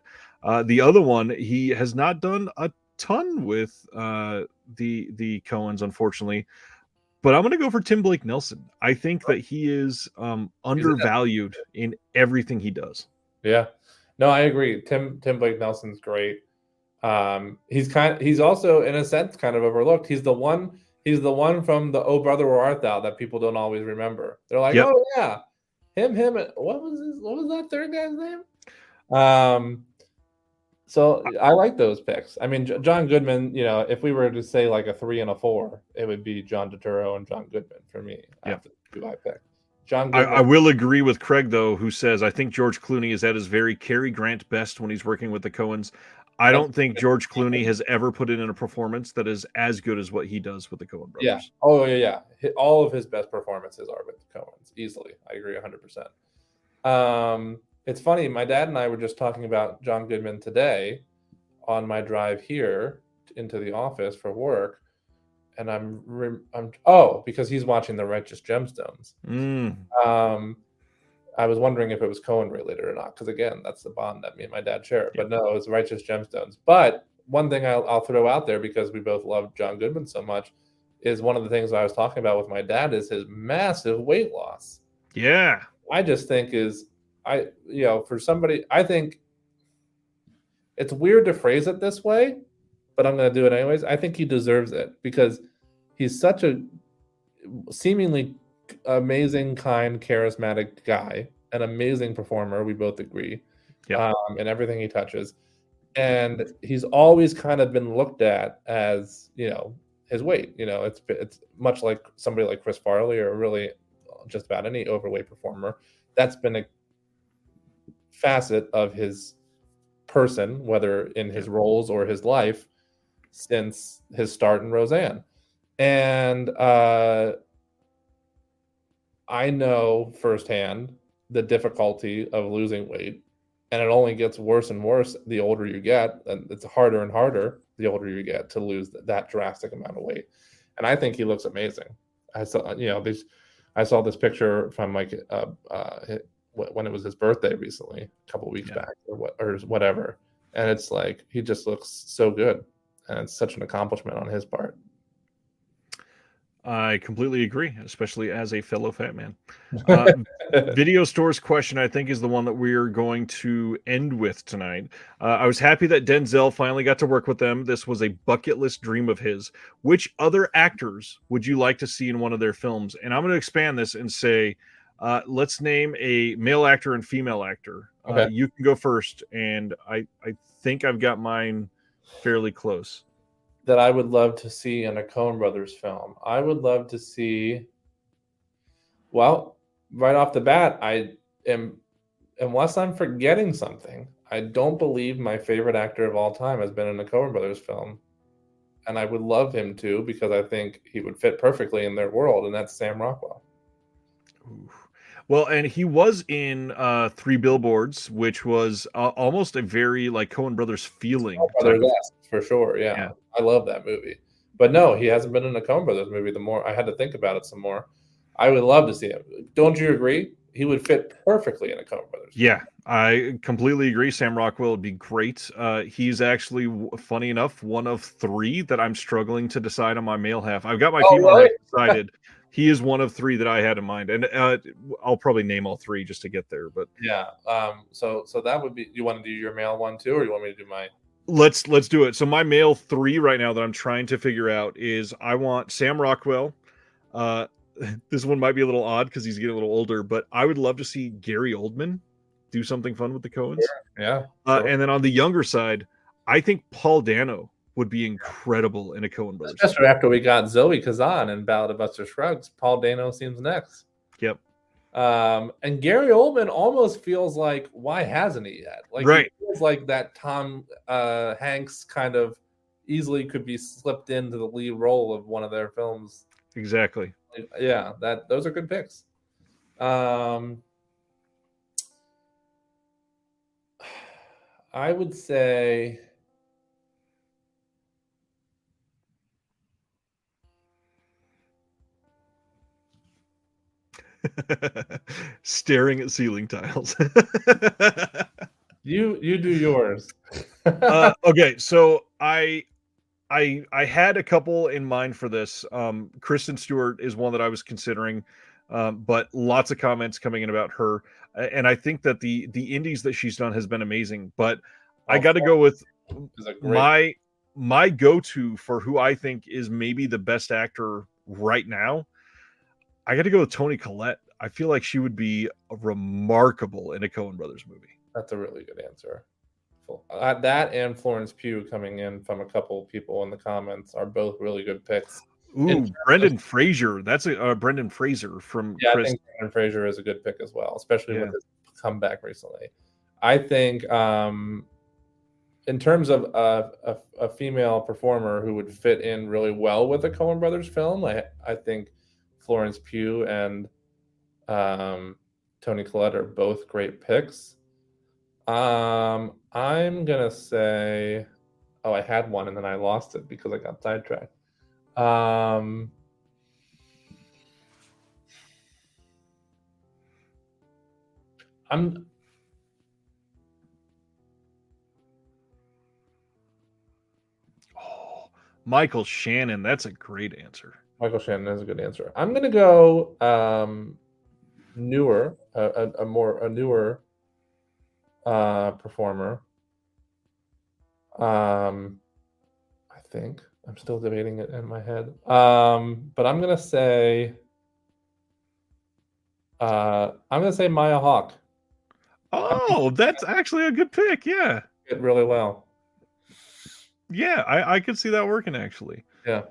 Speaker 1: the other one, he has not done a ton with the Coens, unfortunately. But I'm going to go for Tim Blake Nelson. I think that he is undervalued in everything he does.
Speaker 2: Yeah, no, I agree. Tim Blake Nelson's great. He's also in a sense kind of overlooked. He's the one from the Oh Brother Where Art Thou that people don't always remember. They're like, oh yeah, him. What was that third guy's name? So I like those picks. I mean, John Goodman. You know, if we were to say like a 3 and a 4, it would be John Turturro and John Goodman for me.
Speaker 1: Yeah,
Speaker 2: who I pick. John Goodman.
Speaker 1: I will agree with Craig though, who says I think George Clooney is at his very Cary Grant best when he's working with the Coens. I don't think George Clooney has ever put in a performance that is as good as what he does with the Coen brothers.
Speaker 2: Yeah. Oh yeah. All of his best performances are with the Coens. Easily, I agree 100%. It's funny. My dad and I were just talking about John Goodman today on my drive here into the office for work, and because he's watching The Righteous Gemstones. I was wondering if it was Coen related or not, because again, that's the bond that me and my dad share. But no, it was Righteous Gemstones. But one thing I'll throw out there, because we both love John Goodman so much, is one of the things I was talking about with my dad is his massive weight loss.
Speaker 1: Yeah,
Speaker 2: I just think for somebody, I think it's weird to phrase it this way, but I'm going to do it anyways. I think he deserves it because he's such a seemingly amazing, kind, charismatic guy, an amazing performer. We both agree. in everything he touches. And he's always kind of been looked at as, his weight. It's much like somebody like Chris Farley or really just about any overweight performer. That's been a facet of his person, whether in his roles or his life, since his start in Roseanne. And I know firsthand the difficulty of losing weight, and it only gets worse and worse the older you get, and it's harder and harder the older you get to lose that drastic amount of weight. And I think he looks amazing. I saw this picture from when it was his birthday recently, a couple weeks back, or whatever, and it's like he just looks so good, and it's such an accomplishment on his part.
Speaker 1: I completely agree, especially as a fellow fat man. Video stores question, I think, is the one that we're going to end with tonight. I was happy that Denzel finally got to work with them. This was a bucket list dream of his. Which other actors would you like to see in one of their films? And I'm going to expand this and say, let's name a male actor and female actor.
Speaker 2: Okay.
Speaker 1: You can go first, and I think I've got mine fairly close.
Speaker 2: That I would love to see in a Coen Brothers film. I would love to see, well, right off the bat, unless I'm forgetting something, I don't believe my favorite actor of all time has been in a Coen Brothers film. And I would love him to, because I think he would fit perfectly in their world, and that's Sam Rockwell.
Speaker 1: Ooh. Well, and he was in 3 Billboards, which was almost a very like Coen Brothers feeling.
Speaker 2: For sure, yeah. I love that movie. But no, he hasn't been in a Coen Brothers movie. The more I had to think about it some more. I would love to see him. Don't you agree? He would fit perfectly in a Coen Brothers movie.
Speaker 1: Yeah, I completely agree. Sam Rockwell would be great. He's actually, funny enough, one of 3 that I'm struggling to decide on my male half. I've got my female half decided. He is one of 3 that I had in mind, and I'll probably name all 3 just to get there. But
Speaker 2: yeah, so that would be. You want to do your male one too, or you want me to do mine?
Speaker 1: Let's do it. So my male 3 right now that I'm trying to figure out is I want Sam Rockwell. This one might be a little odd because he's getting a little older, but I would love to see Gary Oldman do something fun with the Coens.
Speaker 2: Sure. Yeah. Sure.
Speaker 1: And then on the younger side, I think Paul Dano would be incredible in a Coen Brothers.
Speaker 2: Especially after we got Zoe Kazan in Ballad of Buster Scruggs, Paul Dano seems next.
Speaker 1: Yep.
Speaker 2: And Gary Oldman almost feels like, why hasn't he yet? Like,
Speaker 1: right.
Speaker 2: He feels like that Tom Hanks kind of easily could be slipped into the lead role of one of their films.
Speaker 1: Exactly.
Speaker 2: Yeah, those are good picks. I would say
Speaker 1: staring at ceiling tiles.
Speaker 2: you do yours.
Speaker 1: Okay, so I had a couple in mind for this. Kristen Stewart is one that I was considering, but lots of comments coming in about her, and I think that the indies that she's done has been amazing. But I got to go with my go-to for who I think is maybe the best actor right now. I got to go with Toni Collette. I feel like she would be remarkable in a Coen Brothers movie.
Speaker 2: That's a really good answer. That and Florence Pugh coming in from a couple of people in the comments are both really good picks.
Speaker 1: Ooh, Brendan Fraser. That's a Brendan Fraser from
Speaker 2: Chris.
Speaker 1: I
Speaker 2: think Brendan Fraser is a good pick as well, especially with his comeback recently. I think in terms of a female performer who would fit in really well with a Coen Brothers film, I think Florence Pugh and Toni Collette are both great picks. I'm gonna say, I had one and then I lost it because I got sidetracked.
Speaker 1: Michael Shannon. That's a great answer.
Speaker 2: Michael Shannon is a good answer. I'm gonna go newer, a newer performer. I think I'm still debating it in my head. But I'm gonna say Maya Hawke.
Speaker 1: Oh, that's actually a good pick. Yeah.
Speaker 2: It really well.
Speaker 1: Yeah, I could see that working actually.
Speaker 2: Yeah.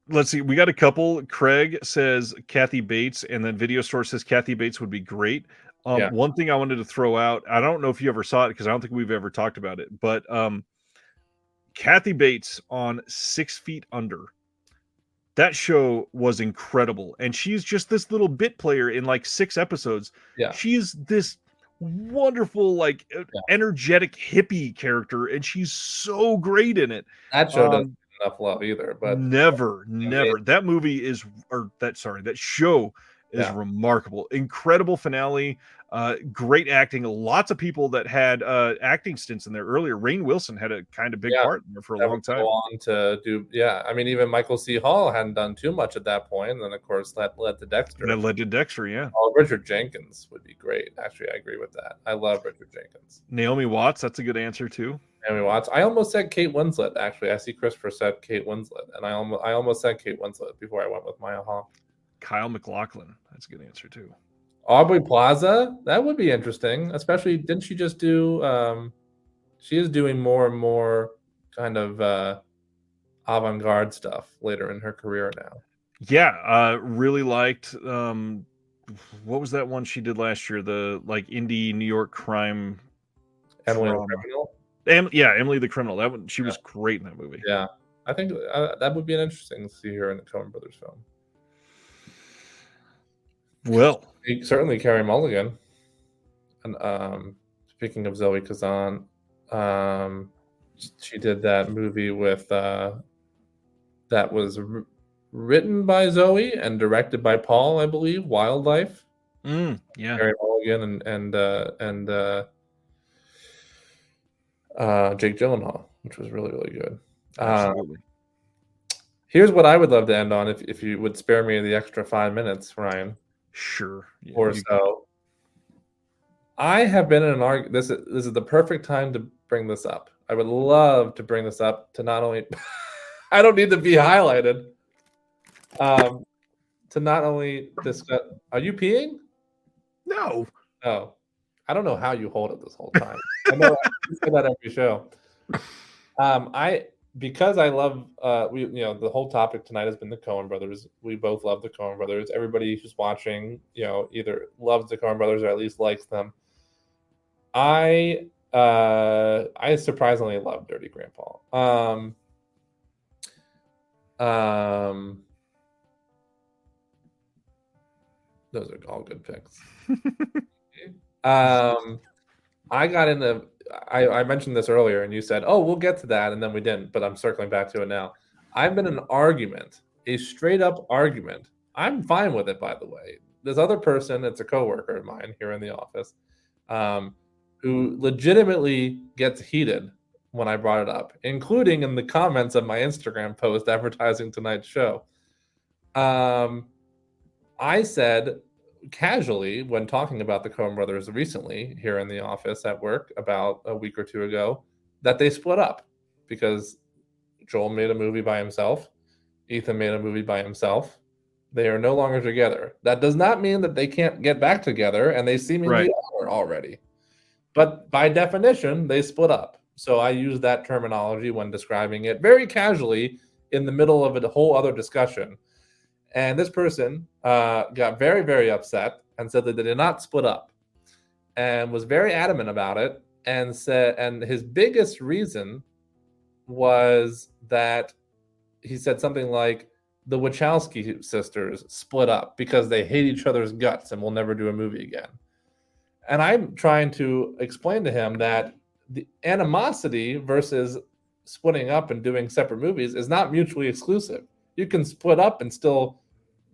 Speaker 1: Let's see. We got a couple. Craig says Kathy Bates, and then Video Store says Kathy Bates would be great.
Speaker 2: Yeah.
Speaker 1: One thing I wanted to throw out, I don't know if you ever saw it because I don't think we've ever talked about it, but Kathy Bates on 6 Feet Under. That show was incredible. And she's just this little bit player in like 6 episodes.
Speaker 2: Yeah.
Speaker 1: She's this wonderful, like energetic hippie character, and she's so great in it.
Speaker 2: That show doesn't get enough love either, but
Speaker 1: never. That movie is, that show is remarkable. Incredible finale. Great acting. Lots of people that had acting stints in there earlier. Rainn Wilson had a kind of big part in there for a long time.
Speaker 2: Go on to do, I mean, even Michael C. Hall hadn't done too much at that point, and then of course that led to Dexter.
Speaker 1: That led to Dexter, yeah.
Speaker 2: Oh, Richard Jenkins would be great. Actually, I agree with that. I love Richard Jenkins.
Speaker 1: Naomi Watts, that's a good answer too.
Speaker 2: Naomi Watts. I almost said Kate Winslet. Actually, I see Christopher said Kate Winslet, and I almost said Kate Winslet before I went with Maya Hawke.
Speaker 1: Kyle MacLachlan, that's a good answer too.
Speaker 2: Aubrey Plaza, that would be interesting. Especially, didn't she just do? She is doing more and more kind of avant-garde stuff later in her career now.
Speaker 1: Yeah, really liked. What was that one she did last year? The like indie New York crime.
Speaker 2: Emily the Criminal.
Speaker 1: Emily the Criminal. That one, she was great in that movie.
Speaker 2: Yeah, I think that would be an interesting to see her in the Coen Brothers film.
Speaker 1: Well,
Speaker 2: certainly Carey Mulligan. And speaking of Zoe Kazan, she did that movie with that was written by Zoe and directed by Paul, I believe. Wildlife.
Speaker 1: Yeah,
Speaker 2: Carey Mulligan and Jake Gyllenhaal, which was really, really good.
Speaker 1: Absolutely.
Speaker 2: Here's what I would love to end on, if you would spare me the extra 5 minutes, Ryan.
Speaker 1: Sure.
Speaker 2: Or so. I have been in an argument. This is the perfect time to bring this up. I would love to bring this up to not only I don't need to be highlighted. To not only discuss. Are you peeing?
Speaker 1: No.
Speaker 2: Oh, I don't know how you hold it this whole time. I know I say that every show. Because I love the whole topic tonight has been the Coen Brothers. We both love the Coen Brothers. Everybody who's watching, either loves the Coen Brothers or at least likes them. I surprisingly love Dirty Grandpa. Those are all good picks. I got into. I mentioned this earlier, and you said, "Oh, we'll get to that," and then we didn't. But I'm circling back to it now. I've been in an argument, a straight-up argument. I'm fine with it, by the way. This other person, it's a coworker of mine here in the office, who legitimately gets heated when I brought it up, including in the comments of my Instagram post advertising tonight's show. I said casually when talking about the Coen Brothers recently here in the office at work about a week or two ago that they split up because Joel made a movie by himself. Ethan made a movie by himself. They are no longer together. That does not mean that they can't get back together, and they seemingly are already. But by definition, they split up. So I use that terminology when describing it very casually in the middle of a whole other discussion. And this person got very, very upset and said that they did not split up and was very adamant about it and said, and his biggest reason was that he said something like the Wachowski sisters split up because they hate each other's guts and will never do a movie again. And I'm trying to explain to him that the animosity versus splitting up and doing separate movies is not mutually exclusive. You can split up and still,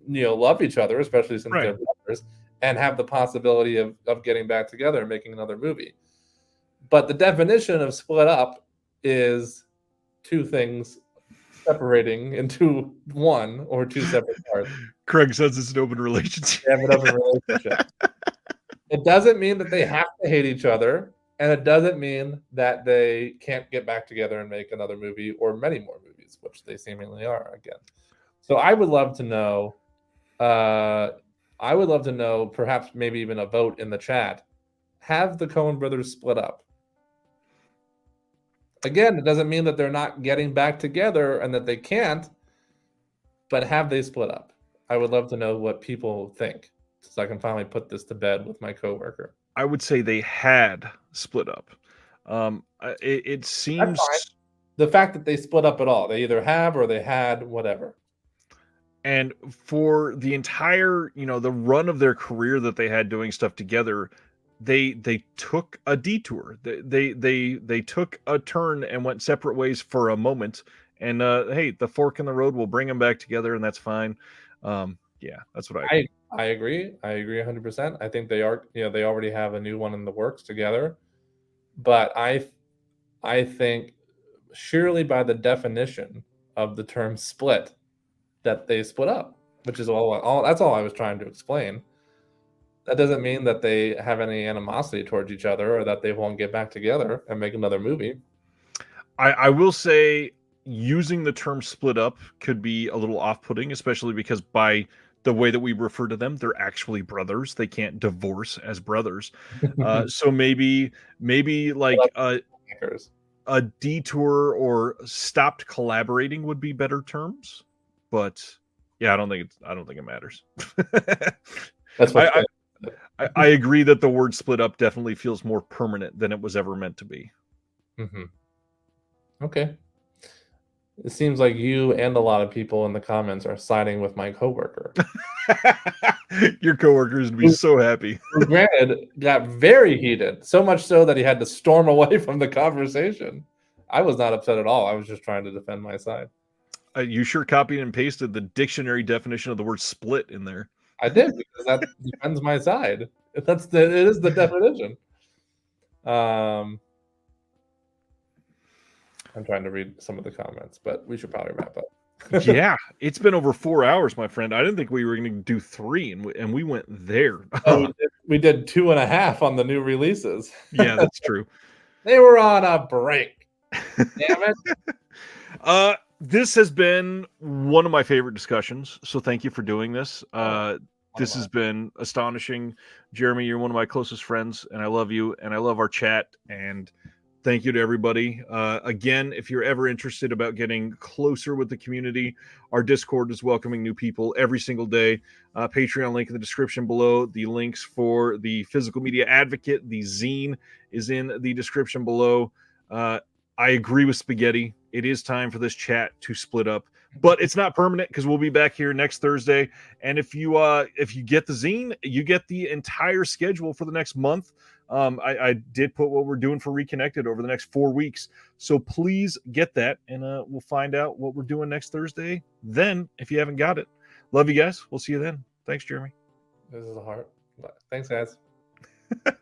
Speaker 2: love each other, especially since they're brothers, and have the possibility of getting back together and making another movie. But the definition of split up is two things separating into one or two separate parts.
Speaker 1: Craig says it's an open relationship.
Speaker 2: They have an open relationship. It doesn't mean that they have to hate each other, and it doesn't mean that they can't get back together and make another movie or many more movies, which they seemingly are again. So I would love to know. I would love to know, perhaps maybe even a vote in the chat. Have the Coen brothers split up? Again, it doesn't mean that they're not getting back together and that they can't, but have they split up? I would love to know what people think, so I can finally put this to bed with my coworker.
Speaker 1: I would say they had split up. It
Speaker 2: That's
Speaker 1: seems
Speaker 2: fine. The fact that they split up at all, they either have or they had, whatever.
Speaker 1: and for the entire, the run of their career that they had doing stuff together, they took a detour. They took a turn and went separate ways for a moment. And hey, the fork in the road will bring them back together, and that's fine. Yeah, that's what I think.
Speaker 2: I agree. I agree 100%. I think they are, they already have a new one in the works together. But I think surely by the definition of the term split, that they split up, which is all that's all I was trying to explain. That doesn't mean that they have any animosity towards each other or that they won't get back together and make another movie.
Speaker 1: I will say using the term split up could be a little off-putting, especially because by the way that we refer to them, they're actually brothers. They can't divorce as brothers. So maybe like a detour or stopped collaborating would be better terms. But yeah, I don't think it matters.
Speaker 2: That's what
Speaker 1: I agree that the word split up definitely feels more permanent than it was ever meant to be.
Speaker 2: Mm-hmm. Okay. It seems like you and a lot of people in the comments are siding with my coworker.
Speaker 1: Your coworkers would be so happy.
Speaker 2: Who, granted, got very heated, so much so that he had to storm away from the conversation. I was not upset at all. I was just trying to defend my side.
Speaker 1: You sure copied and pasted the dictionary definition of the word split in there.
Speaker 2: I did, because that defends my side. It is the definition. I'm trying to read some of the comments, but we should probably wrap up.
Speaker 1: Yeah, it's been over 4 hours, my friend. I didn't think we were going to do 3, and we went there.
Speaker 2: We did 2.5 on the new releases.
Speaker 1: Yeah, that's true.
Speaker 2: They were on a break. Damn it.
Speaker 1: This has been one of my favorite discussions, so thank you for doing this. This has been astonishing. Jeremy, you're one of my closest friends, and I love you, and I love our chat, and thank you to everybody. Again, if you're ever interested about getting closer with the community, our Discord is welcoming new people every single day. Patreon link in the description below. The links for the Physical Media Advocate, the zine, is in the description below. I agree with Spaghetti. It is time for this chat to split up, but it's not permanent because we'll be back here next Thursday. And if you get the zine, you get the entire schedule for the next month. I did put what we're doing for Reconnected over the next 4 weeks. So please get that, and we'll find out what we're doing next Thursday then, if you haven't got it. Love you guys. We'll see you then. Thanks, Jeremy.
Speaker 2: This is a heart. Thanks, guys.